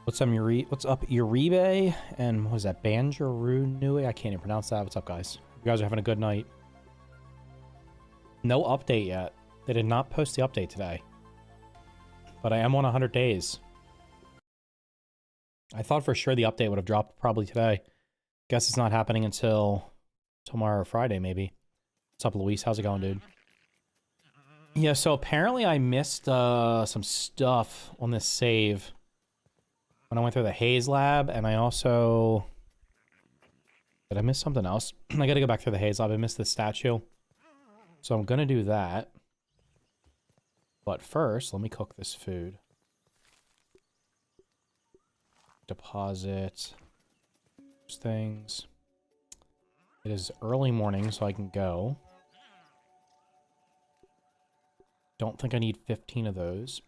What's up, Uribe? And what was that? Banjarunui? I can't even pronounce that. What's up, guys? You guys are having a good night. No update yet. They did not post the update today. But I am on 100 days. I thought for sure the update would have dropped probably today. Guess it's not happening until tomorrow or Friday, maybe. What's up, Luis? How's it going, dude? Yeah, so apparently I missed some stuff on this save when I went through the Haze lab, and I also... Did I miss something else? I gotta go back through the Haze lab. I missed the statue. So I'm gonna do that. But first, let me cook this food. Deposit those things. It is early morning, so I can go. Don't think I need 15 of those.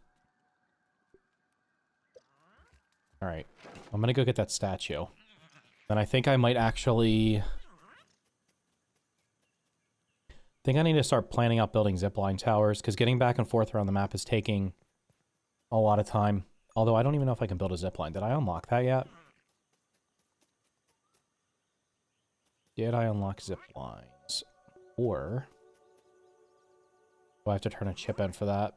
Alright. I'm gonna go get that statue. Then I think I might actually... I think I need to start planning out building zipline towers, because getting back and forth around the map is taking a lot of time. Although I don't even know if I can build a zipline. Did I unlock that yet? Did I unlock ziplines? Or... do I have to turn a chip in for that?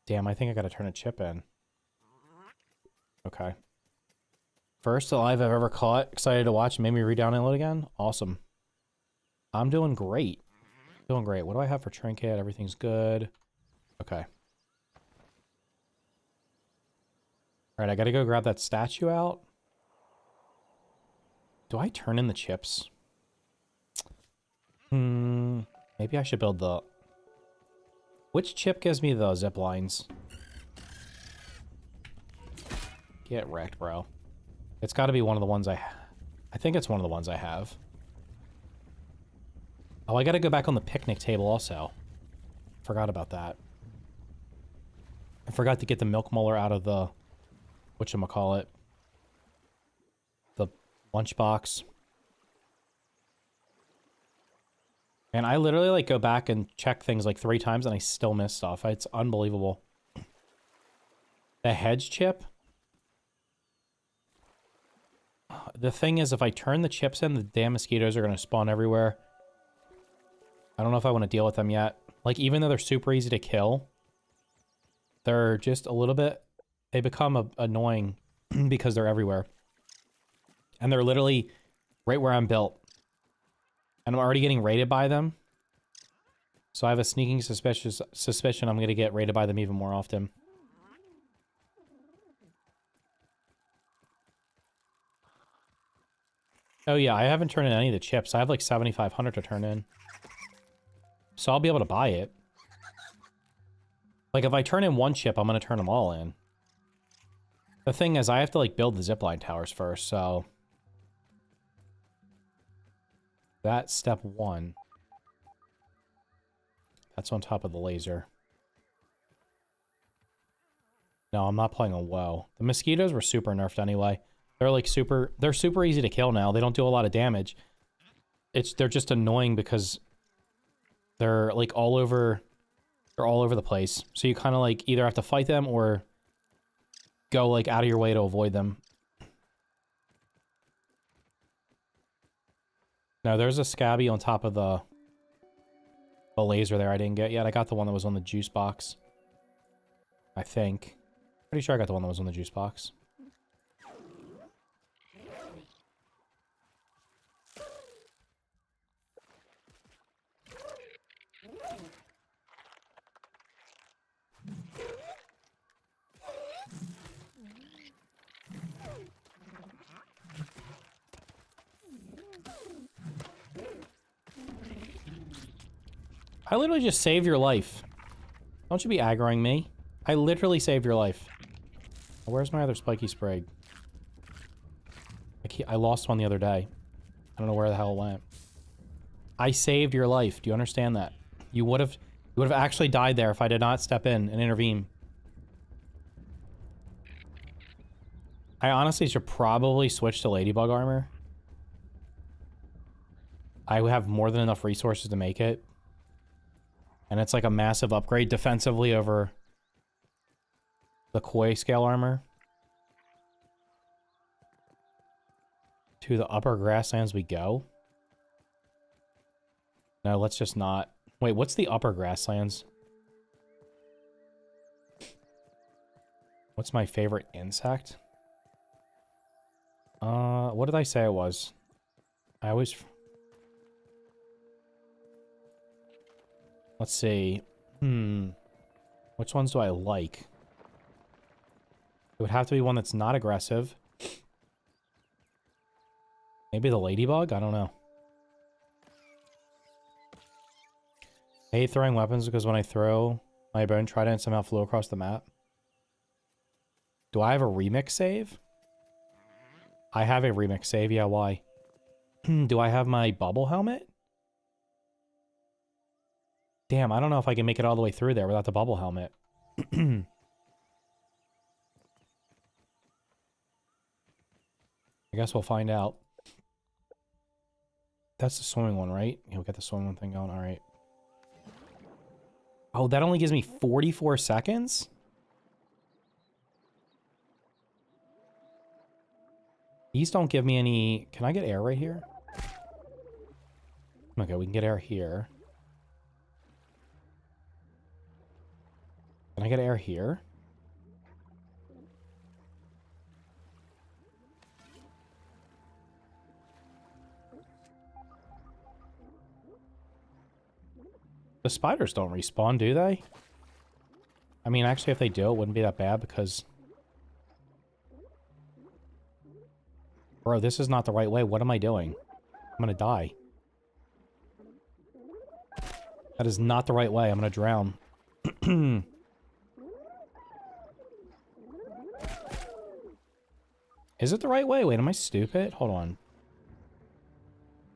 Damn, I think I gotta turn a chip in. Okay. First alive I've ever caught. Excited to watch. Made me re-download again. Awesome. I'm doing great. Doing great. What do I have for trinket? Everything's good. Okay. Alright, I gotta go grab that statue out. Do I turn in the chips? Maybe I should build the... Which chip gives me the zip lines? Get wrecked, bro. It's got to be one of the ones I think it's one of the ones I have. Oh, I got to go back on the picnic table also. Forgot about that. I forgot to get the milk molar out of the... whatchamacallit. The lunchbox. And I literally, like, go back and check things, like, 3 times, and I still miss stuff. It's unbelievable. The hedge chip? The thing is, if I turn the chips in, the damn mosquitoes are going to spawn everywhere. I don't know if I want to deal with them yet. Like, even though they're super easy to kill, they're just a little bit... they become annoying because they're everywhere. And they're literally right where I'm built. And I'm already getting raided by them. So I have a sneaking suspicion I'm going to get raided by them even more often. Oh yeah, I haven't turned in any of the chips. I have like 7,500 to turn in. So I'll be able to buy it. Like if I turn in 1 chip, I'm going to turn them all in. The thing is, I have to like build the zipline towers first, so... that's step 1. That's on top of the laser. No, I'm not playing on WoW. The mosquitoes were super nerfed anyway. They're like they're super easy to kill now. They don't do a lot of damage. They're just annoying because they're like all over the place. So you kind of like either have to fight them or go like out of your way to avoid them. No, there's a scabby on top of the laser there I didn't get yet. I got the one that was on the juice box. I think. Pretty sure I got the one that was on the juice box. I literally just saved your life. Don't you be aggroing me. I literally saved your life. Where's my other spiky sprig? I lost one the other day. I don't know where the hell it went. I saved your life. Do you understand that? You would have actually died there if I did not step in and intervene. I honestly should probably switch to ladybug armor. I have more than enough resources to make it. And it's like a massive upgrade defensively over the koi scale armor. To the upper grasslands we go. No, let's just not. Wait, what's the upper grasslands? What's my favorite insect? What did I say it was? I always... Let's see. Which ones do I like? It would have to be one that's not aggressive. Maybe the ladybug? I don't know. I hate throwing weapons because when I throw my bone trident somehow flew across the map. Do I have a remix save? I have a remix save, yeah, why? Do I have my bubble helmet? Damn, I don't know if I can make it all the way through there without the bubble helmet. I guess we'll find out. That's the swimming one, right? You'll get the swimming one thing going, alright. Oh, that only gives me 44 seconds? These don't give me any... Can I get air right here? Okay, we can get air here. Can I get air here? The spiders don't respawn, do they? I mean, actually, if they do, it wouldn't be that bad because... Bro, this is not the right way. What am I doing? I'm gonna die. That is not the right way. I'm gonna drown. Is it the right way? Wait, am I stupid? Hold on.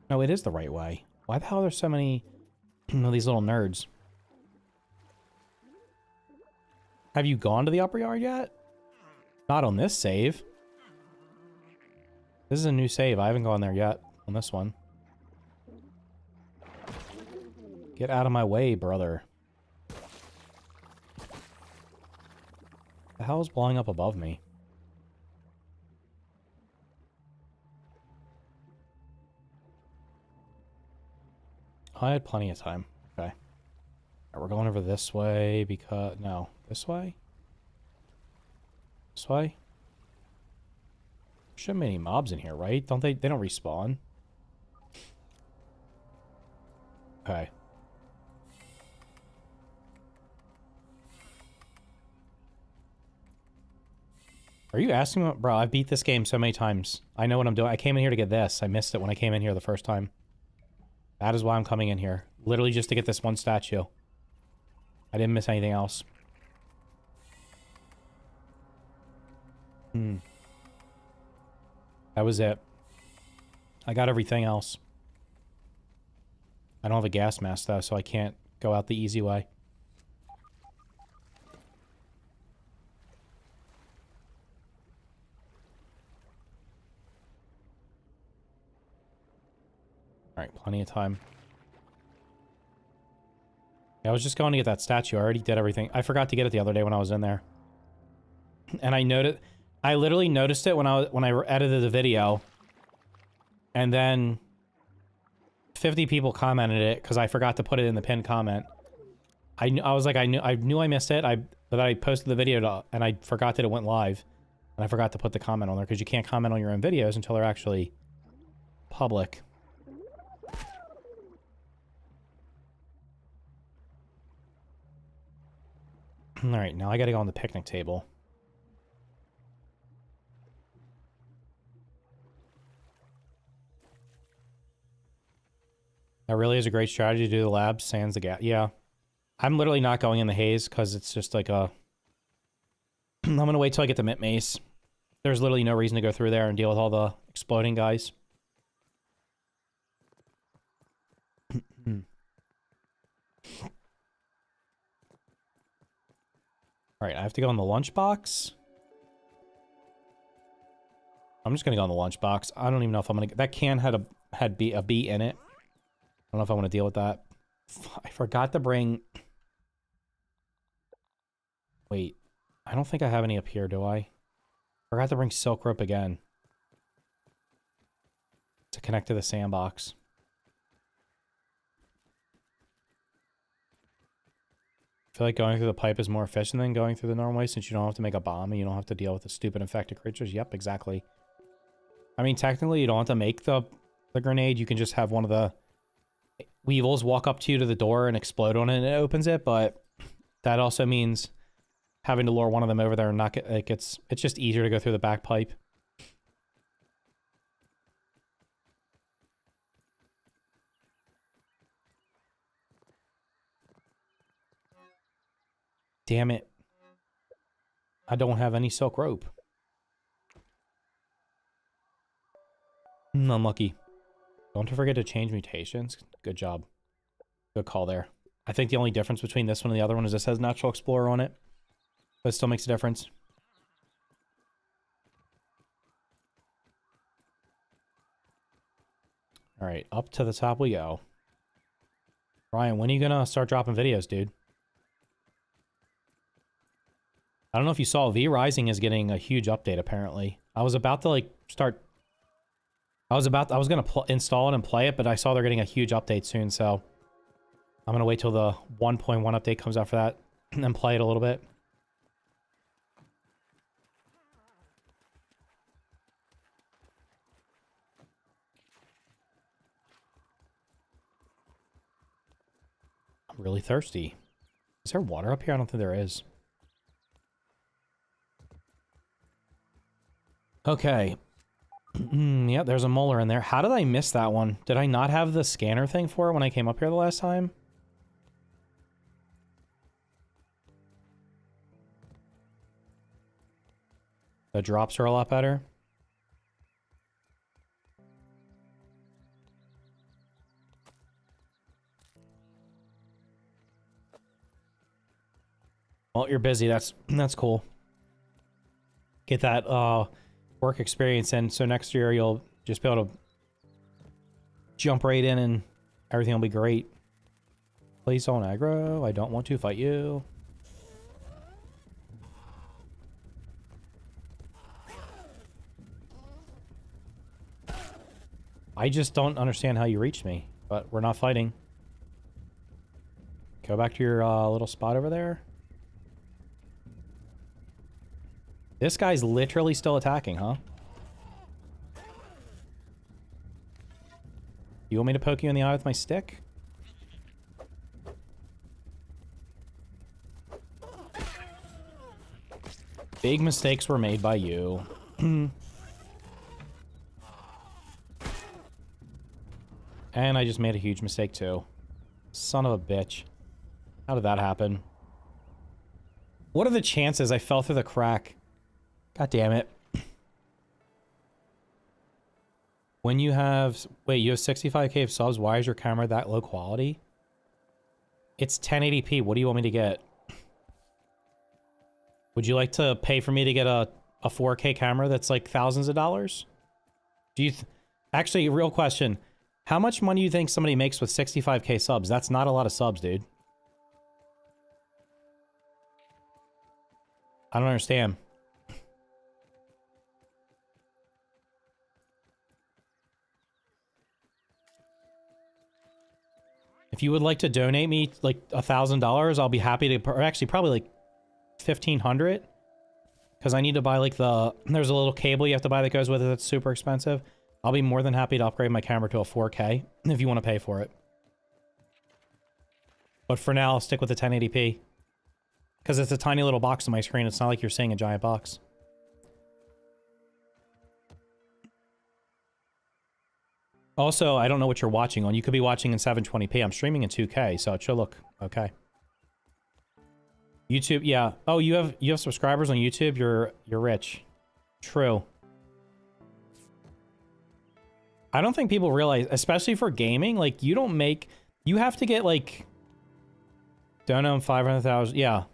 No, it is the right way. Why the hell are there so many of these little nerds? Have you gone to the upper yard yet? Not on this save. This is a new save. I haven't gone there yet on this one. Get out of my way, brother. The hell is blowing up above me? I had plenty of time. Okay. Right, we're going over this way because... No. This way? This way? Shouldn't be any mobs in here, right? Don't they don't respawn. Okay. Are you asking me? Bro, I've beat this game so many times. I know what I'm doing. I came in here to get this. I missed it when I came in here the first time. That is why I'm coming in here. Literally just to get this one statue. I didn't miss anything else. That was it. I got everything else. I don't have a gas mask though, so I can't go out the easy way. Alright, plenty of time. Yeah, I was just going to get that statue. I already did everything. I forgot to get it the other day when I was in there. And I literally noticed it when I edited the video. And then 50 people commented it because I forgot to put it in the pinned comment. I was like, I knew I missed it. But I posted the video and I forgot that it went live. And I forgot to put the comment on there because you can't comment on your own videos until they're actually public. Alright, now I gotta go on the picnic table. That really is a great strategy to do the lab, sans the gas. Yeah. I'm literally not going in the haze because it's just like a... I'm gonna wait till I get the mint mace. There's literally no reason to go through there and deal with all the exploding guys. Alright, I have to go in the lunchbox. I'm just gonna go in the lunchbox. I don't even know if I'm gonna... That can had a bee in it. I don't know if I want to deal with that. I forgot to bring... Wait. I don't think I have any up here, do I? Forgot to bring silk rope again. to connect to the sandbox. I feel like going through the pipe is more efficient than going through the normal way since you don't have to make a bomb and you don't have to deal with the stupid infected creatures. Yep, exactly. I mean, technically, you don't have to make the grenade. You can just have one of the weevils walk up to you to the door and explode on it and it opens it, but that also means having to lure one of them over there and not get, like, it's just easier to go through the back pipe. Damn it. I don't have any silk rope. Unlucky. Don't forget to change mutations. Good job. Good call there. I think the only difference between this one and the other one is this has Natural Explorer on it. But it still makes a difference. Alright, up to the top we go. Ryan, when are you gonna start dropping videos, dude? I don't know if you saw, V Rising is getting a huge update, apparently. I was about to, like, start... I was gonna install it and play it, but I saw they're getting a huge update soon, so... I'm gonna wait till the 1.1 update comes out for that, and then play it a little bit. I'm really thirsty. Is there water up here? I don't think there is. Okay. Yeah, there's a molar in there. How did I miss that one? Did I not have the scanner thing for it when I came up here the last time? The drops are a lot better. Well, you're busy. That's cool. Get that work experience in, so next year you'll just be able to jump right in and everything will be great. Please don't aggro. I don't want to fight you. I just don't understand how you reached me, but we're not fighting. Go back to your little spot over there. This guy's literally still attacking, huh? You want me to poke you in the eye with my stick? Big mistakes were made by you. And I just made a huge mistake too. Son of a bitch. How did that happen? What are the chances I fell through the crack? God damn it. When you have... Wait, you have 65k of subs? Why is your camera that low quality? It's 1080p. What do you want me to get? Would you like to pay for me to get a 4K camera that's like thousands of dollars? Do you... Actually, real question. How much money do you think somebody makes with 65k subs? That's not a lot of subs, dude. I don't understand. If you would like to donate me like $1,000, I'll be happy to, or actually probably like 1,500, because I need to buy like there's a little cable you have to buy that goes with it that's super expensive. I'll be more than happy to upgrade my camera to a 4K if you want to pay for it. But for now, I'll stick with the 1080p. Because it's a tiny little box on my screen. It's not like you're seeing a giant box. Also, I don't know what you're watching on. You could be watching in 720p. I'm streaming in 2K, so it should look okay. YouTube, yeah. Oh, you have subscribers on YouTube? You're rich. True. I don't think people realize, especially for gaming, like, you don't make... You have to get, like... Don't know, 500,000... Yeah.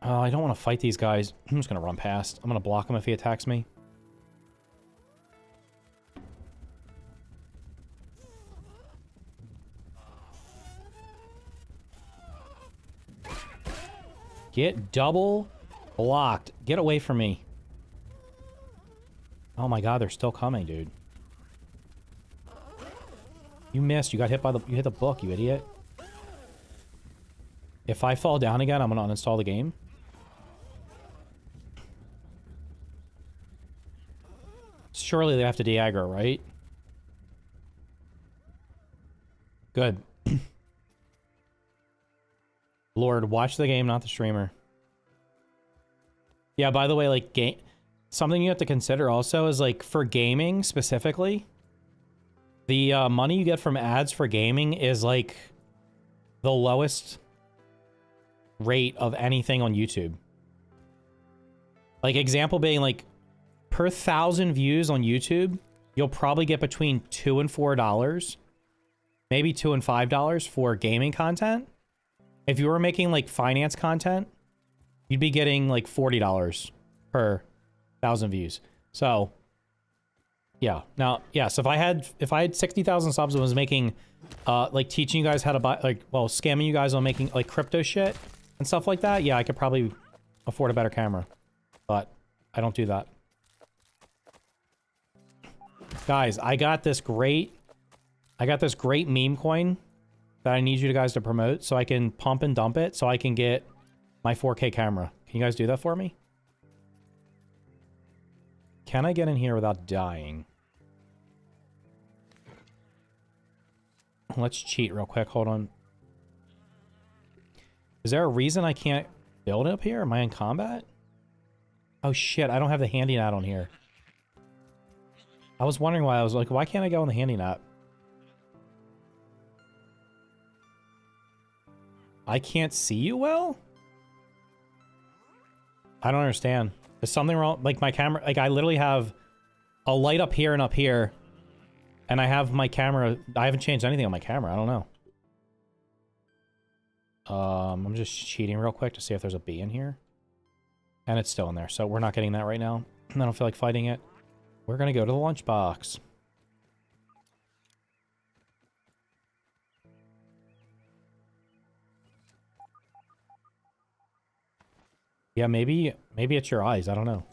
Oh, I don't want to fight these guys. I'm just going to run past. I'm going to block him if he attacks me. Get double blocked. Get away from me. Oh my god, they're still coming, dude. You missed. You got hit by the... You hit the book, you idiot. If I fall down again, I'm gonna uninstall the game. Surely they have to de-aggro, right? Good. Lord, watch the game, not the streamer. Yeah, by the way, like, something you have to consider also is, like, for gaming specifically, the money you get from ads for gaming is, like, the lowest rate of anything on YouTube. Like, example being, like, per 1,000 views on YouTube, you'll probably get between $2 and $4, maybe $2 and $5 for gaming content. If you were making, like, finance content, you'd be getting, like, $40 per 1,000 views. So, yeah. Now, yeah, so if I had 60,000 subs and was making, like, teaching you guys how to buy, like, well, scamming you guys on making, like, crypto shit and stuff like that, yeah, I could probably afford a better camera. But I don't do that. Guys, I got this great meme coin that I need you guys to promote so I can pump and dump it so I can get my 4K camera. Can you guys do that for me? Can I get in here without dying? Let's cheat real quick. Hold on. Is there a reason I can't build up here? Am I in combat? Oh shit, I don't have the handy nat on here. I was wondering why. I was like, why can't I go on the handy nat? I can't see you well? I don't understand. Is something wrong? Like my camera, like I literally have a light up here and up here. And I have my camera, I haven't changed anything on my camera. I don't know. I'm just cheating real quick to see if there's a bee in here. And it's still in there, so we're not getting that right now. I don't feel like fighting it. We're gonna go to the lunchbox. Yeah, maybe it's your eyes. I don't know.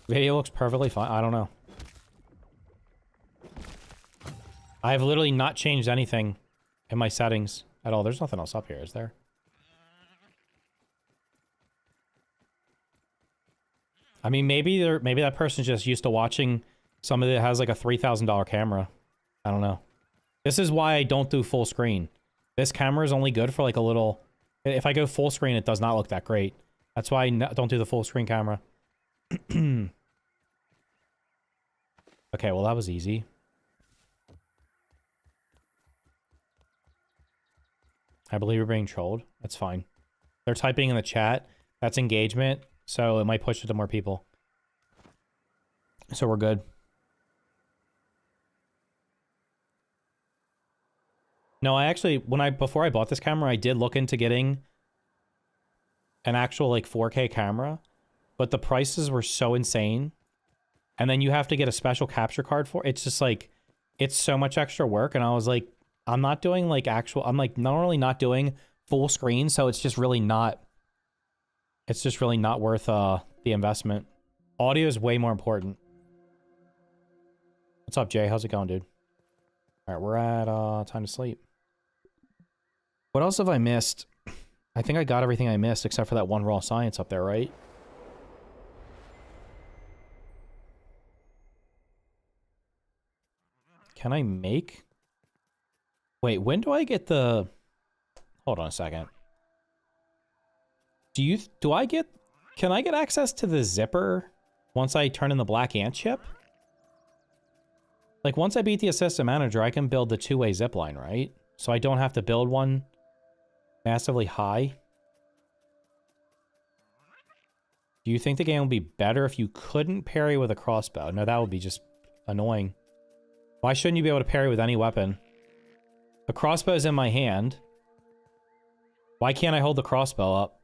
Video looks perfectly fine. I don't know. I've literally not changed anything in my settings at all. There's nothing else up here, is there? I mean, maybe that person's just used to watching somebody that has like a $3,000 camera. I don't know. This is why I don't do full screen. This camera is only good for like a little... If I go full screen, it does not look that great. That's why I don't do the full screen camera. Okay, well that was easy. I believe we're being trolled. That's fine. They're typing in the chat. That's engagement, so it might push it to more people. So we're good. No, I actually, before I bought this camera, I did look into getting an actual like 4K camera, but the prices were so insane. And then you have to get a special capture card for it. It's just like, it's so much extra work. And I was like, I'm not doing like I'm like normally not doing full screen. So it's just really not worth the investment. Audio is way more important. What's up, Jay? How's it going, dude? All right, we're at time to sleep. What else have I missed? I think I got everything I missed except for that one raw science up there, right? Can I make... Wait, when do I get the... Hold on a second. Can I get access to the zipper once I turn in the black ant chip? Like, once I beat the assistant manager, I can build the two-way zipline, right? So I don't have to build one massively high. Do you think the game would be better if you couldn't parry with a crossbow? No, that would be just annoying. Why shouldn't you be able to parry with any weapon? The crossbow is in my hand. Why can't I hold the crossbow up?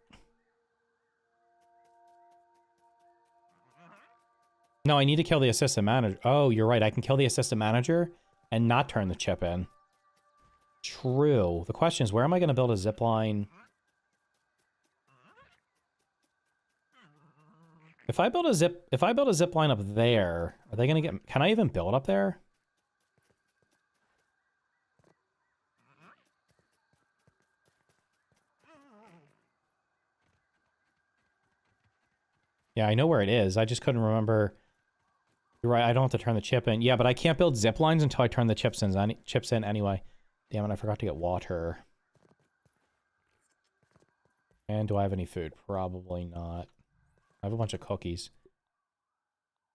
No, I need to kill the assistant manager. Oh, you're right. I can kill the assistant manager and not turn the chip in. True. The question is, where am I going to build a zipline? If I build a zip line up there, are they gonna get? Can I even build up there? Yeah, I know where it is. I just couldn't remember. You're right. I don't have to turn the chip in. Yeah, but I can't build zip lines until I turn the chips in anyway. Damn it! I forgot to get water. And do I have any food? Probably not. I have a bunch of cookies.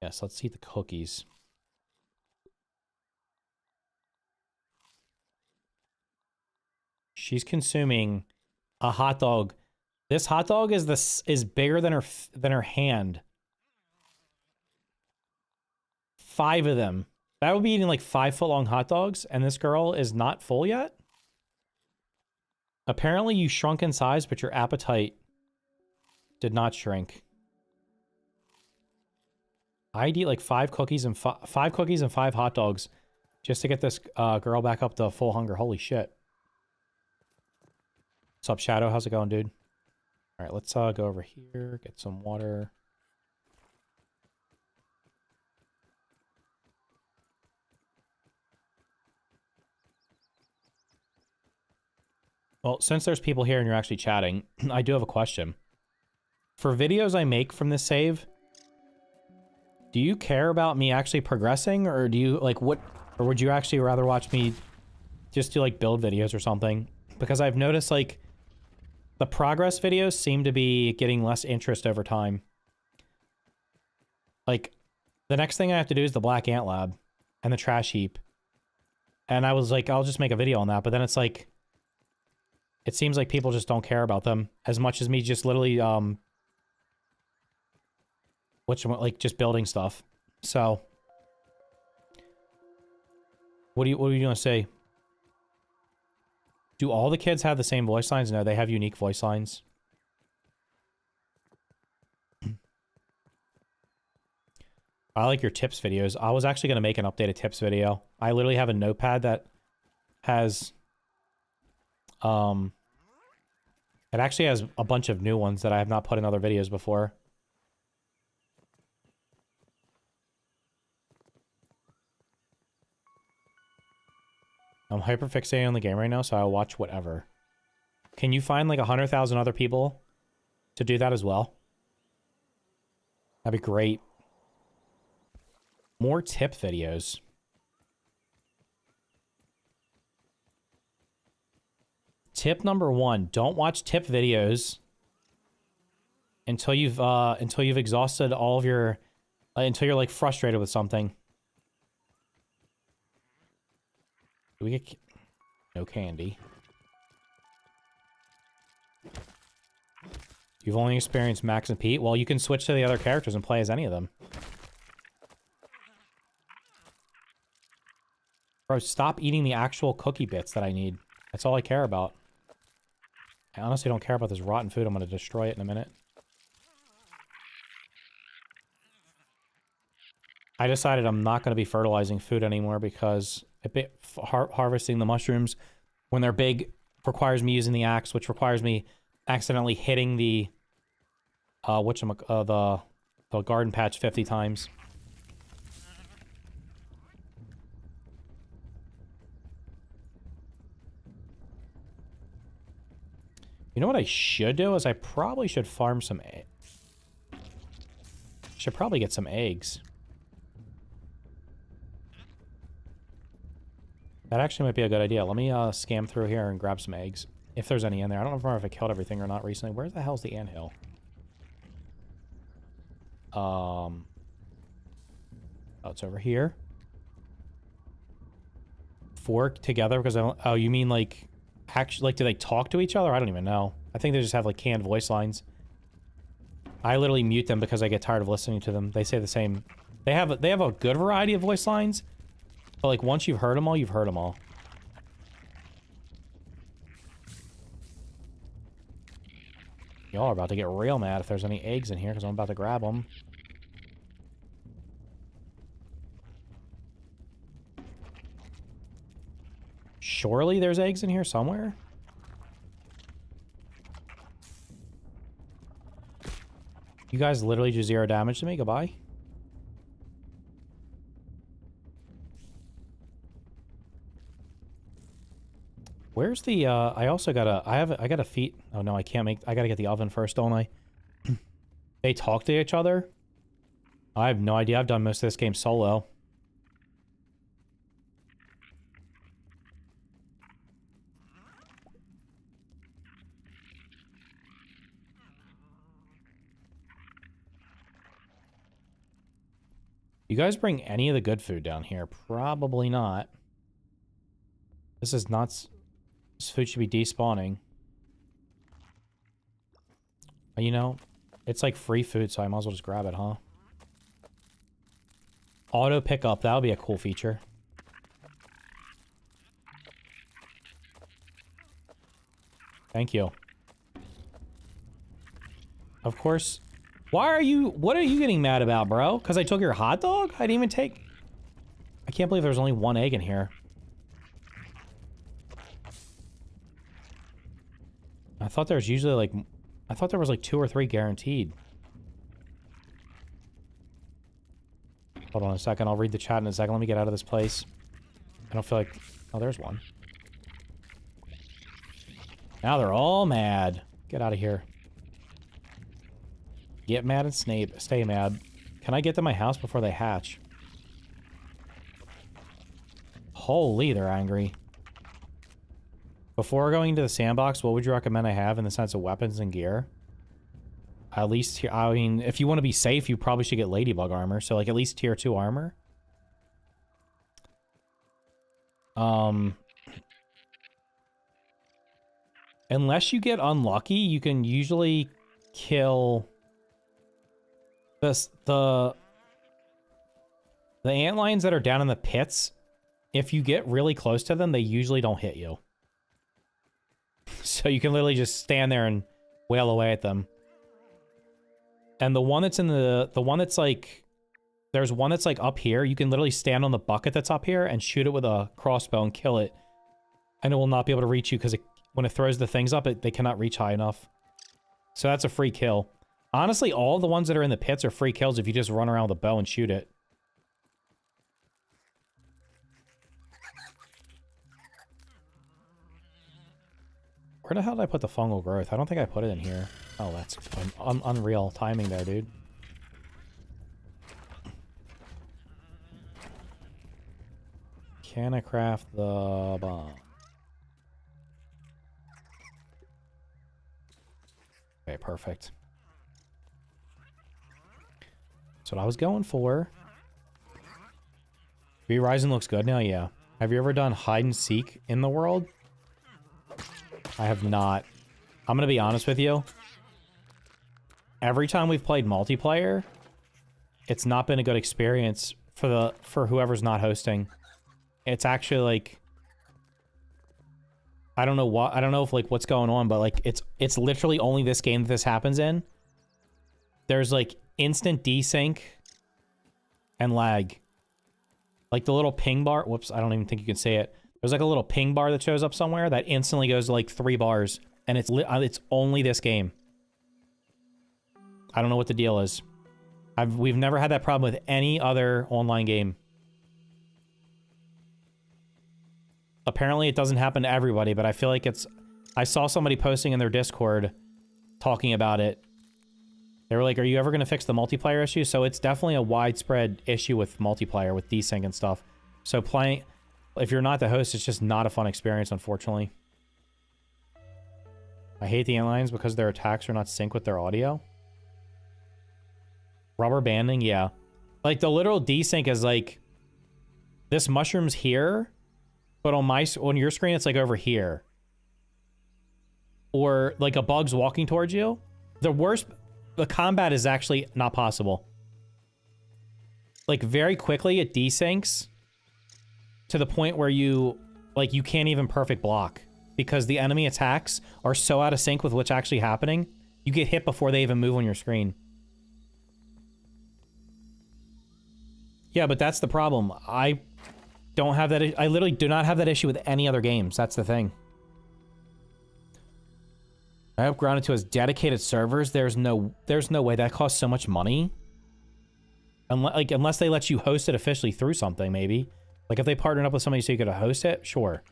Yes, let's eat the cookies. She's consuming a hot dog. This hot dog is bigger than her hand. 5 of them. That would be eating like 5-foot-long hot dogs, and this girl is not full yet? Apparently you shrunk in size, but your appetite did not shrink. I'd eat like 5 cookies and 5 cookies and 5 hot dogs just to get this girl back up to full hunger. Holy shit. What's up, Shadow? How's it going, dude? All right, let's go over here, get some water. Well, since there's people here and you're actually chatting, I do have a question. For videos I make from this save, do you care about me actually progressing, or do you, like, what, or would you actually rather watch me just do, like, build videos or something? Because I've noticed, like, the progress videos seem to be getting less interest over time. Like, the next thing I have to do is the Black Ant Lab and the trash heap. And I was like, I'll just make a video on that, but then it's like, it seems like people just don't care about them as much as me just literally, like, just building stuff. So, what are you going to say? Do all the kids have the same voice lines? No, they have unique voice lines. I like your tips videos. I was actually going to make an updated tips video. I literally have a notepad that has, it actually has a bunch of new ones that I have not put in other videos before. I'm hyperfixating on the game right now, so I'll watch whatever. Can you find like 100,000 other people to do that as well? That'd be great. More tip videos. Tip number 1, don't watch tip videos until you've exhausted all of your until you're like frustrated with something. Do we get no candy? You've only experienced Max and Pete? Well, you can switch to the other characters and play as any of them. Bro, stop eating the actual cookie bits that I need. That's all I care about. I honestly don't care about this rotten food. I'm going to destroy it in a minute. I decided I'm not going to be fertilizing food anymore because harvesting the mushrooms when they're big requires me using the axe, which requires me accidentally hitting the the garden patch 50 times. You know what I should do is I probably should farm some should probably get some eggs. That actually might be a good idea. Let me scam through here and grab some eggs. If there's any in there. I don't remember if I killed everything or not recently. Where the hell's the anthill? Oh, it's over here. 4 together because I don't... Oh, you mean like... Actually, like, do they talk to each other? I don't even know. I think they just have like canned voice lines. I literally mute them because I get tired of listening to them. They say the same... They have a good variety of voice lines. But like once you've heard them all, you've heard them all. Y'all are about to get real mad if there's any eggs in here because I'm about to grab them. Surely there's eggs in here somewhere? You guys literally do 0 damage to me. Goodbye. Where's the, I also gotta, I gotta feed, oh no, I can't make, I gotta get the oven first, don't I? They talk to each other? I have no idea. I've done most of this game solo. You guys bring any of the good food down here? Probably not. This is not... This food should be despawning. You know, it's like free food, so I might as well just grab it, huh? Auto pickup, that would be a cool feature. Thank you. Of course. Why are you... What are you getting mad about, bro? Because I took your hot dog? I didn't even take... I can't believe there's only 1 egg in here. I thought there was usually like... I thought there was like 2 or 3 guaranteed. Hold on a second. I'll read the chat in a second. Let me get out of this place. I don't feel like... Oh, there's one. Now they're all mad. Get out of here. Get mad and stay mad. Can I get to my house before they hatch? Holy, they're angry. Before going to the sandbox, what would you recommend I have in the sense of weapons and gear? At least, I mean, if you want to be safe, you probably should get ladybug armor. So, like, at least tier 2 armor. Unless you get unlucky, you can usually kill... The antlions that are down in the pits, if you get really close to them, they usually don't hit you. So you can literally just stand there and wail away at them. And the one that's in the one that's like, there's one that's like up here. You can literally stand on the bucket that's up here and shoot it with a crossbow and kill it. And it will not be able to reach you because when it throws the things up, they cannot reach high enough. So that's a free kill. Honestly, all the ones that are in the pits are free kills if you just run around with a bow and shoot it. Where the hell did I put the fungal growth? I don't think I put it in here. Oh, that's unreal timing there, dude. Can I craft the bomb? Okay, perfect. That's what I was going for. V-Rising looks good now, yeah. Have you ever done hide and seek in the world? I have not. I'm gonna be honest with you. Every time we've played multiplayer, it's not been a good experience for whoever's not hosting. It's actually like, I don't know if like what's going on, but like it's literally only this game that this happens in. There's like instant desync and lag. Like the little ping bar, whoops, I don't even think you can say it. There's like a little ping bar that shows up somewhere that instantly goes to like 3 bars, and it's only this game. I don't know what the deal is. We've never had that problem with any other online game. Apparently it doesn't happen to everybody, but I feel like it's... I saw somebody posting in their Discord talking about it. They were like, are you ever going to fix the multiplayer issue? So it's definitely a widespread issue with multiplayer, with desync and stuff. So playing... If you're not the host, it's just not a fun experience, unfortunately. I hate the antlions because their attacks are not synced with their audio. Rubber banding, yeah. Like, the literal desync is like... This mushroom's here, but on your screen, it's like over here. Or, like, a bug's walking towards you. The combat is actually not possible. Like, very quickly, it desyncs to the point where you can't even perfect block. Because the enemy attacks are so out of sync with what's actually happening, you get hit before they even move on your screen. Yeah, but that's the problem. I don't have that. I literally do not have that issue with any other games. That's the thing. I hope Grounded 2 has dedicated servers. There's no way that costs so much money. Unless they let you host it officially through something, maybe. Like if they partnered up with somebody so you could host it, sure.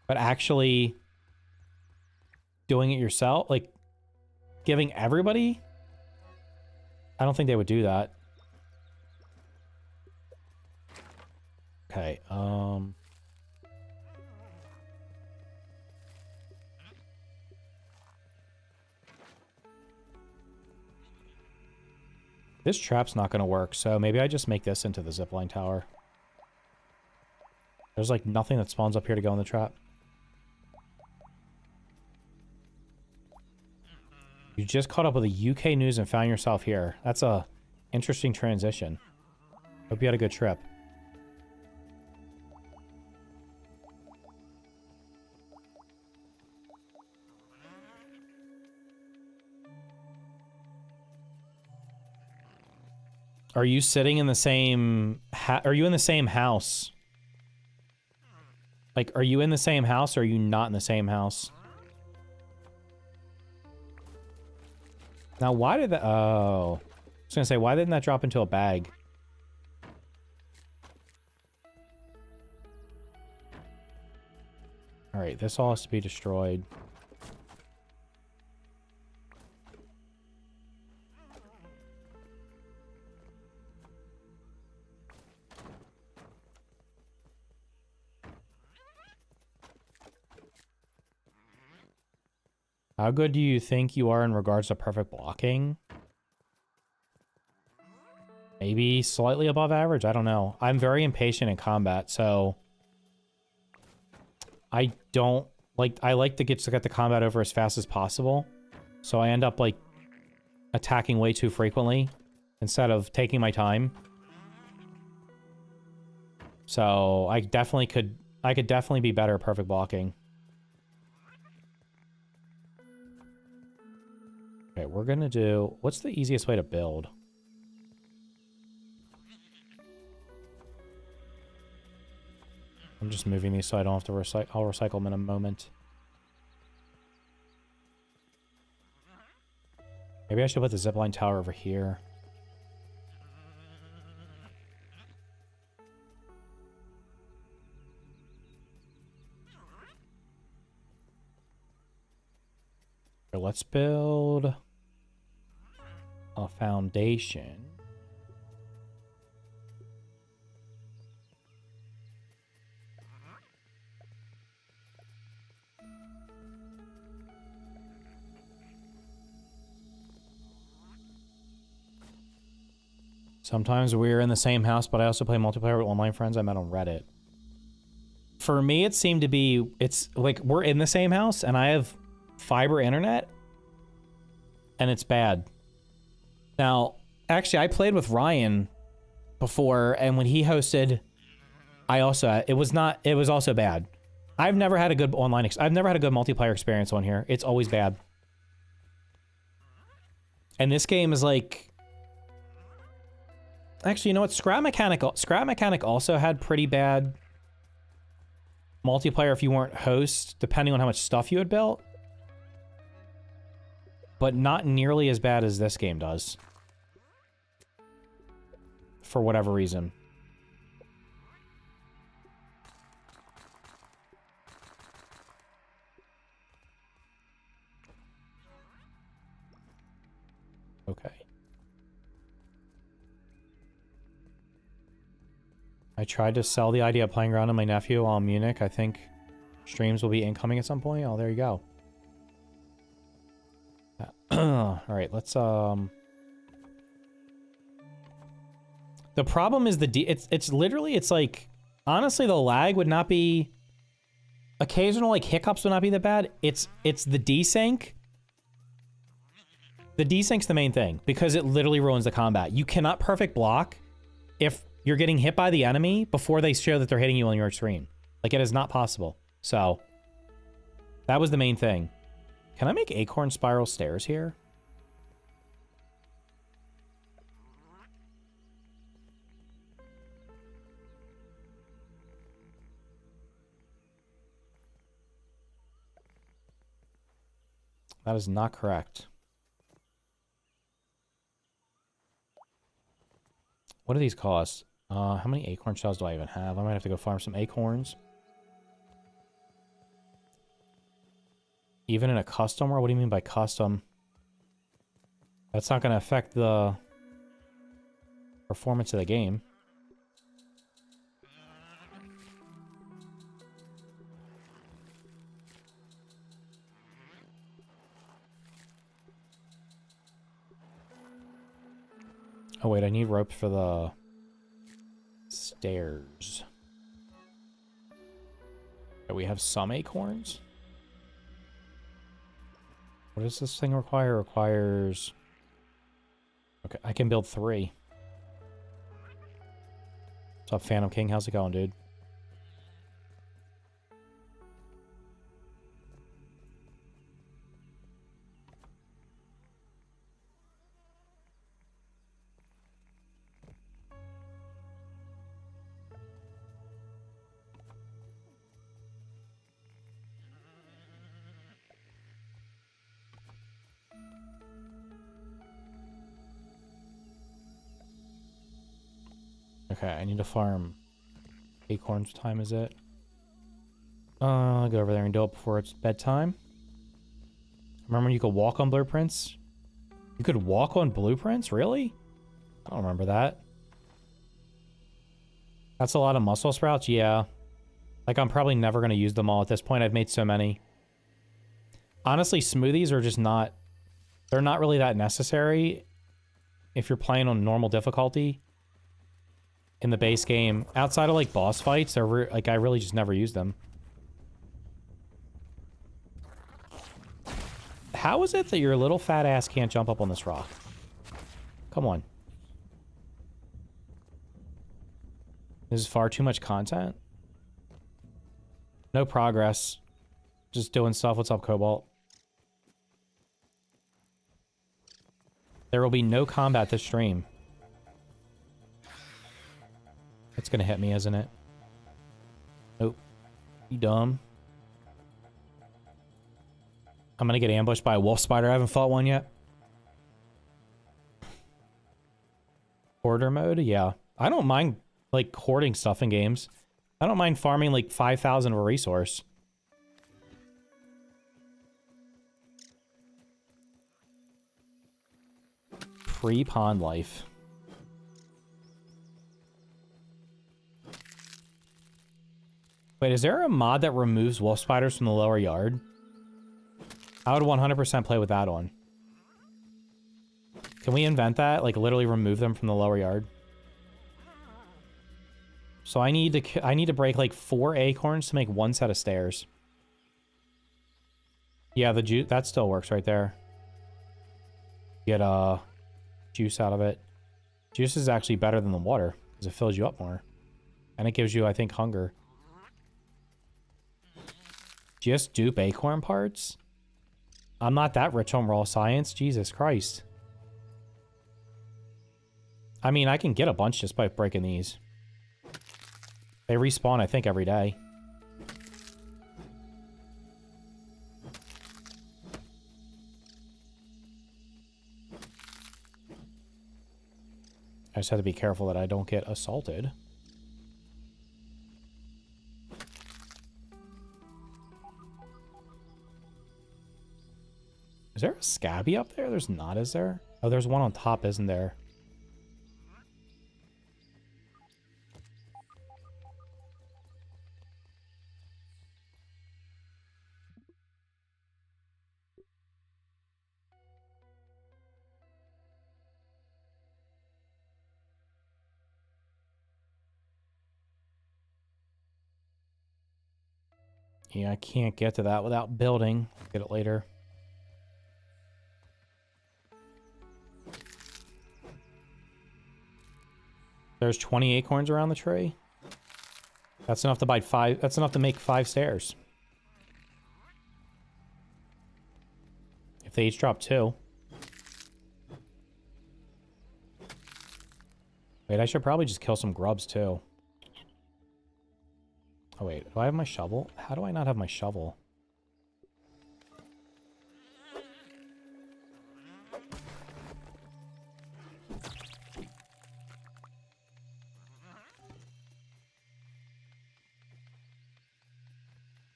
But actually doing it yourself, like giving everybody, I don't think they would do that. Okay, this trap's not gonna work, so maybe I just make this into the zipline tower. There's like nothing that spawns up here to go in the trap. You just caught up with the UK news and found yourself here. That's a interesting transition. Hope you had a good trip. Are you sitting in the same are you in the same house? Like, are you in the same house or are you not in the same house? Now, why did that... Oh. I was gonna say, why didn't that drop into a bag? Alright, this all has to be destroyed. How good do you think you are in regards to perfect blocking? Maybe slightly above average? I don't know. I'm very impatient in combat, so... I don't... I like to get the combat over as fast as possible. So I end up, like, attacking way too frequently instead of taking my time. So I definitely could... I could definitely be better at perfect blocking. Okay, we're gonna do... What's the easiest way to build? I'm just moving these so I don't have to recycle. I'll recycle them in a moment. Maybe I should put the zipline tower over here. So let's build a foundation. Sometimes we're in the same house, but I also play multiplayer with online friends I met on Reddit. For me, it seemed to be, it's like we're in the same house and I have fiber internet and it's bad. Now, actually, I played with Ryan before, and when he hosted, it was also bad. I've never had a good I've never had a good multiplayer experience on here. It's always bad. And this game is like... Actually, you know what? Scrap Mechanic also had pretty bad multiplayer if you weren't host, depending on how much stuff you had built. But not nearly as bad as this game does. For whatever reason. Okay. I tried to sell the idea of playing around on my nephew while in Munich. I think streams will be incoming at some point. Oh, there you go. Alright, let's, The problem is it's literally, it's like, honestly, the lag would not be... Occasional, like, hiccups would not be that bad. It's the desync. The desync's the main thing, because it literally ruins the combat. You cannot perfect block if you're getting hit by the enemy before they show that they're hitting you on your screen. Like, it is not possible. So, that was the main thing. Can I make acorn spiral stairs here? That is not correct. What do these cost? How many acorn shells do I even have? I might have to go farm some acorns. Even in a custom world? What do you mean by custom? That's not going to affect the performance of the game. Oh wait, I need rope for the stairs. Okay, we have some acorns. What does this thing require? It requires... Okay, I can build 3. What's up, Phantom King? How's it going, dude? Okay, I need to farm acorns. What time is it? I'll go over there and do it before it's bedtime. Remember when you could walk on blueprints? You could walk on blueprints? Really? I don't remember that. That's a lot of muscle sprouts? Yeah. Like, I'm probably never going to use them all at this point. I've made so many. Honestly, smoothies are just not... They're not really that necessary if you're playing on normal difficulty. In the base game, outside of like boss fights, they're like I really just never use them. How is it that your little fat ass can't jump up on this rock? Come on. This is far too much content. No progress. Just doing stuff. What's up, Cobalt? There will be no combat this stream. It's gonna hit me, isn't it? Nope. You dumb. I'm gonna get ambushed by a wolf spider. I haven't fought one yet. Hoarder mode? Yeah. I don't mind, like, hoarding stuff in games. I don't mind farming, like, 5,000 of a resource. Pre-pond life. Wait, is there a mod that removes wolf spiders from the lower yard? I would 100% play with that one. Can we invent that? Like, literally remove them from the lower yard? So I need to break, like, 4 acorns to make 1 set of stairs. Yeah, the juice... That still works right there. Get, juice out of it. Juice is actually better than the water, because it fills you up more. And it gives you, I think, hunger. Just dupe acorn parts? I'm not that rich on raw science. Jesus Christ. I mean, I can get a bunch just by breaking these. They respawn, I think, every day. I just have to be careful that I don't get assaulted. Is there a scabby up there? There's not, is there? Oh, there's one on top, isn't there? Yeah, I can't get to that without building. Get it later. There's 20 acorns around the tree. That's enough to buy 5. That's enough to make 5 stairs. If they each drop 2. Wait, I should probably just kill some grubs too. Oh wait, do I have my shovel? How do I not have my shovel?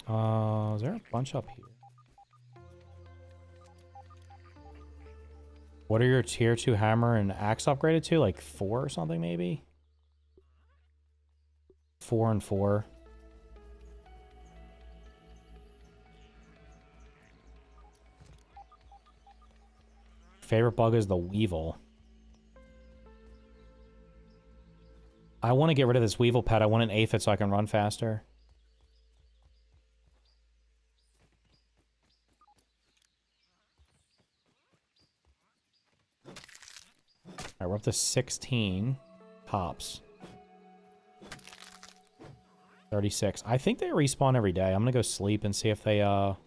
Is there a bunch up here? What are your tier 2 hammer and axe upgraded to? Like 4 or something, maybe? 4 and 4. Favorite bug is the weevil. I want to get rid of this weevil pet. I want an aphid so I can run faster. Alright, we're up to 16 tops. 36. I think they respawn every day. I'm gonna go sleep and see if they are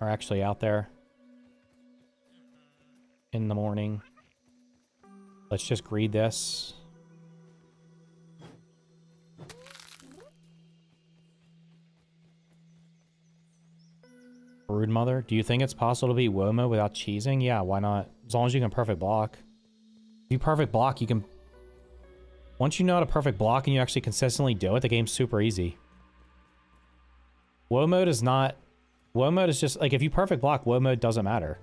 actually out there in the morning. Let's just greed this. Broodmother, do you think it's possible to beat Womo without cheesing? Yeah, why not? As long as you can perfect block. If you perfect block, you can... Once you know how to perfect block and you actually consistently do it, the game's super easy. Woe mode is not... Woe mode is just... Like, if you perfect block, woe mode doesn't matter.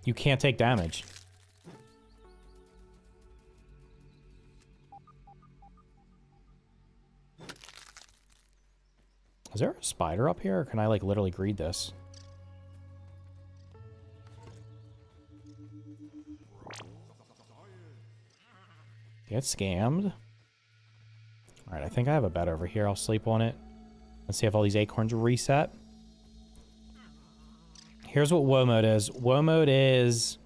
You can't take damage. Is there a spider up here, or can I, like, literally greed this? Get scammed. Alright, I think I have a bed over here. I'll sleep on it. Let's see if all these acorns reset. Here's what woe mode is. Woe mode is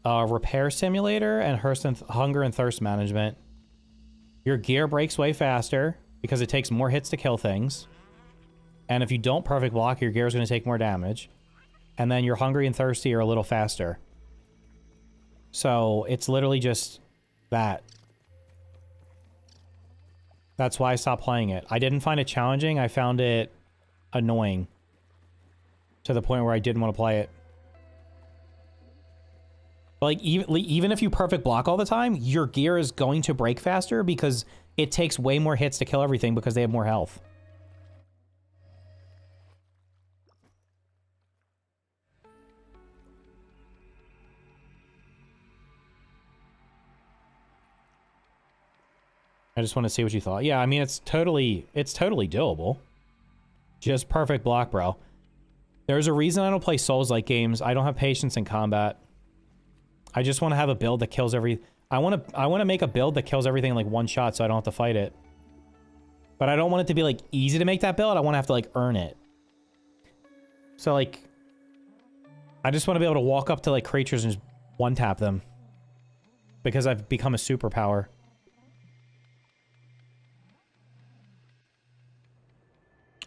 a repair simulator and hunger and thirst management. Your gear breaks way faster because it takes more hits to kill things. And if you don't perfect block, your gear is going to take more damage. And then you're hungry and thirsty are a little faster. So it's literally just that. That's why I stopped playing it. I didn't find it challenging. I found it annoying. To the point where I didn't want to play it. Like, even if you perfect block all the time, your gear is going to break faster because it takes way more hits to kill everything because they have more health. I just want to see what you thought. Yeah, I mean, it's totally doable. Just perfect block, bro. There's a reason I don't play Souls-like games. I don't have patience in combat. I just want to have a build that kills every... I want to make a build that kills everything in, like, one shot so I don't have to fight it. But I don't want it to be, like, easy to make that build. I want to have to, like, earn it. So, like... I just want to be able to walk up to, like, creatures and just one-tap them. Because I've become a superpower.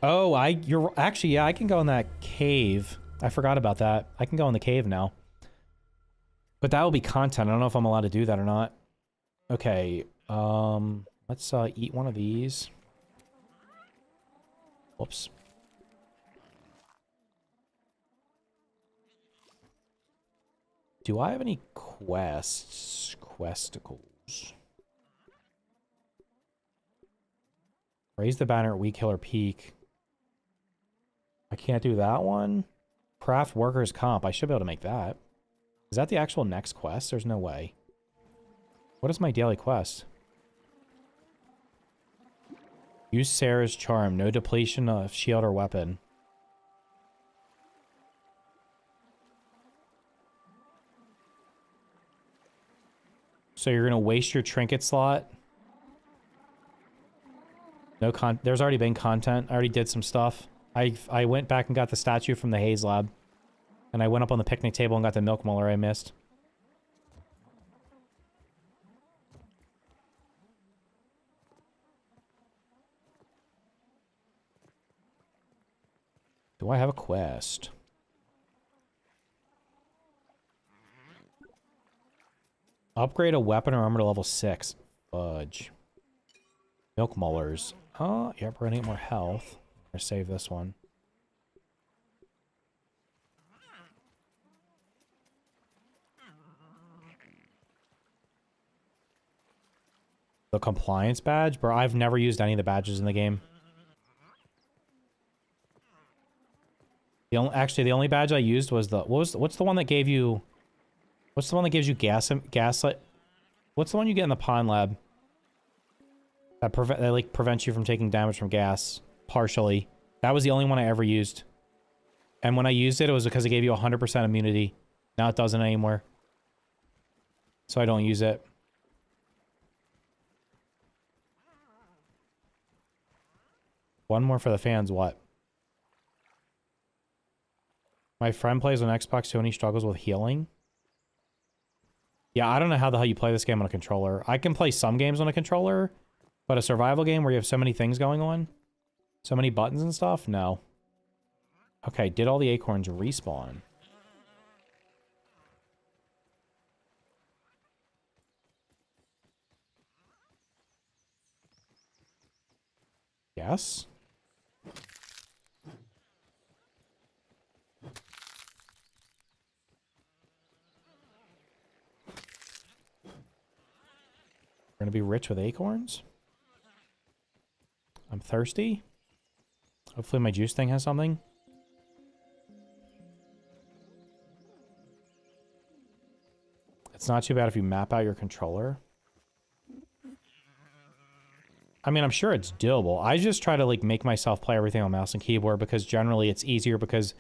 Oh, you're actually, yeah, I can go in that cave. I forgot about that. I can go in the cave now. But that will be content. I don't know if I'm allowed to do that or not. Okay, let's eat one of these. Whoops. Do I have any quests? Questicles. Raise the banner at Weed Killer Peak. I can't do that one. Craft Workers Comp. I should be able to make that. Is that the actual next quest? There's no way. What is my daily quest? Use Sarah's Charm. No depletion of shield or weapon. So you're going to waste your trinket slot? No there's already been content. I already did some stuff. I went back and got the statue from the Haze Lab. And I went up on the picnic table and got the milk molar I missed. Do I have a quest? Upgrade a weapon or armor to level 6. Fudge. Milk molars. Oh, yep, we're gonna get more health. Or save this one. The compliance badge? Bro, I've never used any of the badges in the game. Actually, the only badge I used was the... What's the one that gave you... What's the one that gives you gaslight? What's the one you get in the Pond Lab? That like prevents you from taking damage from gas. Partially. That was the only one I ever used. And when I used it, it was because it gave you 100% immunity. Now it doesn't anymore. So I don't use it. One more for the fans, what? My friend plays on Xbox Two and he struggles with healing. Yeah, I don't know how the hell you play this game on a controller. I can play some games on a controller, but a survival game where you have so many things going on, so many buttons and stuff, no. Okay, did all the acorns respawn? Yes. We're gonna be rich with acorns. I'm thirsty. Hopefully my juice thing has something. It's not too bad if you map out your controller. I mean, I'm sure it's doable. I just try to like make myself play everything on mouse and keyboard because generally it's easier because...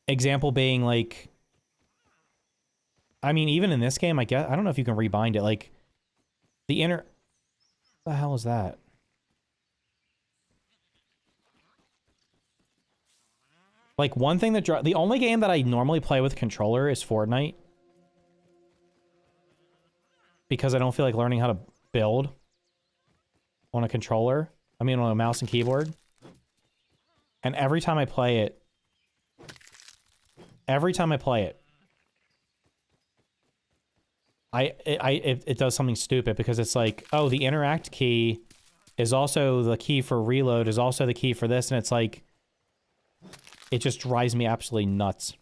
Example being like... I mean, even in this game, I guess... I don't know if you can rebind it. Like, the inner... What the hell is that? Like, one thing that... The only game that I normally play with controller is Fortnite. Because I don't feel like learning how to build on a controller. I mean, on a mouse and keyboard. And every time I play it... It does something stupid because it's like, oh, the interact key is also the key for reload, is also the key for this, and it's like, it just drives me absolutely nuts.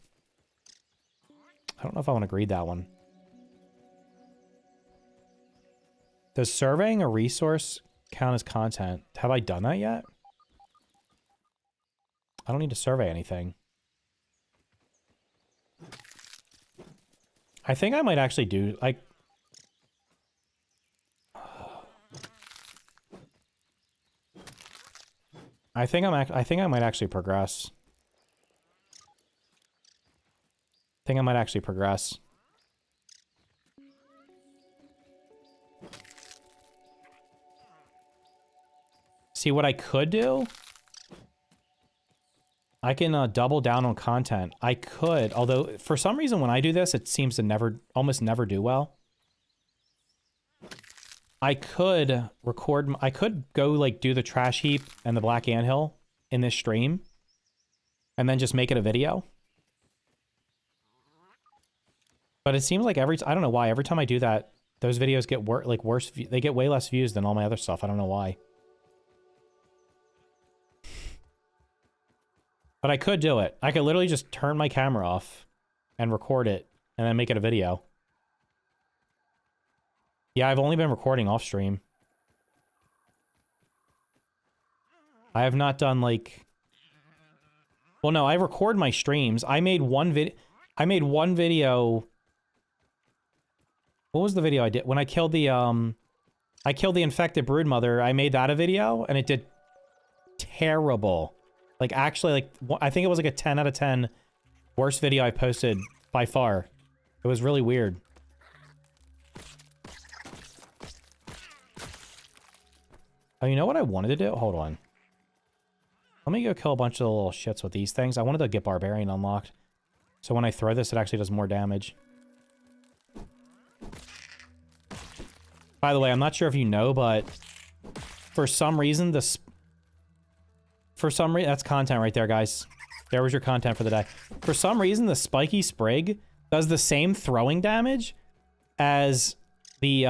I don't know if I want to grade that one. Does surveying a resource count as content? Have I done that yet? I don't need to survey anything. I think I might actually do, like... I think I might actually progress. See, what I could do... I can double down on content. I could, although for some reason when I do this, it seems to almost never do well. I could record, I could go like do the trash heap and the black anthill in this stream and then just make it a video. But it seems like I don't know why, every time I do that, those videos get worse, they get way less views than all my other stuff. I don't know why. But I could do it. I could literally just turn my camera off and record it and then make it a video. Yeah, I've only been recording off stream. I have not done like... Well, no, I record my streams. I made one video... What was the video I did? When I killed the infected broodmother, I made that a video and it did terrible. Like, actually, like, I think it was like a 10 out of 10 worst video I posted by far. It was really weird. Oh, you know what I wanted to do? Hold on. Let me go kill a bunch of little shits with these things. I wanted to get Barbarian unlocked. So when I throw this, it actually does more damage. By the way, I'm not sure if you know, but for some reason, that's content right there, guys. There was your content for the day. For some reason, the Spiky Sprig does the same throwing damage as the,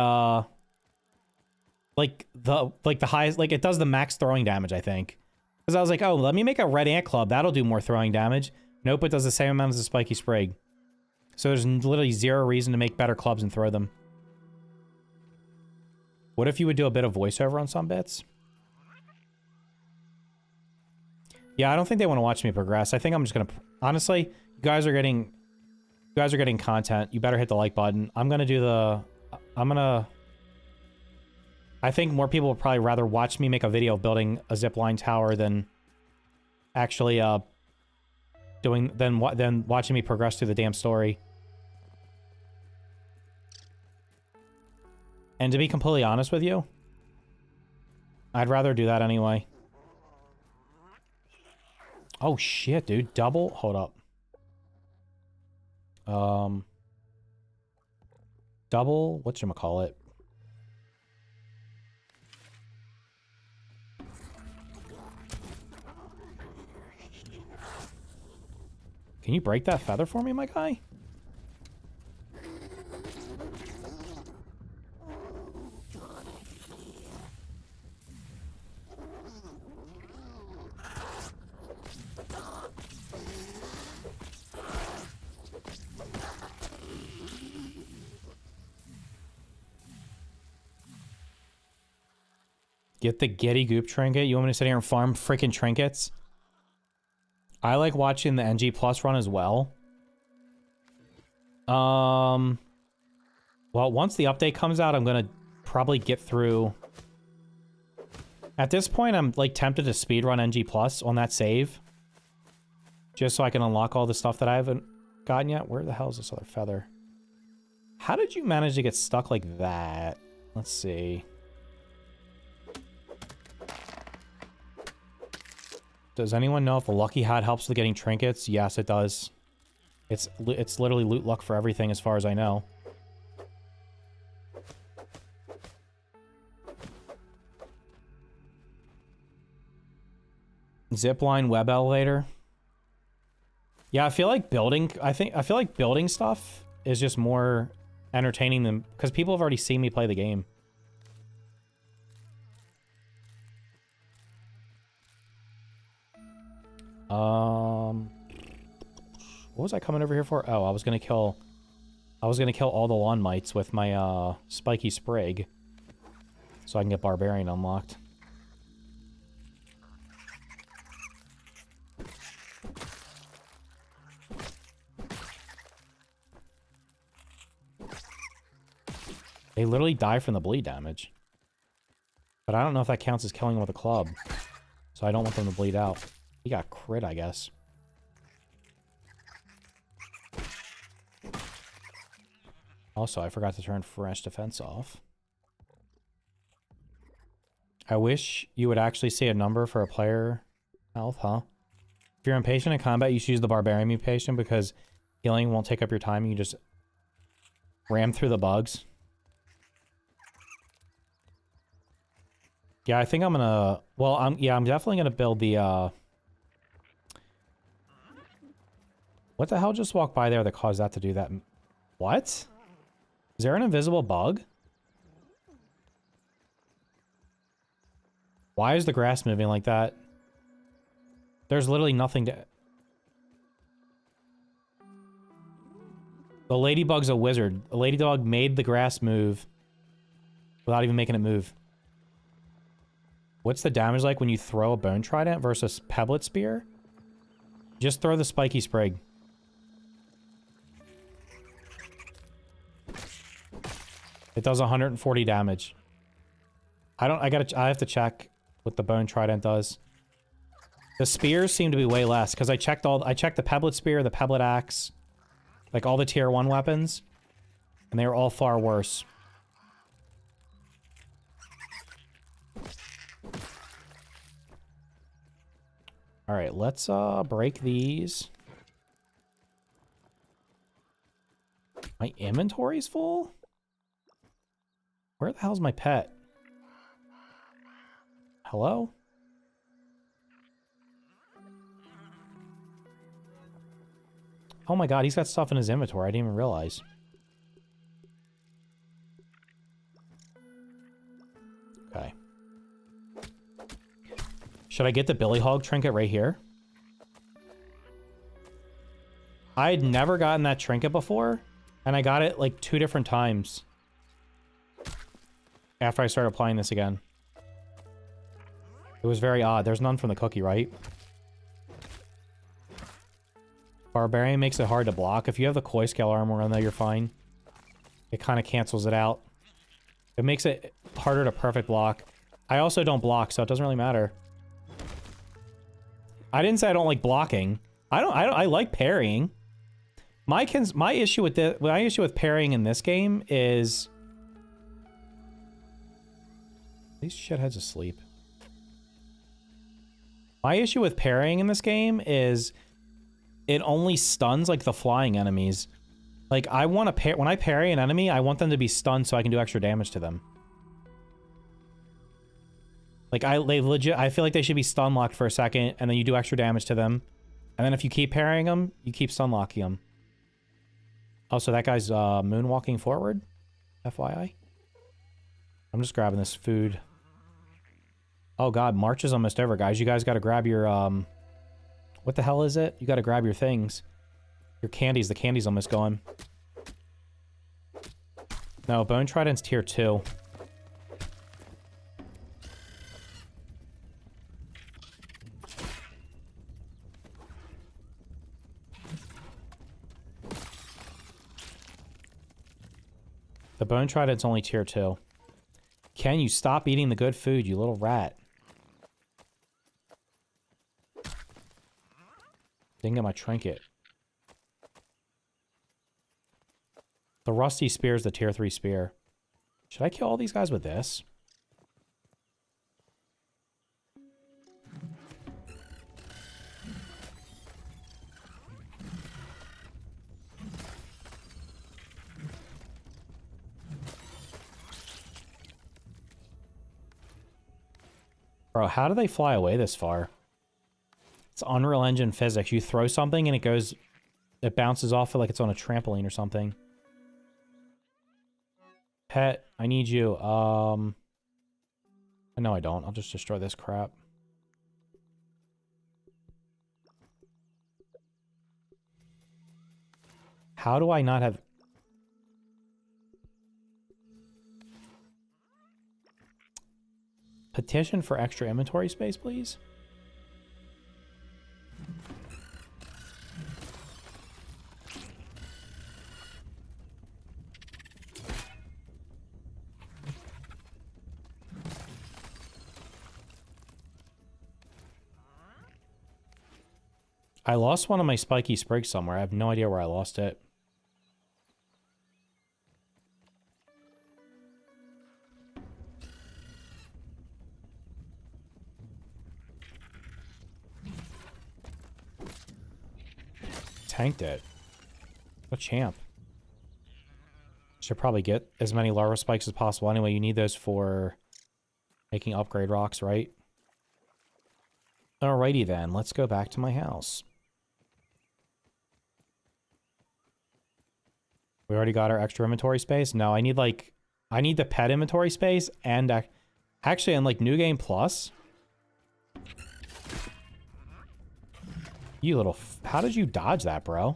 like the highest, like, it does the max throwing damage, I think. Because I was like, oh, let me make a red ant club. That'll do more throwing damage. Nope, it does the same amount as the Spiky Sprig. So there's literally zero reason to make better clubs and throw them. What if you would do a bit of voiceover on some bits? Yeah, I don't think they want to watch me progress. I think I'm just gonna... Honestly, you guys are getting content. You better hit the like button. I'm gonna do the... I think more people would probably rather watch me make a video of building a zipline tower than actually than watching me progress through the damn story. And to be completely honest with you, I'd rather do that anyway. Oh shit, dude. Double? Hold up. Double, whatchamacallit? Can you break that feather for me, my guy? Get the Getty Goop trinket? You want me to sit here and farm freaking trinkets? I like watching the NG Plus run as well. Well, once the update comes out, I'm gonna probably get through... At this point, I'm like tempted to speedrun NG Plus on that save. Just so I can unlock all the stuff that I haven't gotten yet. Where the hell is this other feather? How did you manage to get stuck like that? Let's see. Does anyone know if the lucky hat helps with getting trinkets? Yes, it does. It's literally loot luck for everything as far as I know. Zipline web elevator. Yeah, I feel like building stuff is just more entertaining than because people have already seen me play the game. What was I coming over here for? Oh, I was gonna kill all the lawn mites with my spiky sprig, so I can get barbarian unlocked. They literally die from the bleed damage, but I don't know if that counts as killing them with a club, so I don't want them to bleed out. He got crit, I guess. Also, I forgot to turn fresh defense off. I wish you would actually see a number for a player health, huh? If you're impatient in combat, you should use the barbarian mutation because healing won't take up your time. You just ram through the bugs. Yeah, I think I'm gonna... Well, I'm definitely gonna build the, What the hell just walked by there that caused that to do that? What? Is there an invisible bug? Why is the grass moving like that? There's literally nothing to... The ladybug's a wizard. The ladybug made the grass move without even making it move. What's the damage like when you throw a bone trident versus pebblet spear? Just throw the spiky sprig. It does 140 damage. I have to check what the bone trident does. The spears seem to be way less because I checked the pebblet spear, the pebblet axe, like all the tier 1 weapons, and they were all far worse. All right, let's break these. My inventory's full? Where the hell's my pet? Hello? Oh my god, he's got stuff in his inventory. I didn't even realize. Okay. Should I get the Billy Hog trinket right here? I had never gotten that trinket before, and I got it like 2 different times. after I started playing this again. It was very odd. There's none from the cookie, right? Barbarian makes it hard to block. If you have the koi scale armor on there, you're fine. It kind of cancels it out. It makes it harder to perfect block. I also don't block, so it doesn't really matter. I didn't say I don't like blocking. I like parrying. My issue with parrying in this game is these shitheads asleep. My issue with parrying in this game is it only stuns like the flying enemies. Like I want to when I parry an enemy, I want them to be stunned so I can do extra damage to them. Like I feel like they should be stun locked for a second, and then you do extra damage to them, and then if you keep parrying them, you keep stun locking them. Oh, so that guy's moonwalking forward, FYI. I'm just grabbing this food. Oh god, March is almost over, guys. You guys got to grab your what the hell is it? You got to grab your things, your candies. The candy's almost gone. No, Bone Trident's tier 2. The Bone Trident's only tier 2. Can you stop eating the good food, you little rat? Didn't get my trinket. The Rusty Spear is the tier 3 spear. Should I kill all these guys with this? Bro, how do they fly away this far? It's Unreal Engine physics. You throw something and it bounces off it like it's on a trampoline or something. Pet, I need you. No, I don't. I'll just destroy this crap. How do I not have... Petition for extra inventory space, please? I lost one of my spiky sprigs somewhere. I have no idea where I lost it. Tanked it. What a champ. Should probably get as many larva spikes as possible. Anyway, you need those for making upgrade rocks, right? Alrighty then, let's go back to my house. We already got our extra inventory space. No, I need the pet inventory space and actually in like New Game Plus. You little... How did you dodge that, bro?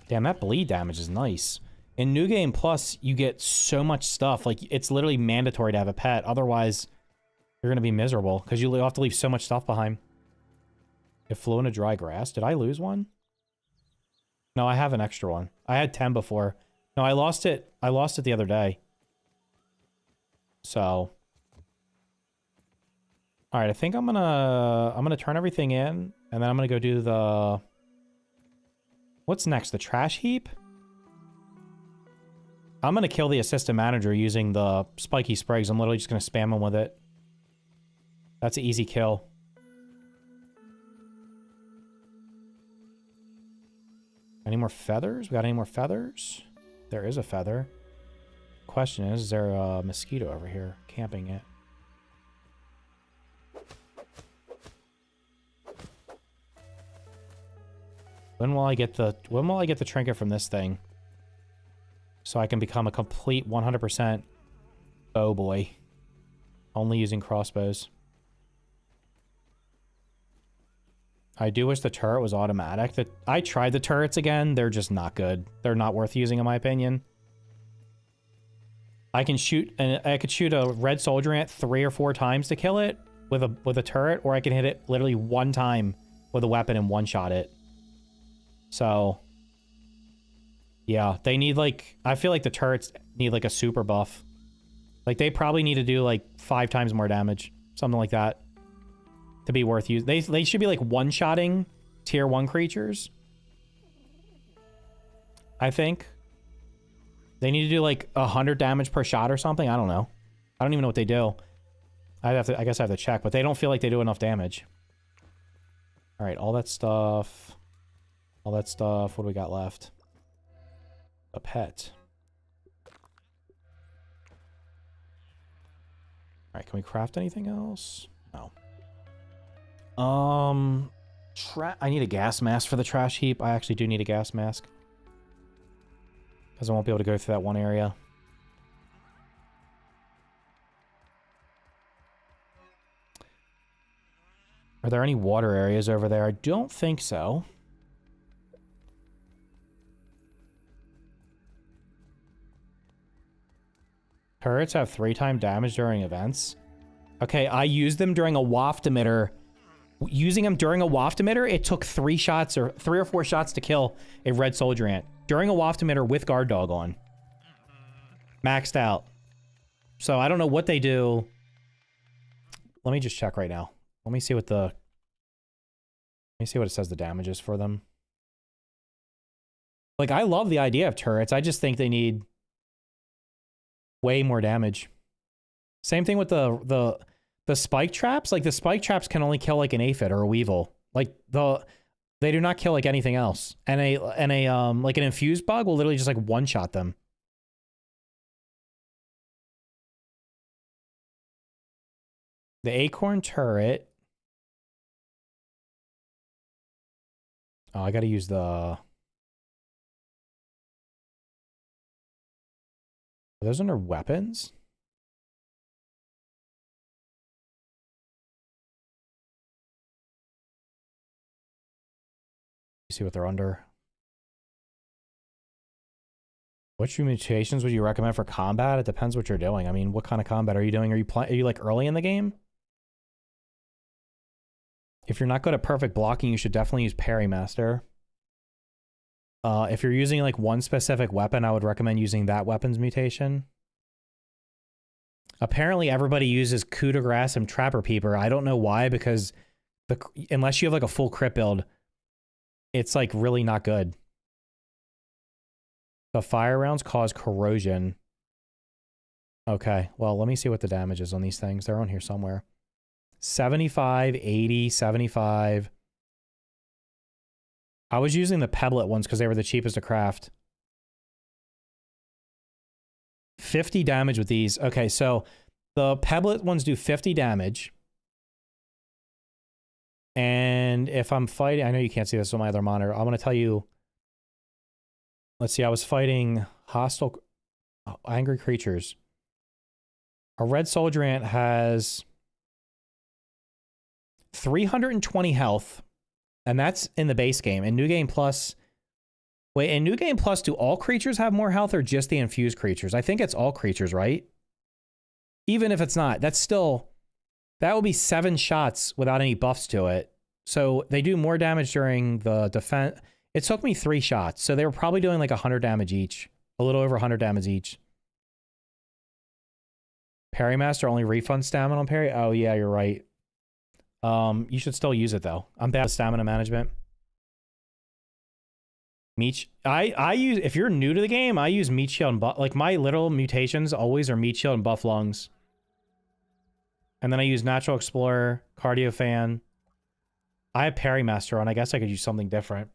Damn, that bleed damage is nice. In New Game Plus, you get so much stuff. Like, it's literally mandatory to have a pet. Otherwise, you're going to be miserable. Because you have to leave so much stuff behind. It flew into dry grass. Did I lose one? No, I have an extra one. I had 10 before. No, I lost it. I lost it the other day. So... Alright, I think I'm gonna turn everything in, and then I'm gonna go do the... What's next? The trash heap? I'm gonna kill the assistant manager using the spiky sprigs. I'm literally just gonna spam him with it. That's an easy kill. Any more feathers? We got any more feathers? There is a feather. Question is there a mosquito over here camping it? When will I get the trinket from this thing? So I can become a complete 100% bow boy. Only using crossbows. I do wish the turret was automatic. I tried the turrets again. They're just not good. They're not worth using in my opinion. I can shoot, and I could shoot a red soldier ant 3 or 4 times to kill it with a turret, or I can hit it literally 1 time with a weapon and one-shot it. So, yeah, they need like, I feel like the turrets need like a super buff. Like they probably need to do like 5 times more damage, something like that, to be worth using. They should be like one-shotting tier 1 creatures, I think. They need to do like 100 damage per shot or something. I don't know. I don't even know what they do. I guess I have to check, but they don't feel like they do enough damage. All right, all that stuff. All that stuff. What do we got left? A pet. All right, can we craft anything else? No. I need a gas mask for the trash heap. I actually do need a gas mask, because I won't be able to go through that one area. Are there any water areas over there? I don't think so. Turrets have 3x damage during events. Okay, I used them during a waft emitter. Using them during a waft emitter, it took 3 shots or 3 or 4 shots to kill a red soldier ant. During a waft emitter with guard dog on. Maxed out. So I don't know what they do. Let me just check right now. Let me see what the... Let me see what it says the damage is for them. Like, I love the idea of turrets. I just think they need way more damage. Same thing with the spike traps. Like, the spike traps can only kill, like, an aphid or a weevil. Like, they do not kill, like, anything else. And like, an infused bug will literally just, like, one-shot them. The acorn turret. Oh, I gotta use the... Are those under weapons? See what they're under. Which mutations would you recommend for combat? It depends what you're doing. I mean, what kind of combat are you doing? Are you like early in the game? If you're not good at perfect blocking, you should definitely use Parry Master. If you're using like one specific weapon, I would recommend using that weapon's mutation. Apparently, everybody uses coup de grace and Trapper Peeper. I don't know why, because unless you have like a full crit build, it's like really not good. The fire rounds cause corrosion. Okay, well, let me see what the damage is on these things. They're on here somewhere. 75, 80, 75. I was using the pebblet ones because they were the cheapest to craft. 50 damage with these. Okay, so the pebblet ones do 50 damage. And if I'm fighting... I know you can't see this on my other monitor. I'm going to tell you... Let's see, I was fighting hostile... angry creatures. A red soldier ant has 320 health, and that's in the base game. In New Game Plus... Wait, in New Game Plus, do all creatures have more health or just the infused creatures? I think it's all creatures, right? Even if it's not, that's still... That would be 7 shots without any buffs to it. So they do more damage during the defense. It took me 3 shots, so they were probably doing like 100 damage each. A little over 100 damage each. Parry Master only refunds stamina on parry? Oh yeah, you're right. You should still use it though. I'm bad at stamina management. I use, if you're new to the game, I use Meat Shield and buff. Like my little mutations always are Meat Shield and buff lungs. And then I use Natural Explorer, Cardio Fan. I have Parry Master on. I guess I could use something different.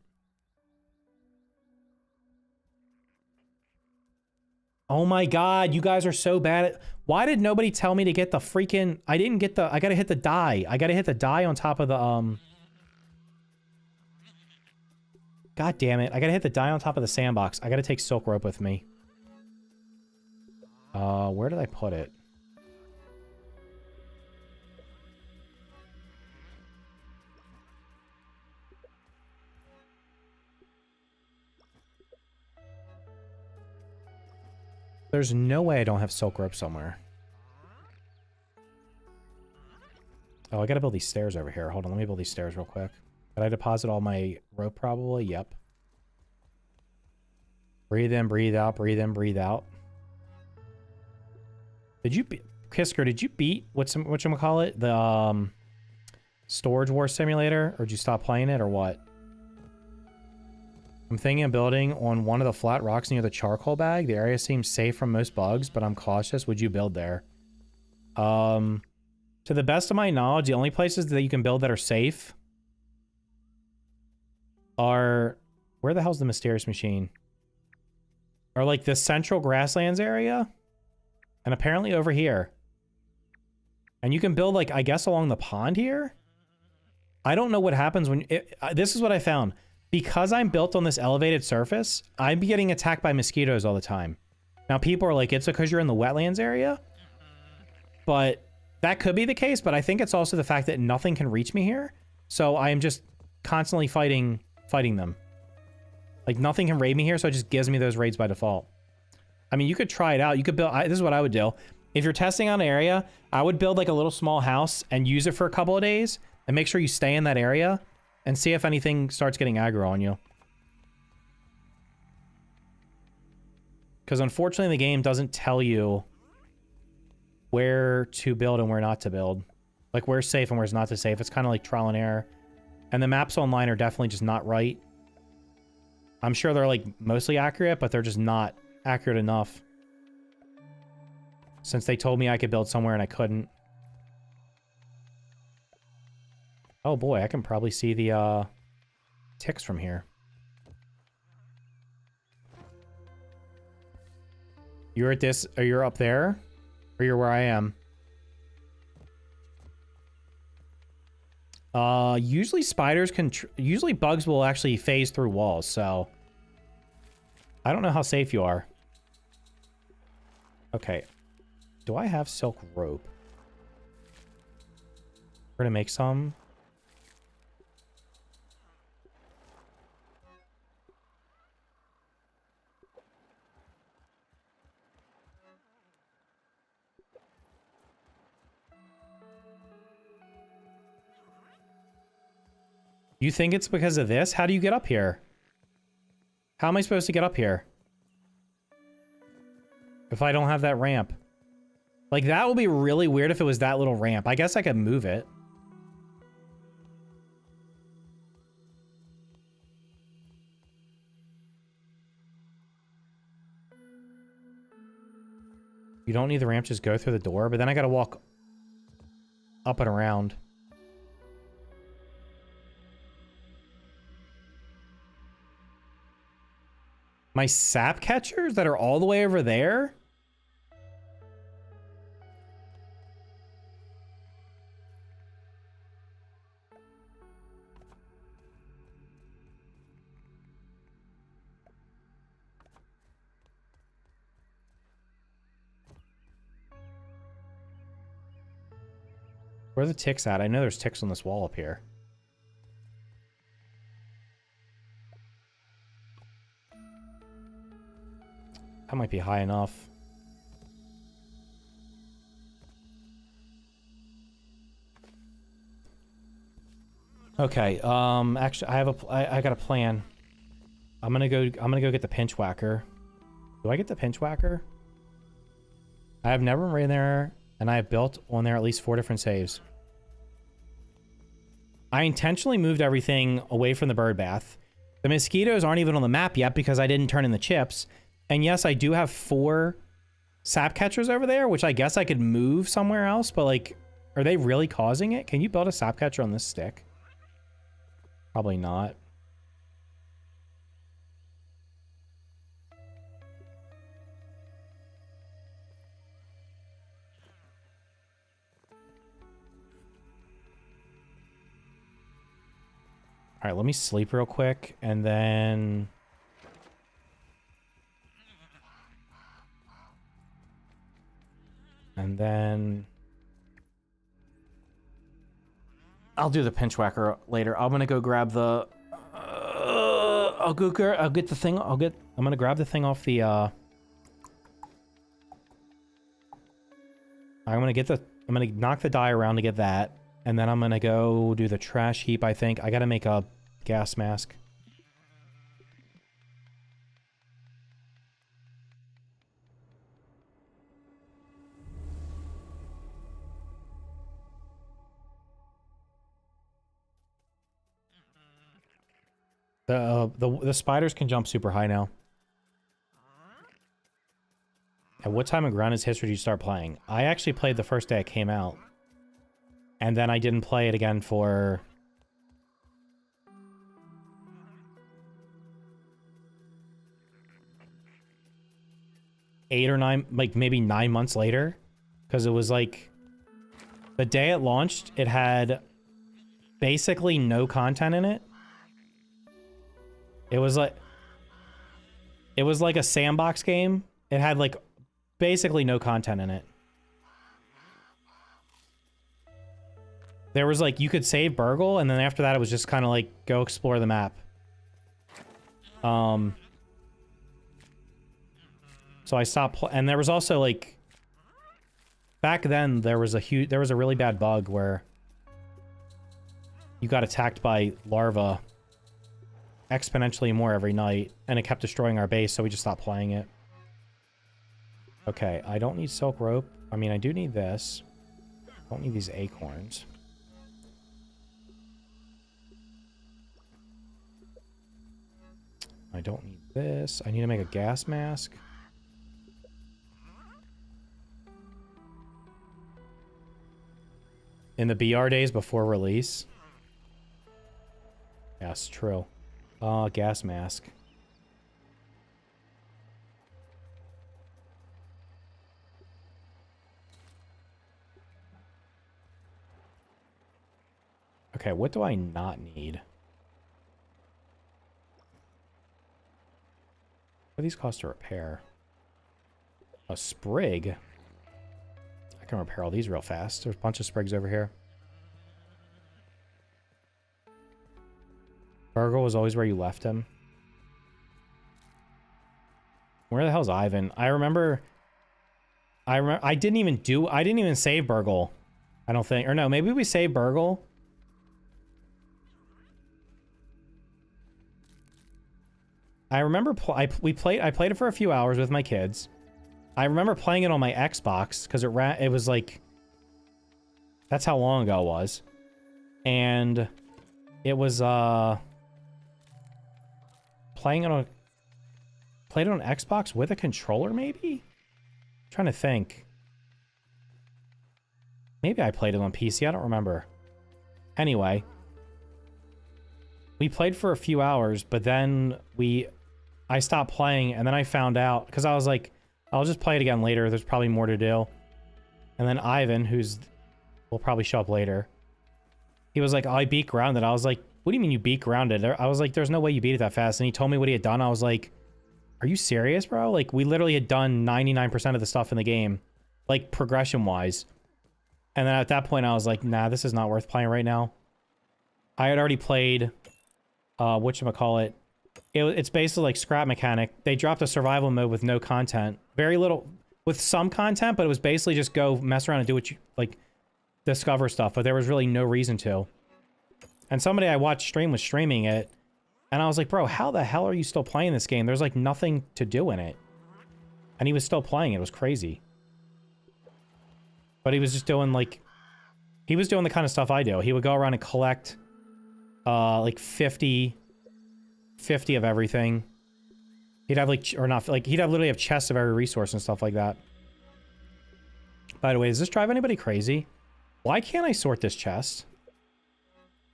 Oh my god, you guys are so bad at... Why did nobody tell me to get the freaking... I didn't get the... I gotta hit the die. I gotta hit the die on top of the, God damn it. I gotta hit the die on top of the sandbox. I gotta take Silk Rope with me. Where did I put it? There's no way I don't have silk rope somewhere. Oh, I gotta build these stairs over here. Hold on, let me build these stairs real quick. Did I deposit all my rope probably? Yep. Breathe in, breathe out, breathe in, breathe out. Did you Kisker, did you beat whatchamacallit? The Storage War Simulator? Or did you stop playing it or what? I'm thinking of building on one of the flat rocks near the charcoal bag. The area seems safe from most bugs, but I'm cautious. Would you build there? To the best of my knowledge, the only places that you can build that are safe are... Where the hell's the mysterious machine? Or like the central grasslands area? And apparently over here. And you can build like, I guess along the pond here? I don't know what happens when... this is what I found. Because I'm built on this elevated surface, I'm getting attacked by mosquitoes all the time. Now people are like, it's because you're in the wetlands area? But that could be the case, but I think it's also the fact that nothing can reach me here. So I am just constantly fighting them. Like nothing can raid me here, so it just gives me those raids by default. I mean, you could try it out. You could build... this is what I would do. If you're testing out an area, I would build like a little small house and use it for a couple of days and make sure you stay in that area and see if anything starts getting aggro on you. Because unfortunately, the game doesn't tell you where to build and where not to build. Like where's safe and where's not to safe. It's kind of like trial and error. And the maps online are definitely just not right. I'm sure they're like mostly accurate, but they're just not accurate enough. Since they told me I could build somewhere and I couldn't. Oh boy, I can probably see the ticks from here. You're at this, or you're up there? Or you're where I am? Usually spiders can... usually bugs will actually phase through walls, so... I don't know how safe you are. Okay. Do I have silk rope? We're gonna make some. You think it's because of this? How do you get up here? How am I supposed to get up here? If I don't have that ramp. Like, that would be really weird if it was that little ramp. I guess I could move it. You don't need the ramp, just go through the door. But then I gotta walk up and around. My sap catchers that are all the way over there? Where are the ticks at? I know there's ticks on this wall up here. That might be high enough. Okay, actually I got a plan. I'm gonna go get the pinch whacker. Do I get the pinch whacker? I have never been in there, and I have built on there at least 4 different saves. I intentionally moved everything away from the bird bath. The mosquitoes aren't even on the map yet because I didn't turn in the chips. And yes, I do have 4 sap catchers over there, which I guess I could move somewhere else, but like, are they really causing it? Can you build a sap catcher on this stick? Probably not. All right, let me sleep real quick, and then... I'll do the pinch whacker later. I'm gonna go grab the... I'll get the thing... I'm gonna grab the thing off the, I'm gonna knock the die around to get that. And then I'm gonna go do the trash heap, I think. I gotta make a gas mask. The spiders can jump super high now. At what time of Grounded's history did you start playing? I actually played the first day it came out. And then I didn't play it again for... eight or nine, like maybe 9 months later. Because it was like... the day it launched, it had basically no content in it. It was like a sandbox game. It had like basically no content in it. There was like, you could save Burgle, and then after that it was just kind of like, go explore the map. So I stopped and there was also like, back then there was a really bad bug where you got attacked by larvae exponentially more every night, and it kept destroying our base, so we just stopped playing it. Okay, I don't need silk rope. I mean, I do need this. I don't need these acorns. I don't need this. I need to make a gas mask. In the BR days before release. Yes, true. Gas mask. Okay, what do I not need? What do these cost to repair? A sprig? I can repair all these real fast. There's a bunch of sprigs over here. Burgle was always where you left him. Where the hell's Ivan? I remember I didn't even save Burgle. I don't think. Or no, maybe we saved Burgle. I remember I played it for a few hours with my kids. I remember playing it on my Xbox because it was like, that's how long ago it was. And it was played it on Xbox with a controller, maybe? I'm trying to think. Maybe I played it on PC, I don't remember. Anyway, we played for a few hours, but then I stopped playing, and then I found out, because I was like, I'll just play it again later, there's probably more to do. And then Ivan, will probably show up later, he was like, oh, I beat Grounded. I was like, what do you mean you beat Grounded? I was like, there's no way you beat it that fast. And he told me what he had done. I was like, are you serious, bro? Like, we literally had done 99% of the stuff in the game, like, progression-wise. And then at that point, I was like, nah, this is not worth playing right now. I had already played, whatchamacallit. It's basically like scrap mechanic. They dropped a survival mode with no content. Very little, with some content, but it was basically just go mess around and do what you, like, discover stuff. But there was really no reason to. And somebody I watched stream was streaming it. And I was like, bro, how the hell are you still playing this game? There's like nothing to do in it. And he was still playing it. It was crazy. But he was just doing like, he was doing the kind of stuff I do. He would go around and collect like 50 of everything. He'd have like, or not, like he'd have literally have chests of every resource and stuff like that. By the way, does this drive anybody crazy? Why can't I sort this chest?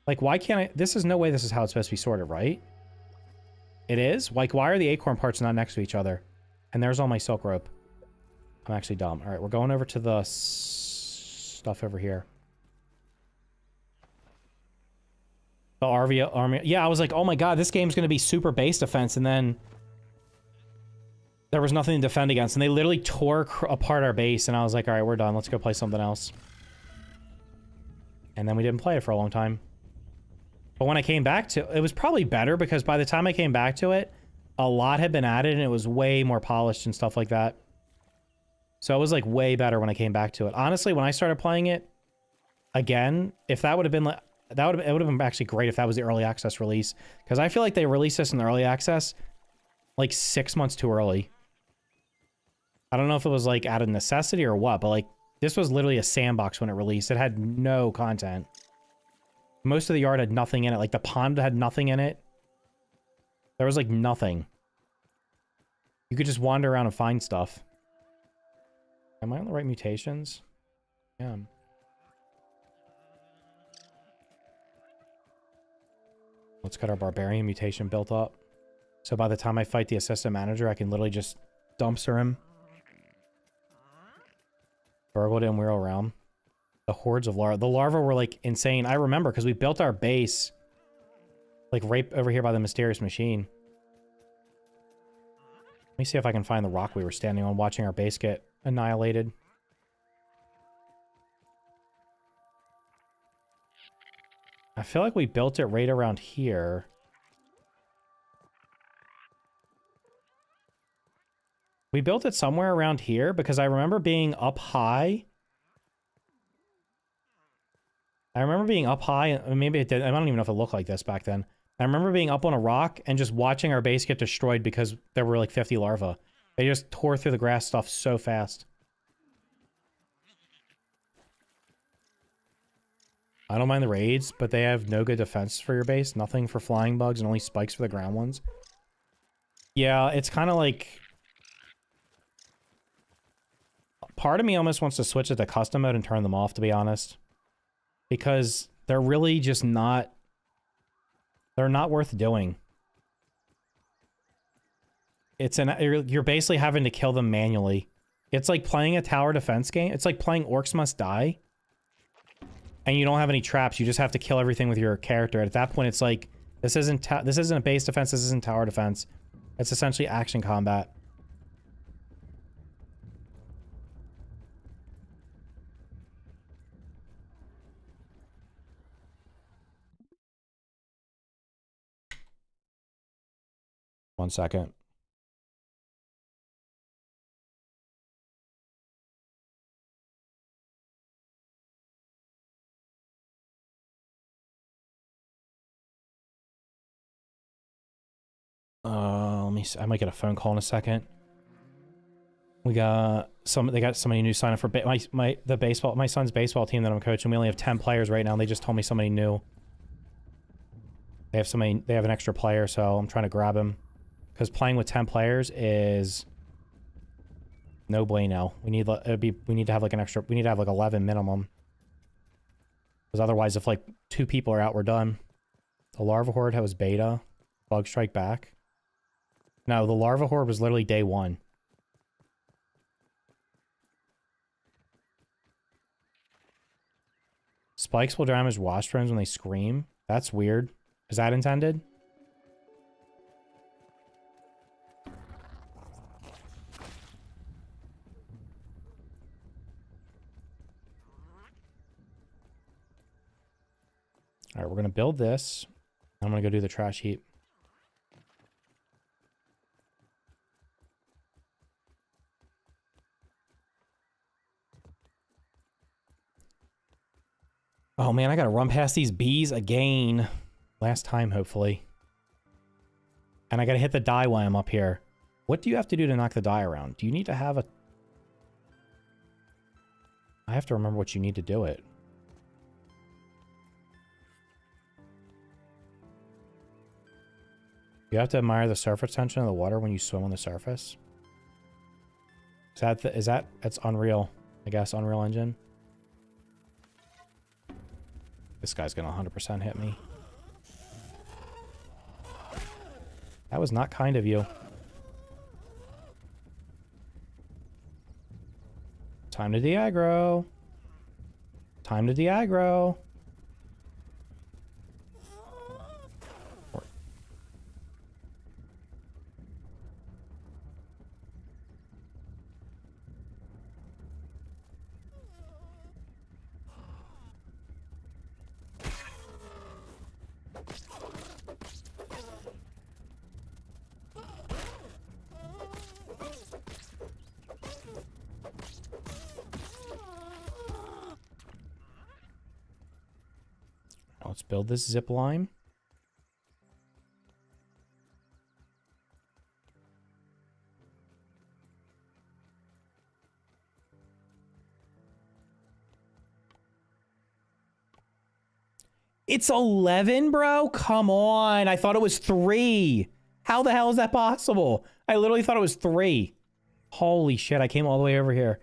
Like, why can't I? This is no way this is how it's supposed to be sorted, right? It is? Like, why are the acorn parts not next to each other? And there's all my silk rope. I'm actually dumb. All right, we're going over to the stuff over here. The RV army. Yeah, I was like, oh my god, this game's going to be super base defense. And then there was nothing to defend against. And they literally tore apart our base. And I was like, all right, we're done. Let's go play something else. And then we didn't play it for a long time. But when I came back to it, was probably better because by the time I came back to it, a lot had been added and it was way more polished and stuff like that. So it was like way better when I came back to it. Honestly, when I started playing it again, if that would have been like, it would have been actually great if that was the early access release. Because I feel like they released this in the early access like 6 months too early. I don't know if it was like out of necessity or what, but like this was literally a sandbox when it released. It had no content. Most of the yard had nothing in it. Like the pond had nothing in it. There was like nothing. You could just wander around and find stuff. Am I on the right mutations? Yeah. Let's get our barbarian mutation built up. So by the time I fight the assistant manager, I can literally just dumpster him. Burgled in Weird Realm. The hordes of larvae. The larvae were like insane. I remember because we built our base like right over here by the mysterious machine. Let me see if I can find the rock we were standing on watching our base get annihilated. I feel like we built it right around here. We built it somewhere around here because I remember being up high. I remember being up high. Maybe it did. I don't even know if it looked like this back then. I remember being up on a rock and just watching our base get destroyed because there were like 50 larvae. They just tore through the grass stuff so fast. I don't mind the raids, but they have no good defense for your base. Nothing for flying bugs and only spikes for the ground ones. Yeah, it's kind of like... Part of me almost wants to switch it to custom mode and turn them off, to be honest. Because they're really just not... They're not worth doing. It's you're basically having to kill them manually. It's like playing a tower defense game. It's like playing Orcs Must Die. And you don't have any traps. You just have to kill everything with your character. At that point, it's like, this isn't a base defense. This isn't tower defense. It's essentially action combat. One second. Let me see. I might get a phone call in a second. They got somebody new sign up for my son's baseball team that I'm coaching. We only have 10 players right now, and they just told me somebody new. They have an extra player, so I'm trying to grab him. Because playing with 10 players is no bueno. We need to have like an extra, we need to have like 11 minimum. Because otherwise, if like 2 people are out, we're done. The larva horde has beta. Bug strike back. No, the larva horde was literally day 1. Spikes will damage wasp drones when they scream. That's weird. Is that intended? All right, we're going to build this. I'm going to go do the trash heap. Oh man, I gotta run past these bees again. Last time, hopefully. And I gotta hit the die while I'm up here. What do you have to do to knock the die around? Do you need to have a... I have to remember what you need to do it. You have to admire the surface tension of the water when you swim on the surface. It's Unreal, I guess, Unreal Engine. This guy's gonna 100% hit me. That was not kind of you. Time to de-aggro. Time to de-aggro. Let's build this zip line. It's 11, bro? Come on. I thought it was 3. How the hell is that possible? I literally thought it was 3. Holy shit, I came all the way over here.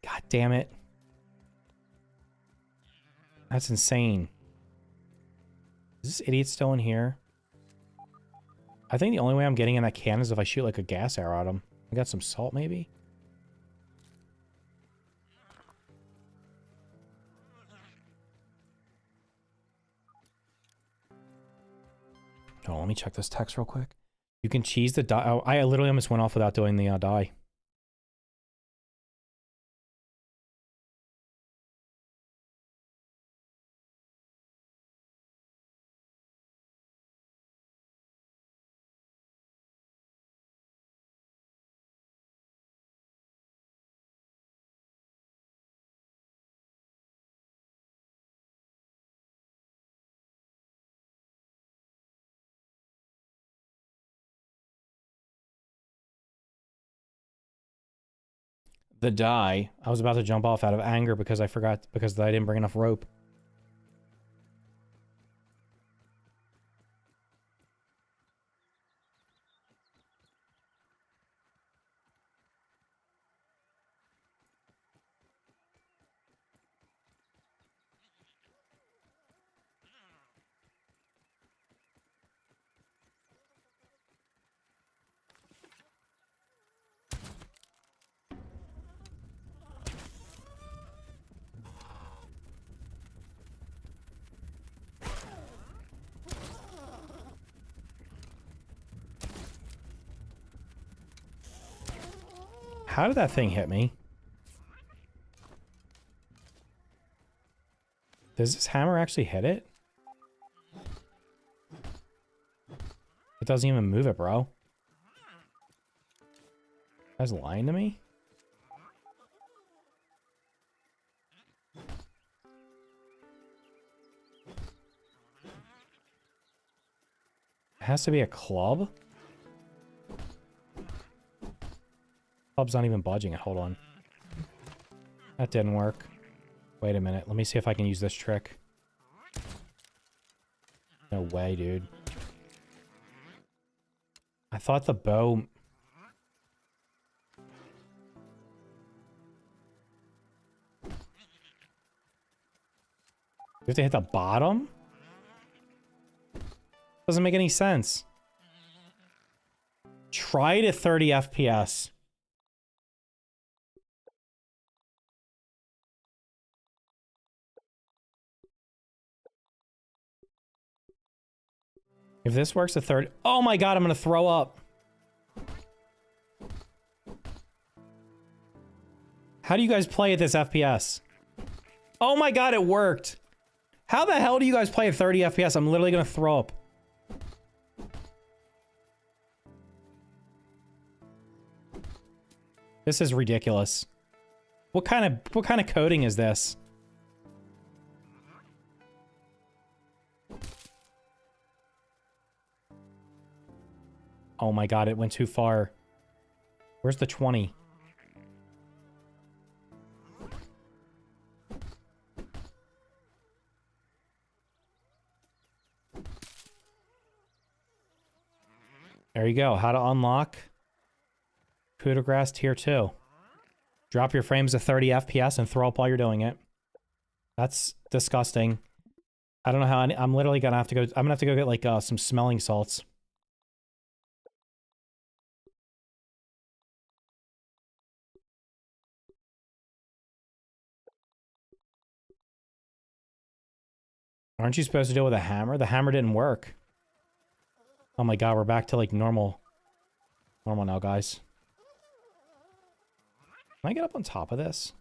God damn it. That's insane. Is this idiot still in here? I think the only way I'm getting in that can is if I shoot like a gas arrow at him. I got some salt maybe? Oh, let me check this text real quick. You can cheese the die. Oh, I literally almost went off without doing the die. The die. I was about to jump off out of anger because I forgot, because I didn't bring enough rope. How did that thing hit me? Does this hammer actually hit it? It doesn't even move it, bro. You guys lying to me? It has to be a club? Club's not even budging it. Hold on. That didn't work. Wait a minute. Let me see if I can use this trick. No way, dude. I thought the bow... You have to hit the bottom? Doesn't make any sense. Try it at 30 FPS. If this works at 30... Oh my god, I'm gonna throw up. How do you guys play at this FPS? Oh my god, it worked. How the hell do you guys play at 30 FPS? I'm literally gonna throw up. This is ridiculous. What kind of coding is this? Oh my god, it went too far. Where's the 20? There you go. How to unlock coup de grace tier 2. Drop your frames to 30 FPS and throw up while you're doing it. That's disgusting. I don't know how I'm literally gonna have to go. I'm gonna have to go get like some smelling salts. Aren't you supposed to deal with a hammer? The hammer didn't work. Oh my god, we're back to like normal. Normal now, guys. Can I get up on top of this?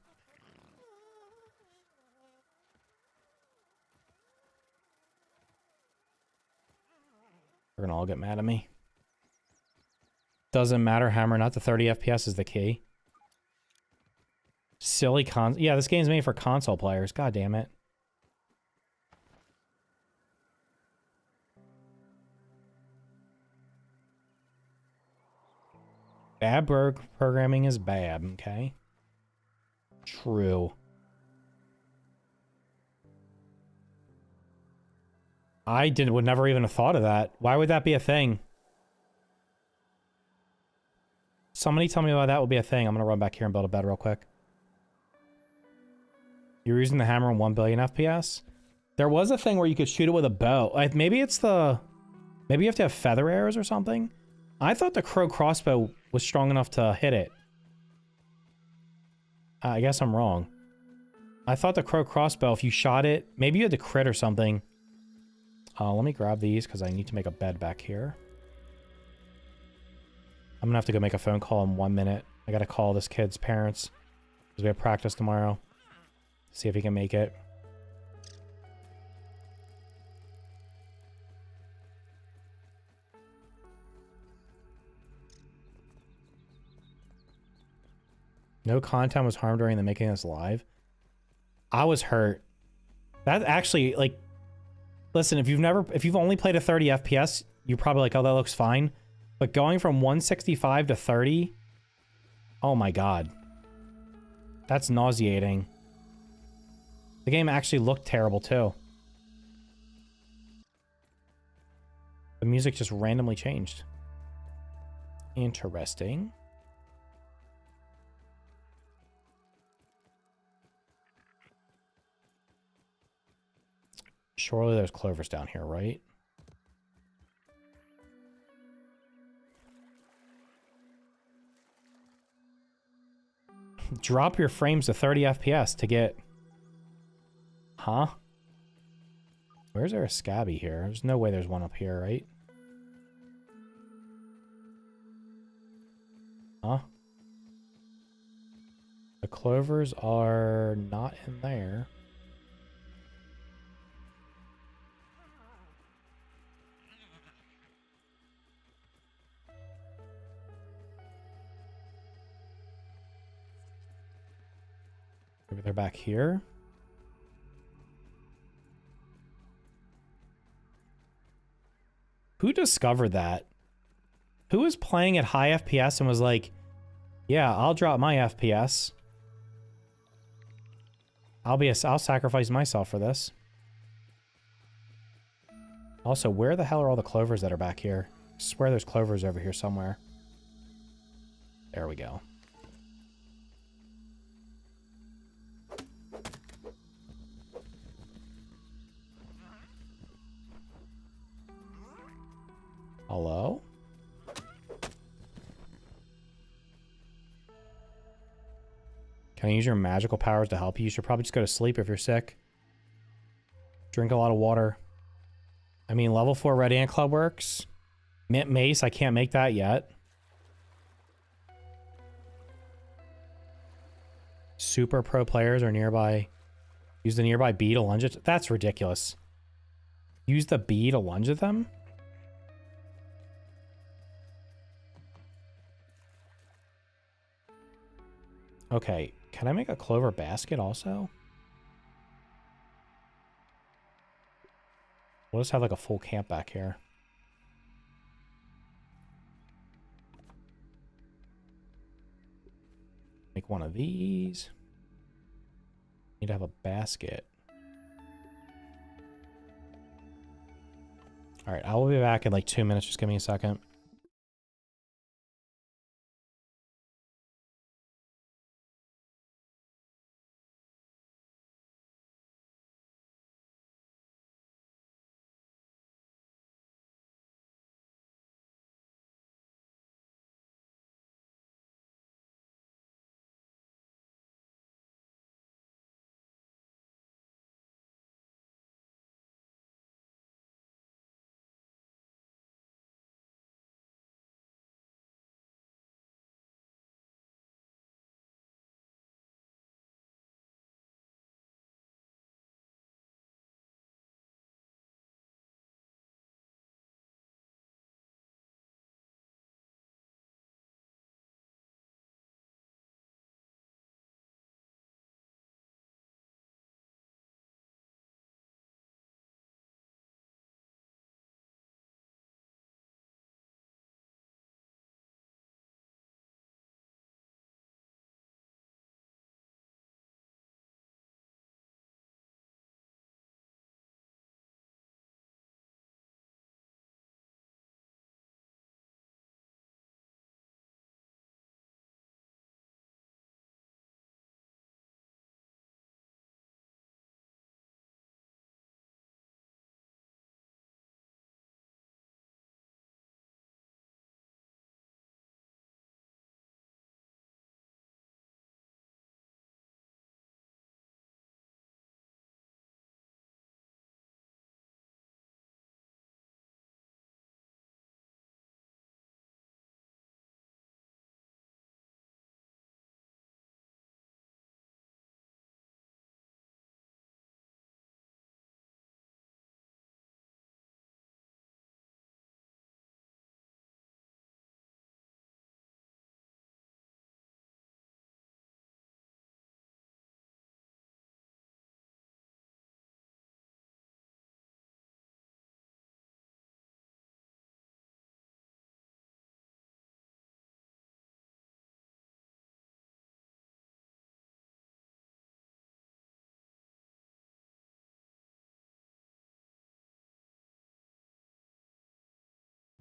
They're gonna all get mad at me. Doesn't matter, hammer, not the 30 FPS is the key. Silly yeah, this game's made for console players. God damn it. Bad programming is bad, okay? True. Would never even have thought of that. Why would that be a thing? Somebody tell me why that would be a thing. I'm gonna run back here and build a bed real quick. You're using the hammer on 1 billion FPS? There was a thing where you could shoot it with a bow. Like, maybe it's the... Maybe you have to have feather arrows or something? I thought the crow crossbow was strong enough to hit it. I guess I'm wrong. I thought the crow crossbow, if you shot it... Maybe you had to crit or something. Let me grab these because I need to make a bed back here. I'm gonna have to go make a phone call in 1 minute. I gotta call this kid's parents because we have practice tomorrow. See if he can make it. No content was harmed during the making of this live. I was hurt. That actually, like, listen, if you've only played a 30 FPS, you're probably like, oh, that looks fine. But going from 165 to 30, oh my god. That's nauseating. The game actually looked terrible too. The music just randomly changed. Interesting. Surely there's clovers down here, right? Drop your frames to 30 FPS to get... Huh? Where's there a scabby here? There's no way there's one up here, right? Huh? The clovers are not in there. Maybe they're back here. Who discovered that? Who was playing at high FPS and was like, yeah, I'll drop my FPS. I'll sacrifice myself for this. Also, where the hell are all the clovers that are back here? I swear there's clovers over here somewhere. There we go. Hello? Can I use your magical powers to help you? You should probably just go to sleep if you're sick. Drink a lot of water. I mean, level 4 Red Ant Club works. Mint Mace, I can't make that yet. Super pro players are nearby. Use the nearby bee to lunge at... That's ridiculous. Use the bee to lunge at them? Okay, can I make a clover basket also? We'll just have like a full camp back here. Make one of these. Need to have a basket. All right, I will be back in like 2 minutes. Just give me a second.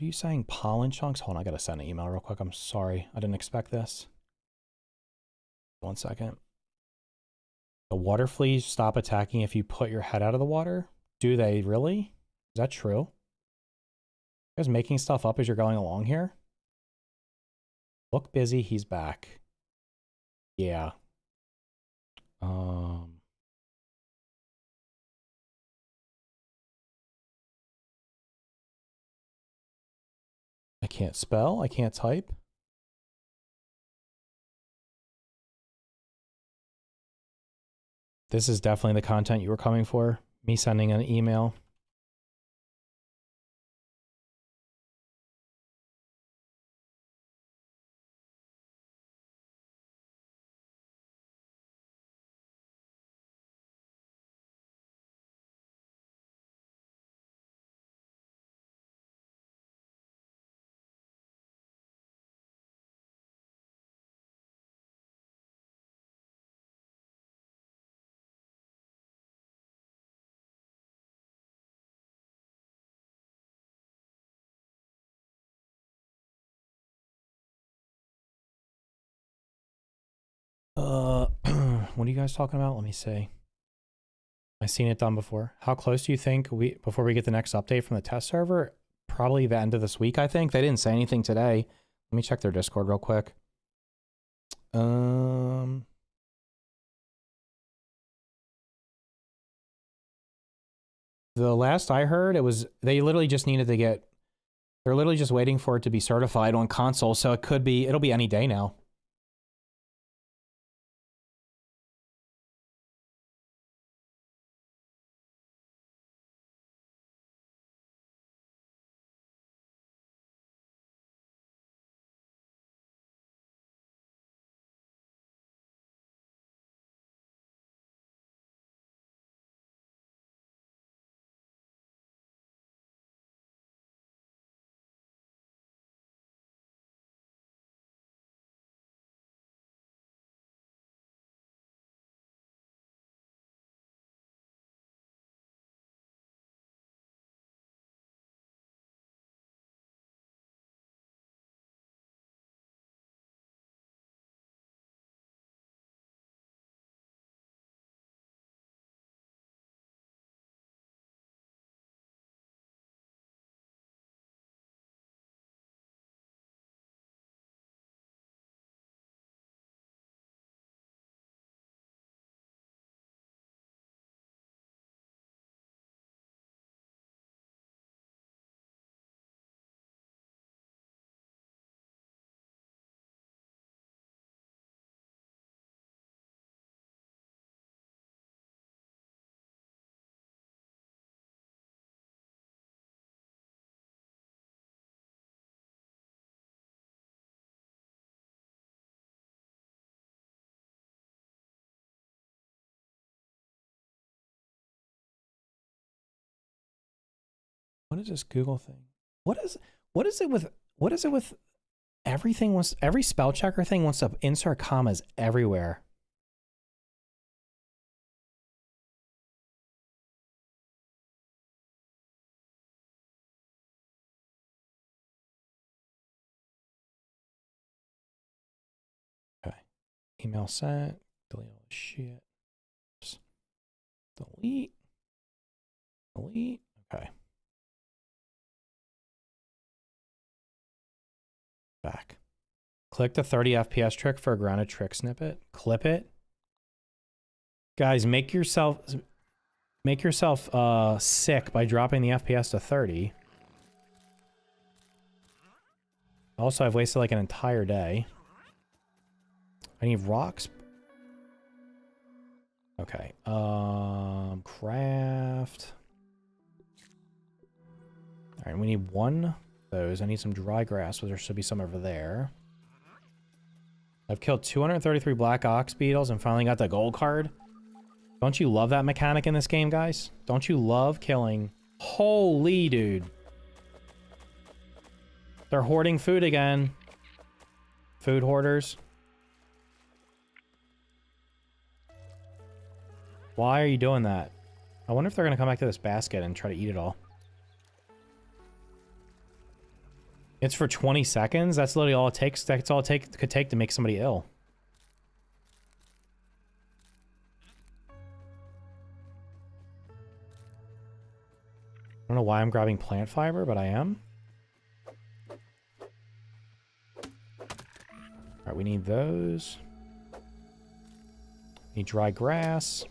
What are you saying? Pollen chunks? Hold on, I gotta send an email real quick. I'm sorry. I didn't expect this. 1 second. The water fleas stop attacking if you put your head out of the water? Do they really? Is that true? You guys making stuff up as you're going along here? Look busy, he's back. Yeah. I can't spell, I can't type. This is definitely the content you were coming for. Me sending an email. What are you guys talking about? Let me see. I've seen it done before. How close do you think before we get the next update from the test server? Probably the end of this week, I think. They didn't say anything today. Let me check their Discord real quick. The last I heard, they literally just needed to get, they're literally just waiting for it to be certified on console, so it'll be any day now. What is this Google thing? What is it with everything every spell checker thing wants to insert commas everywhere? Okay. Email sent. Delete all this shit. Just delete. Delete. Okay. Back. Click the 30 FPS trick for a grounded trick snippet. Clip it. Guys, make yourself sick by dropping the FPS to 30. Also, I've wasted like an entire day. I need rocks. Okay. Craft. All right, we need one of those. I need some dry grass, but there should be some over there. I've killed 233 black ox beetles and finally got the gold card. Don't you love that mechanic in this game, guys? Don't you love killing? Holy dude. They're hoarding food again. Food hoarders. Why are you doing that? I wonder if they're going to come back to this basket and try to eat it all. It's for 20 seconds? That's literally all it takes. That's all it could take to make somebody ill. I don't know why I'm grabbing plant fiber, but I am. Alright, we need those. Need dry grass.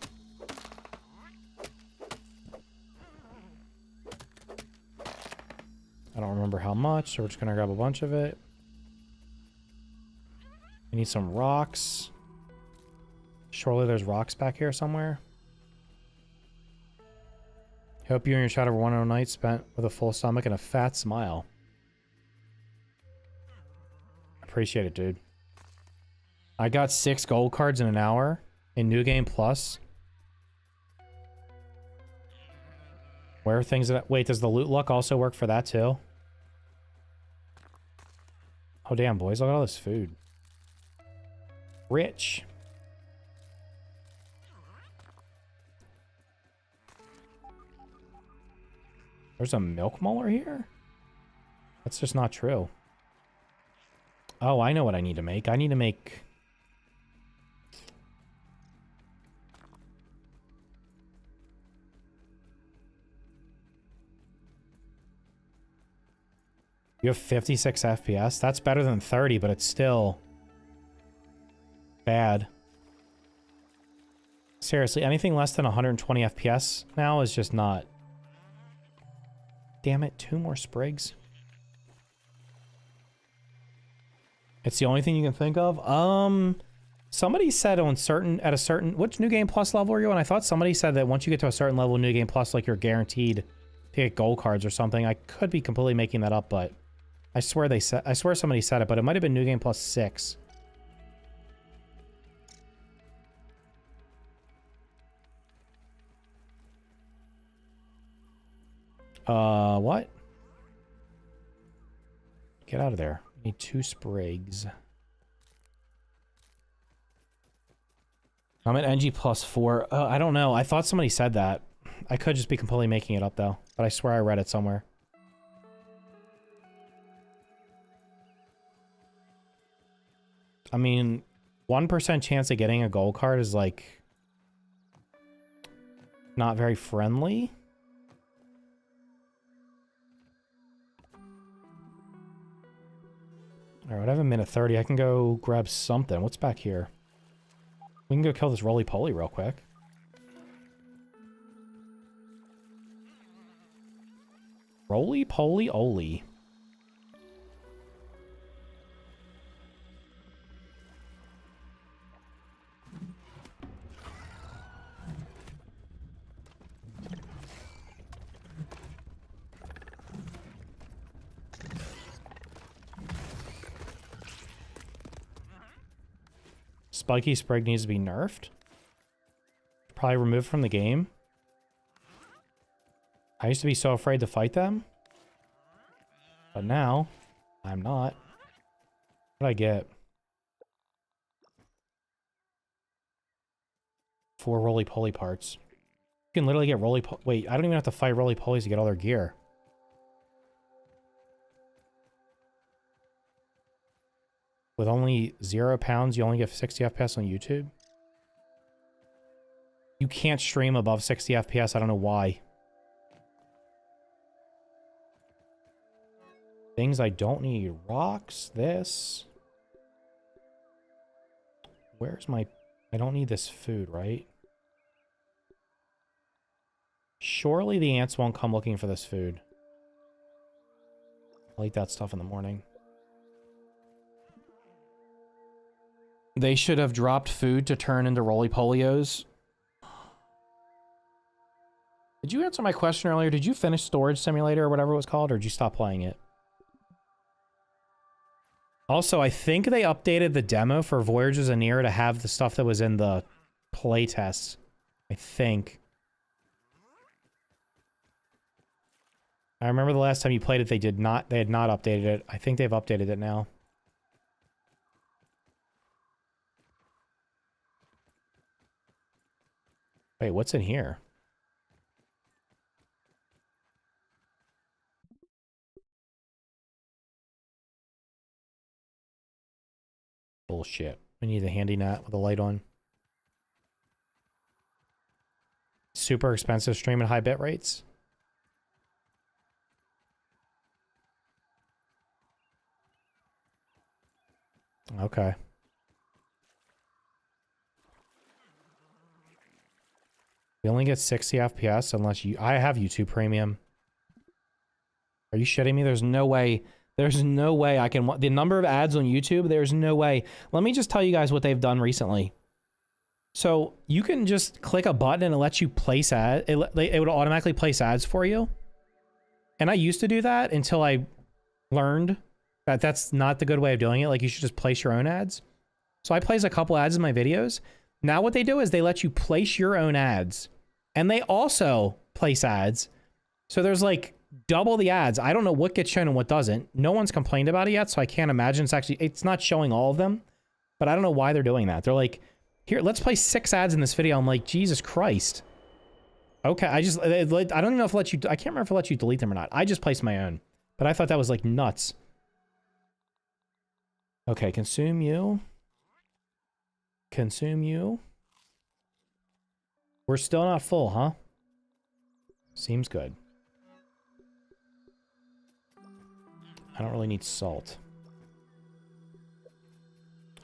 I don't remember how much, so we're just gonna grab a bunch of it. We need some rocks. Surely there's rocks back here somewhere. Hope you and your child have a wonderful night spent with a full stomach and a fat smile. Appreciate it, dude. I got 6 gold cards in an hour in New Game Plus. Where are things that... Wait, does the loot luck also work for that too? Oh, damn, boys. Look at all this food. Rich. There's a milk molar here? That's just not true. Oh, I know what I need to make. I need to make... You have 56 FPS? That's better than 30, but it's still... bad. Seriously, anything less than 120 FPS now is just not... Damn it, 2 more sprigs. It's the only thing you can think of. Somebody said at a certain, which New Game Plus level are you on? I thought somebody said that once you get to a certain level of New Game Plus, like you're guaranteed to get gold cards or something. I could be completely making that up, but I swear somebody said it, but it might have been New Game Plus 6. What? Get out of there. We need 2 sprigs. I'm at NG plus 4. I don't know. I thought somebody said that. I could just be completely making it up, though. But I swear I read it somewhere. I mean, 1% chance of getting a gold card is, like... not very friendly. Alright, I have a minute 30. I can go grab something. What's back here? We can go kill this roly-poly real quick. Roly-poly-oly. Spiky Sprig needs to be nerfed. Probably removed from the game. I used to be so afraid to fight them. But now, I'm not. What did I get? 4 roly-poly parts. You can literally get roly-poly... Wait, I don't even have to fight roly-polies to get all their gear. With only 0 pounds, you only get 60 FPS on YouTube? You can't stream above 60 FPS, I don't know why. Things I don't need. Rocks, this. Where's my... I don't need this food, right? Surely the ants won't come looking for this food. I'll eat that stuff in the morning. They should have dropped food to turn into roly-polios. Did you answer my question earlier? Did you finish Storage Simulator or whatever it was called, or did you stop playing it? Also, I think they updated the demo for Voyages of Near to have the stuff that was in the playtests. I think. I remember the last time you played it, they had not updated it. I think they've updated it now. Wait, what's in here? Bullshit. We need a handy net with a light on. Super expensive stream at high bit rates. Okay. We only get 60 FPS unless you... I have YouTube Premium. Are you shitting me? There's no way... There's no way I can... The number of ads on YouTube, there's no way. Let me just tell you guys what they've done recently. So, you can just click a button and it lets you place ads. It would automatically place ads for you. And I used to do that until I learned that that's not the good way of doing it. Like, you should just place your own ads. So, I place a couple ads in my videos. Now, what they do is they let you place your own ads. And they also place ads. So, there's like... double the ads. I don't know what gets shown and what doesn't. No one's complained about it yet, so I can't imagine it's not showing all of them. But I don't know why they're doing that. They're like, here, let's play 6 ads in this video. I'm like, Jesus Christ. Okay, I don't even know if it lets you, I can't remember if it lets you delete them or not. I just placed my own. But I thought that was like nuts. Okay, consume you. Consume you. We're still not full, huh? Seems good. I don't really need salt.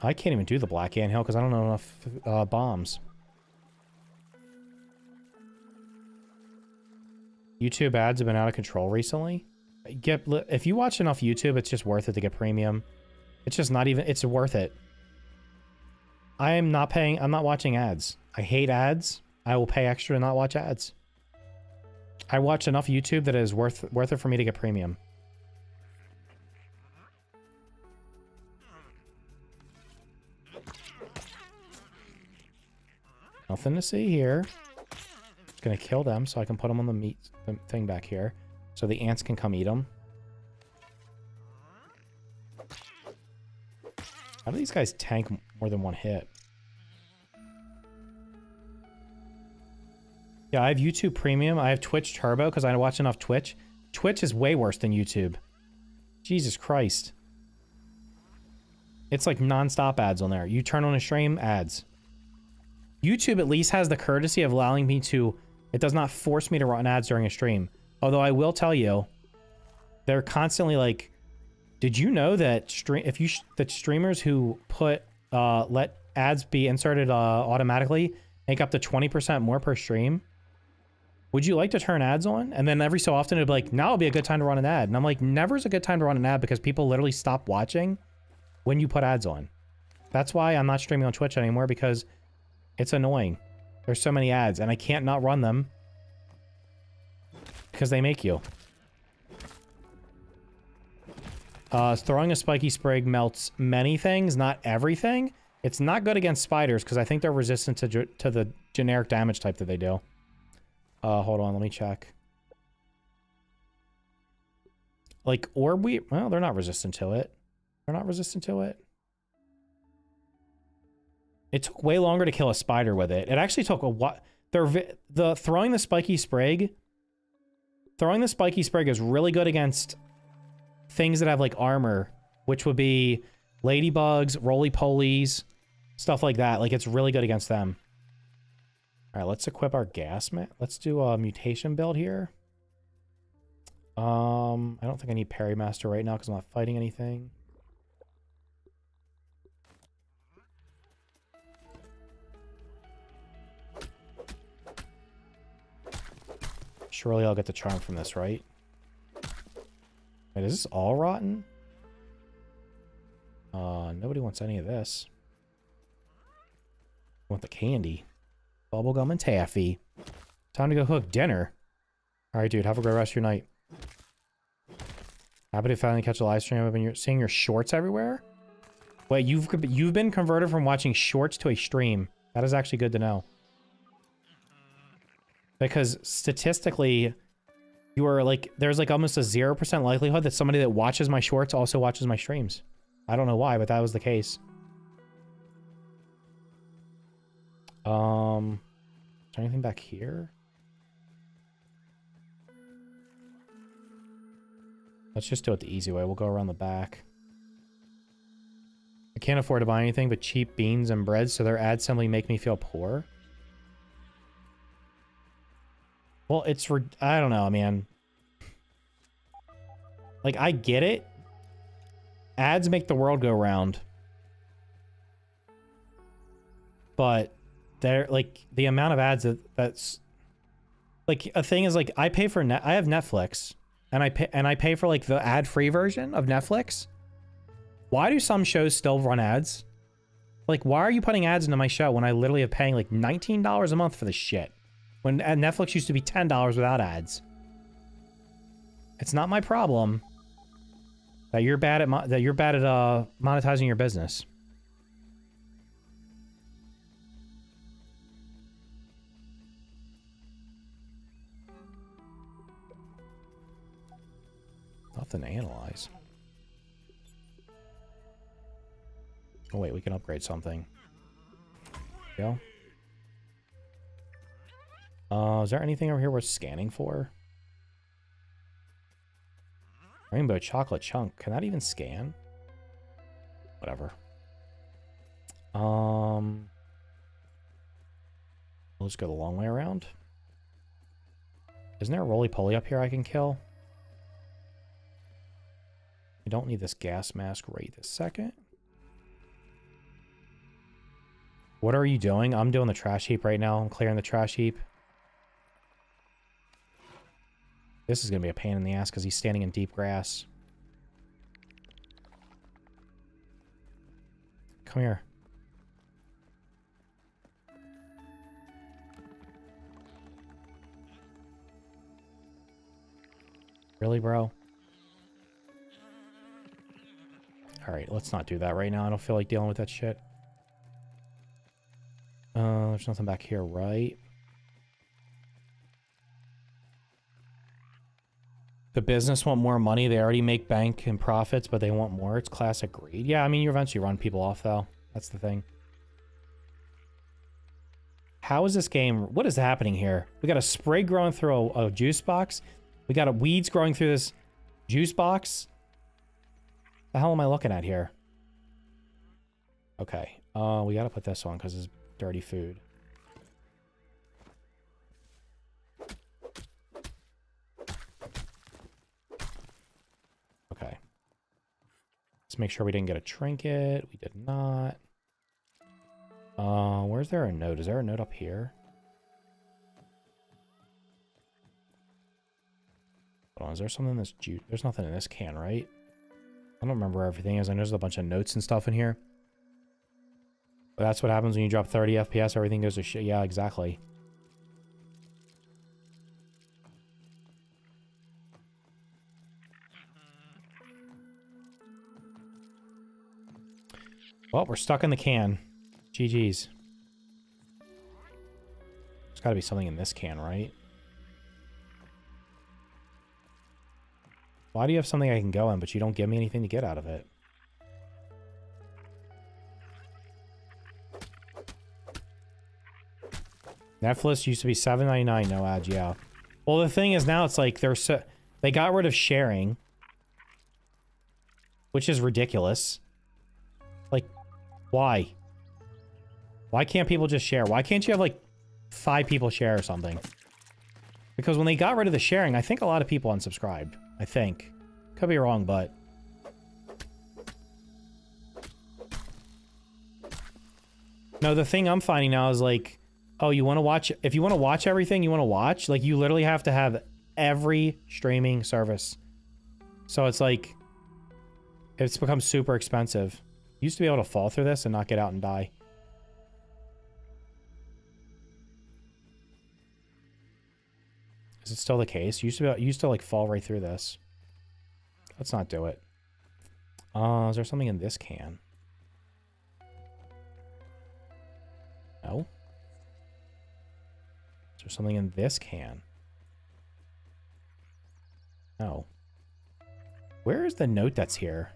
I can't even do the black anthill because I don't know enough bombs. YouTube ads have been out of control recently. If you watch enough YouTube, it's just worth it to get premium. It's just not even... It's worth it. I am not paying... I'm not watching ads. I hate ads. I will pay extra to not watch ads. I watch enough YouTube that it is worth it for me to get premium. Nothing to see here. Just gonna kill them so I can put them on the meat thing back here. So the ants can come eat them. How do these guys tank more than one hit? Yeah, I have YouTube Premium. I have Twitch Turbo because I watch enough Twitch. Twitch is way worse than YouTube. Jesus Christ. It's like non-stop ads on there. You turn on a stream, ads. YouTube at least has the courtesy of allowing me to... It does not force me to run ads during a stream. Although I will tell you, they're constantly like, did you know that streamers who put let ads be inserted automatically make up to 20% more per stream? Would you like to turn ads on? And then every so often it'd be like, now would be a good time to run an ad. And I'm like, never is a good time to run an ad because people literally stop watching when you put ads on. That's why I'm not streaming on Twitch anymore, because it's annoying. There's so many ads and I can't not run them because they make you. Throwing a spiky sprig melts many things, not everything. It's not good against spiders because I think they're resistant to the generic damage type that they do. Hold on, let me check. Like orb wheat, well, they're not resistant to it. They're not resistant to it. It took way longer to kill a spider with it. It actually took a what? Throwing the spiky sprig. Throwing the spiky sprig is really good against things that have like armor, which would be ladybugs, roly-polies, stuff like that. Like it's really good against them. All right, let's equip our gas mat. Let's do a mutation build here. I don't think I need Parry Master right now because I'm not fighting anything. Surely I'll get the charm from this, right? Wait, is this all rotten? Nobody wants any of this. Want the candy. Bubblegum and taffy. Time to go cook dinner. Alright, dude, have a great rest of your night. Happy to finally catch a live stream. I've been seeing your shorts everywhere. Wait, you've been converted from watching shorts to a stream. That is actually good to know. Because statistically, you are like, there's like almost a 0% likelihood that somebody that watches my shorts also watches my streams. I don't know why, but that was the case. Is there anything back here? Let's just do it the easy way. We'll go around the back. can't afford to buy anything but cheap beans and bread, so their ads simply make me feel poor. Well, it's I don't know, man. Like, I get it. Ads make the world go round. But they're like the amount of ads that's like a thing is like I pay for I have Netflix and I pay for like the ad-free version of Netflix. Why do some shows still run ads? Like, why are you putting ads into my show when I literally am paying like $19 a month for this shit? When Netflix used to be $10 without ads. It's not my problem that you're bad at monetizing your business. Nothing to analyze. Oh wait, we can upgrade something. Go. Is there anything over here worth scanning for? Rainbow chocolate chunk. Can that even scan? Whatever. We'll just go the long way around. Isn't there a roly-poly up here I can kill? I don't need this gas mask right this second. What are you doing? I'm doing the trash heap right now. I'm clearing the trash heap. This is going to be a pain in the ass because he's standing in deep grass. Come here. Really, bro? Alright, let's not do that right now. I don't feel like dealing with that shit. There's nothing back here, right? The business want more money. They already make bank and profits, but they want more. It's classic greed. Yeah, I mean, you eventually run people off, though. That's the thing. How is this game? What is happening here? We got a sprig growing through a juice box. We got weeds growing through this juice box. The hell am I looking at here? Okay. We gotta put this on because it's dirty food. Okay. Let's make sure we didn't get a trinket. We did not. Where's there a note? Is there a note up here? Hold on, is there something in this juice? There's nothing in this can, right? I don't remember where everything is. I know there's a bunch of notes and stuff in here. But that's what happens when you drop 30 FPS. Everything goes to shit. Yeah, exactly. Well, we're stuck in the can. GG's. There's got to be something in this can, right? Why do you have something I can go in, but you don't give me anything to get out of it? Netflix used to be $7.99, no ads, yeah. Well, the thing is now it's like they got rid of sharing, which is ridiculous. Like, why? Why can't people just share? Why can't you have like 5 people share or something? Because when they got rid of the sharing, I think a lot of people unsubscribed. I think. Could be wrong, but... No, the thing I'm finding now is like, oh, you want to watch... If you want to watch everything you want to watch, like, you literally have to have every streaming service. So it's like... It's become super expensive. You used to be able to fall through this and not get out and die. Is it still the case? You used to like fall right through this. Let's not do it. Is there something in this can? No. Is there something in this can? No. Where is the note that's here?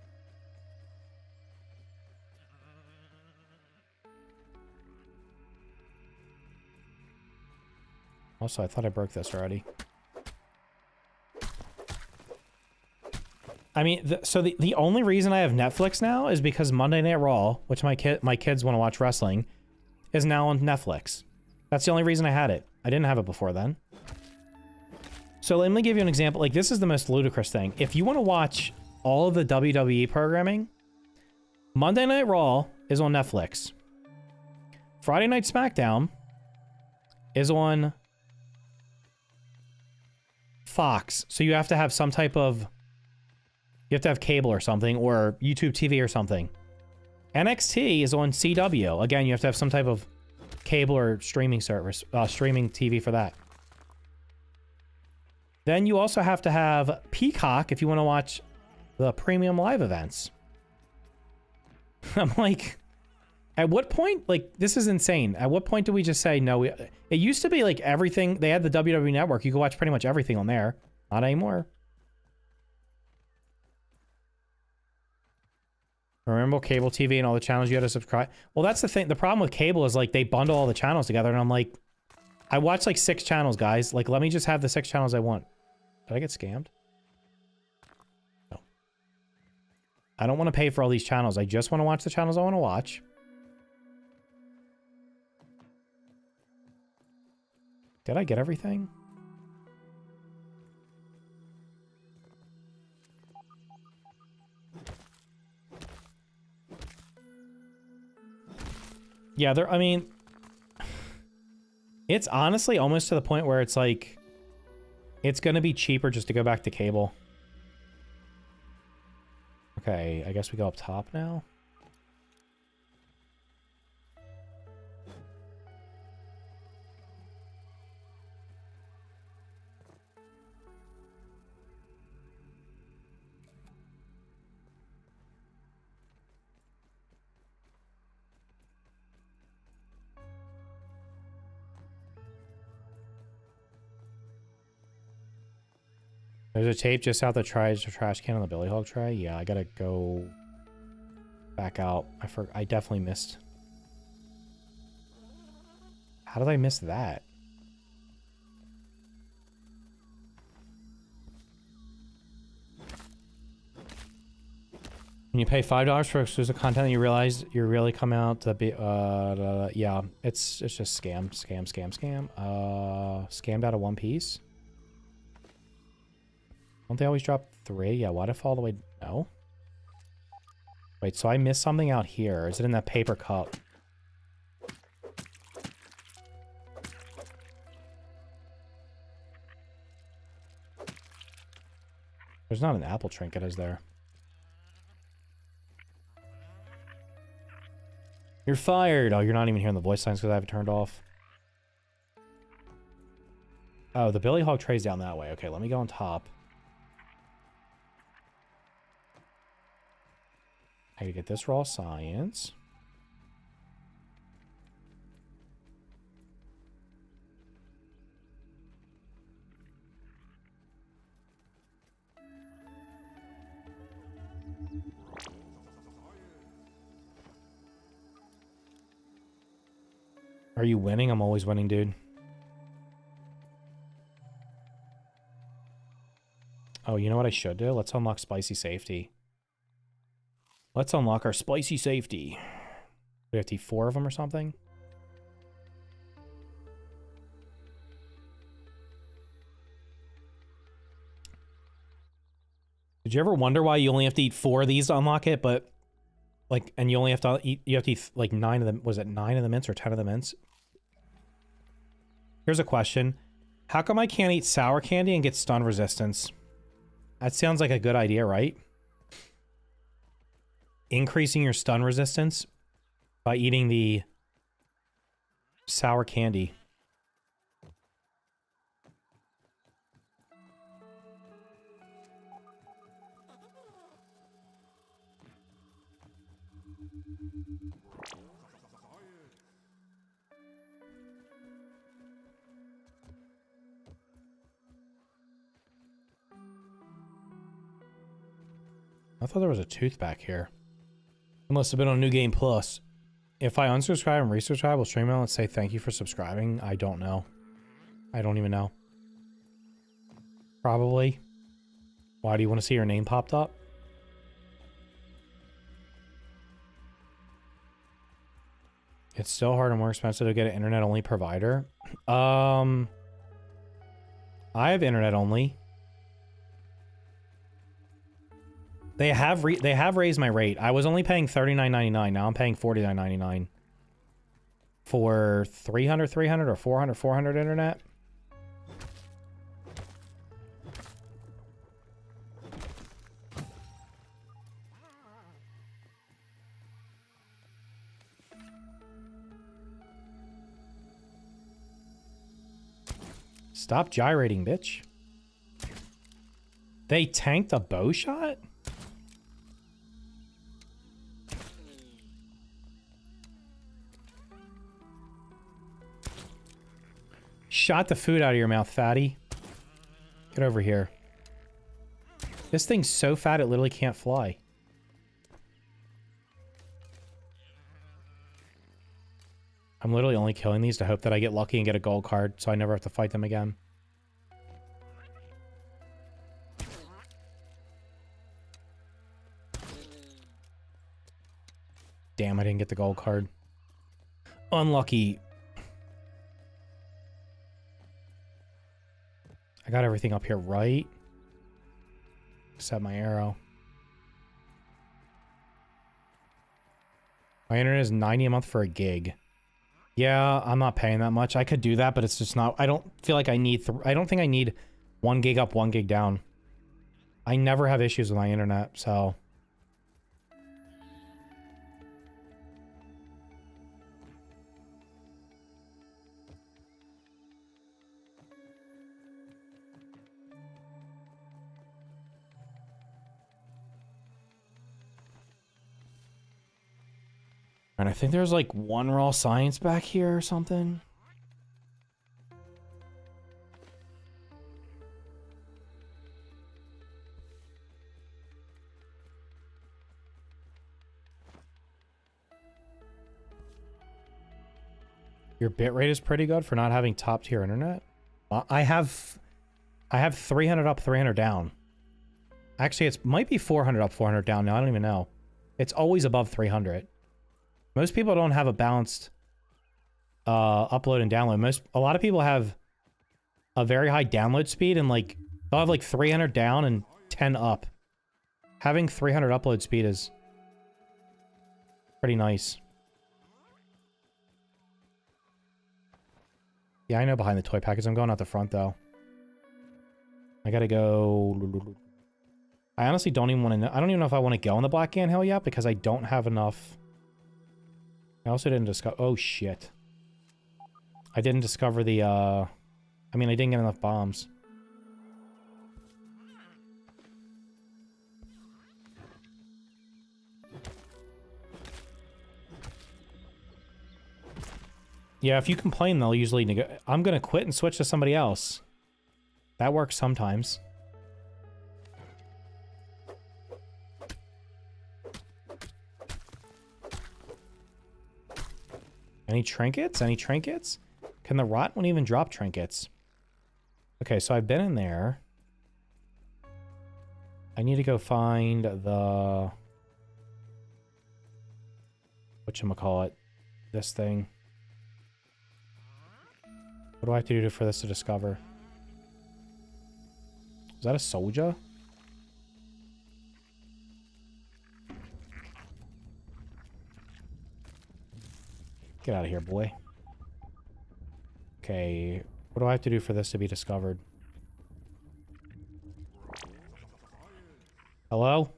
Also, I thought I broke this already. I mean, so the only reason I have Netflix now is because Monday Night Raw, which my kids want to watch wrestling, is now on Netflix. That's the only reason I had it. I didn't have it before then. So let me give you an example. Like, this is the most ludicrous thing. If you want to watch all of the WWE programming, Monday Night Raw is on Netflix. Friday Night SmackDown is on Fox. So you have to have some type of... You have to have cable or something, or YouTube TV or something. NXT is on CW. Again, you have to have some type of cable or streaming service, streaming TV for that. Then you also have to have Peacock if you want to watch the premium live events. I'm like, at what point? Like, this is insane. At what point do we just say no? It used to be like everything. They had the WWE Network. You could watch pretty much everything on there. Not anymore. Remember cable TV and all the channels you had to subscribe? Well, that's the thing. The problem with cable is like they bundle all the channels together, and I'm like, I watch like 6 channels, guys. Like, let me just have the 6 channels I want. Did I get scammed? No. I don't want to pay for all these channels. I just want to watch the channels I want to watch. Did I get everything? Yeah, I mean, it's honestly almost to the point where it's like, it's going to be cheaper just to go back to cable. Okay, I guess we go up top now. There's a tape just out the trash can on the Billy Hog tray. Yeah, I gotta go back out. I definitely missed. How did I miss that? When you pay $5 for exclusive content, you realize you're really coming out to be yeah, it's just scam. Scammed out of One Piece. Don't they always drop 3? Yeah, why'd it fall all the way? No. Wait, so I missed something out here. Is it in that paper cup? There's not an apple trinket, is there? You're fired! Oh, you're not even hearing the voice signs because I have it turned off. Oh, the Billy Hog tray's down that way. Okay, let me go on top. I gotta get this raw science. Are you winning? I'm always winning, dude. Oh, you know what I should do? Let's unlock spicy safety. Let's unlock our spicy safety. We have to eat 4 of them or something? Did you ever wonder why you only have to eat 4 of these to unlock it, but like, and you only have to eat, like 9 of them. Was it 9 of the mints or 10 of the mints? Here's a question. How come I can't eat sour candy and get stun resistance? That sounds like a good idea, right? Increasing your stun resistance by eating the sour candy. I thought there was a tooth back here. It must have been on New Game Plus. If I unsubscribe and resubscribe, will StreamYard and say thank you for subscribing? I don't know. I don't even know. Probably. Why do you want to see your name popped up? It's still harder and more expensive to get an internet-only provider. I have internet-only. They have raised my rate. I was only paying $39.99. Now I'm paying $49.99 for 300 or 400 internet. Stop gyrating, bitch. They tanked a bow shot? Shot the food out of your mouth, fatty. Get over here. This thing's so fat it literally can't fly. I'm literally only killing these to hope that I get lucky and get a gold card so I never have to fight them again. Damn, I didn't get the gold card. Unlucky. I got everything up here right. Except my arrow. My internet is $90 a month for a gig. Yeah, I'm not paying that much. I could do that, but it's just not... I don't feel like I need... I don't think I need 1 gig up, 1 gig down. I never have issues with my internet, so... And I think there's like 1 raw science back here or something. Your bitrate is pretty good for not having top tier internet. I have 300 up, 300 down. Actually, it might be 400 up, 400 down now. I don't even know. It's always above 300. Most people don't have a balanced upload and download. A lot of people have a very high download speed and like they'll have like 300 down and 10 up. Having 300 upload speed is pretty nice. Yeah, I know behind the toy package. I'm going out the front though. I gotta go. I honestly don't even want to know. I don't even know if I want to go on the Black Anthill yet because I don't have enough. I also didn't discover... Oh, shit. I didn't discover the, I mean, I didn't get enough bombs. Yeah, if you complain, they'll usually... I'm gonna quit and switch to somebody else. That works sometimes. Any trinkets? Any trinkets? Can the rot one even drop trinkets? Okay, so I've been in there. I need to go find the... whatchamacallit? This thing. What do I have to do for this to discover? Is that a soldier? Get out of here, boy. Okay, what do I have to do for this to be discovered? Hello?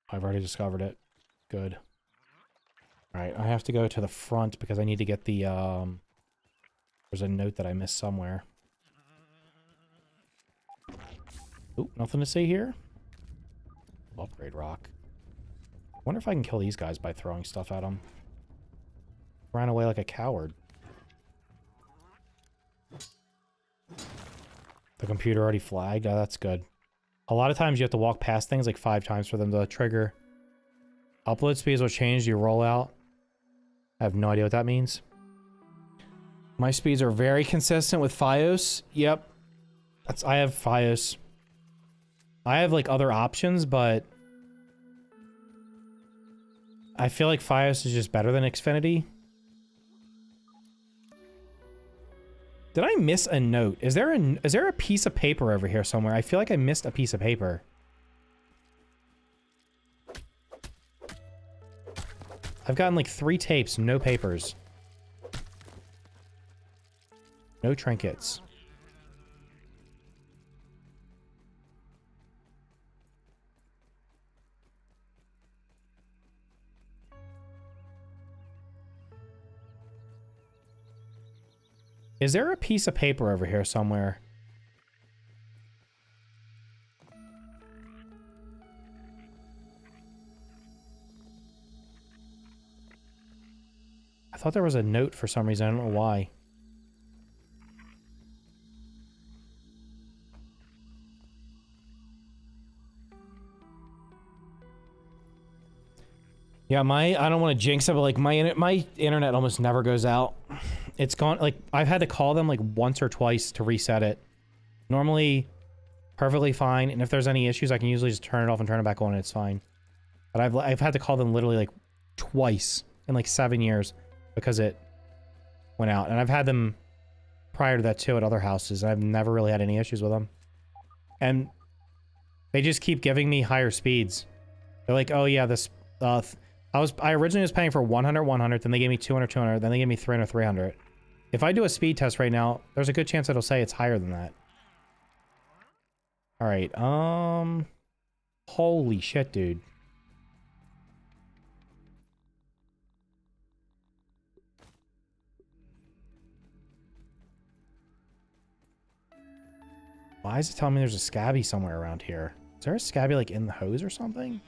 I've already discovered it. Good. Alright, I have to go to the front because I need to get the, there's a note that I missed somewhere. Oop, nothing to see here? Upgrade rock. I wonder if I can kill these guys by throwing stuff at them. Ran away like a coward. The computer already flagged? Oh, that's good. A lot of times you have to walk past things like 5 times for them to trigger. Upload speeds will change your rollout. I have no idea what that means. My speeds are very consistent with Fios. Yep. I have Fios. I have like other options, but I feel like Fios is just better than Xfinity. Did I miss a note? Is there a piece of paper over here somewhere? I feel like I missed a piece of paper. I've gotten like 3 tapes, no papers. No trinkets. Is there a piece of paper over here somewhere? I thought there was a note for some reason. I don't know why. Yeah, I don't want to jinx it, but like my internet almost never goes out. It's gone, like, I've had to call them like once or twice to reset it. Normally, perfectly fine, and if there's any issues, I can usually just turn it off and turn it back on and it's fine. But I've had to call them literally like twice in like 7 years because it went out. And I've had them prior to that too at other houses, and I've never really had any issues with them. And they just keep giving me higher speeds. They're like, oh yeah, this, I originally was paying for 100, 100, then they gave me 200, 200, then they gave me 300, 300. If I do a speed test right now, there's a good chance it'll say it's higher than that. All right, holy shit, dude. Why is it telling me there's a scabby somewhere around here? Is there a scabby like in the hose or something?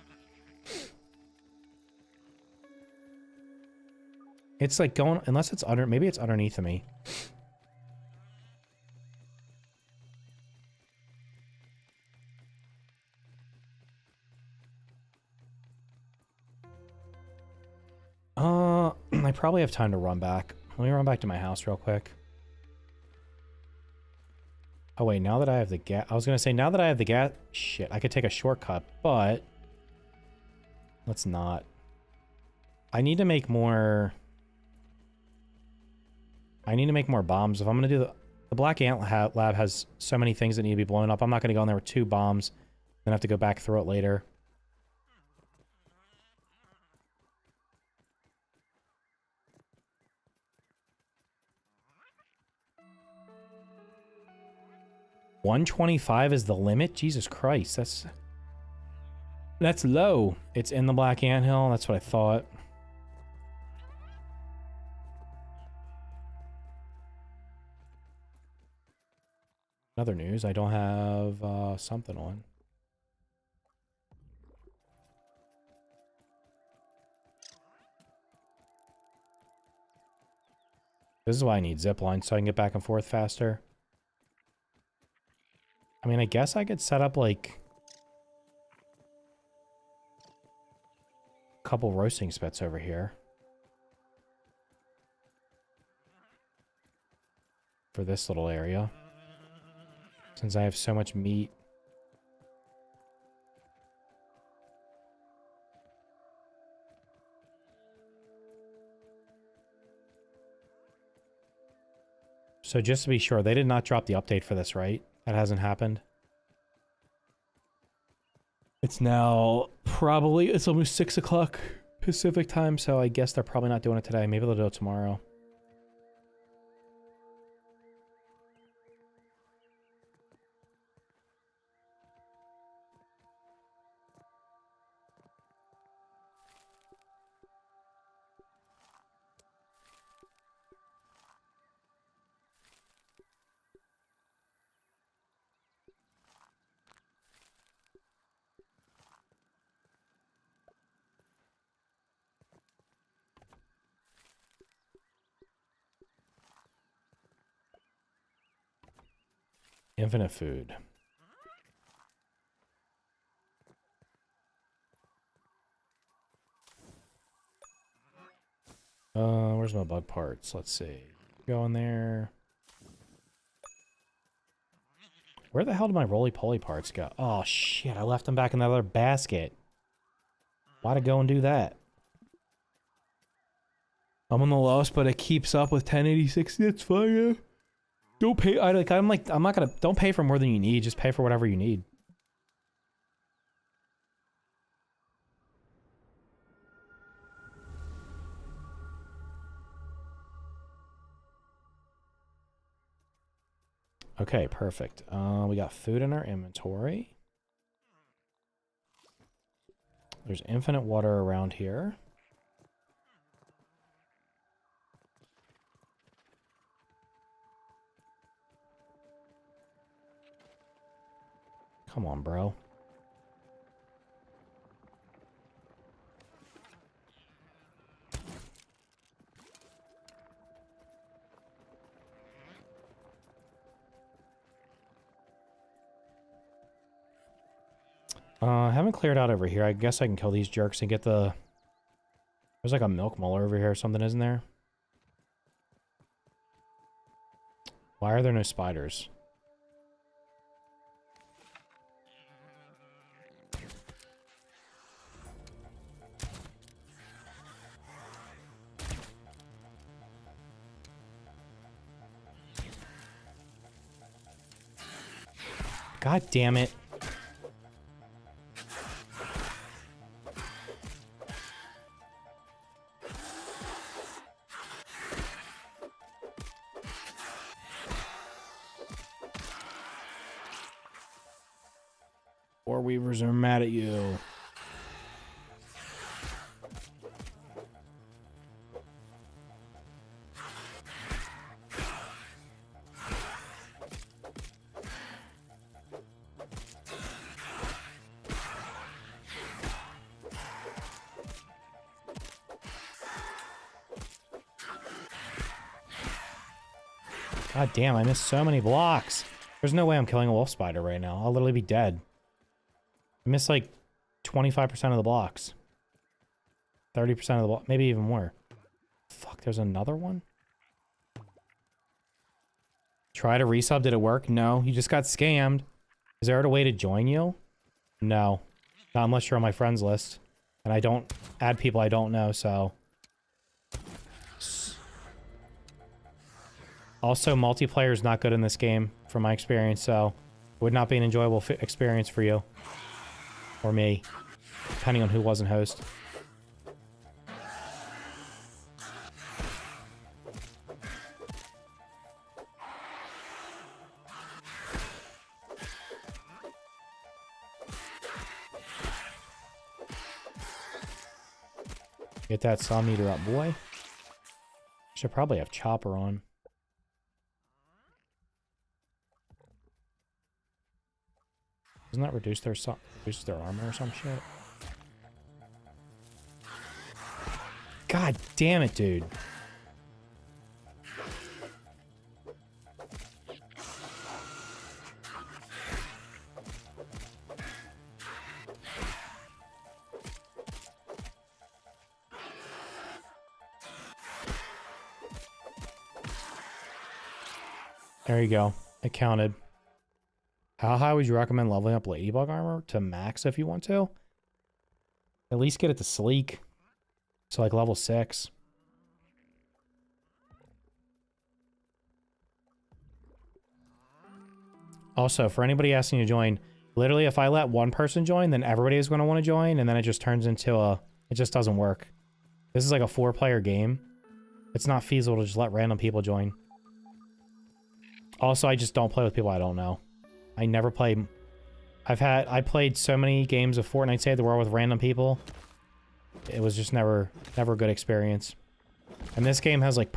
It's like going, unless it's under, maybe it's underneath of me. I probably have time to run back. Let me run back to my house real quick. Oh wait, now that I have the gas, I was gonna say now that I have the gas, shit, I could take a shortcut, but let's not. I need to make more. I need to make more bombs. If I'm gonna do the Black Ant Lab has so many things that need to be blown up. I'm not gonna go in there with 2 bombs, then have to go back through it later. $125 is the limit? Jesus Christ, that's low. It's in the Black Anthill, that's what I thought. Another news, I don't have something on. This is why I need zipline, so I can get back and forth faster. I mean, I guess I could set up, like, a couple roasting spits over here. For this little area. Since I have so much meat. So just to be sure, they did not drop the update for this, right? That hasn't happened. It's now probably, it's almost 6 o'clock Pacific time, so I guess they're probably not doing it today. Maybe they'll do it tomorrow. Infinite food. Where's my bug parts? Let's see. Go in there. Where the hell did my roly-poly parts go? Oh shit, I left them back in the other basket. Why'd I go and do that? I'm on the lowest, but it keeps up with 1080-60. That's fine, yeah. Don't pay. I'm not gonna. Don't pay for more than you need. Just pay for whatever you need. Okay, perfect. We got food in our inventory. There's infinite water around here. Come on, bro. I haven't cleared out over here. I guess I can kill these jerks and get the... There's like a milk muller over here or something, isn't there? Why are there no spiders? God damn it. Four weavers are mad at you. God damn, I missed so many blocks. There's no way I'm killing a wolf spider right now. I'll literally be dead. I missed like 25% of the blocks. 30% of the block, maybe even more. Fuck, there's another one? Try to resub, did it work? No, you just got scammed. Is there a way to join you? No. Not unless you're on my friends list. And I don't add people I don't know, so... Also, multiplayer is not good in this game, from my experience, so... It would not be an enjoyable experience for you. Or me. Depending on who wasn't host. Get that saw meter up, boy. Should probably have chopper on. Doesn't that reduce their armor or some shit? God damn it, dude. There you go. It counted. How high would you recommend leveling up Ladybug armor? To max if you want to. At least get it to sleek. So like level 6. Also, for anybody asking to join, literally if I let one person join, then everybody is going to want to join, and then it just turns into a... It just doesn't work. This is like a 4-player game. It's not feasible to just let random people join. Also, I just don't play with people I don't know. I never play... I played so many games of Fortnite Save the World with random people. It was just never a good experience. And this game has like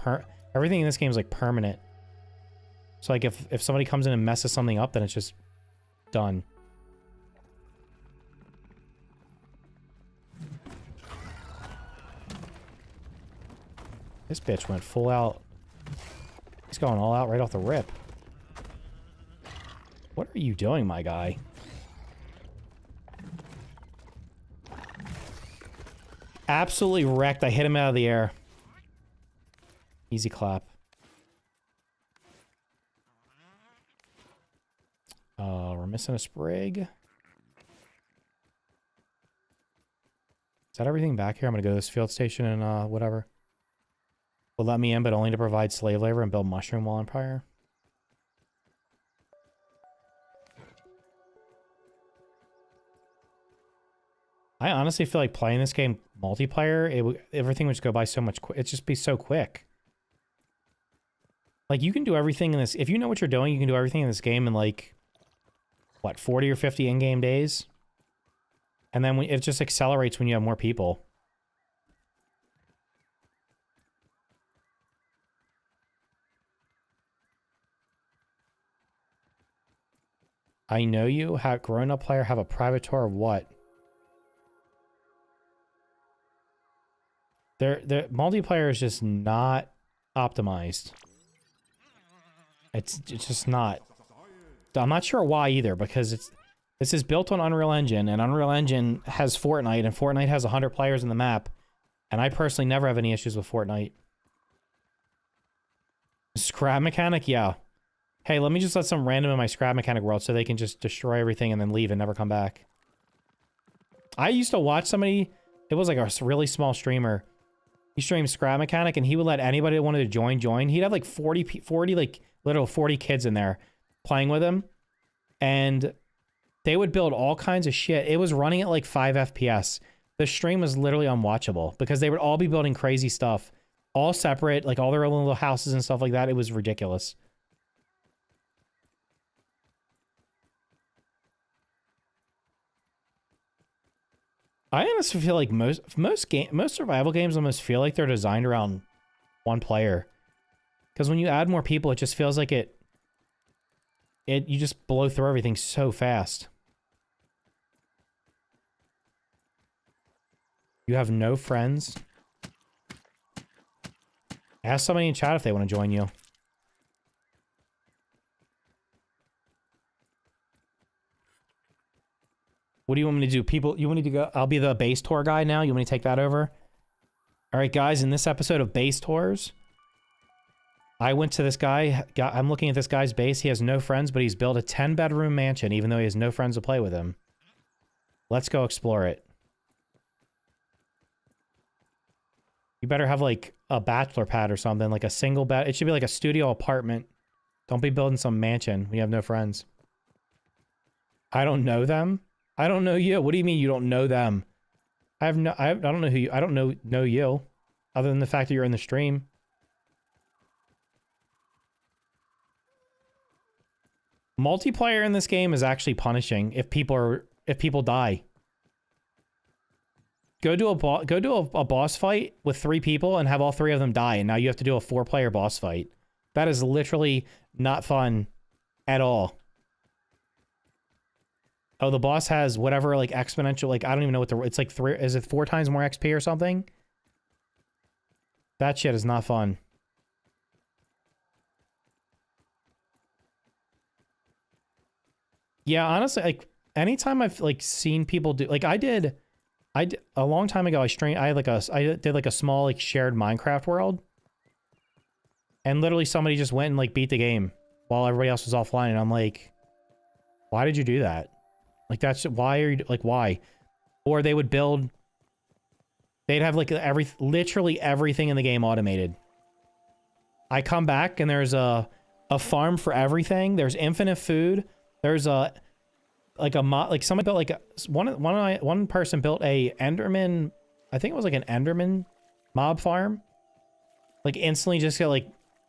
everything in this game is like permanent. So like if somebody comes in and messes something up, then it's just done. This bitch went full out. He's going all out right off the rip. What are you doing, my guy? Absolutely wrecked. I hit him out of the air. Easy clap. We're missing a sprig. Is that everything back here? I'm gonna go to this field station and whatever. Will let me in, but only to provide slave labor and build mushroom wall empire. I honestly feel like playing this game multiplayer, everything would just go by so much quick. It'd just be so quick. Like, you can do everything in this... If you know what you're doing, you can do everything in this game in, like... What, 40 or 50 in-game days? And then it just accelerates when you have more people. I know you, have grown-up player, have a private tour of what? Their multiplayer is just not optimized. It's just not. I'm not sure why either, because this is built on Unreal Engine, and Unreal Engine has Fortnite, and Fortnite has 100 players in the map, and I personally never have any issues with Fortnite. Scrap mechanic, yeah. Hey, let me just let some random in my scrap mechanic world so they can just destroy everything and then leave and never come back. I used to watch somebody, it was like a really small streamer. He streamed scrap mechanic, and he would let anybody that wanted to join. He'd have like 40 like little 40 kids in there playing with him, and they would build all kinds of shit. It was running at like 5 FPS. The stream was literally unwatchable because they would all be building crazy stuff, all separate, like all their own little houses and stuff like that. It was ridiculous. I honestly feel like most survival games almost feel like they're designed around one player. Because when you add more people, it just feels like you just blow through everything so fast. You have no friends. Ask somebody in chat if they want to join you. What do you want me to do? People, you want me to go? I'll be the base tour guy now. You want me to take that over? All right, guys, in this episode of Base Tours, I went to this guy. I'm looking at this guy's base. He has no friends, but he's built a 10-bedroom mansion, even though he has no friends to play with him. Let's go explore it. You better have, like, a bachelor pad or something, like a single bed. It should be like a studio apartment. Don't be building some mansion when you have no friends. I don't know them. I don't know you. What do you mean you don't know them? I don't know who you, I don't know you, other than the fact that you're in the stream. Multiplayer in this game is actually punishing if people die. Go do a boss fight with 3 people and have all 3 of them die, and now you have to do a 4-player boss fight. That is literally not fun at all. Oh, the boss has whatever, like, exponential, like, I don't even know what it's like 3, is it 4 times more XP or something? That shit is not fun. Yeah, honestly, like, anytime I've, like, seen people do, like, I did a long time ago, I did like a small, like, shared Minecraft world. And literally somebody just went and, like, beat the game while everybody else was offline, and I'm like, why did you do that? Like, that's, why are you, like, why? Or they would build, they'd have, like, literally everything in the game automated. I come back, and there's a farm for everything. There's infinite food. There's somebody built, like, one person built a Enderman, I think it was, like, an Enderman mob farm. Like, instantly just get, like,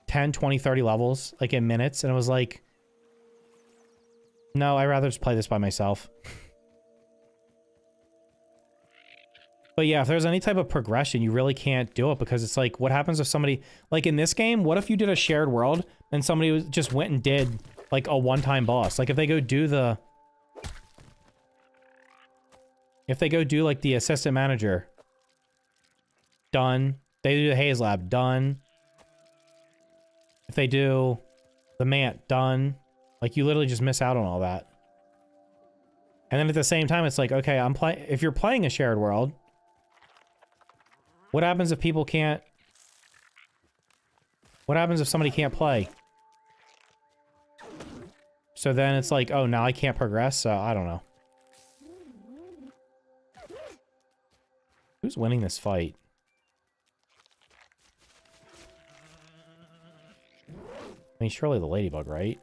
10, 20, 30 levels, like, in minutes, and it was like, no, I'd rather just play this by myself. But yeah, if there's any type of progression, you really can't do it, because it's like, what happens if somebody, like in this game, what if you did a shared world and somebody just went and did like a one-time boss? Like if they go do like the assistant manager, done. They do the Haze Lab, done. If they do the Mant, done. Like, you literally just miss out on all that. And then at the same time, it's like, okay, if you're playing a shared world, what happens if people can't... What happens if somebody can't play? So then it's like, oh, now I can't progress, so I don't know. Who's winning this fight? I mean, surely the ladybug, right?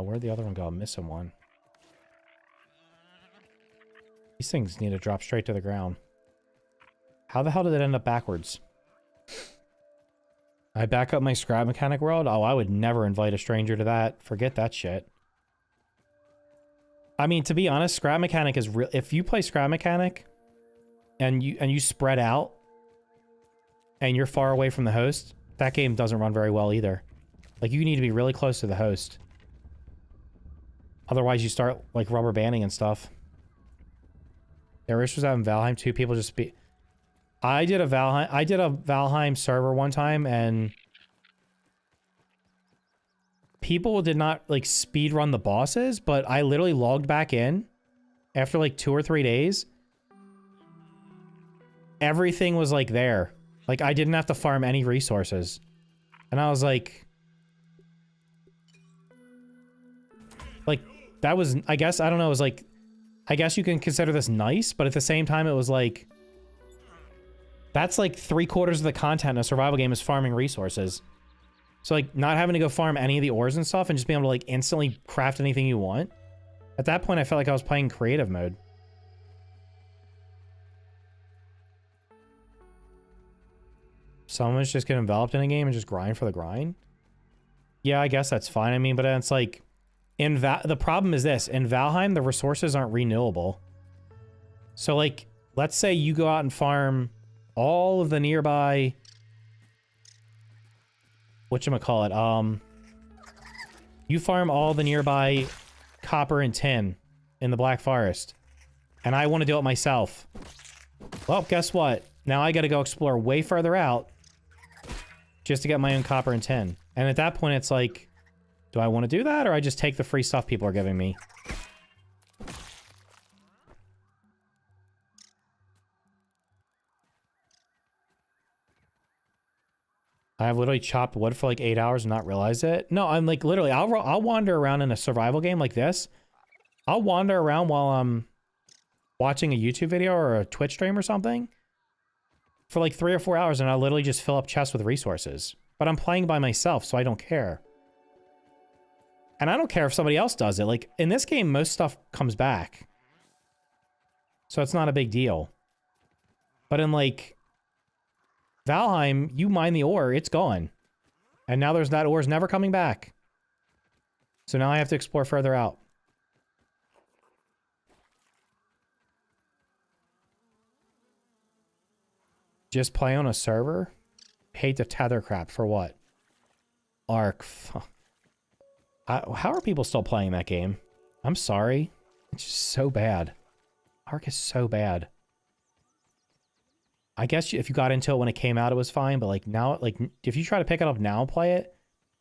Where'd the other one go? I'm missing one. These things need to drop straight to the ground. How the hell did it end up backwards? I back up my scrap mechanic world? Oh, I would never invite a stranger to that. Forget that shit. I mean, to be honest, scrap mechanic is real. If you play scrap mechanic and you spread out and you're far away from the host, that game doesn't run very well either. Like, you need to be really close to the host. Otherwise, you start, like, rubber banding and stuff. There are issues out in Valheim, too. People just be... I did a Valheim server one time, and... people did not, like, speed run the bosses, but I literally logged back in after, like, 2 or 3 days. Everything was, like, there. Like, I didn't have to farm any resources. And I was like... that was, I guess, I don't know, it was like... I guess you can consider this nice, but at the same time, it was like... that's like 3/4 of the content in a survival game is farming resources. So, like, not having to go farm any of the ores and stuff and just being able to, like, instantly craft anything you want. At that point, I felt like I was playing creative mode. Someone's just get enveloped in a game and just grind for the grind? Yeah, I guess that's fine. I mean, but it's like... the problem is this. In Valheim, the resources aren't renewable. So, like, let's say you go out and farm all of the nearby... whatchamacallit? You farm all the nearby copper and tin in the Black Forest. And I want to do it myself. Well, guess what? Now I gotta go explore way further out just to get my own copper and tin. And at that point, it's like... do I want to do that, or I just take the free stuff people are giving me? I have literally chopped wood for like 8 hours and not realized it. No, I'm like literally, I'll wander around in a survival game like this. I'll wander around while I'm watching a YouTube video or a Twitch stream or something for like 3 or 4 hours, and I'll literally just fill up chests with resources. But I'm playing by myself, so I don't care. And I don't care if somebody else does it. Like, in this game, most stuff comes back. So it's not a big deal. But in, like, Valheim, you mine the ore, it's gone. And now that ore's never coming back. So now I have to explore further out. Just play on a server? Hate the tether crap. For what? Ark. How are people still playing that game? I'm sorry. It's just so bad. Ark is so bad. I guess if you got into it when it came out, it was fine. But like now, like if you try to pick it up now and play it,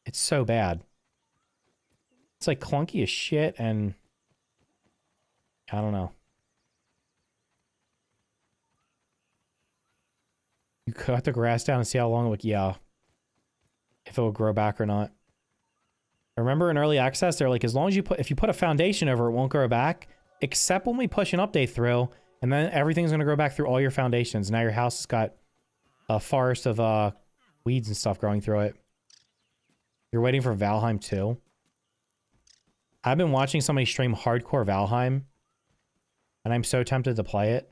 it's so bad. It's like clunky as shit, and I don't know. You cut the grass down and see how long it would, yeah. If it will grow back or not. Remember in early access, they're like, as long as if you put a foundation over it, won't grow back, except when we push an update through, and then everything's going to grow back through all your foundations. Now your house has got a forest of weeds and stuff growing through it. You're waiting for Valheim 2. I've been watching somebody stream hardcore Valheim, and I'm so tempted to play it.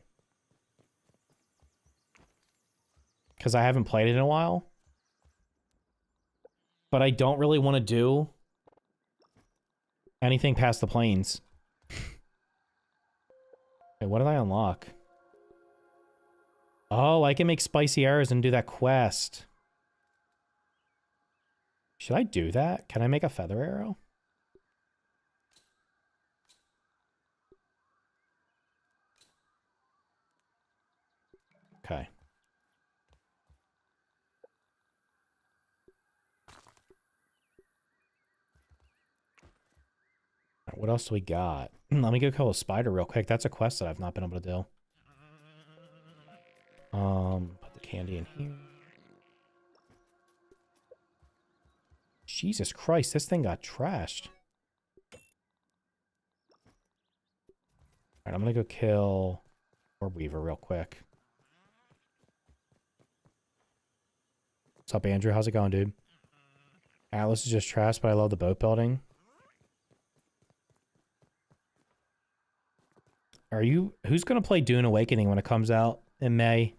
Because I haven't played it in a while. But I don't really want to do anything past the plains. Okay, what did I unlock? Oh, I can make spicy arrows and do that quest. Should I do that? Can I make a feather arrow? Okay. What else do we got? Let me go kill a spider real quick. That's a quest that I've not been able to do. Put the candy in here. Jesus Christ, this thing got trashed. Alright, I'm gonna go kill Orb Weaver real quick. What's up, Andrew? How's it going, dude? Atlas is just trash, but I love the boat building. Who's gonna play Dune Awakening when it comes out in May?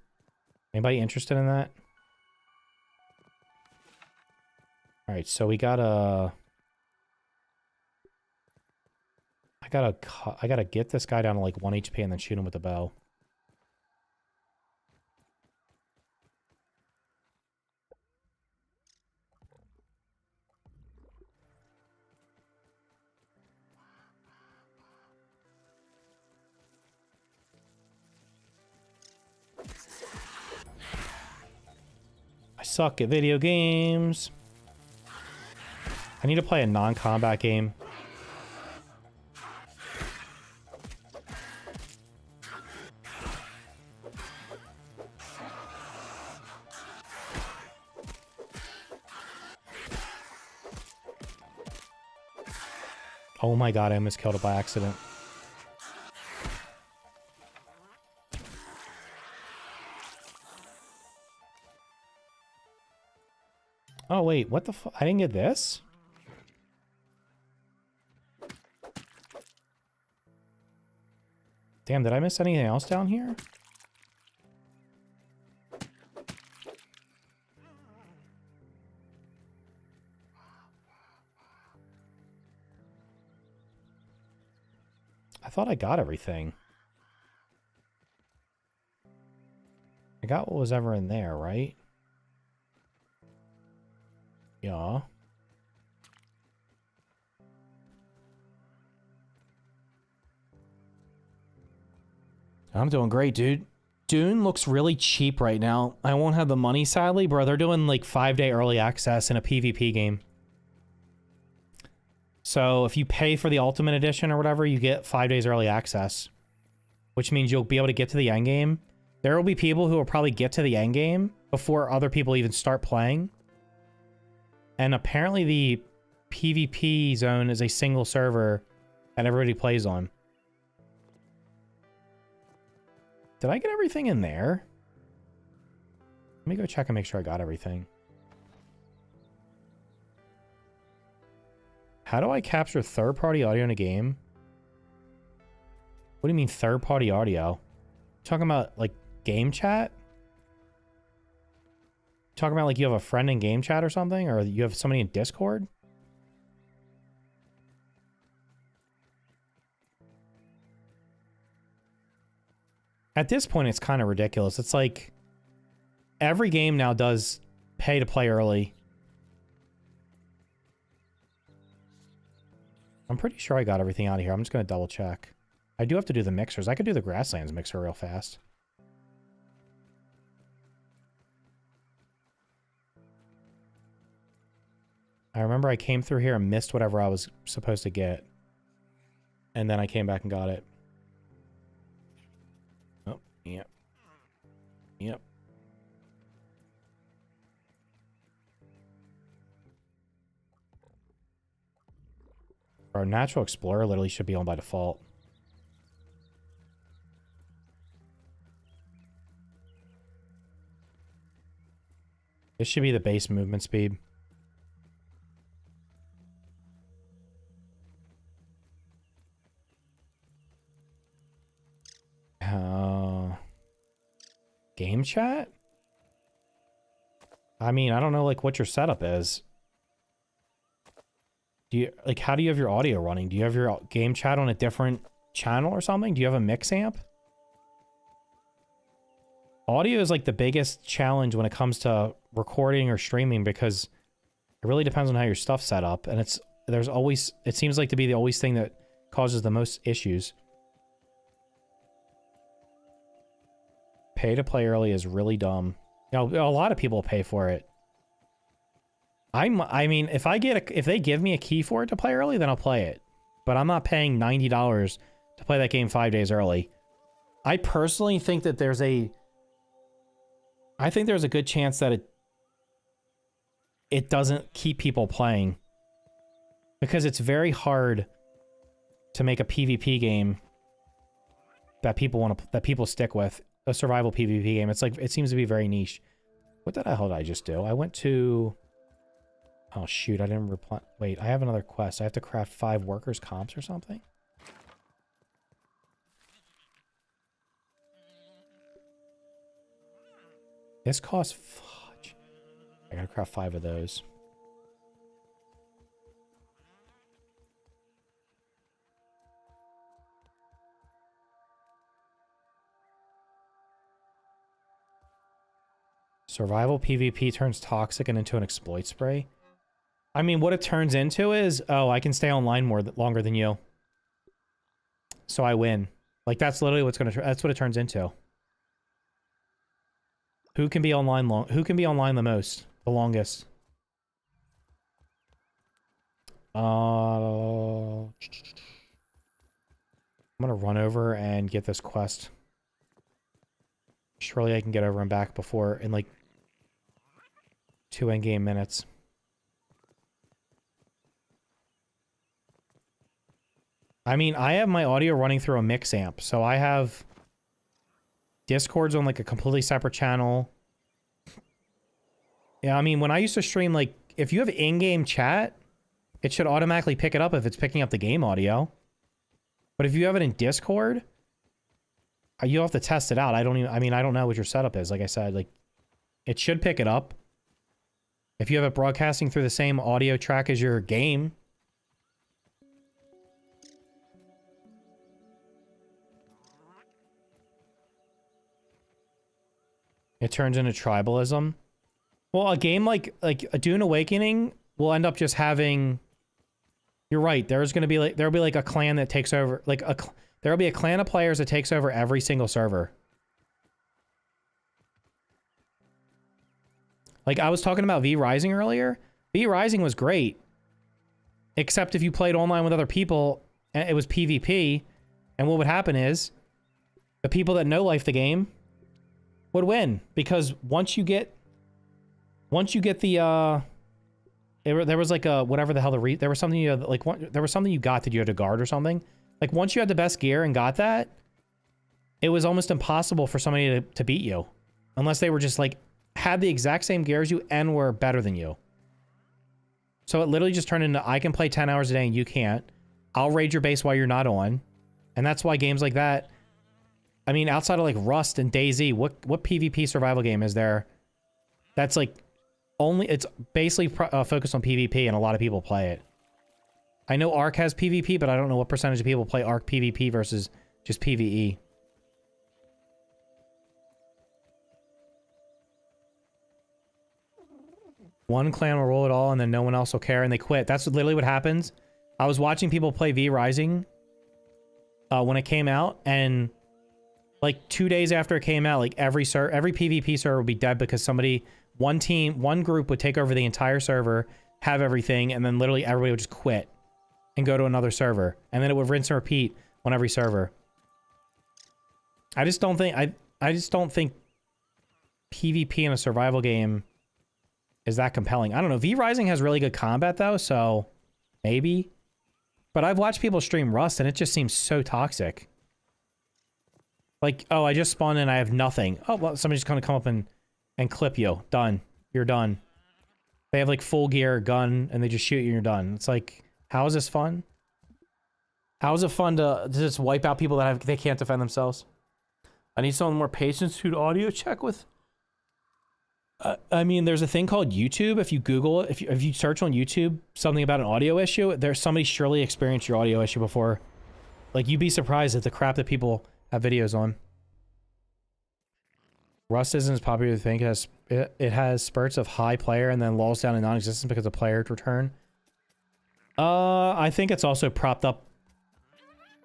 Anybody interested in that? Alright, so we gotta... I gotta get this guy down to like 1 HP and then shoot him with the bow. I suck at video games. I need to play a non-combat game. Oh my god, I almost killed it by accident. Oh wait, what the fuck? I didn't get this? Damn, did I miss anything else down here? I thought I got everything. I got what was ever in there, right? Yeah. I'm doing great, dude. Dune looks really cheap right now. I won't have the money, sadly, bro. They're doing like 5-day early access in a PvP game. So if you pay for the Ultimate Edition or whatever, you get 5 days early access. Which means you'll be able to get to the end game. There will be people who will probably get to the end game before other people even start playing. And apparently the PvP zone is a single server that everybody plays on. Did I get everything in there? Let me go check and make sure I got everything. How do I capture third-party audio in a game? What do you mean third-party audio? Talking about, like, game chat? Talking about, like, you have a friend in game chat or something? Or you have somebody in Discord? At this point, it's kind of ridiculous. It's like every game now does pay to play early. I'm pretty sure I got everything out of here. I'm just going to double check. I do have to do the mixers. I could do the Grasslands mixer real fast. I remember I came through here and missed whatever I was supposed to get. And then I came back and got it. Oh, yep. Yep. Our Natural Explorer literally should be on by default. This should be the base movement speed. Game chat? I mean, I don't know, like, what your setup is. Do you, like, how do you have your audio running? Do you have your game chat on a different channel or something? Do you have a mix amp? Audio is, like, the biggest challenge when it comes to recording or streaming because it really depends on how your stuff's set up. And there's always, it seems like to be the always thing that causes the most issues. Pay to play early is really dumb. You know, a lot of people pay for it. I mean, if they give me a key for it to play early, then I'll play it. But I'm not paying $90 to play that game 5 days early. I personally think that there's a I think there's a good chance that it doesn't keep people playing. Because it's very hard to make a PvP game that people stick with. A survival PvP game. It's like, it seems to be very niche. What the hell did I just do? I went to... Oh shoot, I didn't reply. Wait, I have another quest. I have to craft 5 workers' comps or something? This costs... Fudge. I gotta craft 5 of those. Survival PvP turns toxic and into an exploit spray. I mean, what it turns into is, oh, I can stay online longer than you. So I win. Like, that's literally that's what it turns into. Who can be online who can be online the most? The longest? I'm gonna run over and get this quest. Surely I can get over and back before, in like 2 endgame minutes. I mean, I have my audio running through a mix amp, so I have Discord's on like a completely separate channel. Yeah, I mean, when I used to stream, like, if you have in-game chat, it should automatically pick it up if it's picking up the game audio. But if you have it in Discord, you'll have to test it out. I don't know what your setup is. Like I said, like, it should pick it up. If you have it broadcasting through the same audio track as your game. It turns into tribalism. Well, a game like a Dune Awakening will end up just having... You're right. There'll be like a clan that takes over, there'll be a clan of players that takes over every single server. Like, I was talking about V Rising earlier. V Rising was great. Except if you played online with other people, and it was PvP, and what would happen is, the people that no-life the game would win. Because once you get the, there was like a, whatever the hell there was something you had, like, there was something you got that you had to guard or something. Like, once you had the best gear and got that, it was almost impossible for somebody to beat you. Unless they were just, like, had the exact same gear as you and were better than you. So it literally just turned into, I can play 10 hours a day and you can't. I'll raid your base while you're not on. And that's why games like that... I mean, outside of, like, Rust and DayZ, what PvP survival game is there that's, like, it's basically focused on PvP, and a lot of people play it. I know Ark has PvP, but I don't know what percentage of people play Ark PvP versus just PvE. One clan will roll it all, and then no one else will care, and they quit. That's literally what happens. I was watching people play V Rising when it came out, and like 2 days after it came out, like every PvP server would be dead because one group would take over the entire server, have everything, and then literally everybody would just quit and go to another server. And then it would rinse and repeat on every server. I just don't think PvP in a survival game is that compelling. I don't know. V Rising has really good combat though, so maybe. But I've watched people stream Rust and it just seems so toxic. Like, oh, I just spawned in, I have nothing. Oh, well, somebody's gonna come up and clip you. Done. You're done. They have like full gear, gun, and they just shoot you and you're done. It's like, how is this fun? How is it fun to just wipe out people that they can't defend themselves? I need someone more patience to audio check with. I mean, there's a thing called YouTube. If you Google it, if you search on YouTube something about an audio issue, there's somebody surely experienced your audio issue before. Like, you'd be surprised at the crap that people have videos on. Rust isn't as popular as you think. It has spurts of high player and then lulls down in non-existence because of players return. I think it's also propped up.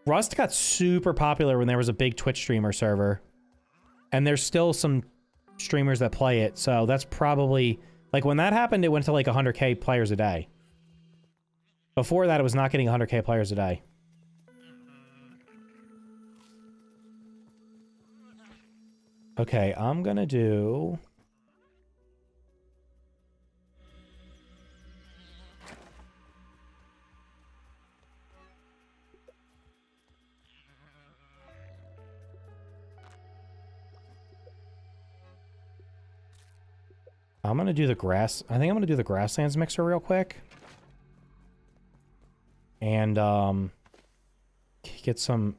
Rust got super popular when there was a big Twitch streamer server. And there's still some streamers that play it, so that's probably... Like, when that happened, it went to like 100k players a day. Before that, it was not getting 100k players a day. Okay, I'm gonna do... I'm gonna do the grass. I think I'm gonna do the grasslands mixer real quick. And,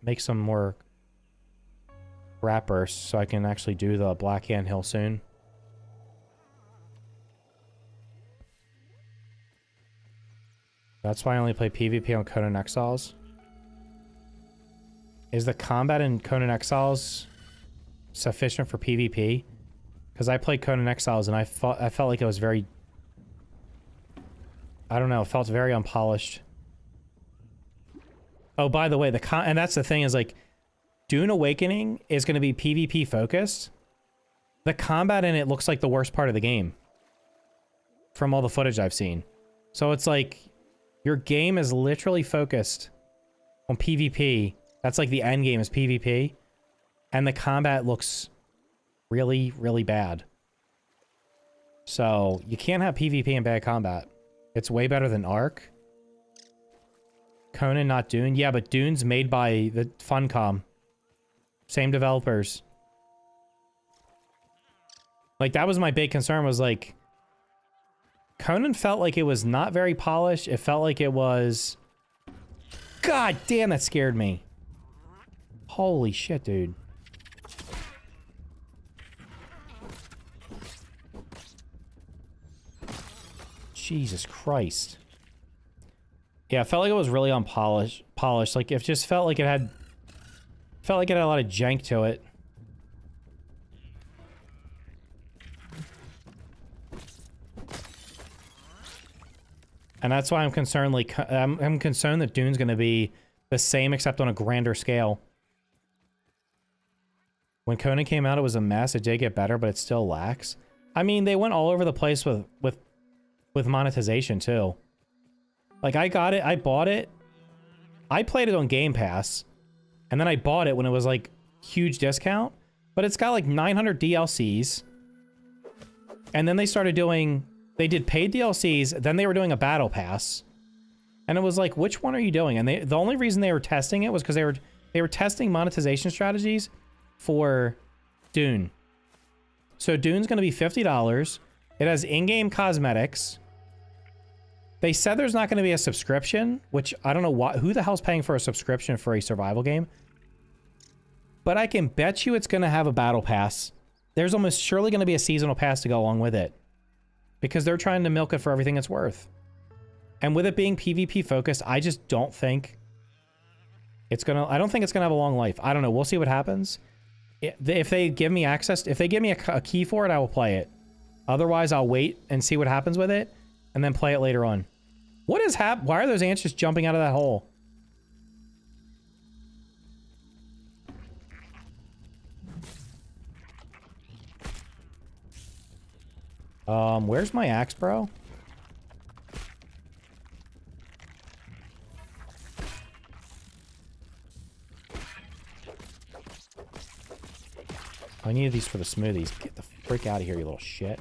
make some more wrappers so I can actually do the Black Ant Hill soon. That's why I only play PvP on Conan Exiles. Is the combat in Conan Exiles sufficient for PvP? Because I played Conan Exiles and I felt like it was very... I don't know, it felt very unpolished. Oh, by the way, and that's the thing is like, Dune Awakening is going to be PvP focused. The combat in it looks like the worst part of the game. From all the footage I've seen. So it's like, your game is literally focused on PvP. That's like the end game is PvP. And the combat looks really, really bad. So, you can't have PvP and bad combat. It's way better than Ark. Conan, not Dune. Yeah, but Dune's made by the Funcom. Same developers. Like, that was my big concern, was like... Conan felt like it was not very polished. It felt like it was... God damn, that scared me. Holy shit, dude. Jesus Christ. Yeah, it felt like it was really unpolished. Like, it just felt like it had... Felt like it had a lot of jank to it. And that's why I'm concerned, like, I'm concerned that Dune's gonna be the same except on a grander scale. When Conan came out, it was a mess. It did get better, but it still lacks. I mean, they went all over the place with monetization, too. Like, I got it, I bought it. I played it on Game Pass. And then I bought it when it was, like, huge discount. But it's got, like, 900 DLCs. And then they started doing... They did paid DLCs, then they were doing a battle pass. And it was like, which one are you doing? And the only reason they were testing it was because they were testing monetization strategies for Dune. So Dune's going to be $50. It has in-game cosmetics. They said there's not going to be a subscription, which I don't know who the hell's paying for a subscription for a survival game. But I can bet you it's going to have a battle pass. There's almost surely going to be a seasonal pass to go along with it. Because they're trying to milk it for everything it's worth. And with it being PvP focused, I just don't think it's gonna... I don't think it's gonna have a long life. I don't know. We'll see what happens. If they give me access... If they give me a key for it, I will play it. Otherwise, I'll wait and see what happens with it. And then play it later on. What is Why are those ants just jumping out of that hole? Where's my axe, bro? I needed these for the smoothies. Get the frick out of here, you little shit.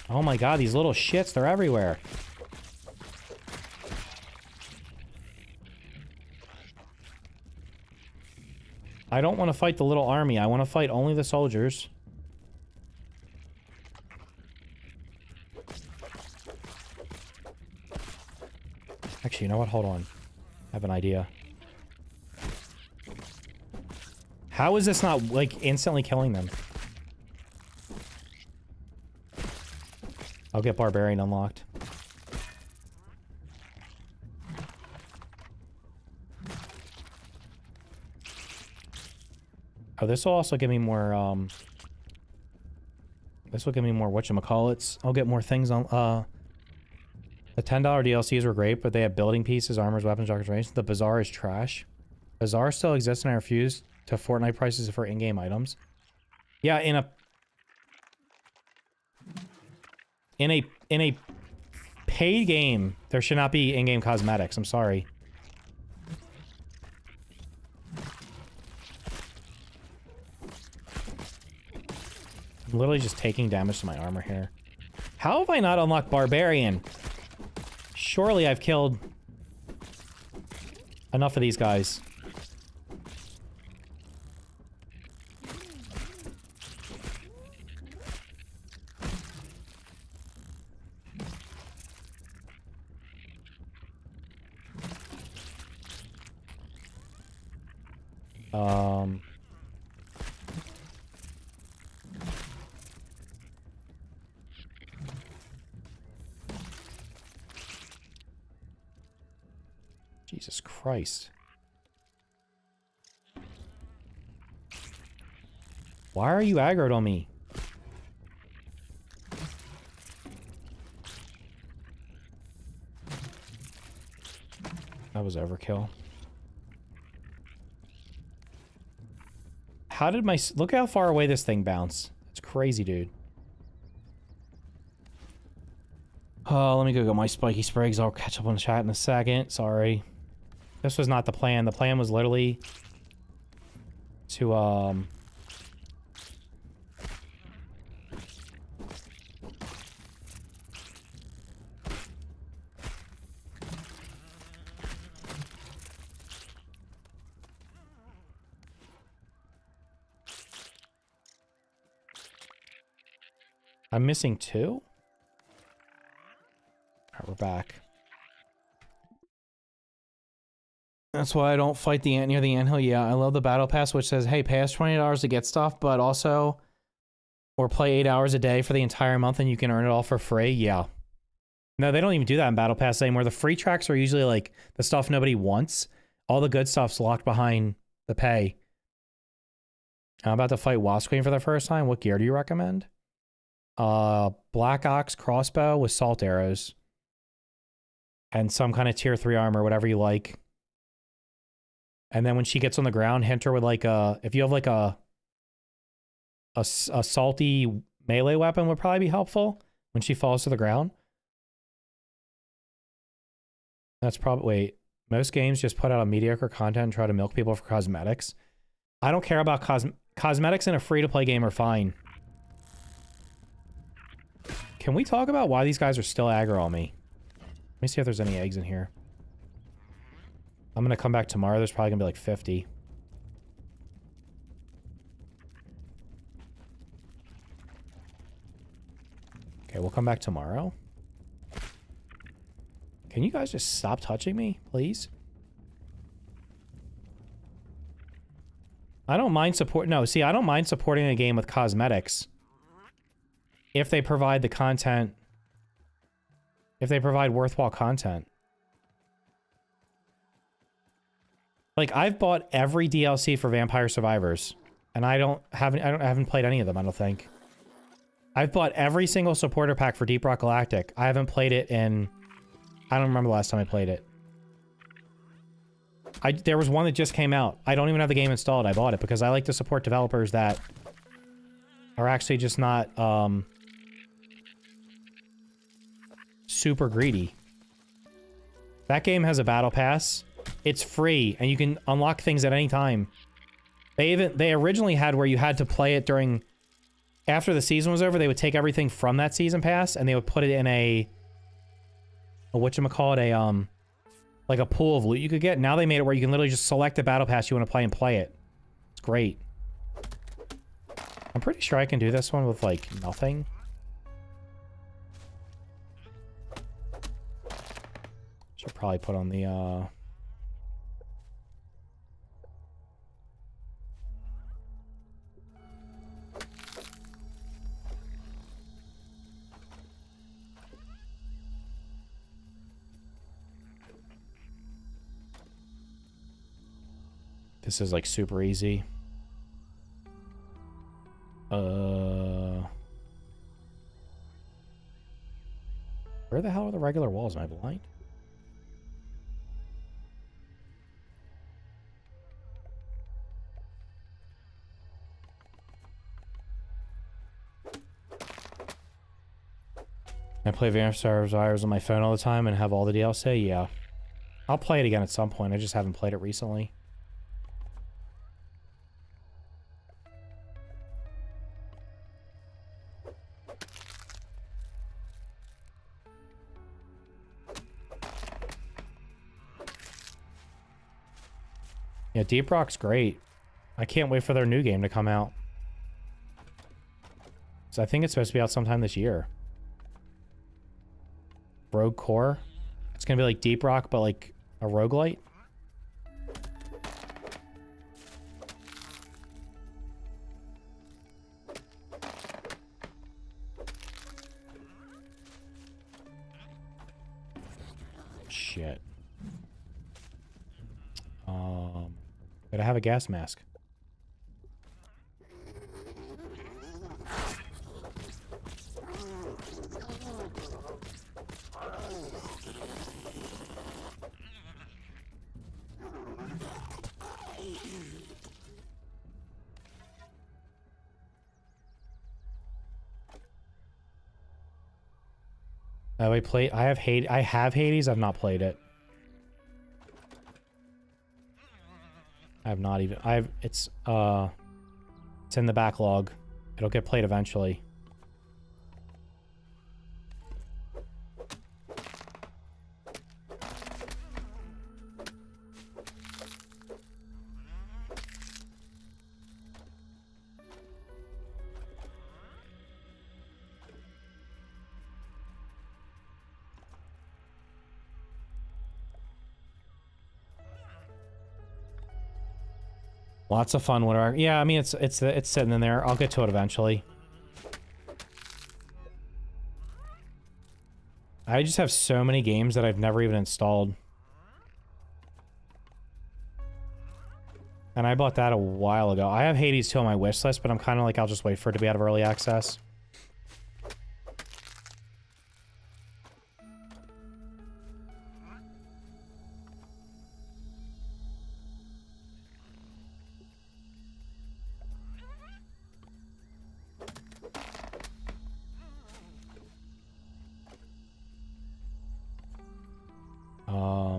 Oh my god, these little shits, they're everywhere. I don't want to fight the little army. I want to fight only the soldiers. Actually, you know what? Hold on. I have an idea. How is this not, like, instantly killing them? I'll get Barbarian unlocked. Oh, this will also give me more, this will give me more whatchamacallits. I'll get more things on, the $10 DLCs were great, but they have building pieces, armors, weapons, decorations. The Bazaar is trash. Bazaar still exists and I refuse to Fortnite prices for in-game items. Yeah, in a paid game, there should not be in-game cosmetics. I'm sorry. I'm literally just taking damage to my armor here. How have I not unlocked Barbarian? Surely I've killed enough of these guys. Jesus Christ. Why are you aggroed on me? That was overkill. How did my... Look how far away this thing bounced. It's crazy, dude. Oh, let me go get my spiky sprigs. I'll catch up on the chat in a second. Sorry. This was not the plan. The plan was literally to, I'm missing 2? Alright, we're back. That's why I don't fight the ant near the anthill. Yeah, I love the battle pass, which says, hey, pay us $20 to get stuff, but also... Or play 8 hours a day for the entire month and you can earn it all for free. Yeah. No, they don't even do that in battle pass anymore. The free tracks are usually like the stuff nobody wants. All the good stuff's locked behind the pay. I'm about to fight Wasp Queen for the first time. What gear do you recommend? Black Ox crossbow with salt arrows. And some kind of tier 3 armor, whatever you like. And then when she gets on the ground, hint her with like a... If you have like a salty melee weapon would probably be helpful when she falls to the ground. That's probably... Wait. Most games just put out a mediocre content and try to milk people for cosmetics. I don't care about cosmetics in a free-to-play game are fine. Can we talk about why these guys are still aggro on me? Let me see if there's any eggs in here. I'm gonna come back tomorrow. There's probably gonna be like 50. Okay, we'll come back tomorrow. Can you guys just stop touching me, please? I don't mind support. No, see, I don't mind supporting a game with cosmetics. If they provide the content. If they provide worthwhile content. Like, I've bought every DLC for Vampire Survivors. And I haven't played any of them, I don't think. I've bought every single supporter pack for Deep Rock Galactic. I haven't played it in... I don't remember the last time I played it. There was one that just came out. I don't even have the game installed. I bought it because I like to support developers that are actually just not super greedy. That game has a battle pass. It's free and you can unlock things at any time. They originally had where you had to play it during... After the season was over, they would take everything from that season pass and they would put it in a whatchamacallit, like a pool of loot you could get. Now they made it where you can literally just select the battle pass you want to play and play it. It's great. I'm pretty sure I can do this one with, like, nothing. Should probably put on the, This is, like, super easy. Where the hell are the regular walls? Am I blind? I play Vampire Survivors on my phone all the time and have all the DLC? Yeah. I'll play it again at some point. I just haven't played it recently. Yeah, Deep Rock's great. I can't wait for their new game to come out. So I think it's supposed to be out sometime this year. Rogue Core. It's gonna be like Deep Rock, but like a roguelite. Shit. Gotta have a gas mask. We played. I have Hades. I've not played it. I have not even. It's in the backlog. It'll get played eventually. Lots of fun. Whatever. Yeah, I mean it's sitting in there. I'll get to it eventually. I just have so many games that I've never even installed. And I bought that a while ago. I have Hades 2 on my wish list, but I'm kind of like, I'll just wait for it to be out of early access.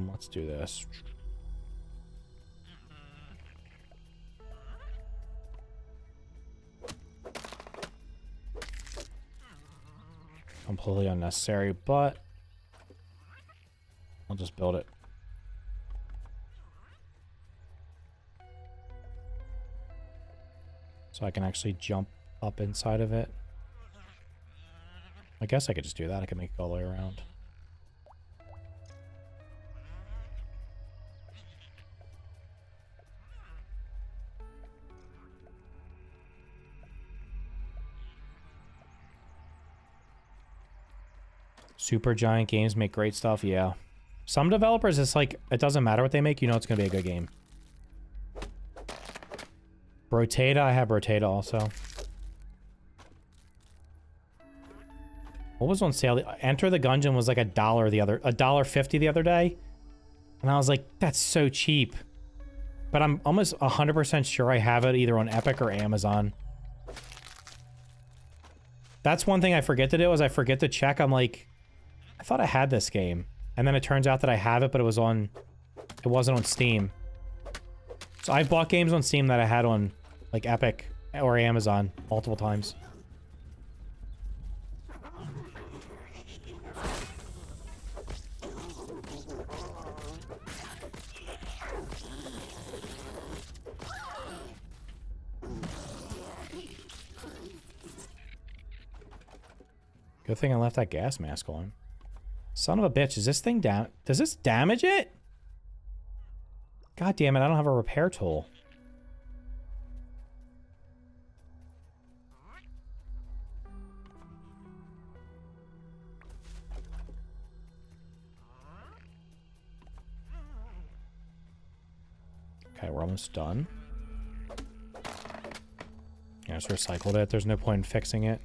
Let's do this. Completely unnecessary, but I'll just build it. So I can actually jump up inside of it. I guess I could just do that. I can make it go all the way around. Super Giant Games make great stuff, yeah. Some developers, it's like, it doesn't matter what they make, you know it's going to be a good game. Brotata, I have Brotata also. What was on sale? Enter the Gungeon was like $1.50 the other day. And I was like, that's so cheap. But I'm almost 100% sure I have it either on Epic or Amazon. That's one thing I forget to do is I forget to check. I'm like, I thought I had this game. And then it turns out that I have it, but it wasn't on Steam. So I've bought games on Steam that I had on like Epic or Amazon multiple times. Good thing I left that gas mask on. Son of a bitch, is this thing down? Does this damage it? God damn it, I don't have a repair tool. Okay, we're almost done. Yeah, I just recycled it. There's no point in fixing it.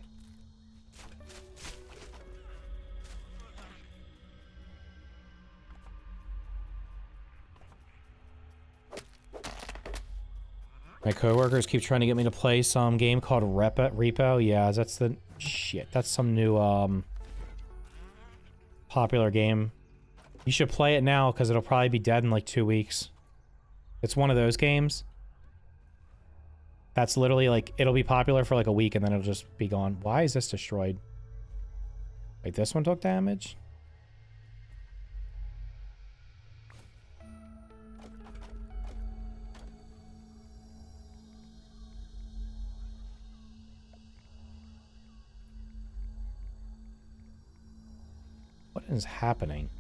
My coworkers keep trying to get me to play some game called Repo. Yeah, that's the... Shit, that's some new, popular game. You should play it now, because it'll probably be dead in like 2 weeks. It's one of those games. That's literally like, it'll be popular for like a week, and then it'll just be gone. Why is this destroyed? Wait, this one took damage? is happening?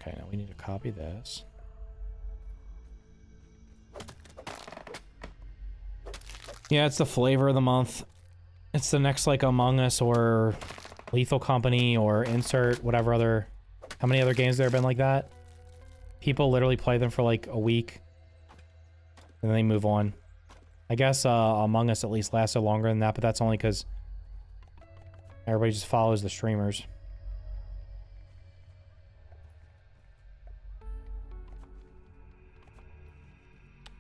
Okay, now we need to copy this. Yeah, it's the flavor of the month. It's the next, like, Among Us or Lethal Company or Insert, whatever other... How many other games there have been like that? People literally play them for, like, a week. And then they move on. I guess Among Us at least lasted longer than that, but that's only because everybody just follows the streamers.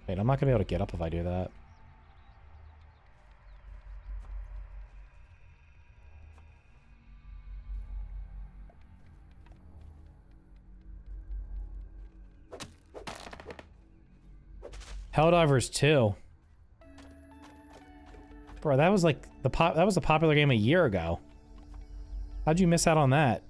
Wait, I'm not gonna be able to get up if I do that. Helldivers 2. Bro, that was like that was the popular game a year ago. How'd you miss out on that?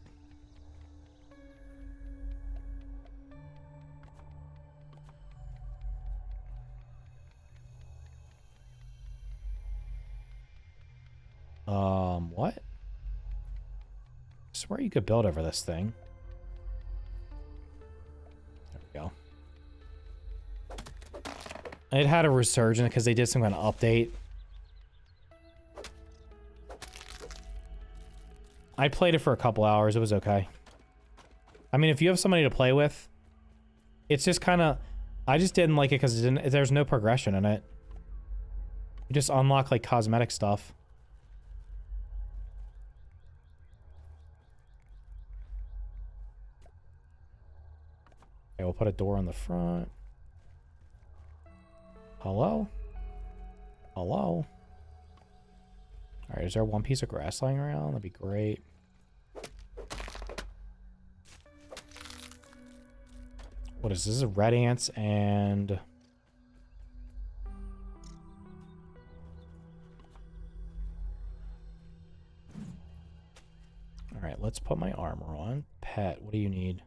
What? I swear you could build over this thing. There we go. It had a resurgence because they did some kind of update. I played it for a couple hours. It was okay. I mean, if you have somebody to play with, it's just kind of... I just didn't like it because there's no progression in it. You just unlock, like, cosmetic stuff. Okay, we'll put a door on the front. Hello? Hello? Alright, is there one piece of grass lying around? That'd be great. What is this? This is red ants and... Alright, let's put my armor on. Pet, what do you need?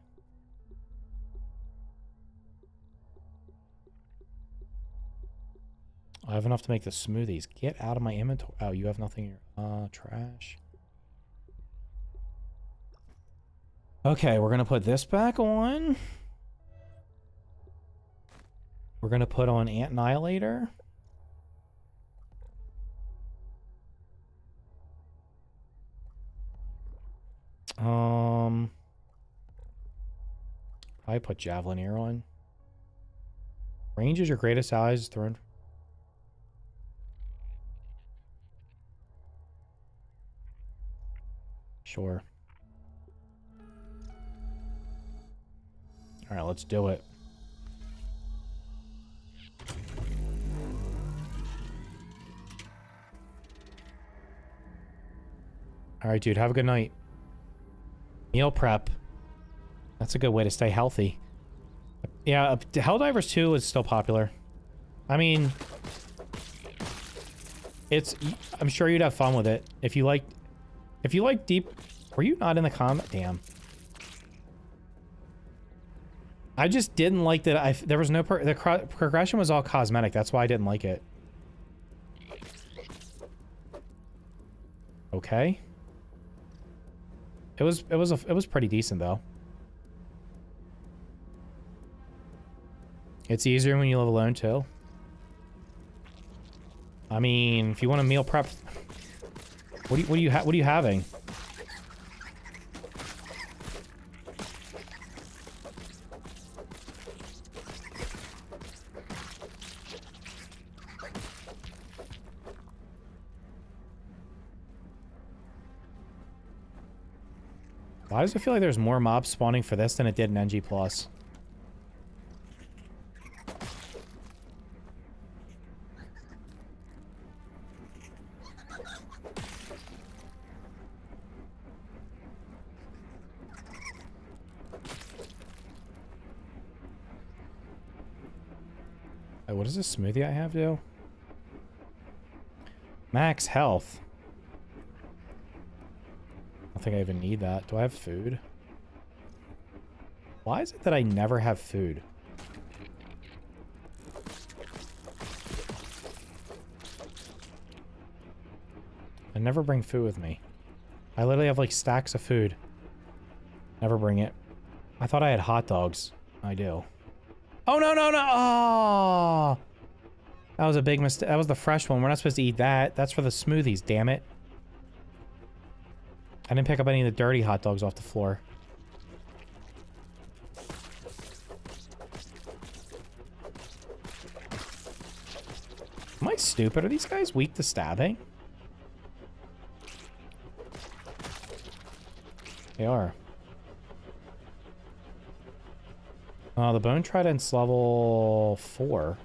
I have enough to make the smoothies. Get out of my inventory. Oh, you have nothing here. Trash. Okay, we're gonna put this back on. We're gonna put on Ant Annihilator. I put Javelineer on. Range is your greatest allies thrown. Sure. All right, let's do it. All right, dude, have a good night. Meal prep. That's a good way to stay healthy. Yeah, Helldivers 2 is still popular. I mean, I'm sure you'd have fun with it. If you like deep... Were you not in the comment? Damn. I just didn't like that. There was no... The progression was all cosmetic. That's why I didn't like it. Okay. It was pretty decent though. It's easier when you live alone too. I mean, if you want a meal prep, what are you having? Why does it feel like there's more mobs spawning for this than it did in NG+? Oh, what does this smoothie I have do? Max health. I don't think I even need that. Do I have food? Why is it that I never have food? I never bring food with me. I literally have like stacks of food. Never bring it. I thought I had hot dogs. I do. Oh, no, no, no! Oh! That was a big mistake. That was the fresh one. We're not supposed to eat that. That's for the smoothies, damn it. I didn't pick up any of the dirty hot dogs off the floor. Am I stupid? Are these guys weak to stabbing? They are. The bone trident's level 4.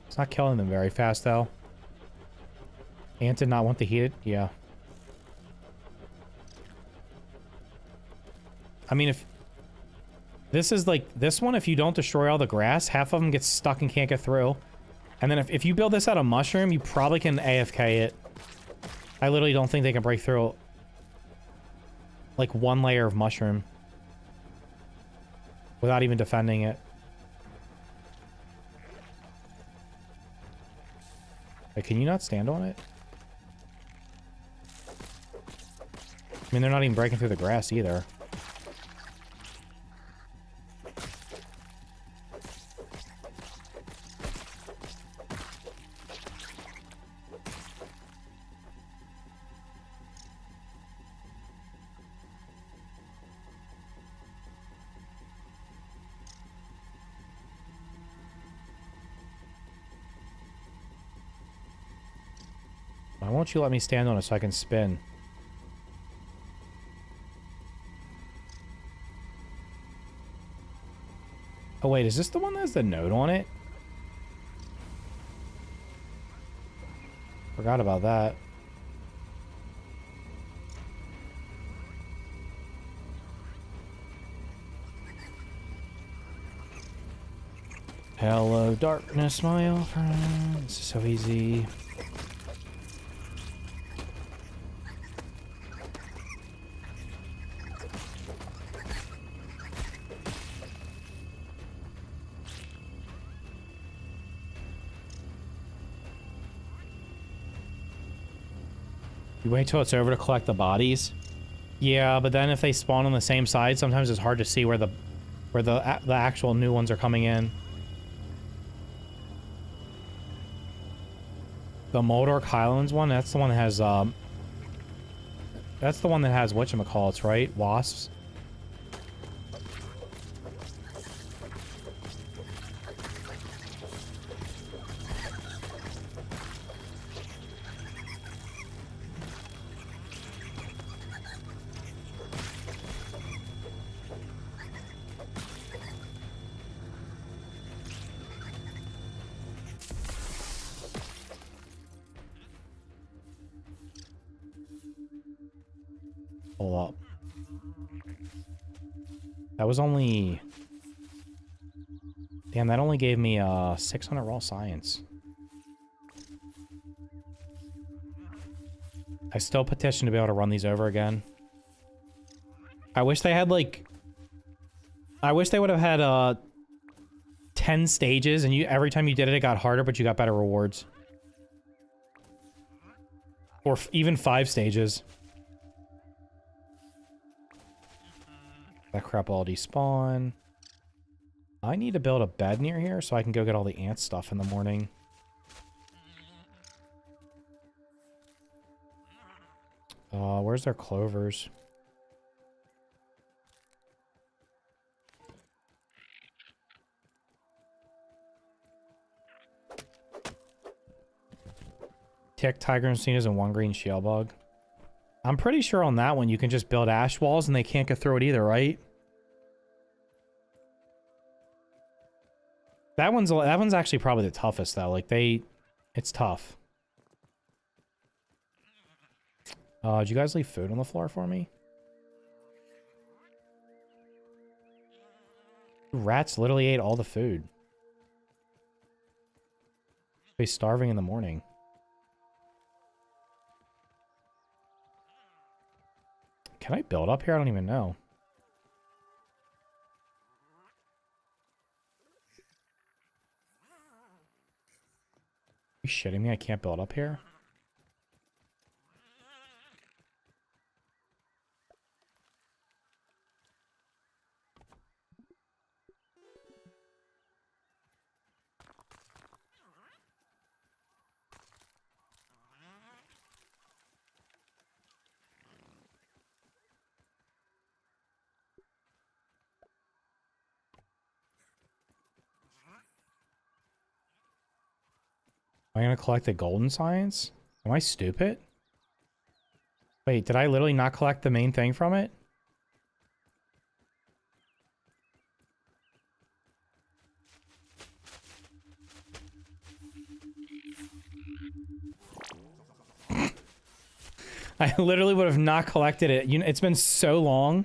It's not killing them very fast, though. Ant did not want the heated. Yeah. I mean, if... This is like... This one, if you don't destroy all the grass, half of them get stuck and can't get through. And then if you build this out of mushroom, you probably can AFK it. I literally don't think they can break through... like, one layer of mushroom. Without even defending it. Wait, can you not stand on it? I mean, they're not even breaking through the grass either. Why won't you let me stand on it so I can spin? Oh wait, is this the one that has the note on it? Forgot about that. Hello, darkness, my old friend. This is so easy. You wait till it's over to collect the bodies? Yeah, but then if they spawn on the same side, sometimes it's hard to see where the actual new ones are coming in. The Moldorc Highlands one, that's the one that has whatchamacallits, right? Wasps. Hold up. That was only... Damn, that only gave me 600 raw science. I still petition to be able to run these over again. I wish they had, like... I wish they would have had 10 stages, and every time you did it, it got harder, but you got better rewards. Or even 5 stages. That crap all despawn. I need to build a bed near here so I can go get all the ant stuff in the morning. Where's their clovers? Tick, tiger and sneakers, and 1 green shell bug. I'm pretty sure on that one you can just build ash walls and they can't get through it either, right? That one's actually probably the toughest though. Like it's tough. Did you guys leave food on the floor for me? Rats literally ate all the food. They're starving in the morning. Can I build up here? I don't even know. Are you shitting me? I can't build up here? Am I gonna collect the golden science? Am I stupid? Wait, did I literally not collect the main thing from it? I literally would have not collected it. You know, it's been so long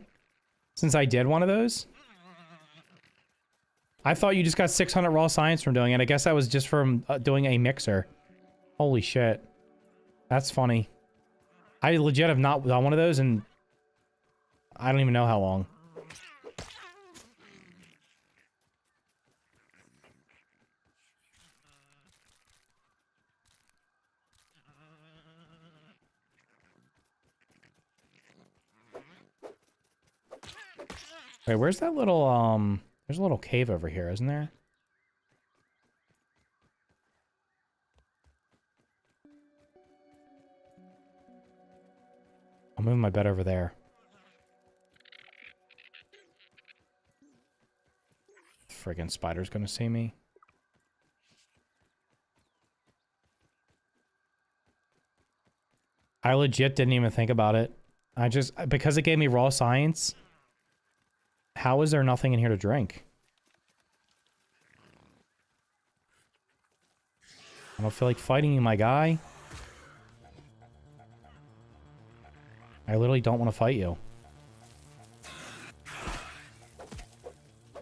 since I did one of those. I thought you just got 600 raw science from doing it. I guess that was just from doing a mixer. Holy shit. That's funny. I legit have not done one of those and I don't even know how long. Wait, where's that little, there's a little cave over here, isn't there? I'll move my bed over there. Friggin' spider's gonna see me. I legit didn't even think about it. I just, because it gave me raw science, how is there nothing in here to drink? I don't feel like fighting you, my guy. I literally don't want to fight you. I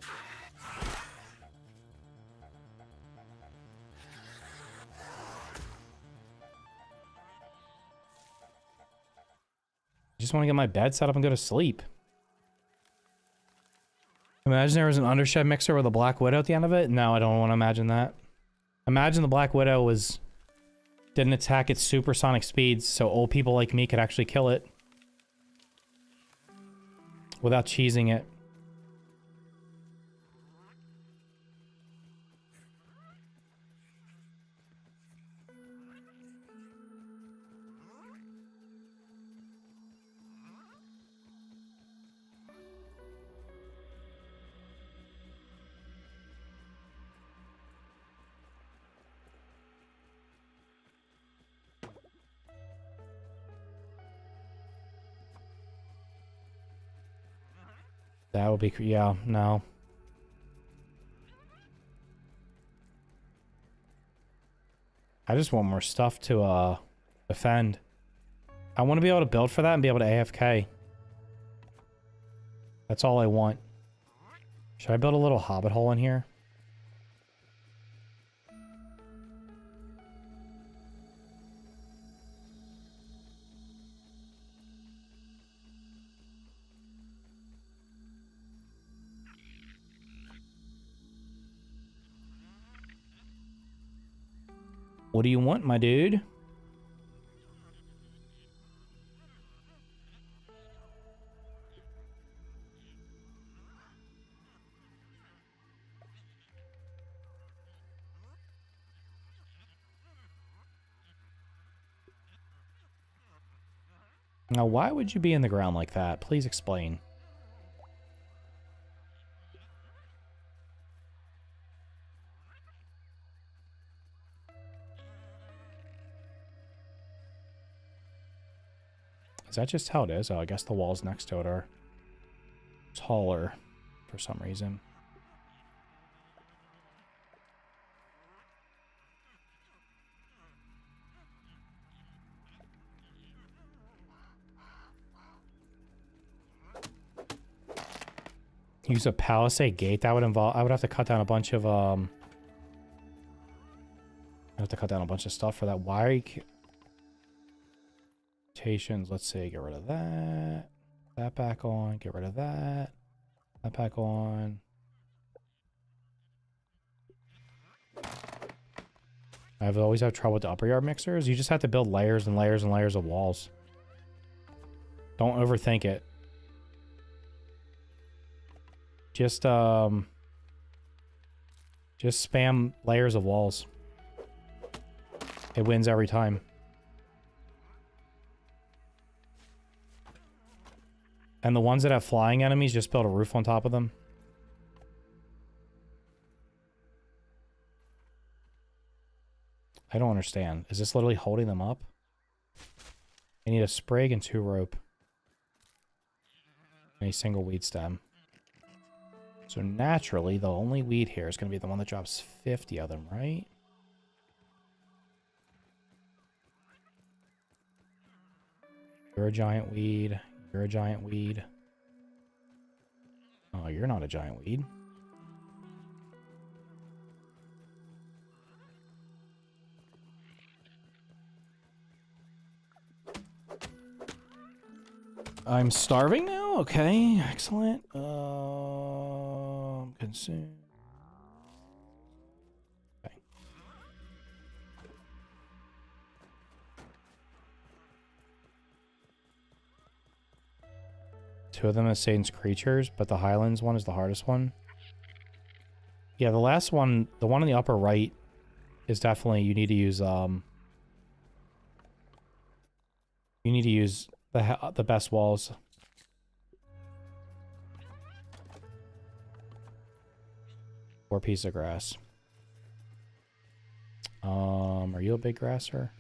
just want to get my bed set up and go to sleep. Imagine there was an undershed mixer with a Black Widow at the end of it. No, I don't want to imagine that. Imagine the Black Widow didn't attack at supersonic speeds, so old people like me could actually kill it. Without cheesing it. That would be, yeah, no. I just want more stuff to, defend. I want to be able to build for that and be able to AFK. That's all I want. Should I build a little hobbit hole in here? What do you want, my dude? Now, why would you be in the ground like that? Please explain. Is that just how it is? Oh, I guess the walls next to it are taller for some reason. Use a palisade gate. That would involve... I would have to cut down a bunch of, I have to cut down a bunch of stuff for that. Why... Let's see, get rid of that. That back on. Get rid of that. That back on. I've always had trouble with the upper yard mixers. You just have to build layers and layers and layers of walls. Don't overthink it. Just spam layers of walls. It wins every time. And the ones that have flying enemies, just build a roof on top of them. I don't understand. Is this literally holding them up? I need a sprig and 2 rope. And a single weed stem. So naturally, the only weed here is going to be the one that drops 50 of them, right? You're a giant weed. You're a giant weed. Oh, you're not a giant weed. I'm starving now? Okay, excellent. Consume. Okay. Two of them are Satan's creatures, but the Highlands one is the hardest one. Yeah, the last one, the one in the upper right, is definitely, you need to use the best walls. Or piece of grass. Are you a big grasser?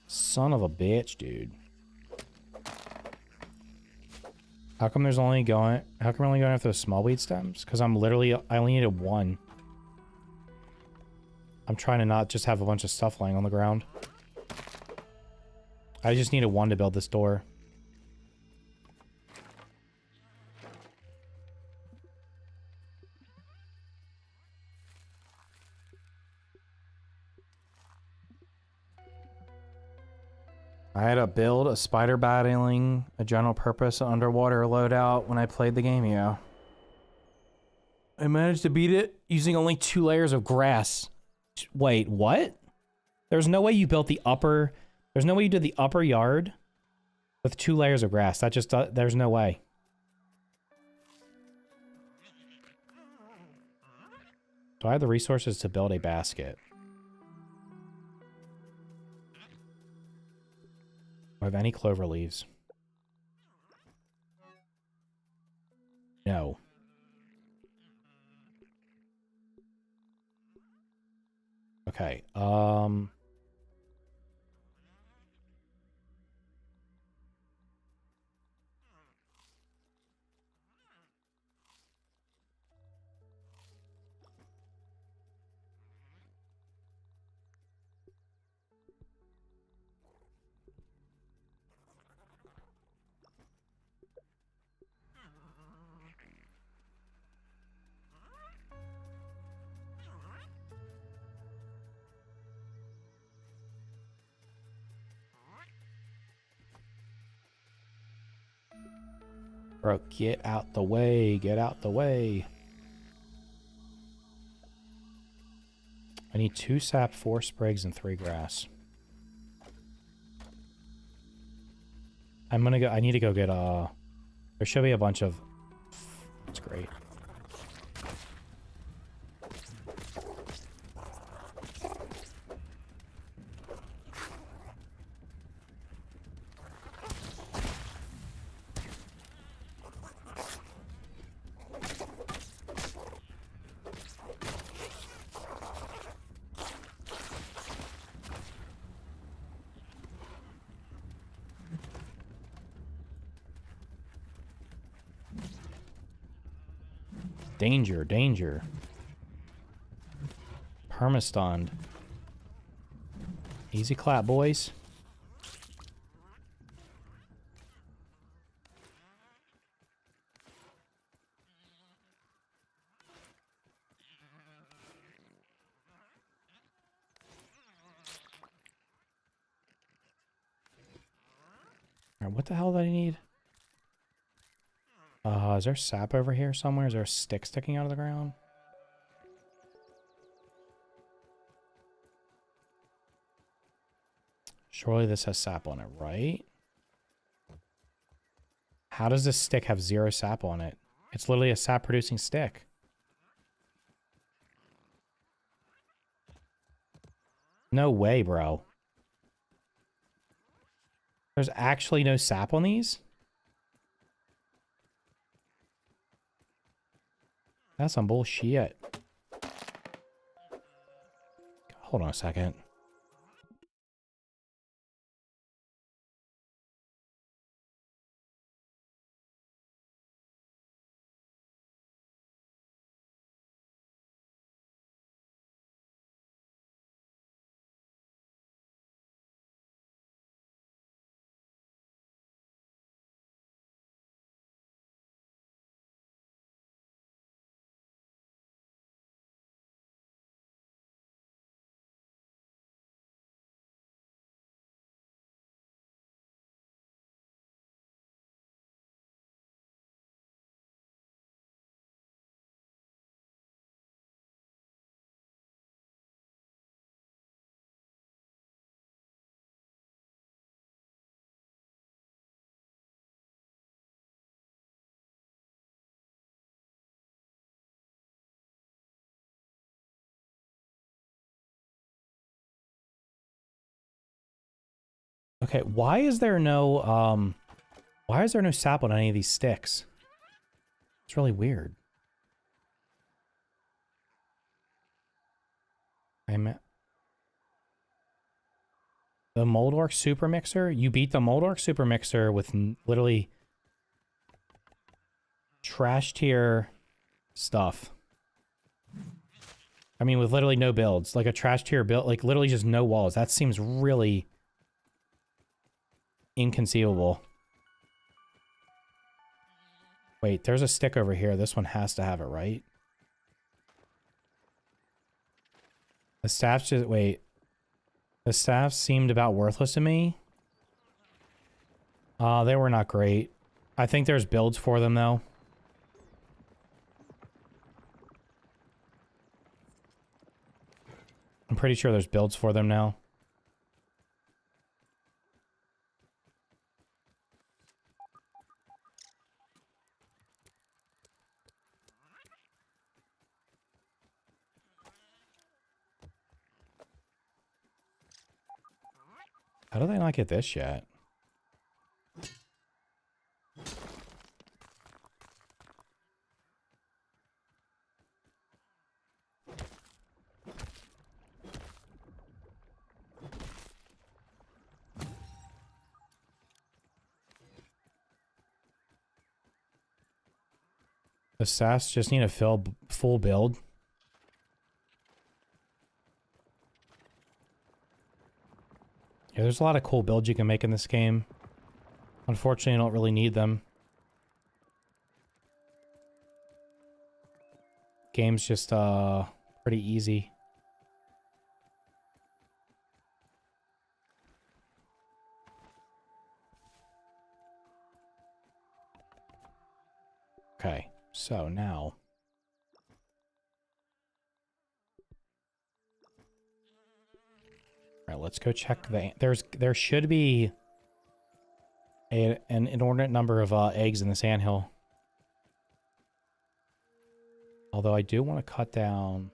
Son of a bitch, dude. How come we're only going after the small weed stems? Because I only needed 1. I'm trying to not just have a bunch of stuff laying on the ground. I just needed 1 to build this door. I had to build a spider battling, a general purpose underwater loadout when I played the game, yeah. I managed to beat it using only 2 layers of grass. Wait, what? There's no way you built the upper... There's no way you did the upper yard with 2 layers of grass. That just... there's no way. Do I have the resources to build a basket? Do I have any clover leaves? No. Okay, bro, get out the way. Get out the way. I need 2 sap, 4 sprigs, and 3 grass. I'm gonna go... I need to go get, there should be a bunch of... That's great. Danger, danger. Permastunned. Easy clap, boys. Alright, what the hell do I need? Is there sap over here somewhere? Is there a stick sticking out of the ground? Surely this has sap on it, right? How does this stick have 0 sap on it? It's literally a sap producing stick. No way, bro. There's actually no sap on these? That's some bullshit. Hold on a second. Okay, why is there no sap on any of these sticks? It's really weird. The Moldork Super Mixer? You beat the Moldork Super Mixer with literally trash tier stuff. I mean, with literally no builds. Like a trash tier build, like literally just no walls. That seems really inconceivable. Wait, there's a stick over here. This one has to have it, right? The staffs just... Wait. The staffs seemed about worthless to me. They were not great. I think there's builds for them, though. I'm pretty sure there's builds for them now. How do they not get this yet? The staffs just need a full build. Yeah, there's a lot of cool builds you can make in this game. Unfortunately, I don't really need them. Game's just, pretty easy. Okay, so now... Alright, let's go check the... There should be an inordinate number of eggs in this anthill. Although I do want to cut down...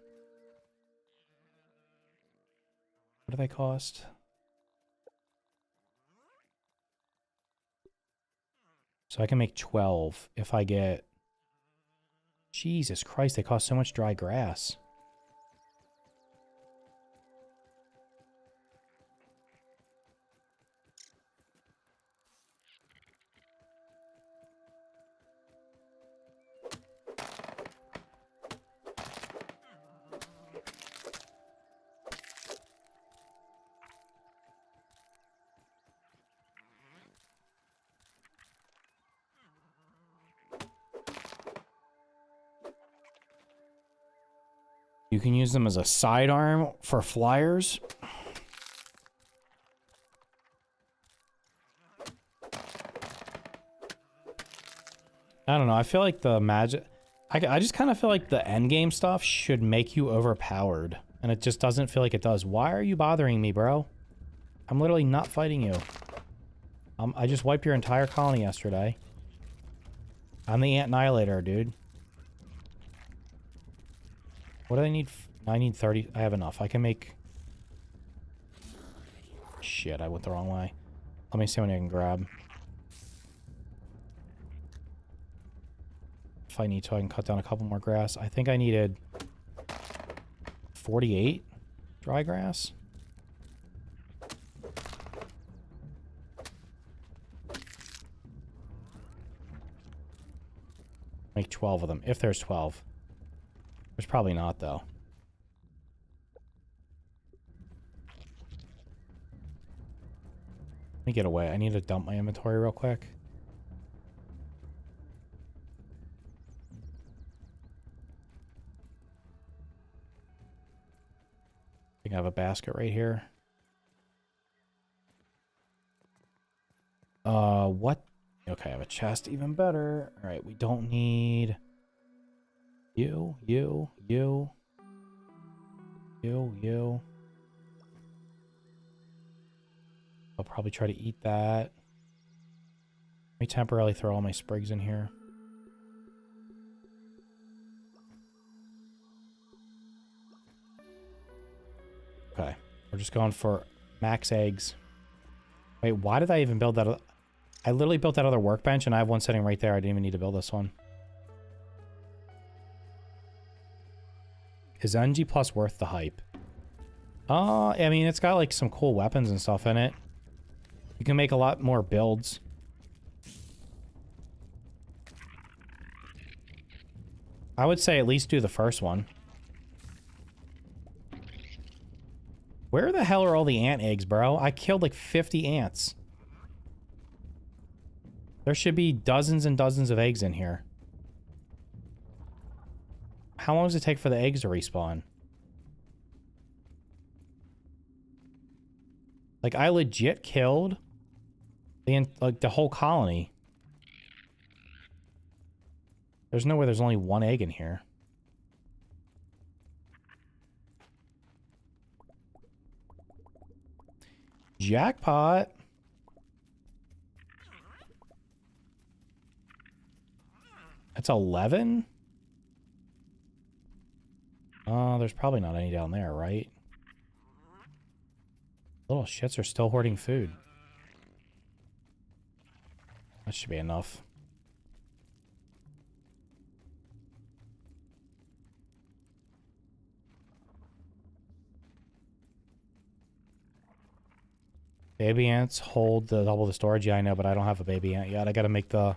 What do they cost? So I can make 12 if I get... Jesus Christ, they cost so much dry grass. You can use them as a sidearm for flyers. I don't know. I feel like the magic... I just kind of feel like the endgame stuff should make you overpowered. And it just doesn't feel like it does. Why are you bothering me, bro? I'm literally not fighting you. I just wiped your entire colony yesterday. I'm the Ant Annihilator, dude. What do I need? I need 30. I have enough. I can make... Shit, I went the wrong way. Let me see what I can grab. If I need to, I can cut down a couple more grass. I think I needed 48 dry grass. Make 12 of them, if there's 12. There's probably not, though. Let me get away. I need to dump my inventory real quick. I think I have a basket right here. What? Okay, I have a chest, even better. All right, we don't need you. I'll probably try to eat that. Let me temporarily throw all my sprigs in here. Okay, we're just going for max eggs. Wait, why did I even build that? I literally built that other workbench, and I have one sitting right there. I didn't even need to build this one. Is NG Plus worth the hype? I mean, it's got like some cool weapons and stuff in it. You can make a lot more builds. I would say at least do the first one. Where the hell are all the ant eggs, bro? I killed like 50 ants. There should be dozens and dozens of eggs in here. How long does it take for the eggs to respawn? Like, I legit killed the whole colony. There's no way there's only one egg in here. Jackpot. That's 11? There's probably not any down there, right? Little shits are still hoarding food. That should be enough. Baby ants hold double the storage. Yeah, I know, but I don't have a baby ant yet. I gotta make the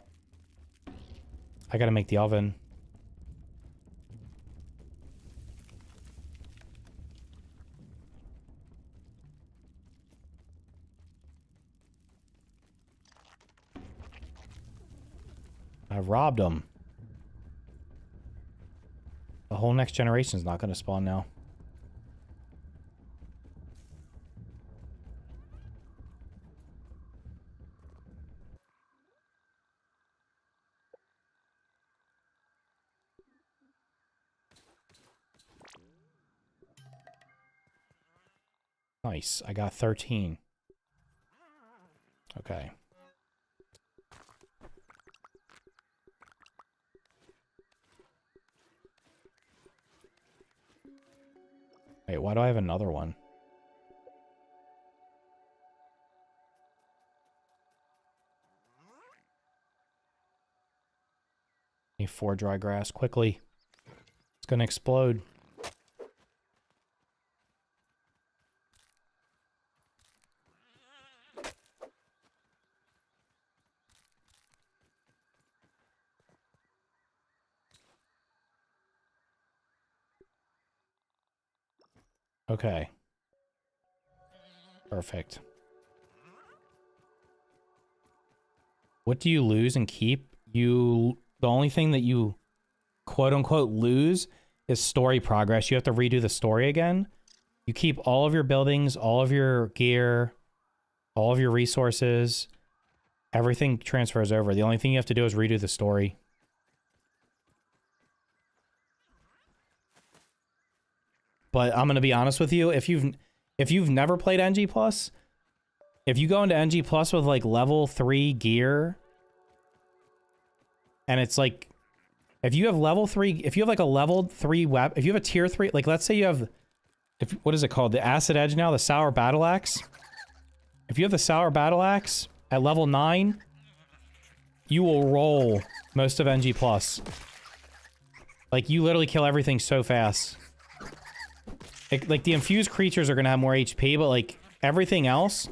oven. I robbed them. The whole next generation is not going to spawn now. Nice. I got 13. Okay. Wait, why do I have another one? Need 4 dry grass quickly. It's gonna explode. Okay. Perfect. What do you lose and keep? The only thing that you quote unquote lose is story progress. You have to redo the story again. You keep all of your buildings, all of your gear, all of your resources. Everything transfers over. The only thing you have to do is redo the story. But I'm gonna be honest with you, if you've never played NG Plus, if you go into NG Plus with like level 3 gear, and it's like, if you have level 3, if you have like a level 3 weapon, if you have a tier 3, like let's say you have, what is it called? The Acid Edge now, the Sour Battle Axe. If you have the Sour Battle Axe at level 9, you will roll most of NG Plus. Like, you literally kill everything so fast. Like, the infused creatures are gonna have more HP, but, like, everything else...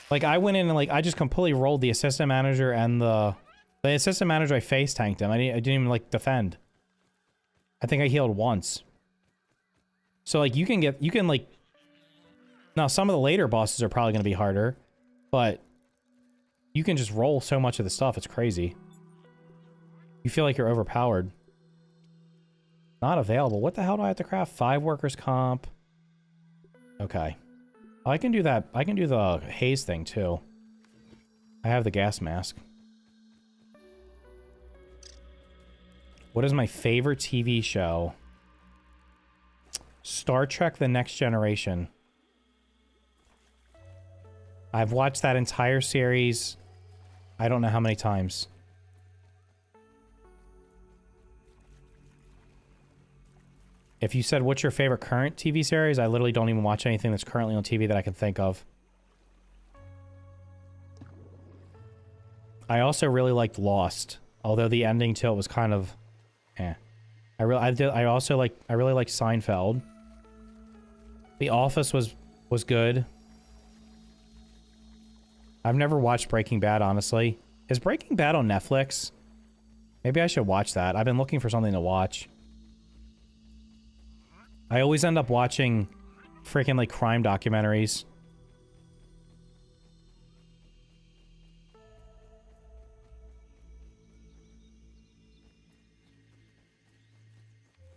Like, I went in and, like, I just completely rolled the assistant manager and the... The assistant manager, I face tanked him. I didn't even, like, defend. I think I healed once. So, like, you can, like... Now, some of the later bosses are probably gonna be harder, but... You can just roll so much of the stuff, it's crazy. You feel like you're overpowered. Not available. What the hell do I have to craft? 5 workers comp. Okay. I can do that. I can do the haze thing too. I have the gas mask. What is my favorite TV show? Star Trek: The Next Generation. I've watched that entire series. I don't know how many times. If you said, what's your favorite current TV series? I literally don't even watch anything that's currently on TV that I can think of. I also really liked Lost, although the ending to it was kind of, eh. I really liked Seinfeld. The Office was good. I've never watched Breaking Bad, honestly. Is Breaking Bad on Netflix? Maybe I should watch that. I've been looking for something to watch. I always end up watching freaking, like, crime documentaries.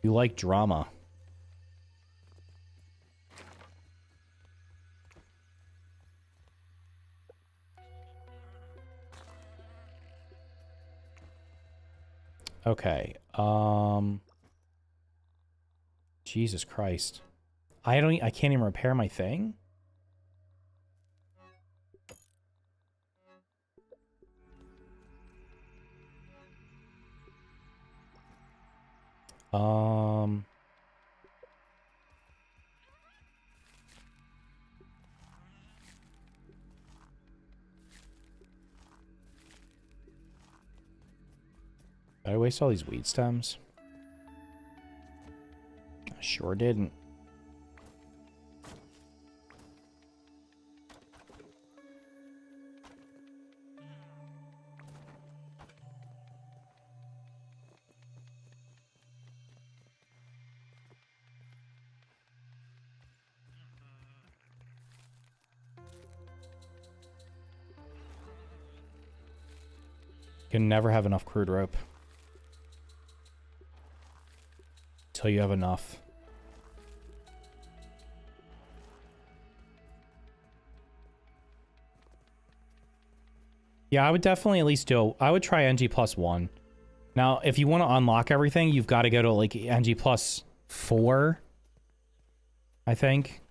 You like drama. Okay, Jesus Christ. I can't even repair my thing? Did I waste all these weed stems? I sure didn't. You can never have enough crude rope. Till you have enough. Yeah, I would definitely at least do... I would try NG plus 1. Now, if you want to unlock everything, you've got to go to, like, NG plus 4. I think.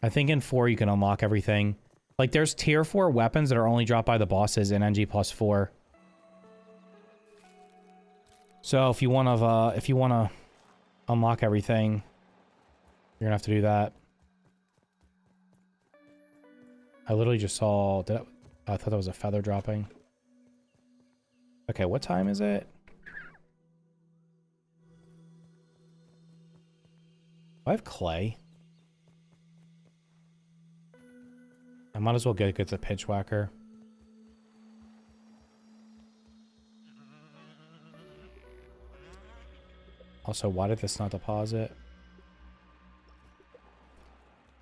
I think in 4 you can unlock everything. Like, there's tier 4 weapons that are only dropped by the bosses in NG plus 4. So if you want to unlock everything, you're gonna have to do that. I literally just saw... I thought that was a feather dropping. Okay, what time is it? I have clay. I might as well get the pinch whacker. Also, why did this not deposit?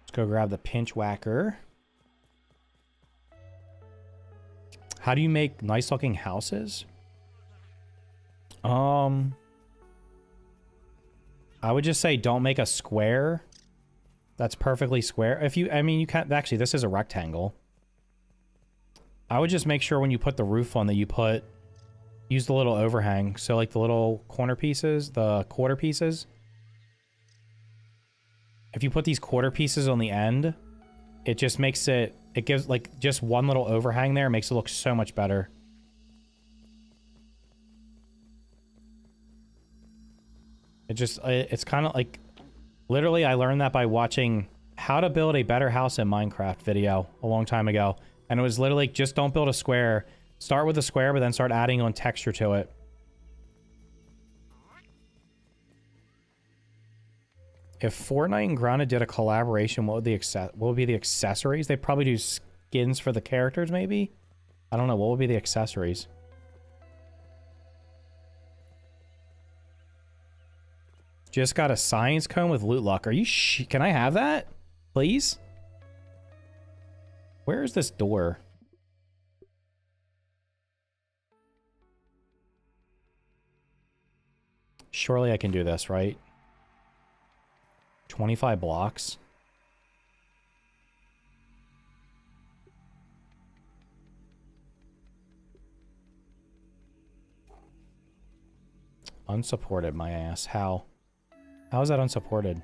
Let's go grab the pinch whacker. How do you make nice looking houses? I would just say don't make a square that's perfectly square. If you, I mean, you can't, actually, this is a rectangle. I would just make sure when you put the roof on that you use the little overhang. So like the little corner pieces, the quarter pieces. If you put these quarter pieces on the end, it just makes it, it gives like just one little overhang there, makes it look so much better. It's kind of like, literally I learned that by watching how to build a better house in Minecraft video a long time ago. And it was literally just don't build a square. Start with a square, but then start adding on texture to it. If Fortnite and Grounded did a collaboration, what would be the accessories? They'd probably do skins for the characters, maybe? I don't know. What would be the accessories? Just got a science cone with loot luck. Are you can I have that? Please? Where is this door? Surely I can do this, right? 25 blocks. Unsupported, my ass. How? How is that unsupported?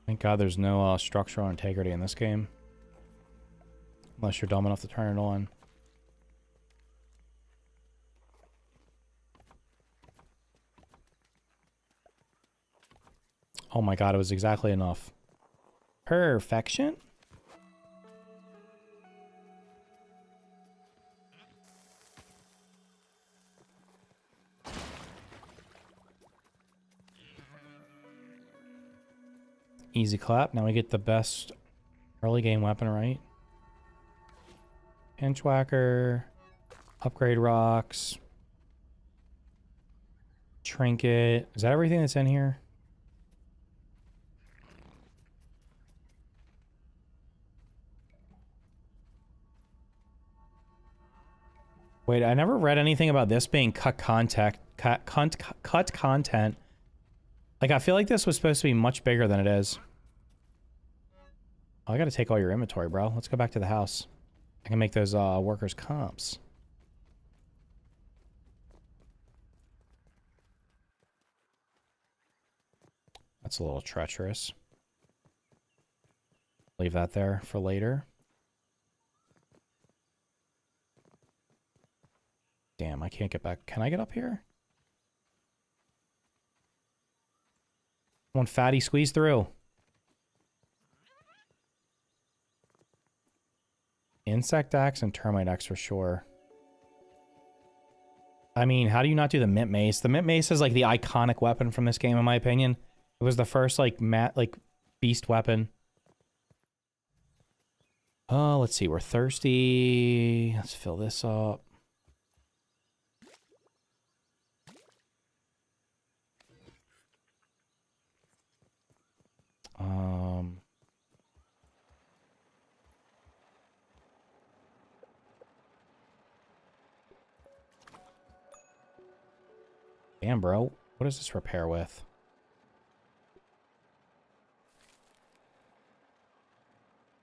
Thank God there's no structural integrity in this game. Unless you're dumb enough to turn it on. Oh my God, it was exactly enough. Perfection? Easy clap. Now we get the best early game weapon, right? Pinchwhacker. Upgrade rocks. Trinket. Is that everything that's in here? Wait, I never read anything about this being cut content. Like, I feel like this was supposed to be much bigger than it is. Oh, I gotta take all your inventory, bro. Let's go back to the house. I can make those workers' comps. That's a little treacherous. Leave that there for later. Damn, I can't get back. Can I get up here? Come on, fatty, squeeze through. Insect axe and termite axe for sure. I mean, how do you not do the mint mace? The mint mace is like the iconic weapon from this game, in my opinion. It was the first like beast weapon. Oh, let's see. We're thirsty. Let's fill this up. Damn, bro. What does this repair with?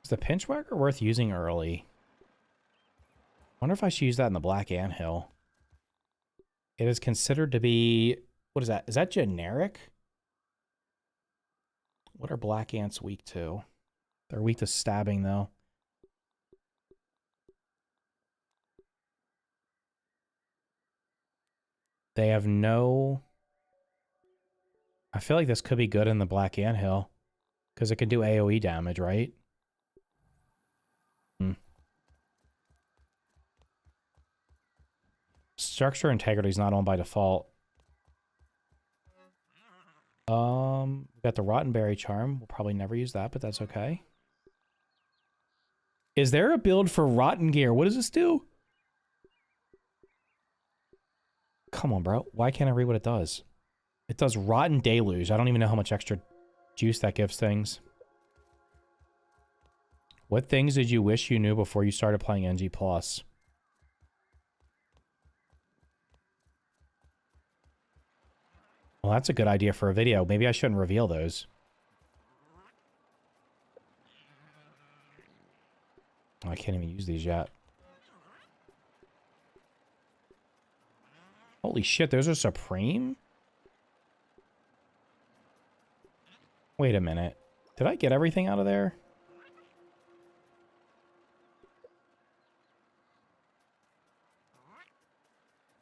Is the pinchwhacker worth using early? Wonder if I should use that in the black anthill. It is considered to be... What is that? Is that generic? What are black ants weak to? They're weak to stabbing, though. They have no... I feel like this could be good in the black anthill. Because it can do AoE damage, right? Structure integrity is not on by default. We got the Rotten Berry Charm. We'll probably never use that, but that's okay. Is there a build for Rotten Gear? What does this do? Come on, bro. Why can't I read what it does? It does Rotten Deluge. I don't even know how much extra juice that gives things. What things did you wish you knew before you started playing NG+. Well, that's a good idea for a video. Maybe I shouldn't reveal those. Oh, I can't even use these yet. Holy shit, those are Supreme? Wait a minute. Did I get everything out of there?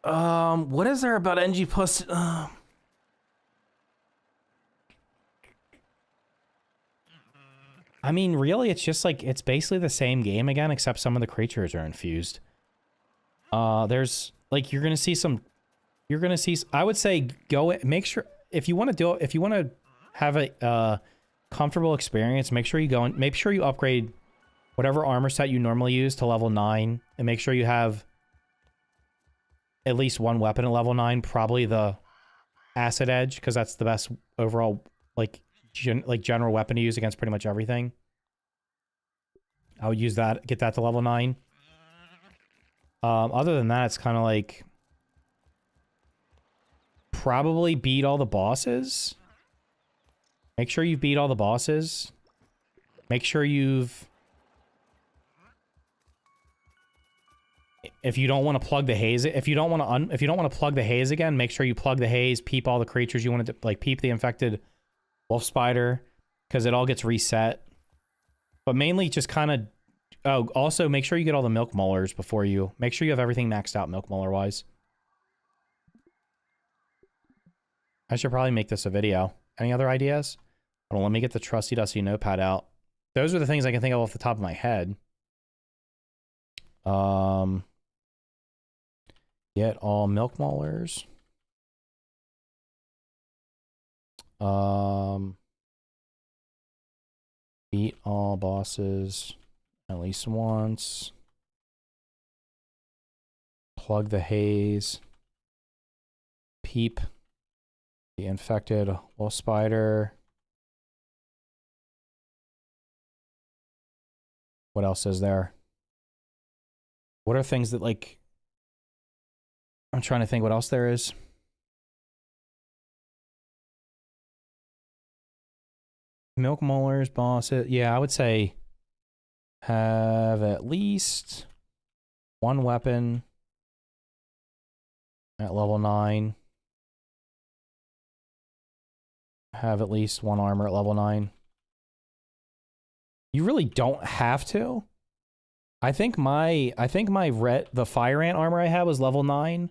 What is there about NG Plus? I mean, really, it's just like, it's basically the same game again, except some of the creatures are infused. There's, like, you're gonna see some, I would say go, make sure, if you want to do it, if you want to have a, comfortable experience, make sure you go and, make sure you upgrade whatever armor set you normally use to level 9, and make sure you have at least one weapon at level 9, probably the Acid Edge, because that's the best overall, like, general weapon to use against pretty much everything. I would use that, get that to level 9. Other than that, it's kind of like probably beat all the bosses. Make sure you beat all the bosses. Make sure you've... If you don't want to plug the haze, if you don't want to plug the haze again, make sure you plug the haze, peep all the creatures you want to, like, peep the infected wolf spider, because it all gets reset. But mainly just kind of... Oh, also make sure you get all the milk molars before you... Make sure you have everything maxed out milk molar wise. I should probably make this a video. Any other ideas? Hold on, let me get the trusty dusty notepad out. Those are the things I can think of off the top of my head. Get all milk molars. Beat all bosses at least once. Plug the haze. Peep the infected wolf spider. What else is there? What are things that, like... I'm trying to think what else there is. Milk molars, bosses. Yeah, I would say have at least one weapon at level 9. Have at least one armor at level 9. You really don't have to. I think the fire ant armor I had was level 9.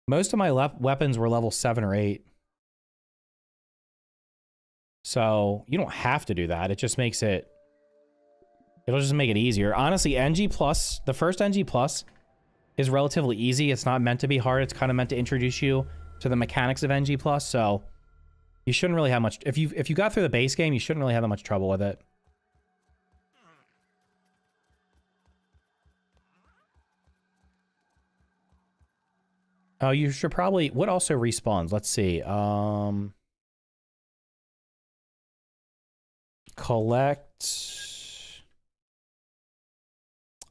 Most of my weapons were level 7 or 8. So, you don't have to do that. It just makes it... It'll just make it easier. Honestly, NG Plus, the first NG Plus is relatively easy. It's not meant to be hard. It's kind of meant to introduce you to the mechanics of NG Plus, so you shouldn't really have much... If you got through the base game, you shouldn't really have that much trouble with it. Oh, you should probably... What also respawns? Let's see. Collect...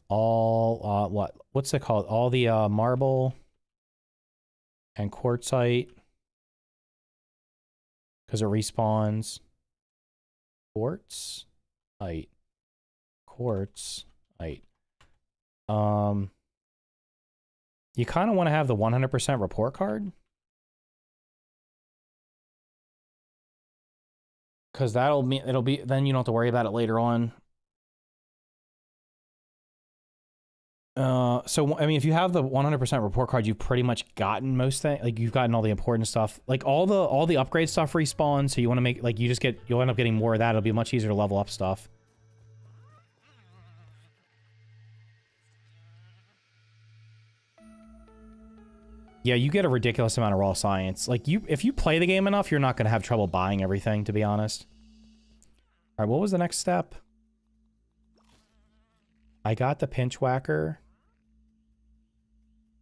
all... What's it called? All the marble and quartzite. Because it respawns. Quartzite. Quartzite. You kind of want to have the 100% report card. Because that'll mean, it'll be, then you don't have to worry about it later on. So, I mean, if you have the 100% report card, you've pretty much gotten most things. Like, you've gotten all the important stuff. Like, all the upgrade stuff respawns, so you want to make, like, you'll end up getting more of that. It'll be much easier to level up stuff. Yeah, you get a ridiculous amount of raw science. Like, if you play the game enough, you're not going to have trouble buying everything, to be honest. All right, what was the next step? I got the pinch whacker.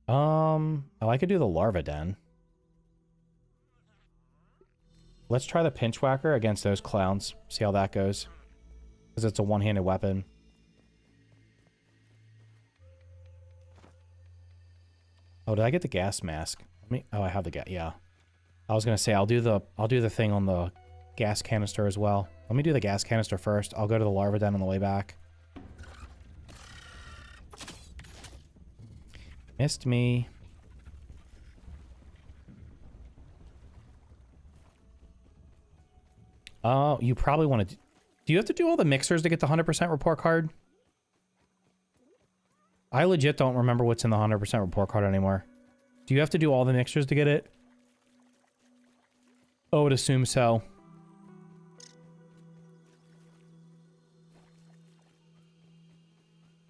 Oh, I could do the larva den. Let's try the pinch whacker against those clowns. See how that goes. Because it's a one-handed weapon. Oh, did I get the gas mask? Oh, I have the gas. Yeah. I was gonna say I'll do the thing on the gas canister as well. Let me do the gas canister first. I'll go to the larva den on the way back. Missed me. Oh, you probably want to... Do you have to do all the mixers to get the 100% report card? I legit don't remember what's in the 100% report card anymore. Do you have to do all the mixers to get it? I would assume so.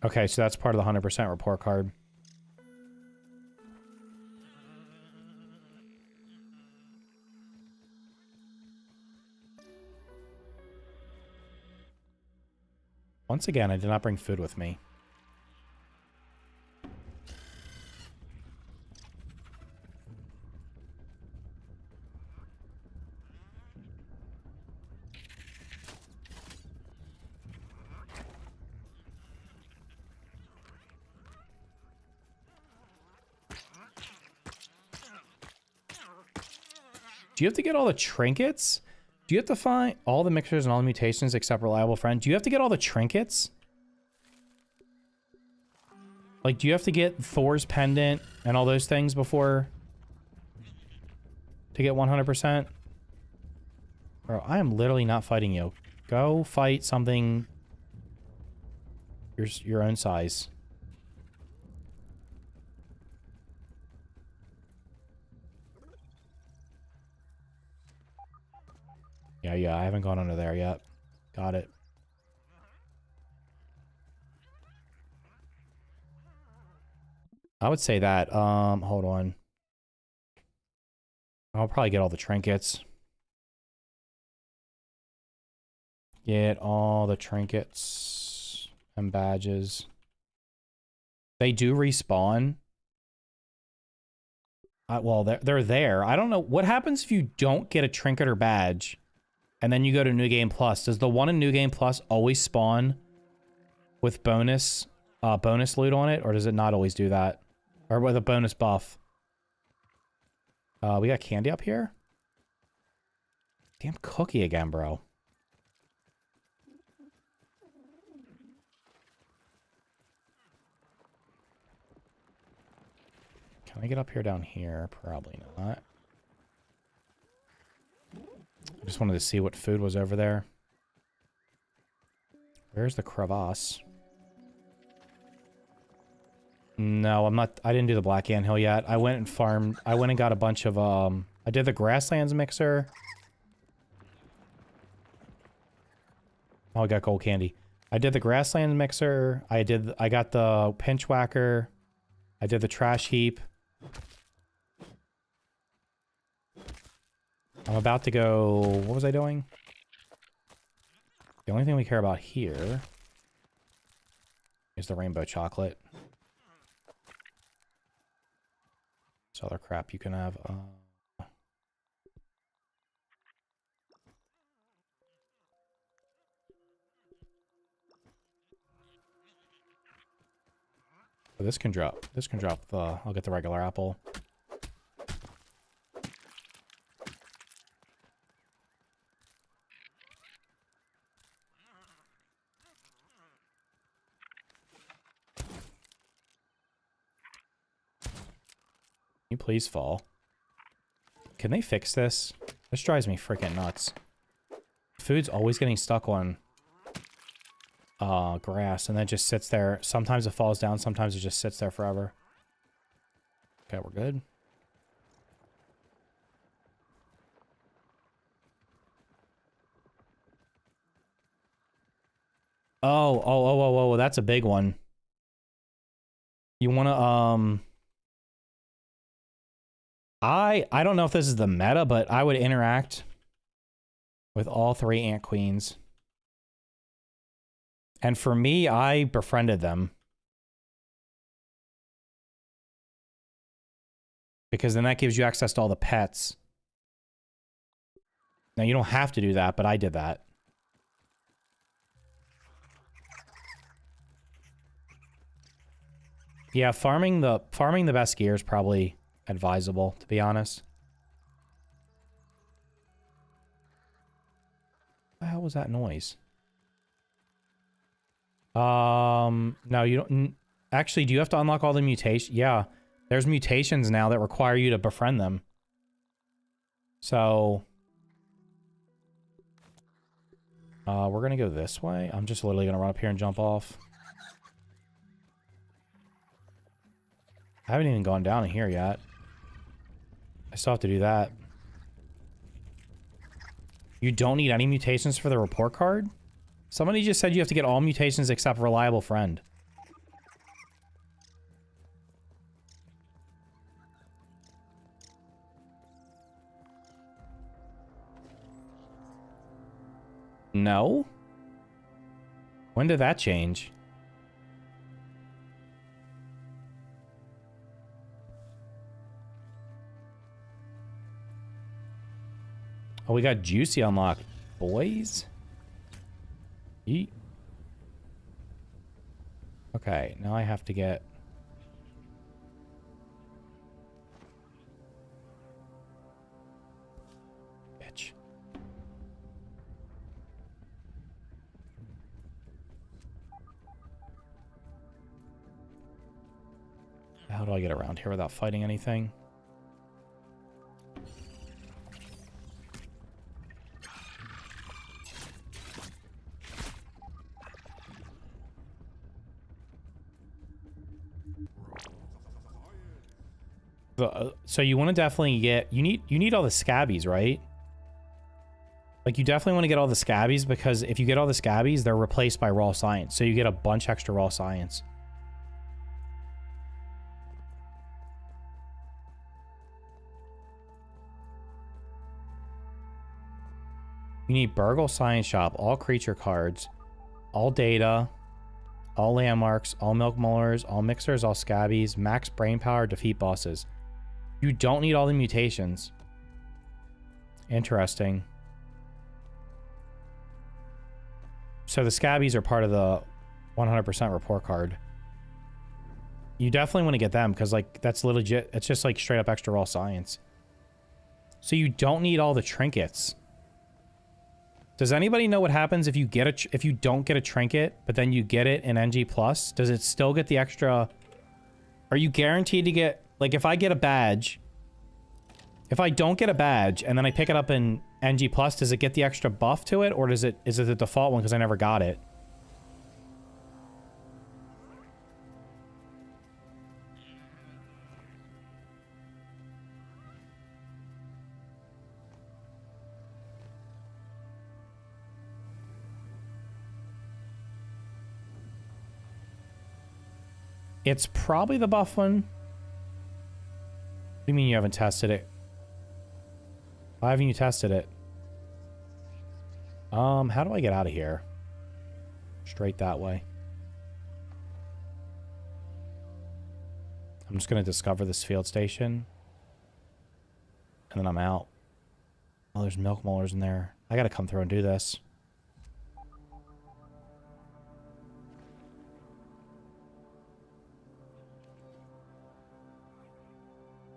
Okay, so that's part of the 100% report card. Once again, I did not bring food with me. Do you have to get all the trinkets? Do you have to find all the mixers and all the mutations except Reliable Friend? Do you have to get all the trinkets? Like, do you have to get Thor's pendant and all those things before... to get 100%? Bro, I am literally not fighting you. Go fight something... your own size. Yeah, I haven't gone under there yet. Got it. I would say that, hold on. I'll probably get all the trinkets. Get all the trinkets and badges. They do respawn. Well, they're there. I don't know. What happens if you don't get a trinket or badge? And then you go to New Game Plus. Does the one in New Game Plus always spawn with bonus loot on it? Or does it not always do that? Or with a bonus buff? We got candy up here? Damn cookie again, bro. Can I get up here down here? Probably not. I just wanted to see what food was over there. Where's the crevasse? No, I didn't do the Black Anthill yet. I went and farmed. I went and got a bunch of, I did the Grasslands mixer. Oh, I got gold candy. I did the Grasslands mixer. I got the Pinch Whacker. I did the Trash Heap. I'm about to go... What was I doing? The only thing we care about here is the rainbow chocolate. This other crap you can have. This can drop. This can drop the... I'll get the regular apple. Can you please fall? Can they fix this? This drives me freaking nuts. Food's always getting stuck on grass and then just sits there. Sometimes it falls down, sometimes it just sits there forever. Okay, we're good. Oh, that's a big one. You wanna, I don't know if this is the meta, but I would interact with all three Ant Queens. And for me, I befriended them. Because then that gives you access to all the pets. Now, you don't have to do that, but I did that. Yeah, farming the best gear is probably advisable, to be honest. hell was that noise? No, you don't. Actually, do you have to unlock all the mutations? Yeah, there's mutations now that require you to befriend them. So, we're gonna go this way. I'm just literally gonna run up here and jump off. I haven't even gone down in here yet. I still have to do that. You don't need any mutations for the report card? Somebody just said you have to get all mutations except reliable friend. No? When did that change? Oh, we got Juicy unlocked, boys. Yeet. Okay, now I have to get... Bitch. How do I get around here without fighting anything? So you want to definitely get... You need all the scabbies, right? Like, you definitely want to get all the scabbies, because if you get all the scabbies, they're replaced by raw science. So you get a bunch extra raw science. You need Burgle Science Shop, all creature cards, all data, all landmarks, all milk molars, all mixers, all scabbies, max brain power, defeat bosses. You don't need all the mutations. Interesting. So the scabbies are part of the 100% report card. You definitely want to get them, because, like, that's legit. It's just, like, straight up extra raw science. So you don't need all the trinkets. Does anybody know what happens if you get if you don't get a trinket, but then you get it in NG+? Does it still get the extra... Are you guaranteed to get... Like, if I get a badge... If I don't get a badge, and then I pick it up in NG+, does it get the extra buff to it? Or is it the default one because I never got it? It's probably the buff one. What do you mean you haven't tested it? Why haven't you tested it? How do I get out of here? Straight that way. I'm just gonna discover this field station. And then I'm out. Oh, there's milk molars in there. I gotta come through and do this.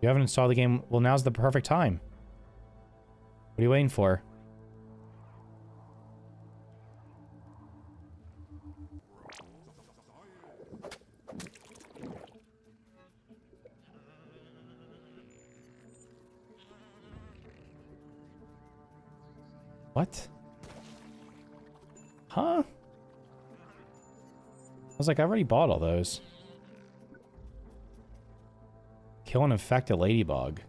You haven't installed the game? Well, now's the perfect time. What are you waiting for? What? Huh? I was like, I already bought all those. Kill an infected ladybug.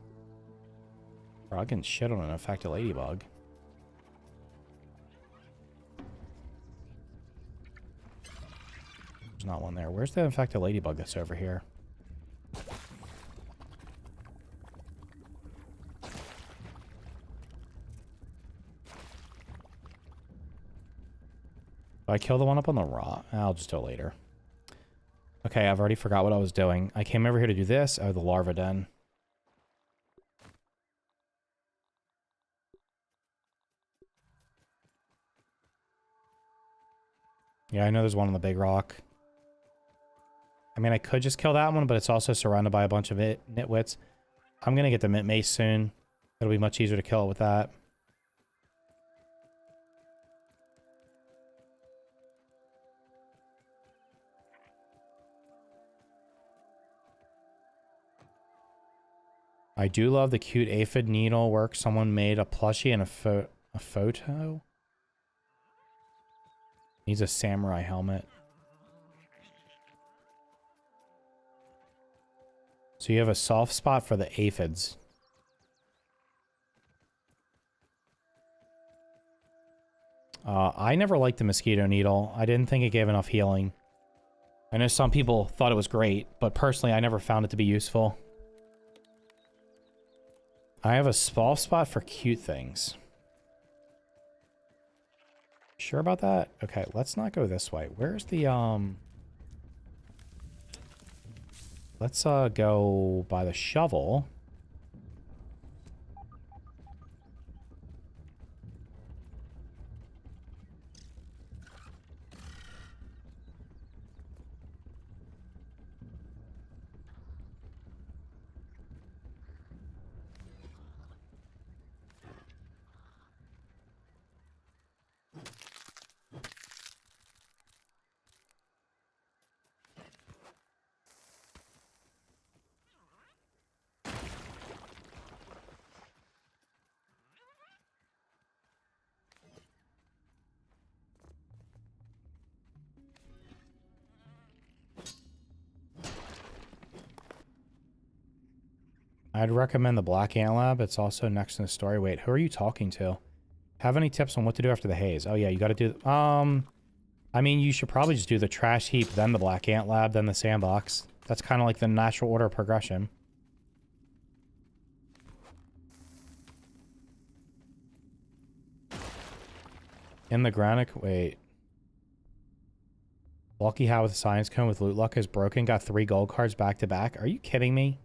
Bro, I can shit on an infected ladybug. There's not one there. Where's the infected ladybug that's over here? Do I kill the one up on the rock? I'll just do it later. Okay, I've already forgot what I was doing. I came over here to do this. Oh, the larva den. Yeah, I know there's one on the big rock. I mean, I could just kill that one, but it's also surrounded by a bunch of nitwits. I'm gonna get the mint mace soon. It'll be much easier to kill it with that. I do love the cute aphid needlework. Someone made a plushie and a photo. Needs a samurai helmet. So you have a soft spot for the aphids. I never liked the mosquito needle. I didn't think it gave enough healing. I know some people thought it was great, but personally I never found it to be useful. I have a soft spot for cute things. Sure about that? Okay, let's not go this way. Where's the, let's, go by the shovel. I'd recommend the Black Ant Lab. It's also next in the story. Wait, who are you talking to? Have any tips on what to do after the haze? Oh yeah, you gotta do... I mean, you should probably just do the trash heap, then the Black Ant Lab, then the sandbox. That's kind of like the natural order of progression. In the Granic... Wait. Lucky Hat with a science cone with loot luck is broken. Got 3 gold cards back to back. Are you kidding me?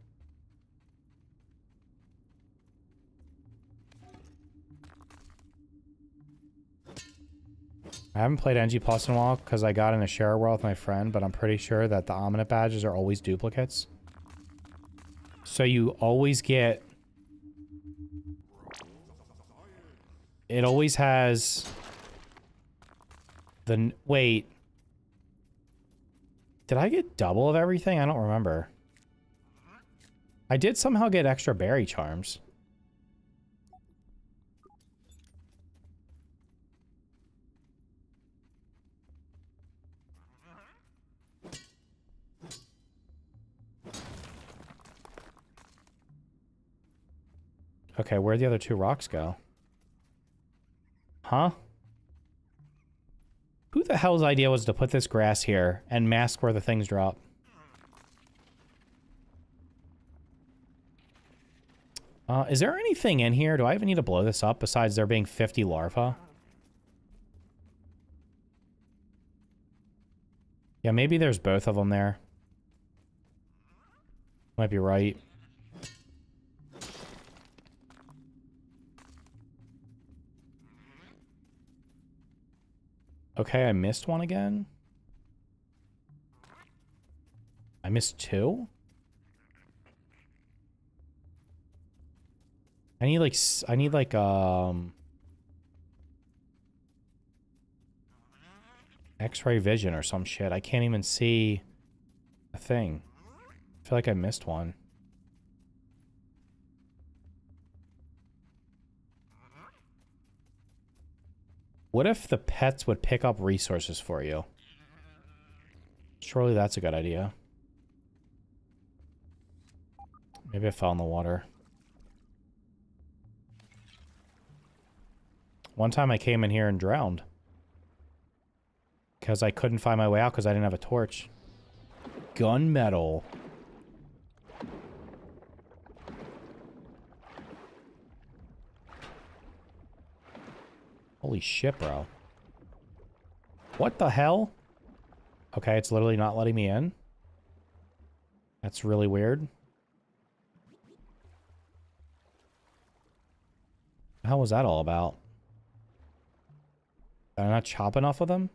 I haven't played NG Plus in a while because I got in a share world with my friend, but I'm pretty sure that the Ominate badges are always duplicates. So you always get... It always has... the... Wait. Did I get double of everything? I don't remember. I did somehow get extra berry charms. Okay, where'd the other 2 rocks go? Huh? Who the hell's idea was to put this grass here and mask where the things drop? Is there anything in here? Do I even need to blow this up besides there being 50 larvae? Yeah, maybe there's both of them there. Might be right. Okay, I missed one again. I missed 2? I need like X-ray vision or some shit. I can't even see a thing. I feel like I missed one. What if the pets would pick up resources for you? Surely that's a good idea. Maybe I fell in the water. One time I came in here and drowned. Because I couldn't find my way out because I didn't have a torch. Gunmetal. Holy shit, bro. What the hell? Okay, it's literally not letting me in. That's really weird. What the hell was that all about? Did I not chop enough of them?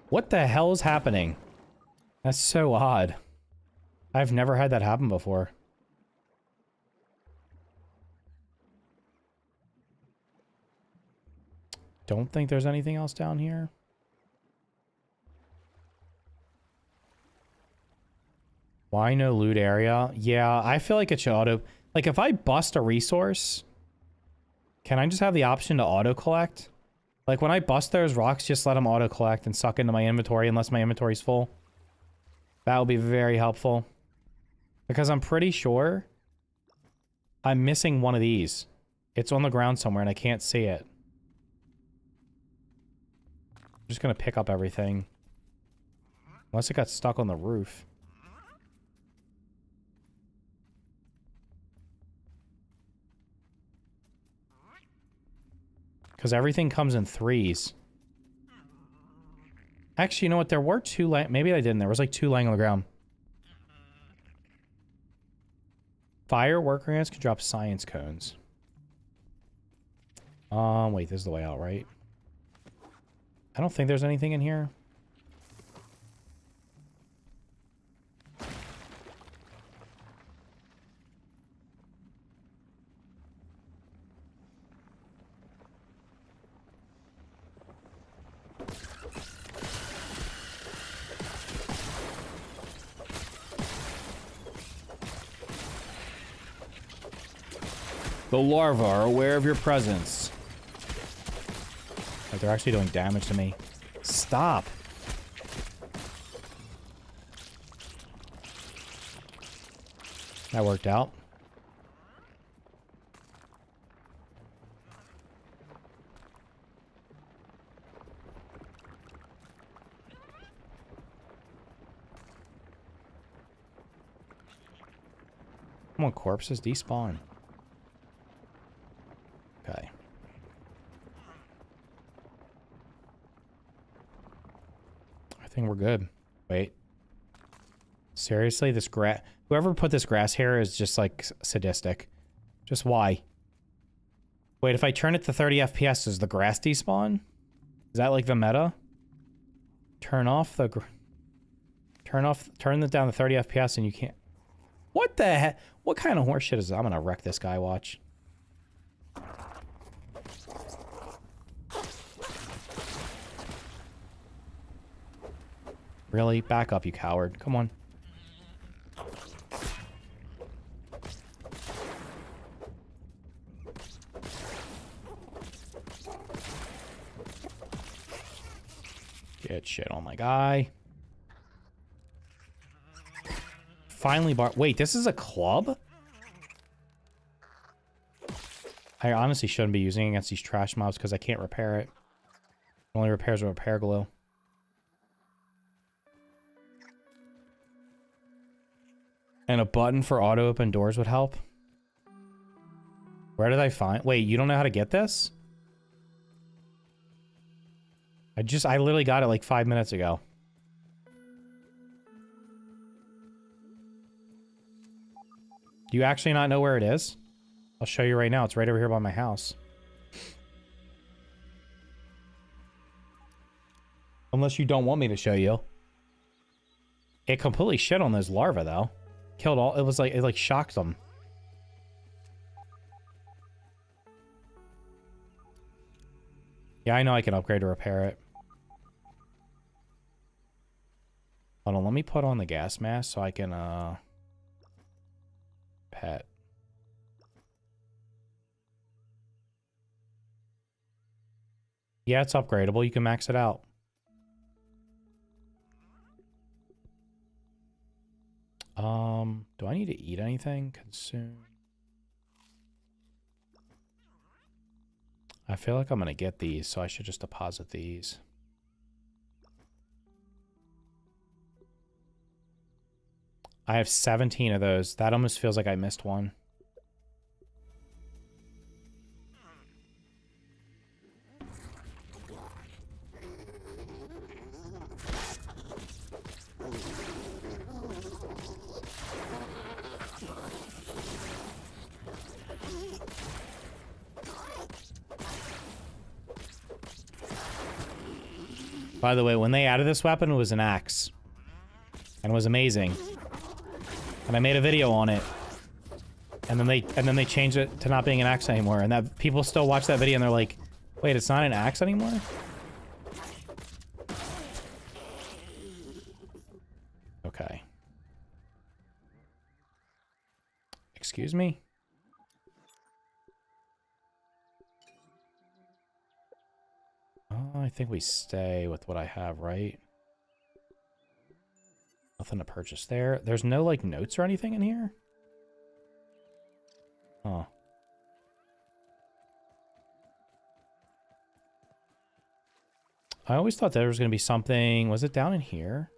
What the hell is happening? That's so odd. I've never had that happen before. Don't think there's anything else down here. Why no loot area? Yeah, I feel like it should auto... Like, if I bust a resource, can I just have the option to auto-collect? Like, when I bust those rocks, just let them auto-collect and suck into my inventory unless my inventory's full. That would be very helpful. Because I'm pretty sure I'm missing one of these. It's on the ground somewhere and I can't see it. I'm just gonna pick up everything. Unless it got stuck on the roof. Because everything comes in threes. Actually, you know what? There were two maybe I didn't. There was like two laying on the ground. Fire worker ants can drop science cones. Wait, this is the way out, right? I don't think there's anything in here. The larvae are aware of your presence. Like, they're actually doing damage to me. Stop. That worked out. Come on, corpses, despawn. Okay. I think we're good. Wait. Seriously, this grass... Whoever put this grass here is just, like, sadistic. Just why? Wait, if I turn it to 30 FPS, does the grass despawn? Is that, like, the meta? Turn off the... Turn it down to 30 FPS and you can't... What the heck? What kind of horseshit is that? I'm gonna wreck this guy, watch. Really? Back up, you coward. Come on. Get shit on my guy. Finally wait, this is a club? I honestly shouldn't be using it against these trash mobs because I can't repair it. It only repairs with repair glue. And a button for auto open doors would help. Where did I find... Wait, you don't know how to get this? I literally got it like 5 minutes ago. Do you actually not know where it is? I'll show you right now. It's right over here by my house. Unless you don't want me to show you. It completely shit on those larvae, though. Killed all... It was like... It like shocked them. Yeah, I know I can upgrade to repair it. Hold on, let me put on the gas mask so I can, pet. Yeah, it's upgradable. You can max it out. Do I need to eat anything? Consume. I feel like I'm gonna get these, so I should just deposit these. I have 17 of those. That almost feels like I missed one. By the way, when they added this weapon, it was an axe. And it was amazing. And I made a video on it. And then they changed it to not being an axe anymore. And that people still watch that video and they're like, wait, it's not an axe anymore? Okay. Excuse me? Oh, I think we stay with what I have, right? Nothing to purchase there. There's no, like, notes or anything in here? Huh. I always thought there was going to be something... Was it down in here?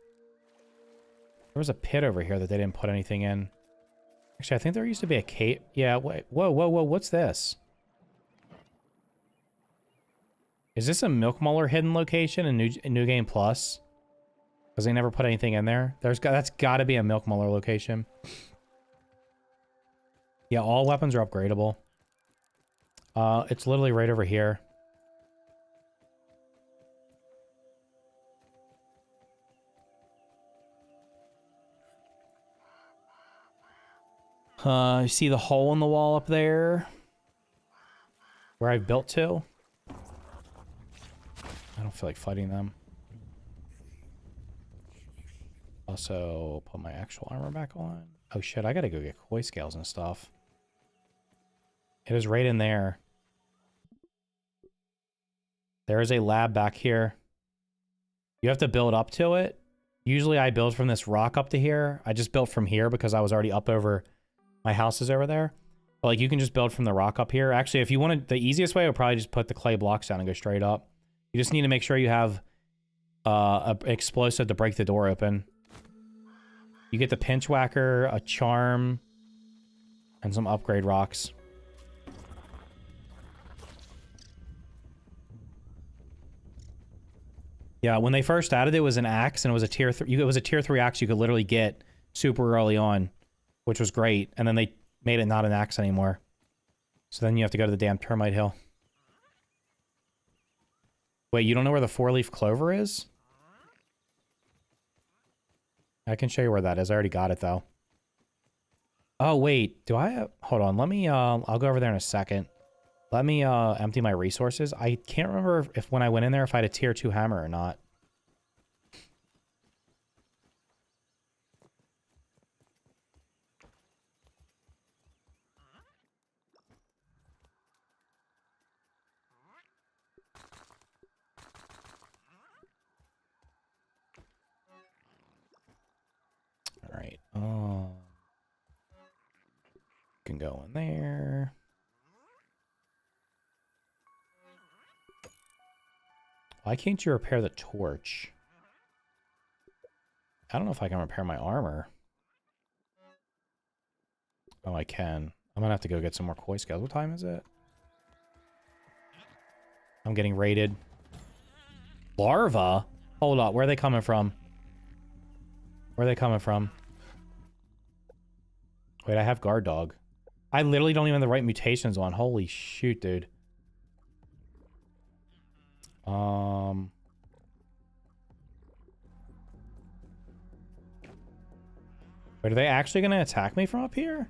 There was a pit over here that they didn't put anything in. Actually, I think there used to be a cave. Yeah, wait. Whoa, whoa, whoa. What's this? Is this a Milk Muller hidden location in New Game Plus? Because they never put anything in there. That's got to be a Milk Muller location. Yeah, all weapons are upgradable. It's literally right over here. You see the hole in the wall up there? Where I've built to? I don't feel like fighting them. Also, put my actual armor back on. Oh shit, I gotta go get koi scales and stuff. It is right in there. There is a lab back here. You have to build up to it. Usually I build from this rock up to here. I just built from here because I was already up over... My house is over there. But, like, you can just build from the rock up here. Actually, if you wanted... The easiest way would probably just put the clay blocks down and go straight up. You just need to make sure you have an explosive to break the door open. You get the pinch whacker, a charm, and some upgrade rocks. Yeah, when they first added it, was an axe, and it was a tier 3. It was a tier 3 axe you could literally get super early on, which was great. And then they made it not an axe anymore. So then you have to go to the damn termite hill. Wait, you don't know where the 4-leaf clover is? I can show you where that is. I already got it, though. Oh, wait. Do I have... Hold on. Let me... I'll go over there in a second. Let me empty my resources. I can't remember if when I went in there if I had a tier 2 hammer or not. All right. Can go in there. Why can't you repair the torch? I don't know if I can repair my armor. Oh, I can. I'm gonna have to go get some more koi scales. What time is it? I'm getting raided. Larva? Hold up. Where are they coming from? Where are they coming from? Wait, I have guard dog. I literally don't even have the right mutations on. Holy shoot, dude. Wait, are they actually going to attack me from up here?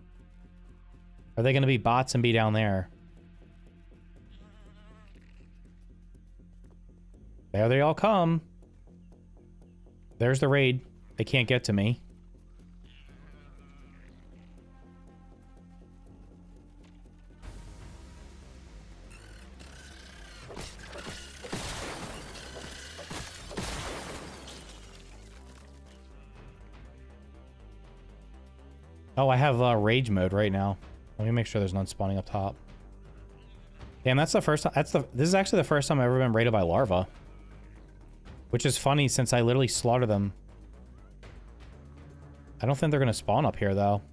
Are they going to be bots and be down there? There they all come. There's the raid. They can't get to me. Oh, I have rage mode right now. Let me make sure there's none spawning up top. Damn, that's the first time. This is actually the first time I've ever been raided by larva. Which is funny since I literally slaughter them. I don't think they're going to spawn up here, though.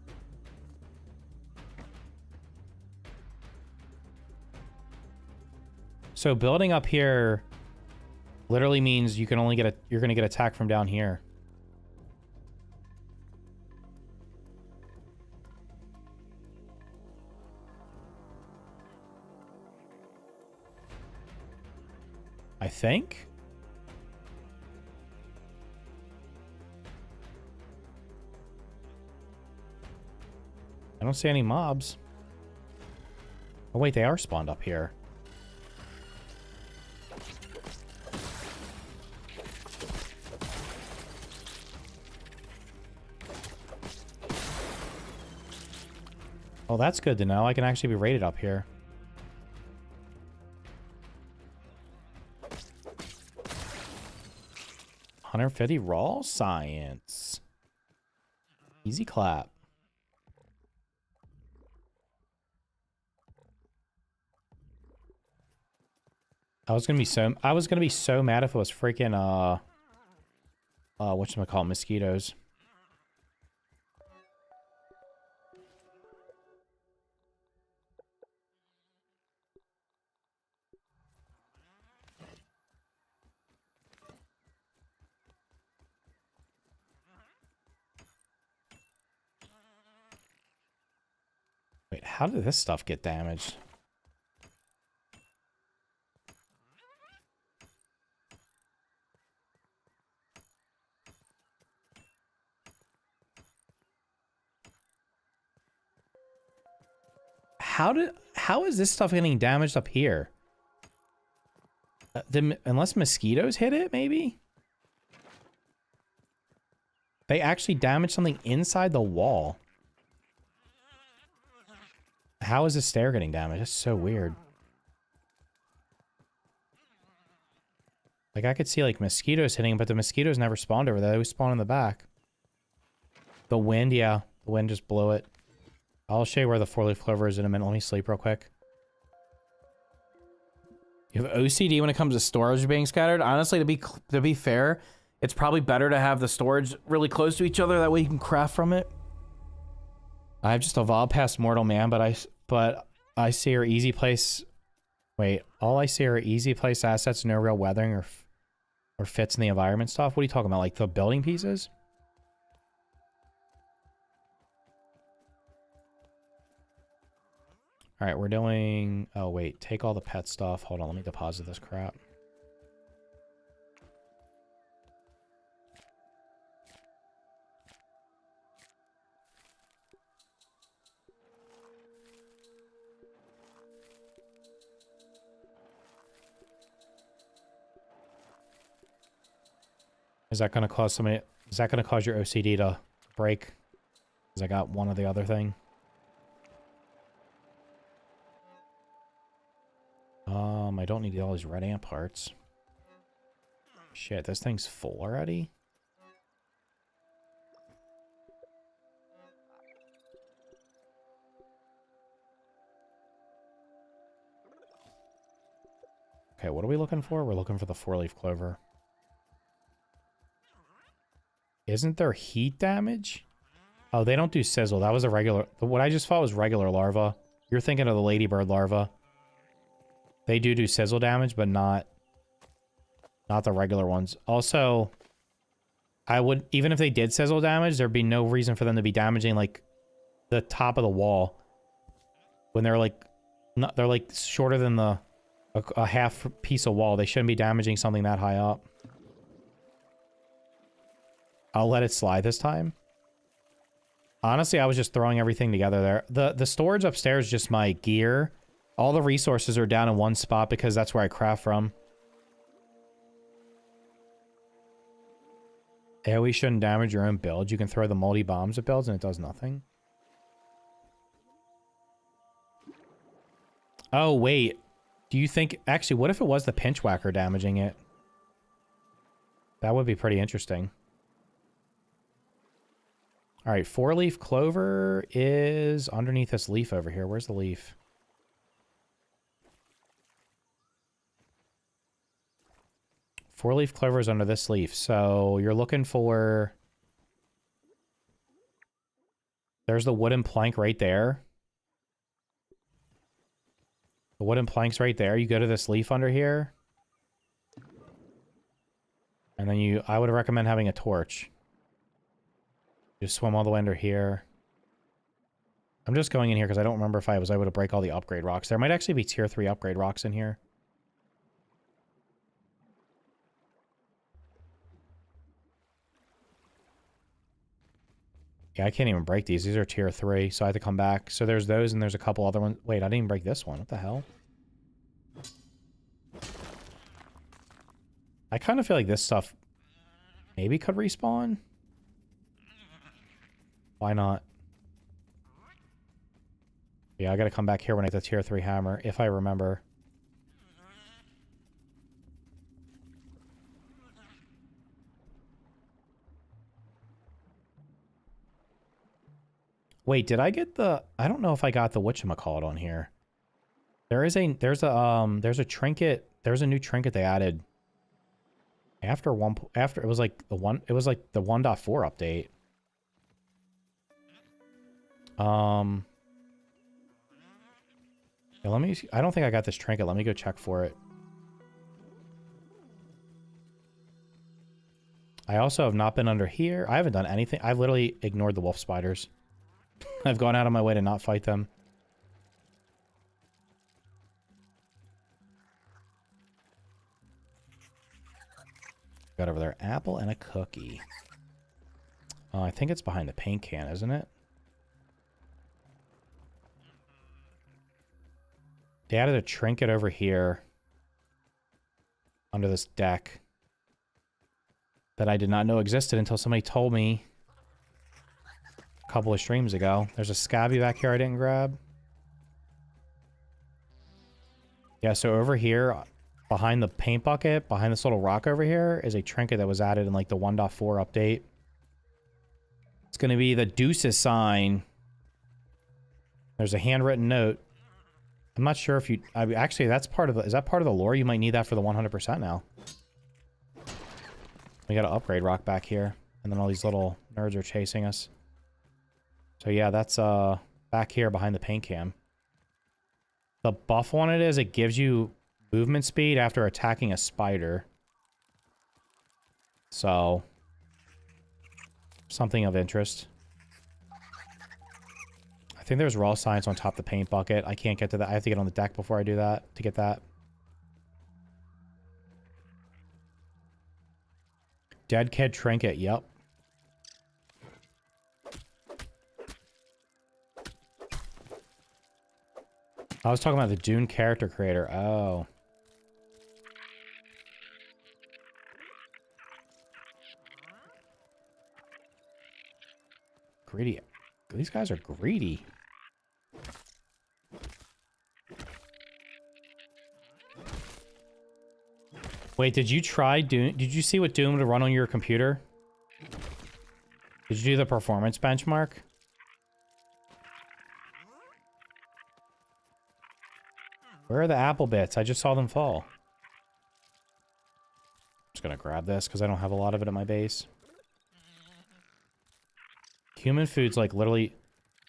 So building up here literally means you can only get you're going to get attacked from down here. I think. I don't see any mobs. Oh wait, they are spawned up here. Oh, that's good to know. I can actually be rated up here. $150 raw science. Easy clap. I was gonna be so mad if it was freaking whatchamacallit, mosquitoes. Wait, how did this stuff get damaged? How is this stuff getting damaged up here? Unless mosquitoes hit it, maybe? They actually damaged something inside the wall. How is this stair getting damaged? That's so weird. Like, I could see, like, mosquitoes hitting, but the mosquitoes never spawned over there. They always spawn in the back. The wind, yeah. The wind just blew it. I'll show you where the four-leaf clover is in a minute. Let me sleep real quick. You have OCD when it comes to storage being scattered? Honestly, to be fair, it's probably better to have the storage really close to each other. That way you can craft from it. I've just evolved past mortal man, but I see our easy place. Wait, all I see are easy place assets, no real weathering or fits in the environment stuff. What are you talking about? Like the building pieces? All right, we're doing... Oh, wait. Take all the pet stuff. Hold on. Let me deposit this crap. Is that going to cause somebody... Is that going to cause your OCD to break? Because I got one or the other thing. I don't need all these red amp parts. Shit, this thing's full already? Okay, what are we looking for? We're looking for the four-leaf clover. Isn't there heat damage? Oh, they don't do sizzle. That was a regular... What I just fought was regular larva. You're thinking of the ladybird larva. They do sizzle damage, but not the regular ones. Also, I would... Even if they did sizzle damage, there'd be no reason for them to be damaging, like, the top of the wall. When they're, like... Not, they're, like, shorter than a half piece of wall. They shouldn't be damaging something that high up. I'll let it slide this time. Honestly, I was just throwing everything together there. The storage upstairs is just my gear. All the resources are down in one spot because that's where I craft from. AoE shouldn't damage your own build. You can throw the multi bombs at builds and it does nothing. Oh, wait. Do you think... Actually, what if it was the pinch whacker damaging it? That would be pretty interesting. All right, four-leaf clover is underneath this leaf over here. Where's the leaf? Four-leaf clover is under this leaf. So you're looking for... There's the wooden plank right there. The wooden plank's right there. You go to this leaf under here. And then I would recommend having a torch. Just swim all the way under here. I'm just going in here because I don't remember if I was able to break all the upgrade rocks. There might actually be tier 3 upgrade rocks in here. Yeah, I can't even break these. These are tier 3, so I have to come back. So there's those and there's a couple other ones. Wait, I didn't even break this one. What the hell? I kind of feel like this stuff maybe could respawn. Why not? Yeah, I gotta come back here when I get the tier 3 hammer, if I remember. Wait, did I get the... I don't know if I got the whatchamacallit on here. There's a trinket, there's a new trinket they added. After it was like the 1.4 update. Yeah, let me see. I don't think I got this trinket. Let me go check for it. I also have not been under here. I haven't done anything. I've literally ignored the wolf spiders. I've gone out of my way to not fight them. Got over there apple and a cookie. I think it's behind the paint can, isn't it? They added a trinket over here under this deck that I did not know existed until somebody told me a couple of streams ago. There's a scabby back here I didn't grab. Yeah, so over here, behind the paint bucket, behind this little rock over here, is a trinket that was added in like the 1.4 update. It's going to be the Deuces sign. There's a handwritten note. I'm not sure if you... actually, that's part of the... Is that part of the lore? You might need that for the 100% now. We got an upgrade rock back here. And then all these little nerds are chasing us. So yeah, that's back here behind the paint cam. The buff on it is it gives you movement speed after attacking a spider. So... something of interest. I think there's raw science on top of the paint bucket. I can't get to that. I have to get on the deck before I do that to get that. Dead kid trinket. Yep. I was talking about the Dune character creator. Oh. Greedy. These guys are greedy. Wait, did you try Doom? Did you see what Doom would run on your computer? Did you do the performance benchmark? Where are the apple bits? I just saw them fall. I'm just gonna grab this because I don't have a lot of it at my base. Human food's like literally...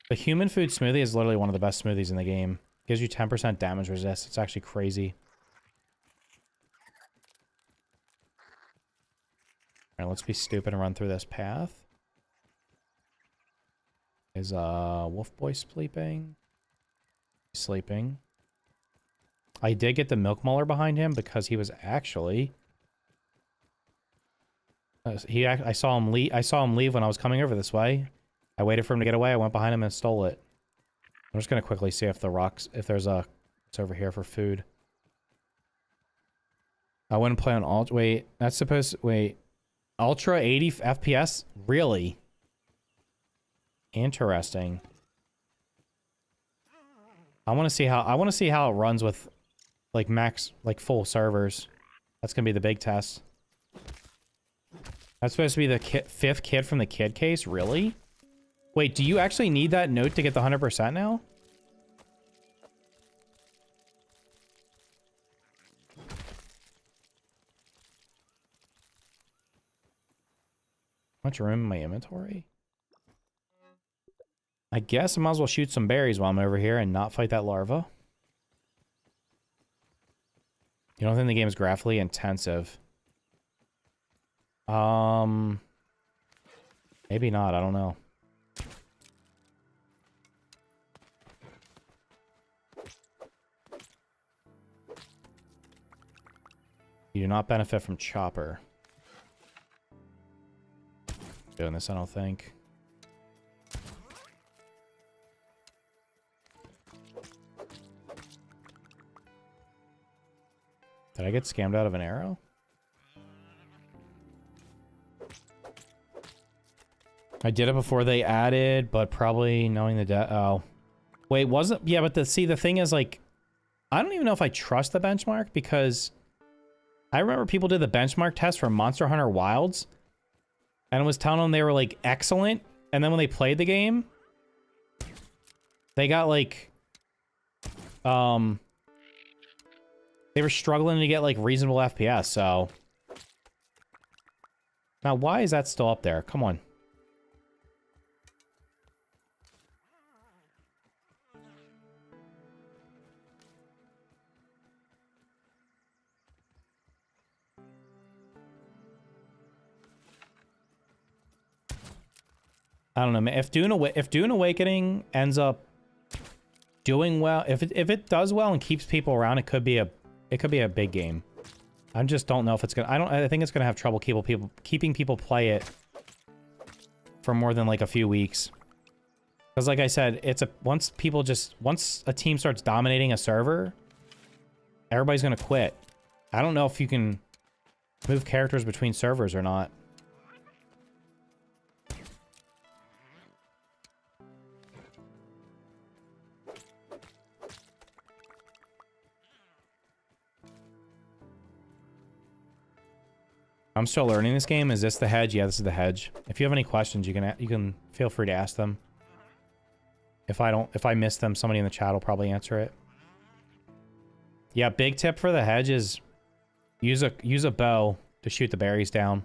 The human food smoothie is literally one of the best smoothies in the game. Gives you 10% damage resist. It's actually crazy. Alright, let's be stupid and run through this path. Is Wolf Boy sleeping? He's sleeping. I did get the Milk Muller behind him because he was actually... I saw him leave when I was coming over this way. I waited for him to get away. I went behind him and stole it. I'm just gonna quickly see if the rocks, if there's a, it's over here for food. I wouldn't play on alt. Wait, that's supposed to, wait, Ultra 80 FPS? Really? Interesting. I want to see how it runs with like max, like full servers. That's gonna be the big test. That's supposed to be the fifth kid from the kid case? Really? Wait, do you actually need that note to get the 100% now? Much room in my inventory? I guess I might as well shoot some berries while I'm over here and not fight that larva. You don't think the game is graphically intensive? Maybe not, I don't know. You do not benefit from chopper. Doing this, I don't think. Did I get scammed out of an arrow? I did it before they added, but probably knowing the oh. Wait, wasn't... Yeah, but the thing is, like... I don't even know if I trust the benchmark, because... I remember people did the benchmark test for Monster Hunter Wilds, and it was telling them they were, like, excellent, and then when they played the game, they got, like... They were struggling to get, like, reasonable FPS, so... Now, why is that still up there? Come on. I don't know, man. If Dune Awakening ends up doing well, if it does well and keeps people around, it could be a big game. I just don't know if it's gonna. I think it's gonna have trouble keeping people play it for more than like a few weeks. Because like I said, once a team starts dominating a server, everybody's gonna quit. I don't know if you can move characters between servers or not. I'm still learning this game. Is this the hedge? Yeah, this is the hedge. If you have any questions, you can feel free to ask them. If I miss them, somebody in the chat will probably answer it. Yeah, big tip for the hedge is use a bow to shoot the berries down.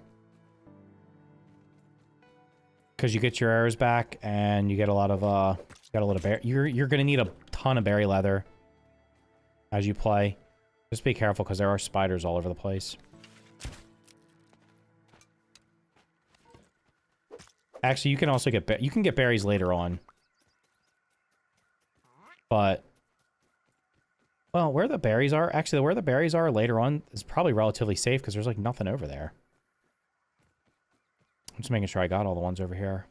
Because you get your arrows back and you get a lot of berry. You're gonna need a ton of berry leather as you play. Just be careful because there are spiders all over the place. Actually, you can also get berries later on. But well, where the berries are later on is probably relatively safe because there's like nothing over there. I'm just making sure I got all the ones over here.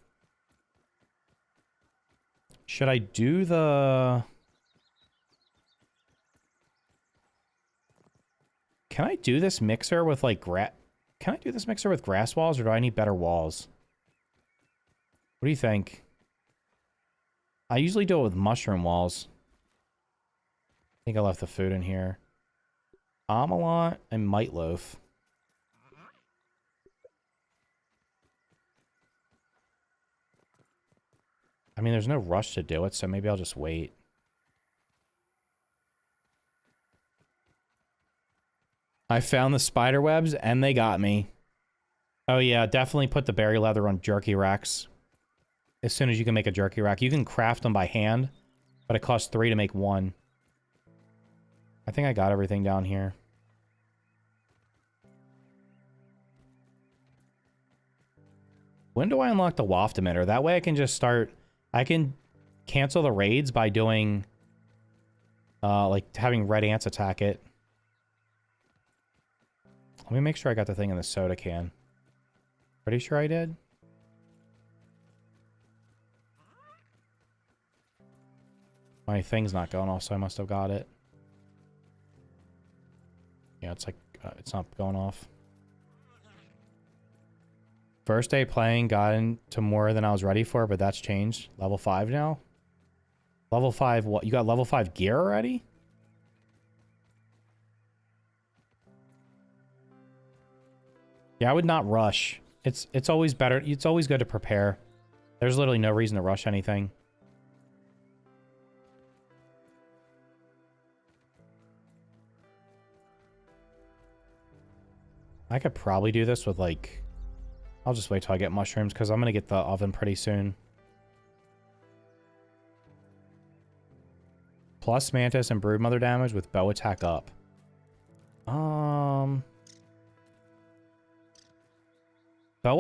Should I do the... Can I do this mixer with like Can I do this mixer with grass walls or do I need better walls? What do you think? I usually do it with mushroom walls. I think I left the food in here. Omelette and mite loaf. I mean, there's no rush to do it, so maybe I'll just wait. I found the spider webs and they got me. Oh yeah, definitely put the berry leather on jerky racks. As soon as you can make a jerky rack. You can craft them by hand, but it costs 3 to make 1. I think I got everything down here. When do I unlock the waft emitter? That way I can just start... I can cancel the raids by doing... like having red ants attack it. Let me make sure I got the thing in the soda can. Pretty sure I did. My thing's not going off, so I must have got it. Yeah, it's like, it's not going off. First day playing, got into more than I was ready for, but that's changed. Level 5 now? Level 5 what? You got level 5 gear already? Yeah, I would not rush. It's always better. It's always good to prepare. There's literally no reason to rush anything. I could probably do this with, like... I'll just wait till I get mushrooms, because I'm going to get the oven pretty soon. Plus Mantis and Broodmother damage with bow attack up. Bow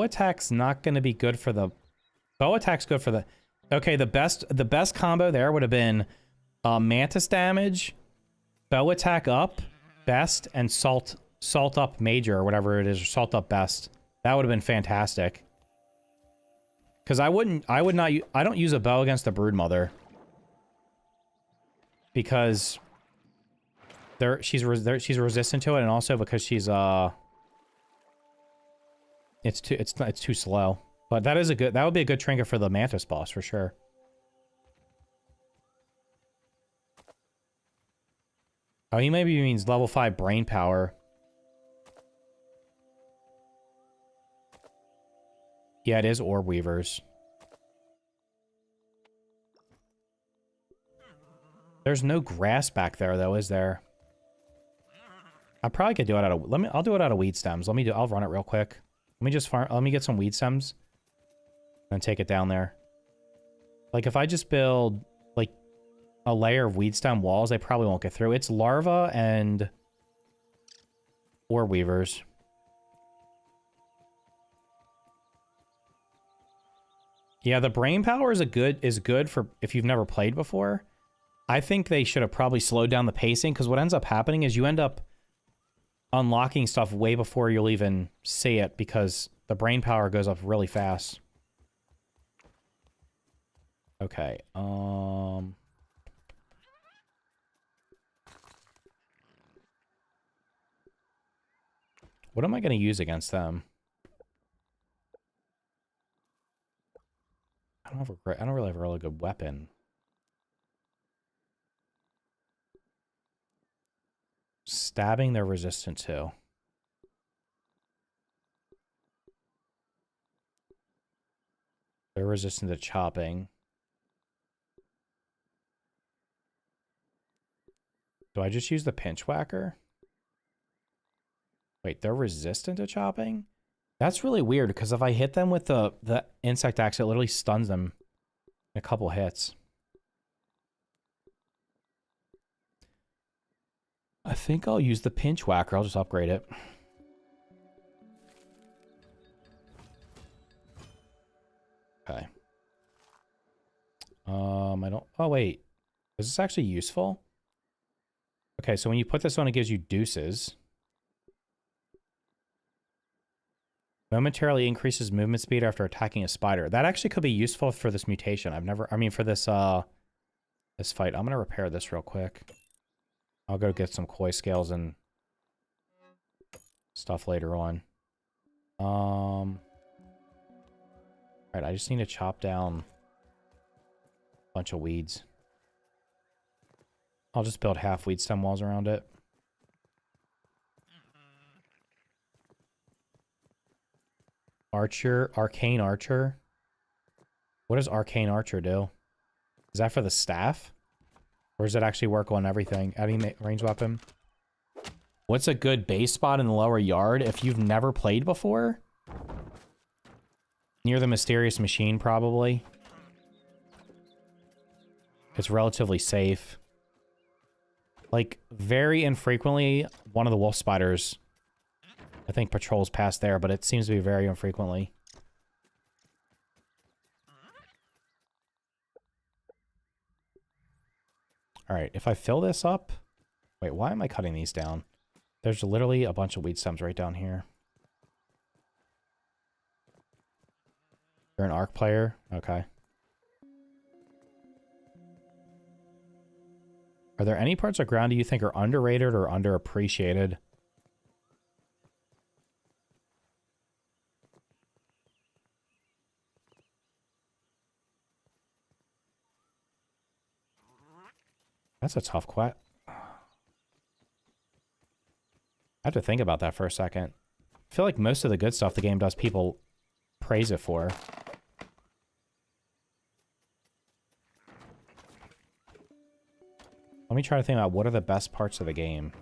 attack's not going to be good for the... Bow attack's good for the... Okay, the best combo there would have been Mantis damage, bow attack up, best, and salt up major, or whatever it is, or salt up best. That would have been fantastic. Because I don't use a bow against the Broodmother. Because she's resistant to it, and also because she's it's too slow. But that would be a good trinket for the Mantis boss for sure. Oh, he maybe means level 5 brain power. Yeah, it is orb weavers. There's no grass back there, though, is there? I probably could do it out of... I'll do it out of weed stems. I'll run it real quick. Let me just farm... Let me get some weed stems. And take it down there. Like, if I just build, like, a layer of weed stem walls, they probably won't get through. It's larva and... orb weavers. Yeah, the brain power is good for if you've never played before. I think they should have probably slowed down the pacing, because what ends up happening is you end up unlocking stuff way before you'll even see it, because the brain power goes up really fast. Okay, what am I going to use against them? I don't really have a really good weapon. Stabbing they're resistant to. They're resistant to chopping. Do I just use the pinch whacker? Wait, they're resistant to chopping? That's really weird, because if I hit them with the insect axe, it literally stuns them in a couple hits. I think I'll use the pinch whacker. I'll just upgrade it. Okay. I don't... Oh, wait. Is this actually useful? Okay, so when you put this on, it gives you deuces. Momentarily increases movement speed after attacking a spider. That actually could be useful for this mutation. For this this fight. I'm gonna repair this real quick. I'll go get some koi scales and stuff later on. Alright, I just need to chop down a bunch of weeds. I'll just build half weed stem walls around it. Arcane Archer. What does Arcane Archer do? Is that for the staff? Or does it actually work on everything? Any range weapon? What's a good base spot in the lower yard if you've never played before? Near the mysterious machine, probably. It's relatively safe. Like, very infrequently, one of the wolf spiders... I think patrols past there, but it seems to be very infrequently. Alright, if I fill this up... Wait, why am I cutting these down? There's literally a bunch of weed stems right down here. You're an arc player? Okay. Are there any parts of ground you think are underrated or underappreciated? That's a tough question. I have to think about that for a second. I feel like most of the good stuff the game does, people praise it for. Let me try to think about what are the best parts of the game.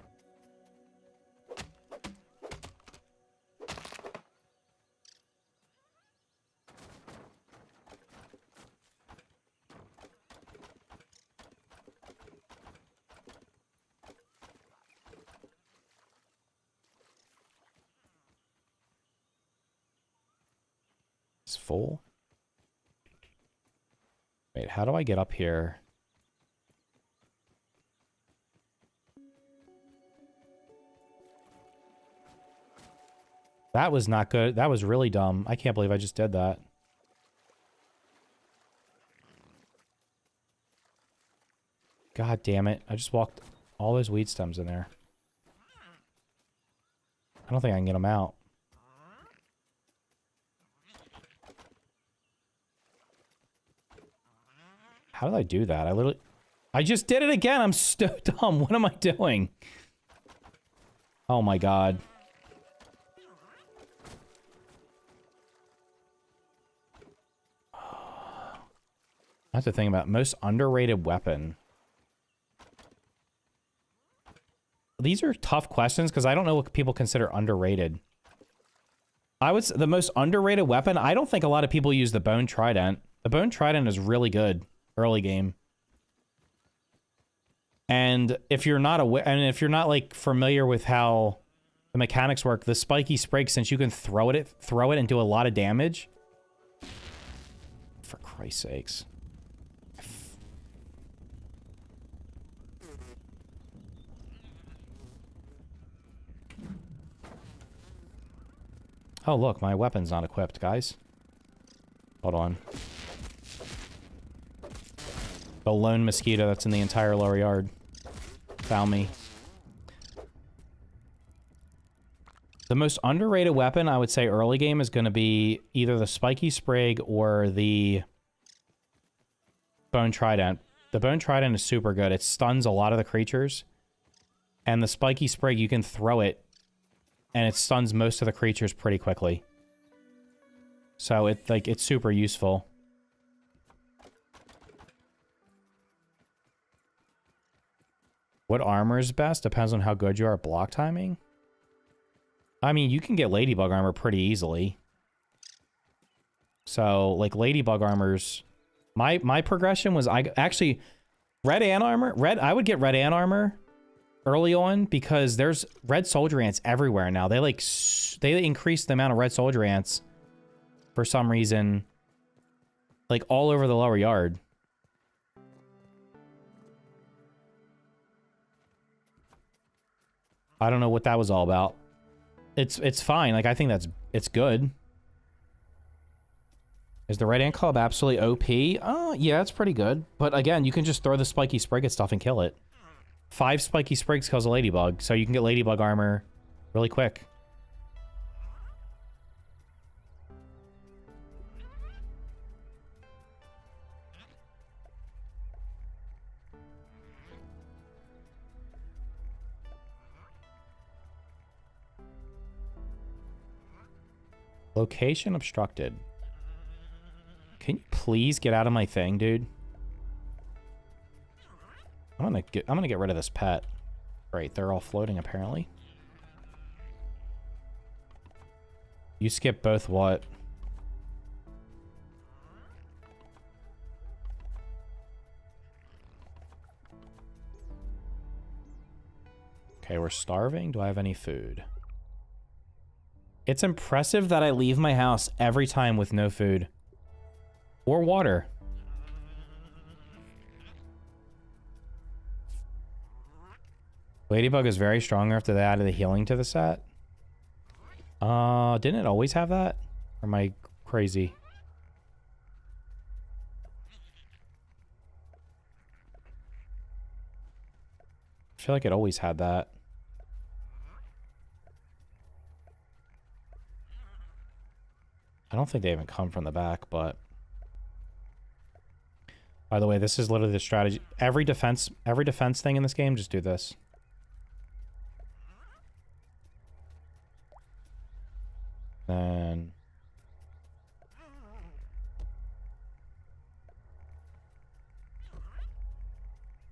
It's full. Wait, how do I get up here? That was not good. That was really dumb. I can't believe I just did that. God damn it. I just walked all those weed stems in there. I don't think I can get them out. How did I do that? I literally... I just did it again. I'm so dumb. What am I doing? Oh my god. That's the thing about most underrated weapon. These are tough questions because I don't know what people consider underrated. The most underrated weapon, I don't think a lot of people use the bone trident. The bone trident is really good early game. And if you're not like familiar with how the mechanics work, the spiky sprig, since you can throw it and do a lot of damage. For Christ's sakes. Oh, look, my weapon's not equipped, guys. Hold on. The lone mosquito that's in the entire lower yard found me. The most underrated weapon, I would say, early game is going to be either the spiky sprig or the bone trident. The bone trident is super good. It stuns a lot of the creatures. And the spiky sprig, you can throw it and it stuns most of the creatures pretty quickly. So it's super useful. What armor is best? Depends on how good you are at block timing. I mean, you can get ladybug armor pretty easily. So, like, ladybug armors... My progression was... Actually, red ant armor... I would get red ant armor early on because there's red soldier ants everywhere now. They increase the amount of red soldier ants for some reason, like all over the lower yard. I don't know what that was all about. It's fine. Like, I think it's good. Is the red ant club absolutely OP? Oh, yeah, it's pretty good. But again, you can just throw the spiky sprig at stuff and kill it. 5 spiky sprigs kills a ladybug, so you can get ladybug armor really quick. Location obstructed. Can you please get out of my thing, dude? I'm gonna get rid of this pet. Great, they're all floating apparently. You skip both what? Okay, we're starving. Do I have any food? It's impressive that I leave my house every time with no food. Or water. Ladybug is very strong after they added the healing to the set. Didn't it always have that? Or am I crazy? I feel like it always had that. I don't think they even come from the back, but... By the way, this is literally the strategy. Every defense thing in this game, just do this. Then...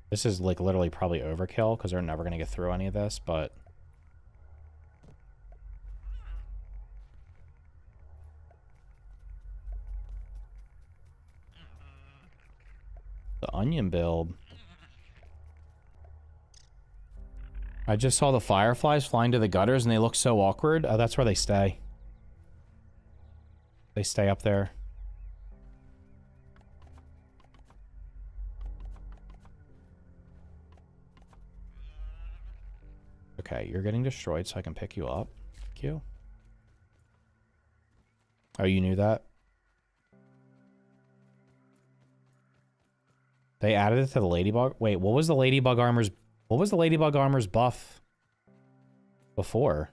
This is, like, literally probably overkill, because they're never going to get through any of this, but... The onion build. I just saw the fireflies flying to the gutters, and they look so awkward. That's where they stay. They stay up there. Okay, you're getting destroyed, so I can pick you up. Thank you. Oh, you knew that? They added it to the ladybug. Wait, what was the ladybug armor's buff before?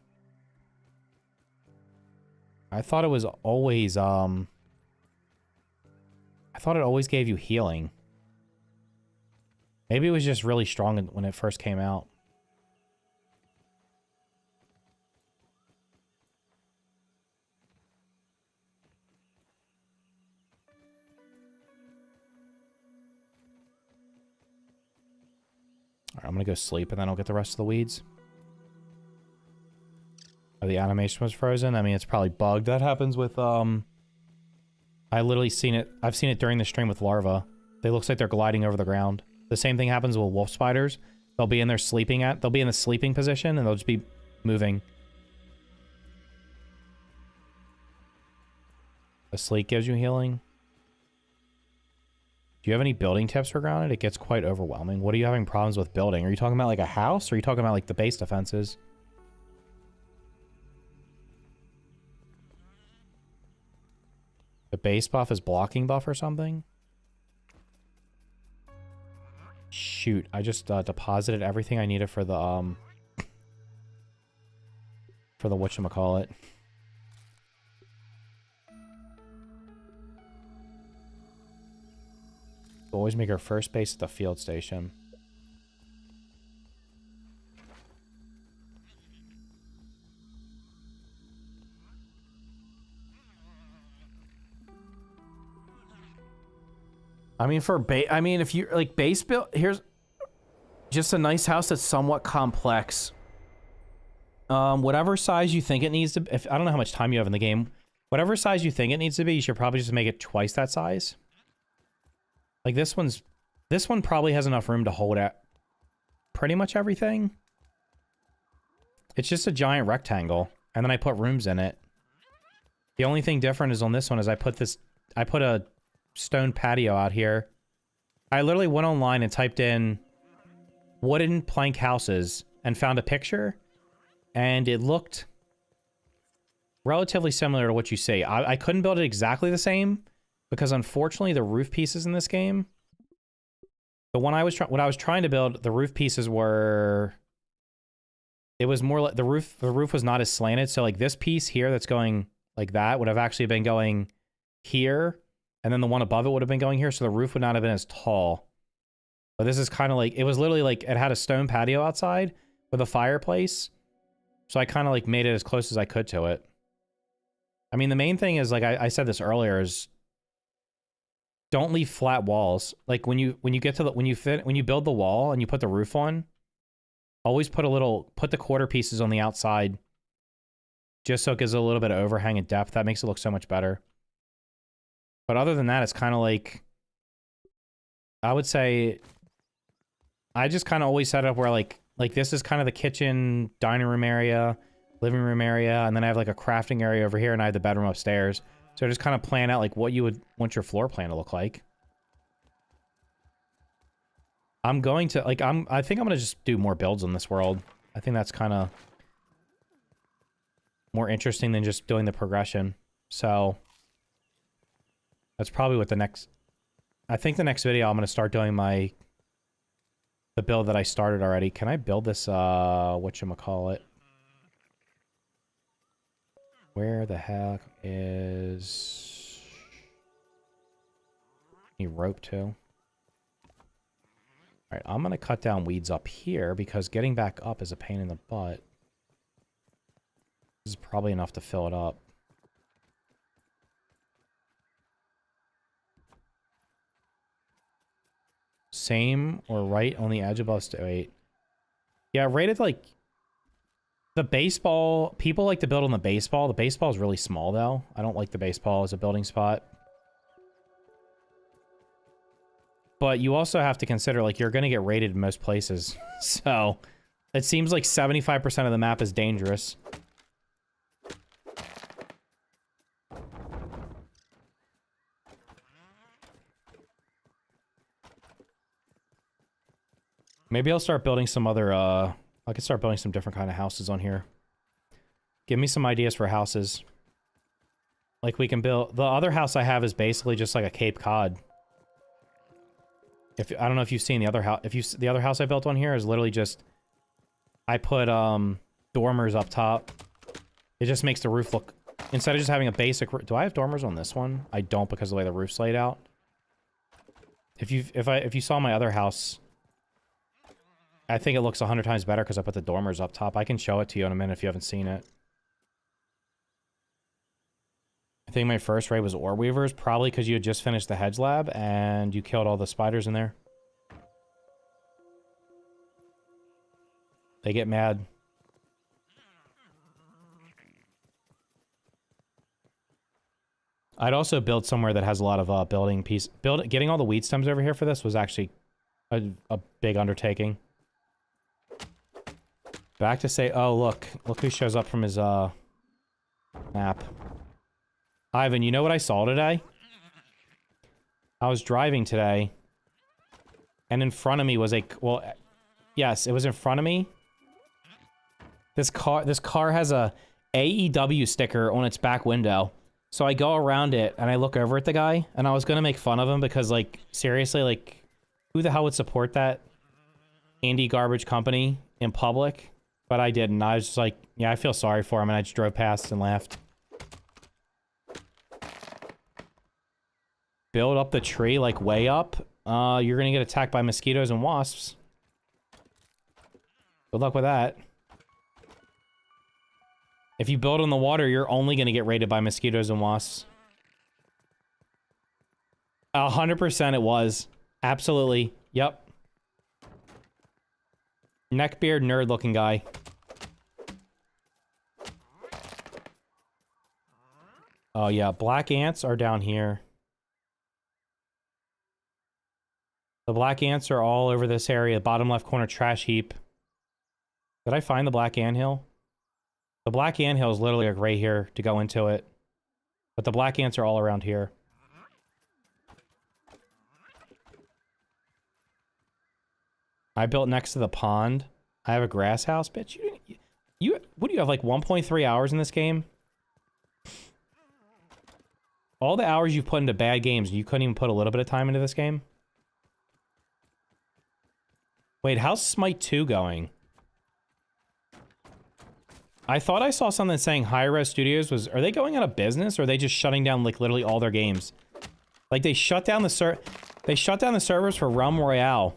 I thought it was always I thought it always gave you healing. Maybe it was just really strong when it first came out. Alright, I'm gonna go sleep and then I'll get the rest of the weeds. Oh, the animation was frozen. I mean, it's probably bugged. That happens with, I literally seen it. I've seen it during the stream with larvae. They looks like they're gliding over the ground. The same thing happens with wolf spiders. They'll be in there sleeping they'll be in the sleeping position and they'll just be moving. The sleep gives you healing. Do you have any building tips for grounded? It gets quite overwhelming. What are you having problems with building? Are you talking about like a house or are you talking about like the base defenses? The base buff is blocking buff or something? Shoot, I just deposited everything I needed for the whatchamacallit. Always make our first base at the field station. I mean, if you like base build, here's just a nice house that's somewhat complex. Whatever size you think it needs to, I don't know how much time you have in the game. Whatever size you think it needs to be, you should probably just make it twice that size. Like this one probably has enough room to hold at pretty much everything. It's just a giant rectangle, and then I put rooms in it. The only thing different is on this one is I put a stone patio out here. I literally went online and typed in wooden plank houses and found a picture, and it looked relatively similar to what you see. I couldn't build it exactly the same because unfortunately the roof pieces in this game, what I was trying to build, the roof pieces were, it was more like the roof was not as slanted. So like this piece here that's going like that would have actually been going here. And then the one above it would have been going here, so the roof would not have been as tall. But this is kind of like, it was literally like, it had a stone patio outside with a fireplace. So I kind of like made it as close as I could to it. I mean, the main thing is, like I said this earlier, is don't leave flat walls. Like when you get to the, when you build the wall and you put the roof on, always put the quarter pieces on the outside, just so it gives a little bit of overhang and depth. That makes it look so much better. But other than that, it's kind of like, I would say, I just kind of always set it up where like this is kind of the kitchen, dining room area, living room area, and then I have like a crafting area over here, and I have the bedroom upstairs. So I just kind of plan out like what you would want your floor plan to look like. I'm going to, like, I think I'm going to just do more builds in this world. I think that's kind of more interesting than just doing the progression. So that's probably what the next, I think the next video I'm going to start doing the build that I started already. Can I build this, whatchamacallit? Where the heck is any rope to? Alright, I'm gonna cut down weeds up here because getting back up is a pain in the butt. This is probably enough to fill it up. Same or right on the edge above wait. Yeah, rated like the baseball. People like to build on the baseball. The baseball is really small though. I don't like the baseball as a building spot. But you also have to consider, like, you're going to get raided in most places. So, it seems like 75% of the map is dangerous. Maybe I'll start building some other, I could start building some different kind of houses on here. Give me some ideas for houses. Like, we can build... The other house I have is basically just like a Cape Cod. I don't know if you've seen the other house. The other house I built on here is literally just, I put dormers up top. It just makes the roof look, instead of just having a basic. Do I have dormers on this one? I don't, because of the way the roof's laid out. If you saw my other house, I think it looks 100 times better because I put the dormers up top. I can show it to you in a minute if you haven't seen it. I think my first raid was Ore Weavers, probably because you had just finished the Hedge Lab and you killed all the spiders in there. They get mad. I'd also build somewhere that has a lot of building piece. Getting all the weed stems over here for this was actually a big undertaking. Back to say, oh look who shows up from his map. Ivan, you know what I saw today? I was driving today, and in front of me was a, well, yes, it was in front of me. This car has a AEW sticker on its back window. So I go around it and I look over at the guy, and I was gonna make fun of him because, like, seriously, like, who the hell would support that indie garbage company in public? But I didn't. I was just like, yeah, I feel sorry for him, and I just drove past and laughed. Build up the tree, like, way up. You're gonna get attacked by mosquitoes and wasps. Good luck with that. If you build on the water, you're only gonna get raided by mosquitoes and wasps. 100% it was. Absolutely. Yep. Neckbeard nerd looking guy. Oh yeah, black ants are down here. The black ants are all over this area. Bottom left corner trash heap. Did I find the black anthill? The black anthill is literally like right here to go into it. But the black ants are all around here. I built next to the pond. I have a grass house, bitch. What do you have, like 1.3 hours in this game? All the hours you've put into bad games, you couldn't even put a little bit of time into this game? Wait, how's Smite 2 going? I thought I saw something saying Hi-Res Studios was... Are they going out of business, or are they just shutting down, like, literally all their games? Like, they shut down the servers for Realm Royale.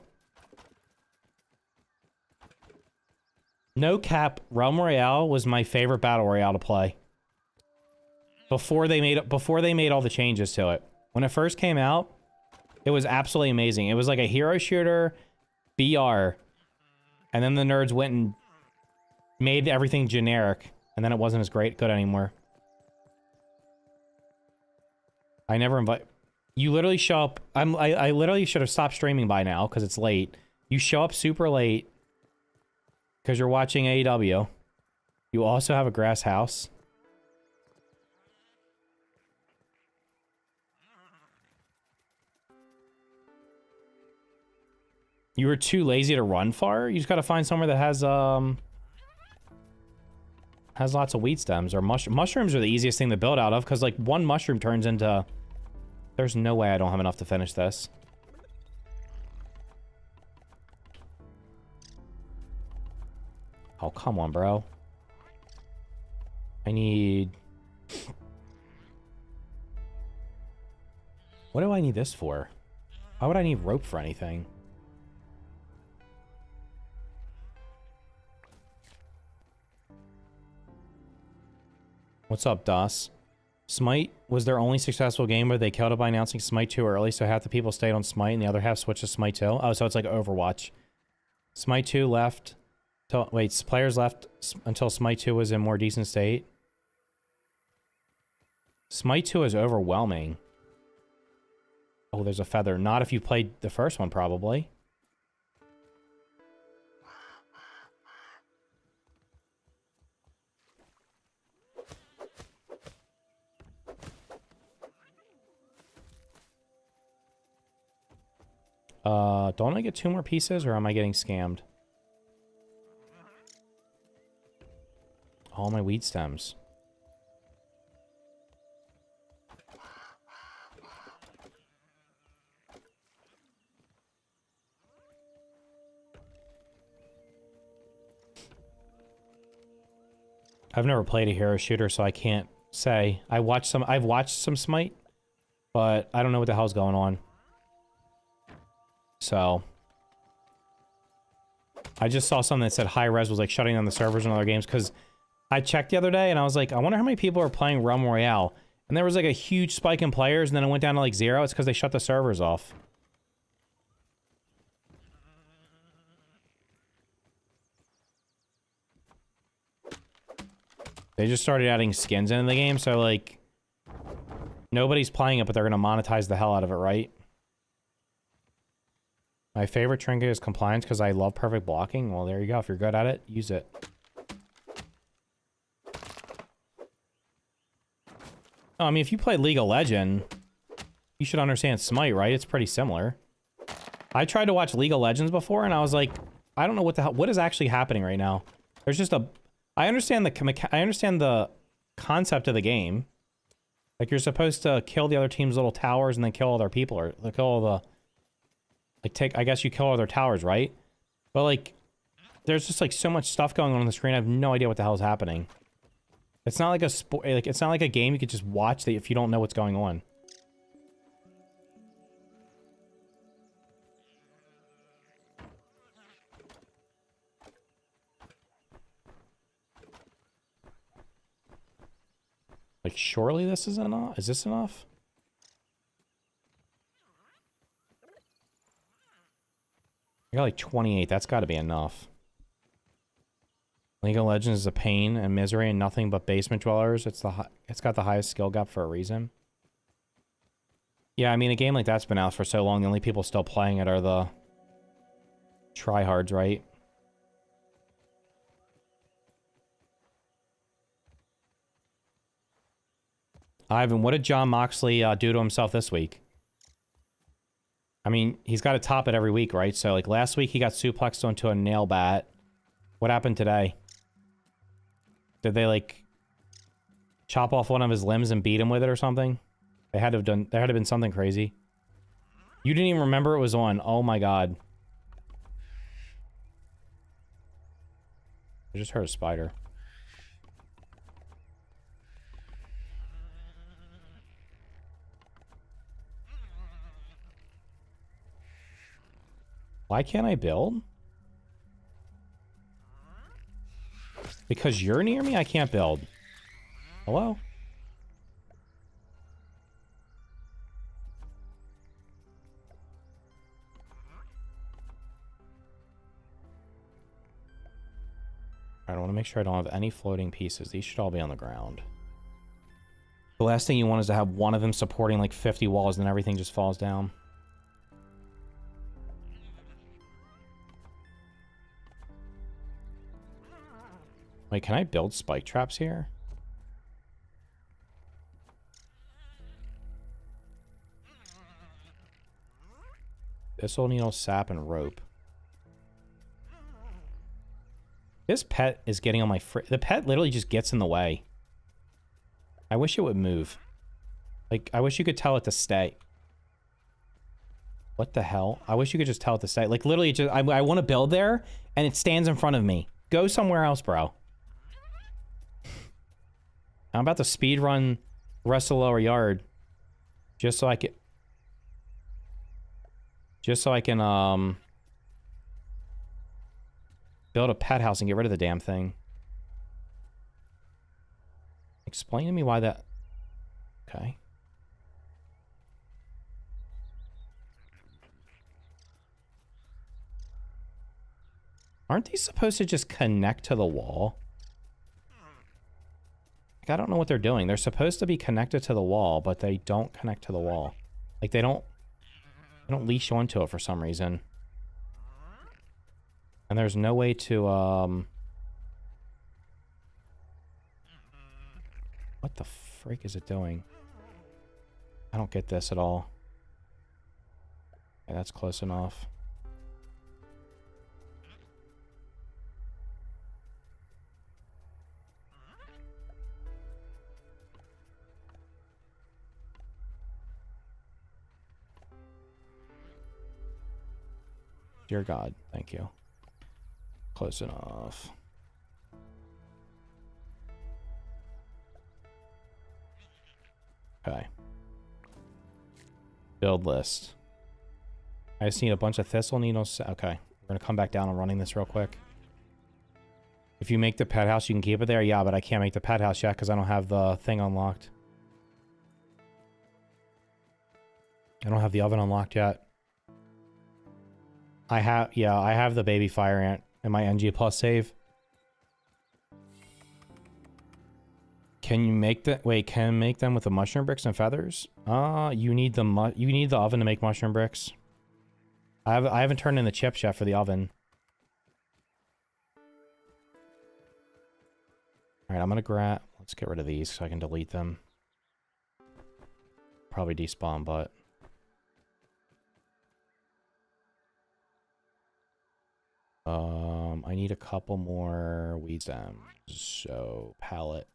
No cap, Realm Royale was my favorite battle royale to play. Before they made all the changes to it. When it first came out, it was absolutely amazing. It was like a hero shooter... BR, and then the nerds went and made everything generic, and then it wasn't as good anymore. I never invite... You literally show up... I literally should have stopped streaming by now, because it's late. You show up super late, because you're watching AEW. You also have a grass house. You were too lazy to run far? You just gotta find somewhere that has lots of weed stems, or mushrooms are the easiest thing to build out of, because, like, one mushroom turns into... There's no way I don't have enough to finish this. Oh, come on, bro. I need... What do I need this for? Why would I need rope for anything? What's up, DOS? Smite was their only successful game where they killed it by announcing Smite 2 early, so half the people stayed on Smite and the other half switched to Smite 2. Oh, so it's like Overwatch. Smite 2 left... Wait, players left until Smite 2 was in more decent state. Smite 2 is overwhelming. Oh, there's a feather. Not if you played the first one, probably. Don't I get 2 more pieces, or am I getting scammed? All my weed stems. I've never played a hero shooter, so I can't say. I've watched some Smite, but I don't know what the hell's going on. So I just saw something that said high res was like shutting down the servers in other games because I checked the other day and I was like, I wonder how many people are playing Realm Royale. And there was like a huge spike in players and then it went down to like 0. It's because they shut the servers off. They just started adding skins into the game, so like nobody's playing it, but they're gonna monetize the hell out of it, right? My favorite trinket is compliance because I love perfect blocking. Well, there you go. If you're good at it, use it. Oh, I mean, if you play League of Legends, you should understand Smite, right? It's pretty similar. I tried to watch League of Legends before, and I was like, I don't know what the hell, what is actually happening right now. There's just a, I understand the concept of the game. Like, you're supposed to kill the other team's little towers and then kill all their people, or like, kill all the, like, take, I guess you kill all their towers, right? But, like, there's just, like, so much stuff going on the screen, I have no idea what the hell is happening. It's not like a sport, like, it's not like a game you could just watch that if you don't know what's going on. Like, surely this is enough? Is this enough? I got like 28. That's got to be enough. League of Legends is a pain and misery and nothing but basement dwellers. It's got the highest skill gap for a reason. Yeah, I mean, a game like that's been out for so long, the only people still playing it are the tryhards, right? Ivan, what did John Moxley do to himself this week? I mean, he's got to top it every week, right? So, like, last week he got suplexed onto a nail bat. What happened today? Did they, like, chop off one of his limbs and beat him with it or something? They had to have done, there had to have been something crazy. You didn't even remember it was on. Oh my god. I just heard a spider. Why can't I build? Because you're near me, I can't build. Hello? I want to make sure I don't have any floating pieces. These should all be on the ground. The last thing you want is to have one of them supporting like 50 walls and then everything just falls down. Wait, can I build spike traps here? This'll needle, sap, and rope. This pet is getting on my the pet literally just gets in the way. I wish it would move. Like, I wish you could tell it to stay. What the hell? I wish you could just tell it to stay. Like, literally, just I want to build there, and it stands in front of me. Go somewhere else, bro. I'm about to speed run the rest of the lower yard. Just so I can... build a pet house and get rid of the damn thing. Explain to me why that... Okay. Aren't these supposed to just connect to the wall? Like, I don't know what they're doing. They're supposed to be connected to the wall, but they don't connect to the wall. Like, they don't leash onto it for some reason. And there's no way to, what the freak is it doing? I don't get this at all. Okay, that's close enough. Dear God, thank you. Close enough. Okay. Build list. I just need a bunch of thistle needles. Okay. We're gonna come back down and running this real quick. If you make the pet house, you can keep it there. Yeah, but I can't make the pet house yet because I don't have the thing unlocked. I don't have the oven unlocked yet. I have the baby fire ant in my NG plus save. Can you make the can make them with the mushroom bricks and feathers? You need the oven to make mushroom bricks. I haven't turned in the chips yet for the oven. All right, I'm gonna let's get rid of these so I can delete them. Probably despawn, but I need a couple more weed stems. So pallet.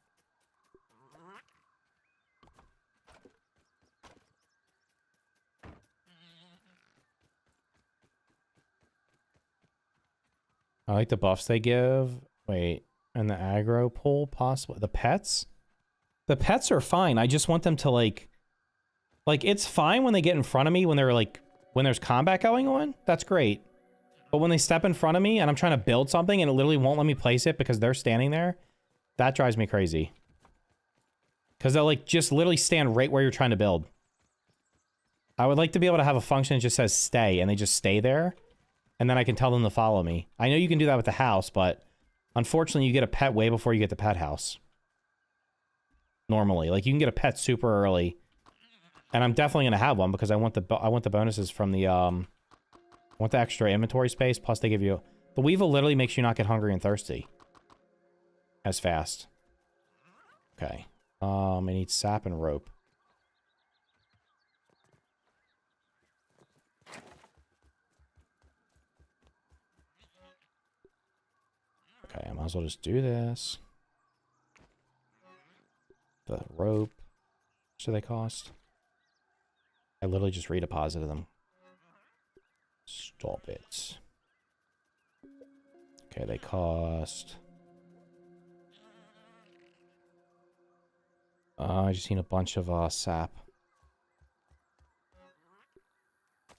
I like the buffs they give. Wait, and the aggro pull possibly. The pets? The pets are fine. I just want them to like it's fine when they get in front of me when they're like when there's combat going on. That's great. But when they step in front of me and I'm trying to build something and it literally won't let me place it because they're standing there, that drives me crazy. Because they'll like just literally stand right where you're trying to build. I would like to be able to have a function that just says stay and they just stay there. And then I can tell them to follow me. I know you can do that with the house, but unfortunately you get a pet way before you get the pet house. Normally. Like you can get a pet super early. And I'm definitely going to have one because I want the bonuses from the I want the extra inventory space, plus they give you the weevil literally makes you not get hungry and thirsty as fast. Okay. I need sap and rope. Okay, I might as well just do this. The rope. What do they cost? I literally just redeposited them. Stop it. Okay, they cost... I just need a bunch of sap.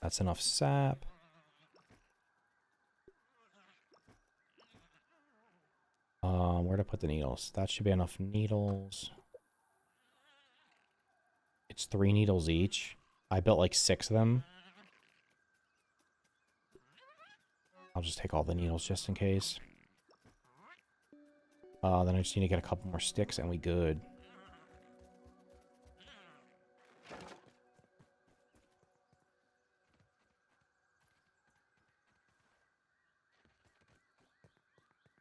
That's enough sap. Where to put the needles? That should be enough needles. It's 3 needles each. I built like 6 of them. I'll just take all the needles just in case. Then I just need to get a couple more sticks and we good.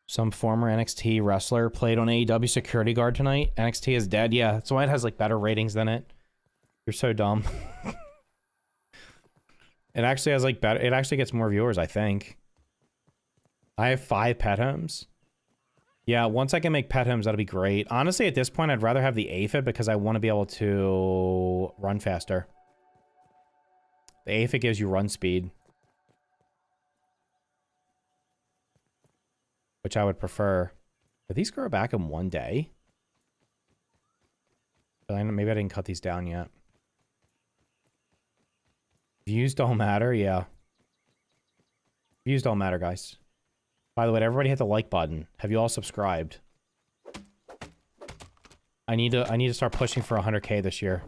Some former NXT wrestler played on AEW security guard tonight. NXT is dead. Yeah, that's why it has like better ratings than it. You're so dumb. It actually has like better. It actually gets more viewers, I think. I have 5 pet homes. Yeah, once I can make pet homes, that'll be great. Honestly, at this point, I'd rather have the aphid because I want to be able to run faster. The aphid gives you run speed. Which I would prefer. Did these grow back in one day? Maybe I didn't cut these down yet. Views don't matter, yeah. Views don't matter, guys. By the way, everybody hit the like button. Have you all subscribed? I need to start pushing for 100K this year.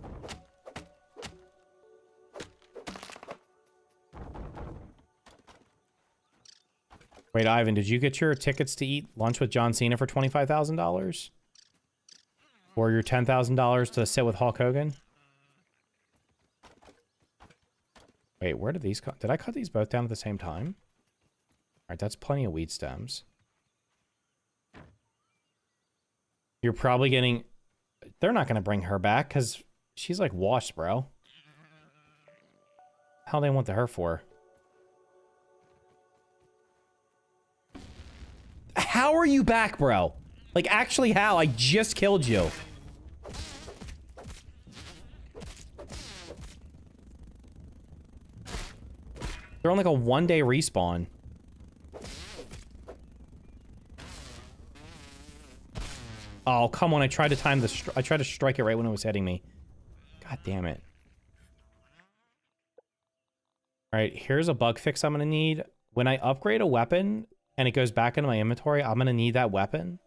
Wait, Ivan, did you get your tickets to eat lunch with John Cena for $25,000? Or your $10,000 to sit with Hulk Hogan? Wait, where did these cut? Did I cut these both down at the same time? Alright, that's plenty of weed stems. You're probably getting... They're not going to bring her back, because she's like washed, bro. How they want the her for? How are you back, bro? Like, actually, how? I just killed you. They're on like a 1-day respawn. Oh, come on. I tried to time the... I tried to strike it right when it was hitting me. God damn it. Alright, here's a bug fix I'm gonna need. when I upgrade a weapon and it goes back into my inventory, I'm going to need that weapon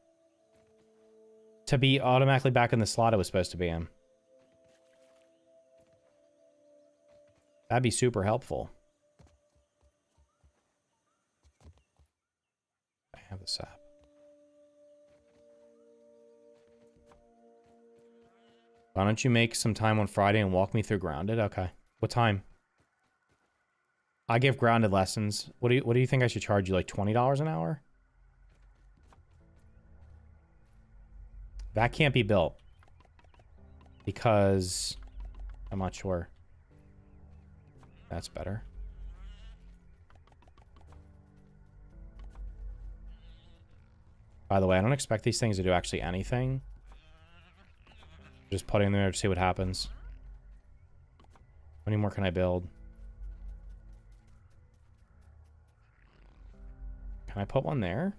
to be automatically back in the slot it was supposed to be in. That'd be super helpful. I have the sap. Why don't you make some time on Friday and walk me through Grounded? Okay. What time? I give Grounded lessons. What do you think I should charge you? Like $20 an hour? That can't be built. Because I'm not sure. That's better. By the way, I don't expect these things to do actually anything. Just putting them there to see what happens. How many more can I build? Can I put one there?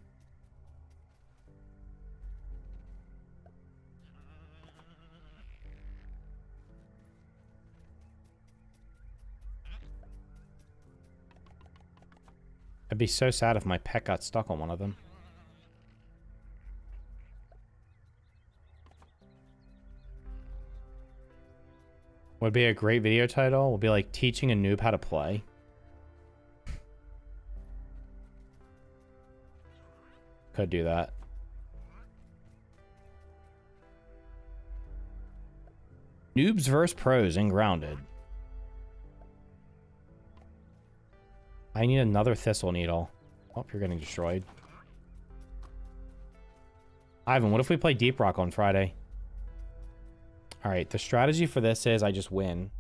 I'd be so sad if my pet got stuck on one of them. Would be a great video title. Would be like teaching a noob how to play. Could do that. Noobs vs. pros in Grounded. I need another thistle needle. Oh, you're getting destroyed. Ivan, what if we play Deep Rock on Friday? Alright, the strategy for this is I just win.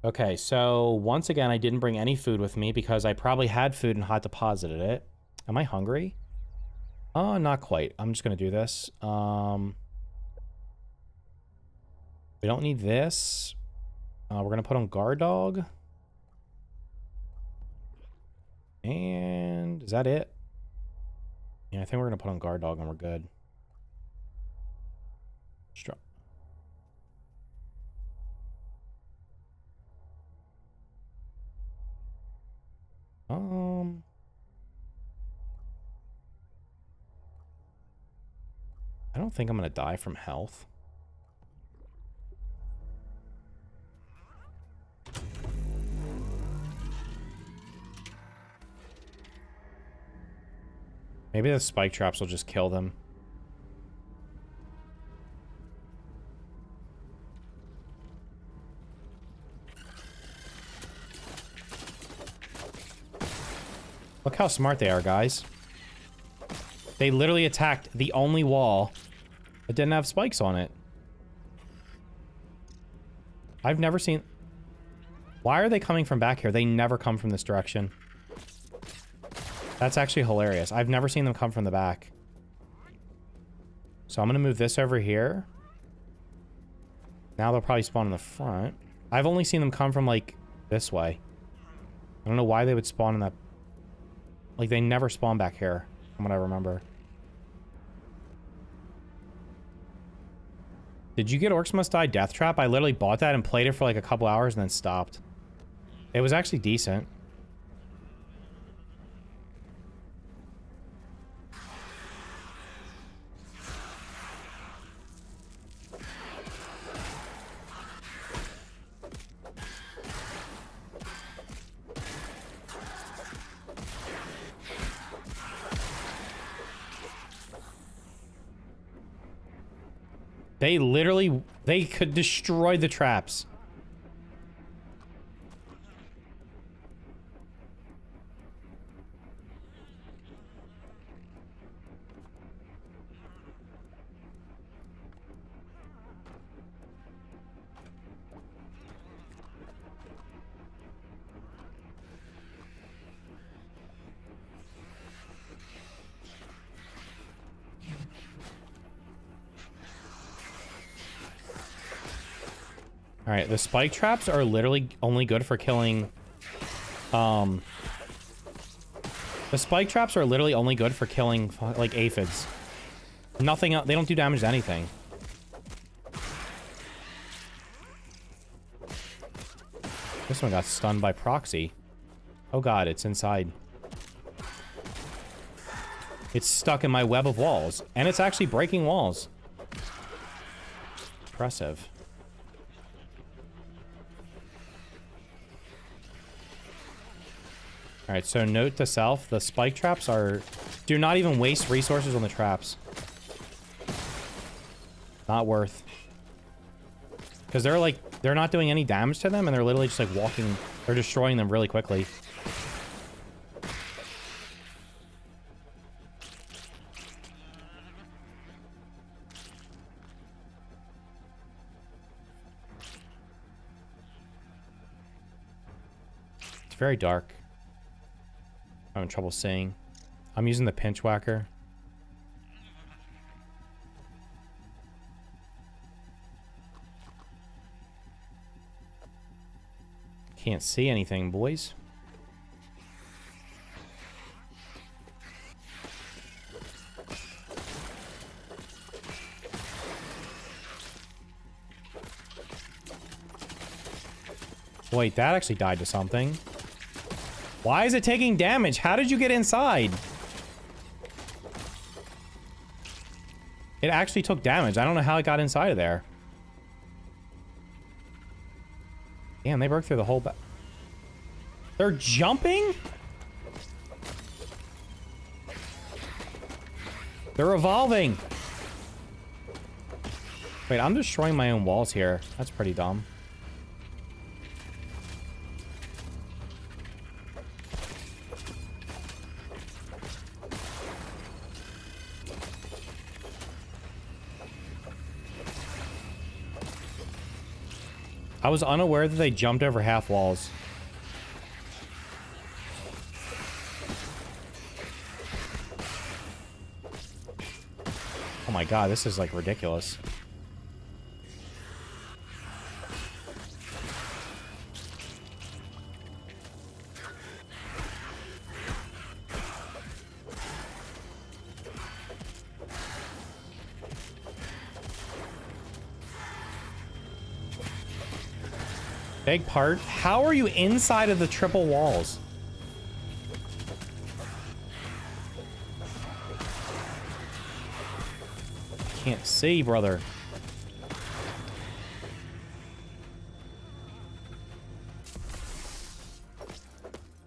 Okay, so once again, I didn't bring any food with me because I probably had food and hot deposited it. Am I hungry? Oh, not quite. I'm just going to do this. We don't need this. We're going to put on Guard Dog. And is that it? Yeah, I think we're going to put on Guard Dog and we're good. Strong. I don't think I'm going to die from health. Maybe the spike traps will just kill them. Look how smart they are, guys. They literally attacked the only wall that didn't have spikes on it. I've never seen... Why are they coming from back here? They never come from this direction. That's actually hilarious. I've never seen them come from the back. So I'm going to move this over here. Now they'll probably spawn in the front. I've only seen them come from, like, this way. I don't know why they would spawn in that... Like, they never spawn back here, from what I remember. Did you get Orcs Must Die Death Trap? I literally bought that and played it for like a couple hours and then stopped. It was actually decent. They literally, they could destroy the traps. Alright, the spike traps are literally only good for killing... The spike traps are literally only good for killing, like, aphids. Nothing else. They don't do damage to anything. This one got stunned by proxy. Oh god, it's inside. It's stuck in my web of walls. And it's actually breaking walls. Impressive. Alright, so note to self, the spike traps are... Do not even waste resources on the traps. Not worth. Because they're like, they're not doing any damage to them, and they're literally just like walking, they're destroying them really quickly. It's very dark. I'm having trouble seeing. I'm using the pinch whacker. Can't see anything, boys. Wait, that actually died to something. Why is it taking damage? How did you get inside? It actually took damage. I don't know how it got inside of there. Damn, they broke through the whole back. They're jumping? They're evolving. Wait, I'm destroying my own walls here. That's pretty dumb. I was unaware that they jumped over half walls. Oh my god, this is like ridiculous. Beg pardon? How are you inside of the triple walls? Can't see, brother.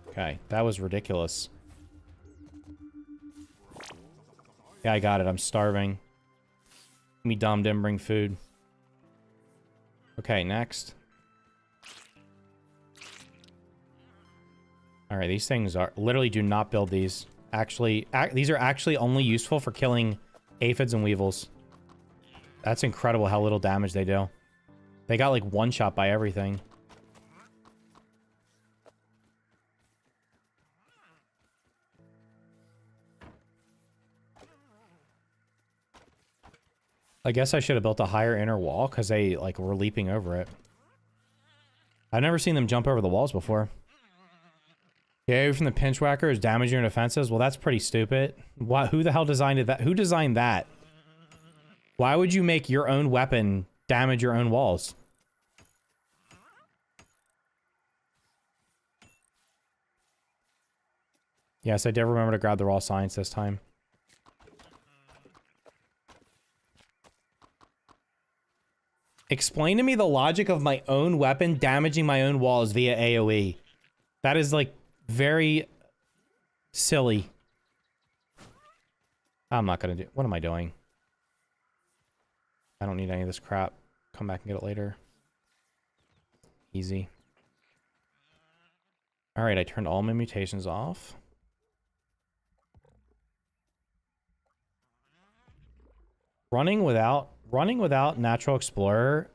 Okay, that was ridiculous. Yeah, I got it. I'm starving. Me dumb didn't bring food. Okay, next. All right, these things are literally do not build these. Actually, these are actually only useful for killing aphids and weevils. That's incredible how little damage they do. They got like one shot by everything. I guess I should have built a higher inner wall because they like were leaping over it. I've never seen them jump over the walls before. Yeah, from the pinch whacker is damaging your defenses. Well, that's pretty stupid. Why? Who the hell designed that? Who designed that? Why would you make your own weapon damage your own walls? Yes, I did remember to grab the raw science this time. Explain to me the logic of my own weapon damaging my own walls via AoE. That is like very silly. I'm not gonna do. What am I doing? I don't need any of this crap. Come back and get it later. Easy. All right, I turned all my mutations off. Running without Natural Explorer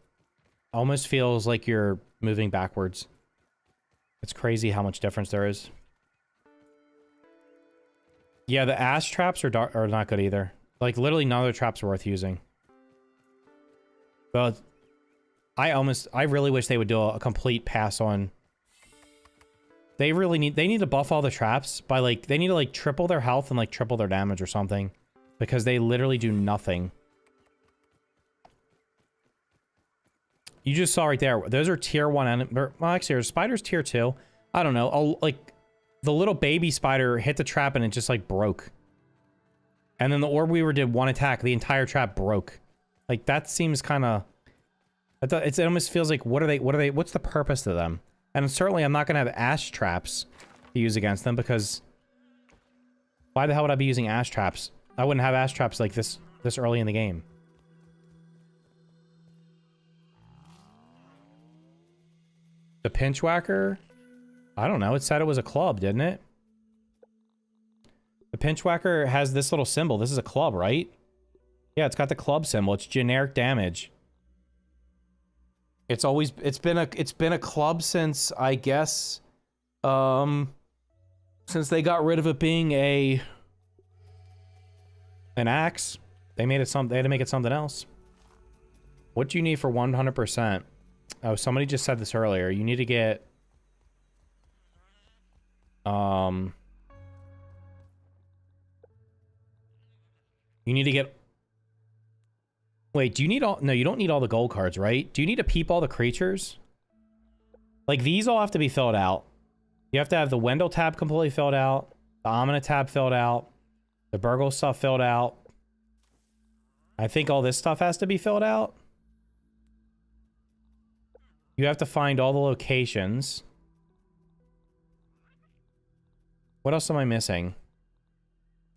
almost feels like you're moving backwards. It's crazy how much difference there is. Yeah, the ash traps are not good either. Like, literally none of the traps are worth using. But I really wish they would do a complete pass on. They need to buff all the traps by like, they need to like triple their health and like triple their damage or something. Because they literally do nothing. You just saw right there. Those are tier 1 well, actually, are spiders tier 2? I don't know. Like, the little baby spider hit the trap and it just, like, broke. And then the orb weaver did one attack. The entire trap broke. Like, that seems kind of... It almost feels like, what's the purpose to them? And certainly I'm not going to have ash traps to use against them because... Why the hell would I be using ash traps? I wouldn't have ash traps like this early in the game. The pinch whacker? I don't know. It said it was a club, didn't it? The pinch whacker has this little symbol. This is a club, right? Yeah, it's got the club symbol. It's generic damage. It's been a club since, I guess, since they got rid of it being an axe. They had to make it something else. What do you need for 100%? Oh, somebody just said this earlier. You need to get you need to get... Wait, do you need all... No, you don't need all the gold cards, right? Do you need to peep all the creatures? Like, these all have to be filled out. You have to have the Wendell tab completely filled out, the Amina tab filled out, the Burgle stuff filled out. I think all this stuff has to be filled out. You have to find all the locations. What else am I missing?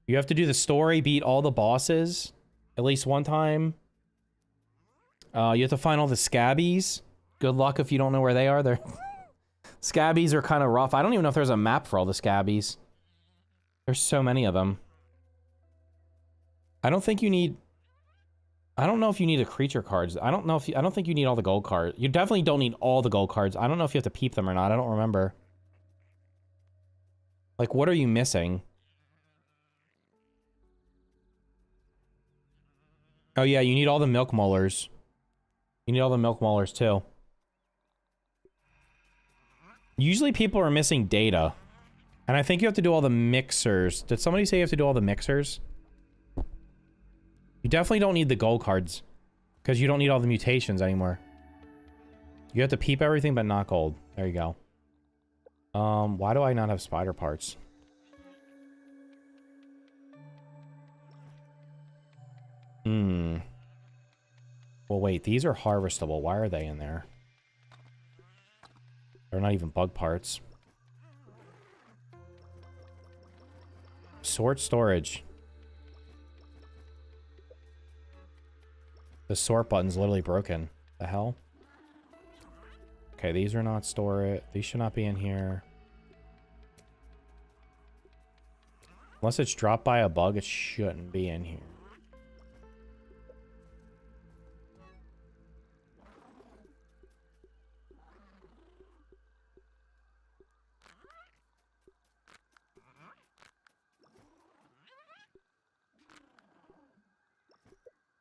You have to do the story, beat all the bosses at least one time. You have to find all the scabbies. Good luck if you don't know where they are. They're scabbies are kind of rough. I don't even know if there's a map for all the scabbies. There's so many of them. I don't think you need... I don't know if you need the creature cards. I don't think you need all the gold cards. You definitely don't need all the gold cards. I don't know if you have to peep them or not. I don't remember. Like, what are you missing? Oh yeah, you need all the milk molars. You need all the milk molars too. Usually people are missing data. And I think you have to do all the mixers. Did somebody say you have to do all the mixers? You definitely don't need the gold cards. Because you don't need all the mutations anymore. You have to peep everything but not gold. There you go. Why do I not have spider parts? Well, wait, these are harvestable. Why are they in there? They're not even bug parts. Sort storage. The sort button's literally broken. The hell? Okay, these are not store it. These should not be in here. Unless it's dropped by a bug, it shouldn't be in here.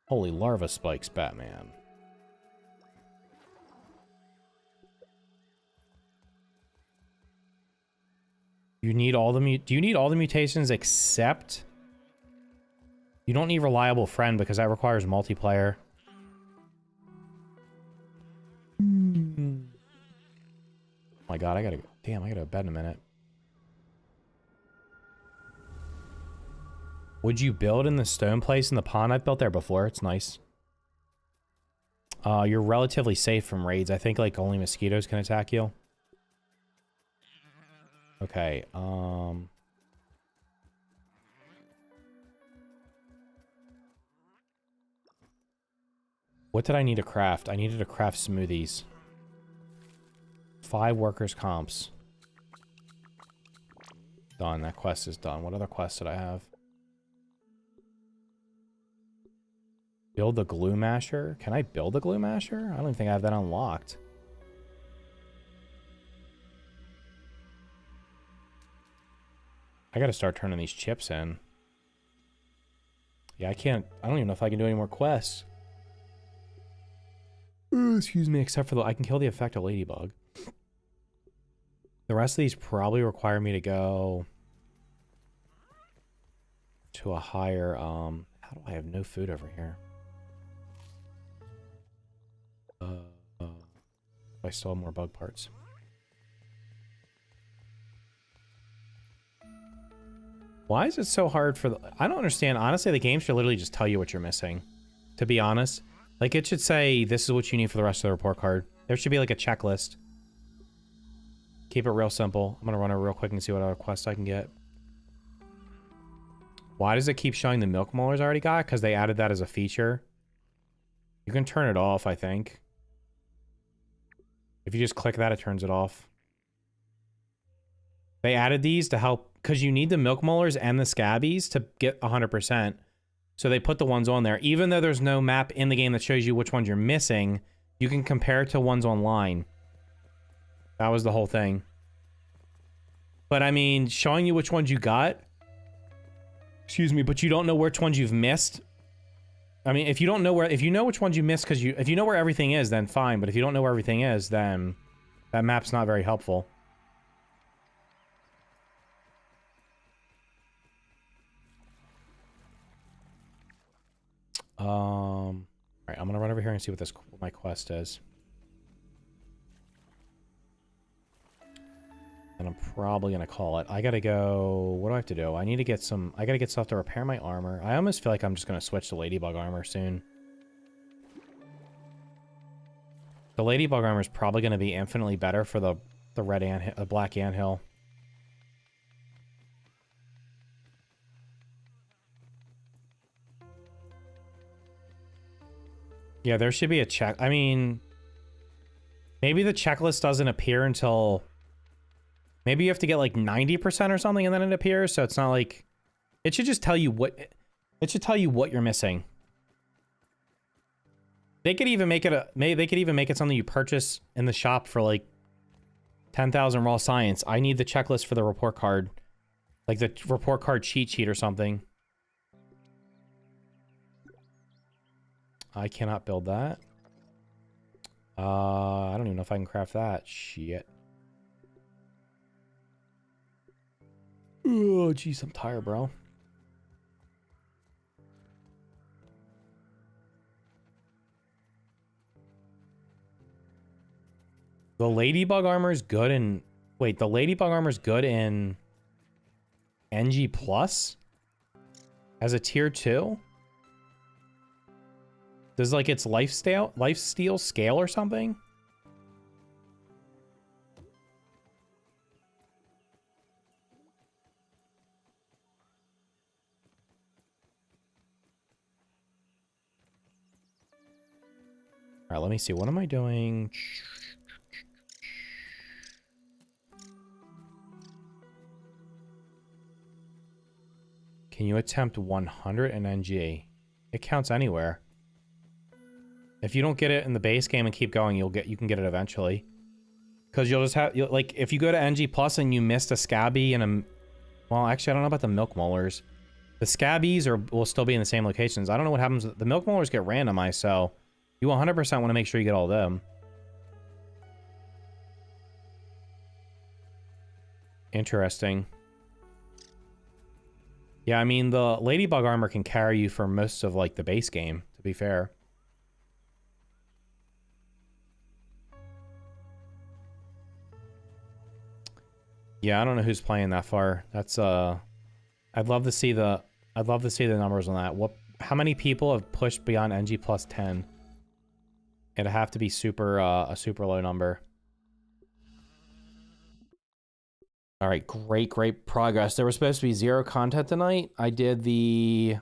Holy larva spikes, Batman. You need all the do you need all the mutations except... You don't need reliable friend because that requires multiplayer. Oh my god, I gotta go. Damn, I gotta go to bed in a minute. Would you build in the stone place in the pond? I've built there before. It's nice. You're relatively safe from raids. I think, like, only mosquitoes can attack you. Okay, what did I need to craft? I needed to craft smoothies. 5 workers' comps. Done. That quest is done. What other quests did I have? Build the glue masher? Can I build a glue masher? I don't even think I have that unlocked. I gotta start turning these chips in. Yeah, I can't... I don't even know if I can do any more quests. Excuse me, except for the... I can kill the effective ladybug. The rest of these probably require me to go... to a higher... How do I have no food over here? I still have more bug parts. Why is it so hard for the... I don't understand. Honestly, the game should literally just tell you what you're missing. To be honest. Like, it should say, this is what you need for the rest of the report card. There should be, like, a checklist. Keep it real simple. I'm gonna run it real quick and see what other quests I can get. Why does it keep showing the milk molars I already got? Because they added that as a feature. You can turn it off, I think. If you just click that, it turns it off. They added these to help... Because you need the milk molars and the scabbies to get 100%. So they put the ones on there. Even though there's no map in the game that shows you which ones you're missing, you can compare it to ones online. That was the whole thing. But I mean, showing you which ones you got... Excuse me, but you don't know which ones you've missed. I mean, if you don't know where... If you know which ones you missed because you... If you know where everything is, then fine. But if you don't know where everything is, then... That map's not very helpful. Alright, I'm gonna run over here and see what my quest is. And I'm probably gonna call it. I gotta go... What do I have to do? I need to get some... I gotta get stuff to repair my armor. I almost feel like I'm just gonna switch to Ladybug armor soon. The Ladybug armor is probably gonna be infinitely better for the black anthill. Yeah, there should be a check. I mean, maybe the checklist doesn't appear until... Maybe you have to get like 90% or something and then it appears, so it's not like... It should just tell you what... It should tell you what you're missing. They could even make it a... Maybe they could even make it something you purchase in the shop for like 10,000 raw science. I need the checklist for the report card. Like the report card cheat sheet or something. I cannot build that. I don't even know if I can craft that. Shit. Oh, jeez, I'm tired, bro. The Ladybug armor is good in... Wait, the Ladybug armor is good in... NG Plus? As a tier 2? Does, like, its lifesteal scale or something? Alright, let me see. What am I doing? Can you attempt 100 in NG? It counts anywhere. If you don't get it in the base game and keep going, you can get it eventually. Because you'll just have... like, if you go to NG Plus and you missed a scabby and a... Well, actually, I don't know about the milk molars. The scabbies will still be in the same locations. I don't know what happens. The milk molars get randomized, so... You 100% want to make sure you get all of them. Interesting. Yeah, I mean, the Ladybug armor can carry you for most of, like, the base game, to be fair. Yeah, I don't know who's playing that far. That's, I'd love to see the numbers on that. How many people have pushed beyond NG plus 10? It'd have to be super, a super low number. All right, great progress. There was supposed to be 0 content tonight. I did the...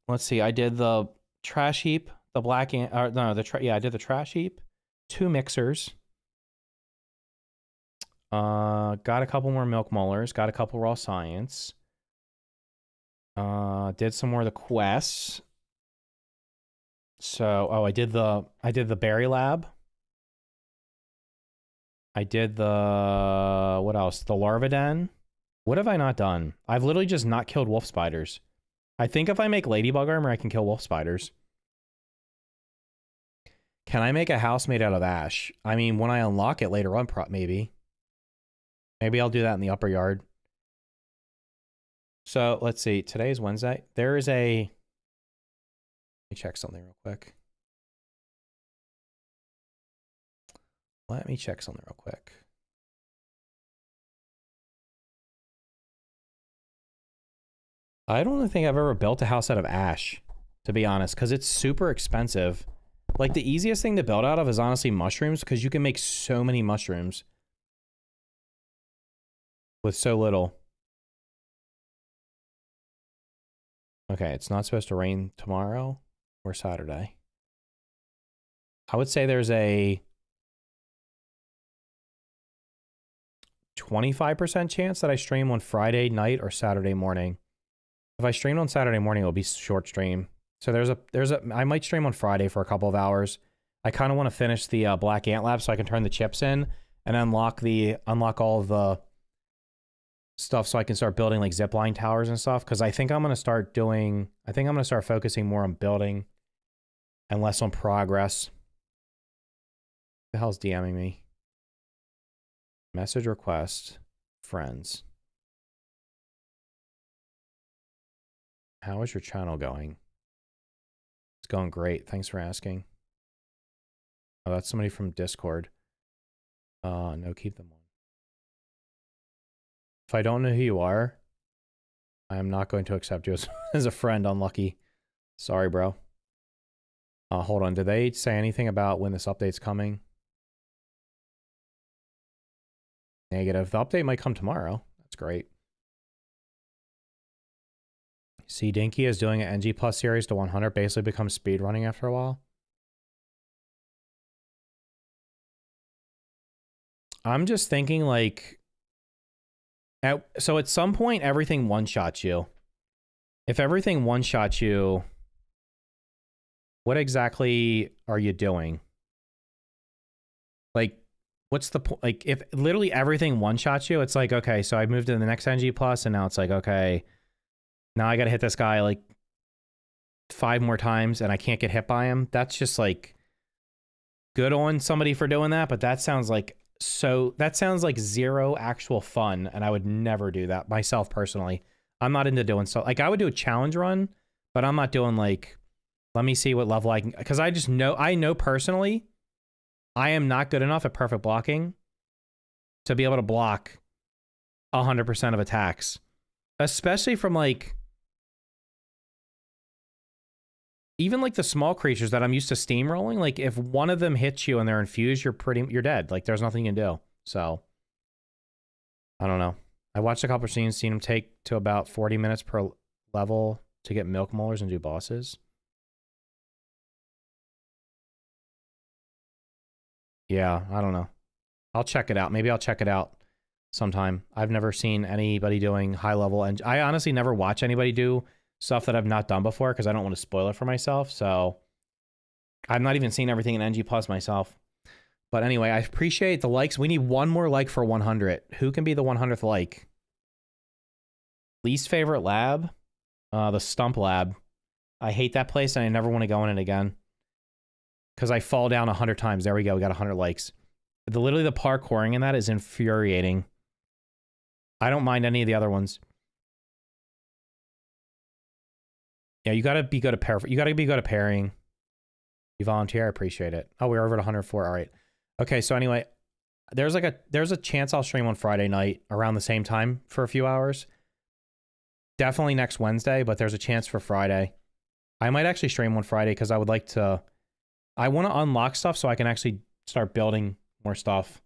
Let's see, I did the trash heap, the black... yeah, I did the trash heap. 2 mixers. Got a couple more milk molars. Got a couple raw science. Did some more of the quests. So, oh, I did the berry lab. I did the... What else? The larva den. What have I not done? I've literally just not killed wolf spiders. I think if I make ladybug armor, I can kill wolf spiders. Can I make a house made out of ash? I mean, when I unlock it later on, maybe. Maybe I'll do that in the upper yard. So, let's see. Today is Wednesday. There is a... Let me check something real quick. I don't think I've ever built a house out of ash, to be honest, because it's super expensive. Like, the easiest thing to build out of is honestly mushrooms, because you can make so many mushrooms with so little. Okay, it's not supposed to rain tomorrow or Saturday. I would say there's a 25% chance that I stream on Friday night or Saturday morning. If I stream on Saturday morning, it'll be short stream. So I might stream on Friday for a couple of hours. I kind of want to finish the Black Ant Lab so I can turn the chips in and unlock all of the stuff so I can start building like zipline towers and stuff. Because I think I'm going to start focusing more on building and less on progress. Who the hell's DMing me? Message request, friends. How is your channel going? It's going great. Thanks for asking. Oh, that's somebody from Discord. No, keep them on. If I don't know who you are, I am not going to accept you as a friend. Unlucky. Sorry, bro. Hold on. Did they say anything about when this update's coming? Negative. The update might come tomorrow. That's great. See, Dinky is doing an NG Plus series to 100, basically becomes speedrunning after a while. I'm just thinking like, so at some point, everything one-shots you. If everything one-shots you, what exactly are you doing? Like, what's the point? Like, if literally everything one-shots you, it's like, okay, so I moved to the next NG Plus, and now it's like, okay, now I gotta hit this guy like 5 more times, and I can't get hit by him. That's just like, good on somebody for doing that, but that sounds like zero actual fun, and I would never do that myself personally. I'm not into doing stuff. Like, I would do a challenge run, but I'm not doing like, let me see what level I can, because I know personally, I am not good enough at perfect blocking to be able to block 100% of attacks, especially from like, even like the small creatures that I'm used to steamrolling. Like, if one of them hits you and they're infused, you're dead. Like, there's nothing you can do. So, I don't know. I watched a couple of scenes, seen them take to about 40 minutes per level to get milk molars and do bosses. Yeah, I don't know. I'll check it out. Maybe I'll check it out sometime. I've never seen anybody doing high level, and I honestly never watch anybody do stuff that I've not done before because I don't want to spoil it for myself. So I've not even seen everything in NG Plus myself. But anyway, I appreciate the likes. We need one more like for 100. Who can be the 100th like? Least favorite lab? The Stump Lab. I hate that place and I never want to go in it again. Because I fall down 100 times. There we go. We got 100 likes. Literally the parkouring in that is infuriating. I don't mind any of the other ones. Yeah, you gotta be good at parrying. You volunteer, I appreciate it. Oh, we're over at 104. All right. Okay, so anyway, there's a chance I'll stream on Friday night around the same time for a few hours. Definitely next Wednesday, but there's a chance for Friday. I might actually stream on Friday because I want to unlock stuff so I can actually start building more stuff.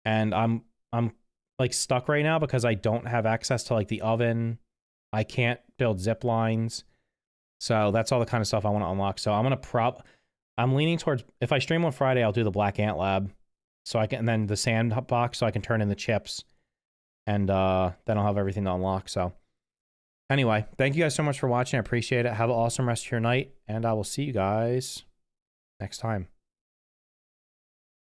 And I'm like stuck right now because I don't have access to like the oven. I can't build zip lines. So that's all the kind of stuff I want to unlock. So I'm leaning towards, if I stream on Friday, I'll do the Black Ant Lab. So and then the sandbox so I can turn in the chips. And then I'll have everything to unlock. So anyway, thank you guys so much for watching. I appreciate it. Have an awesome rest of your night. And I will see you guys next time.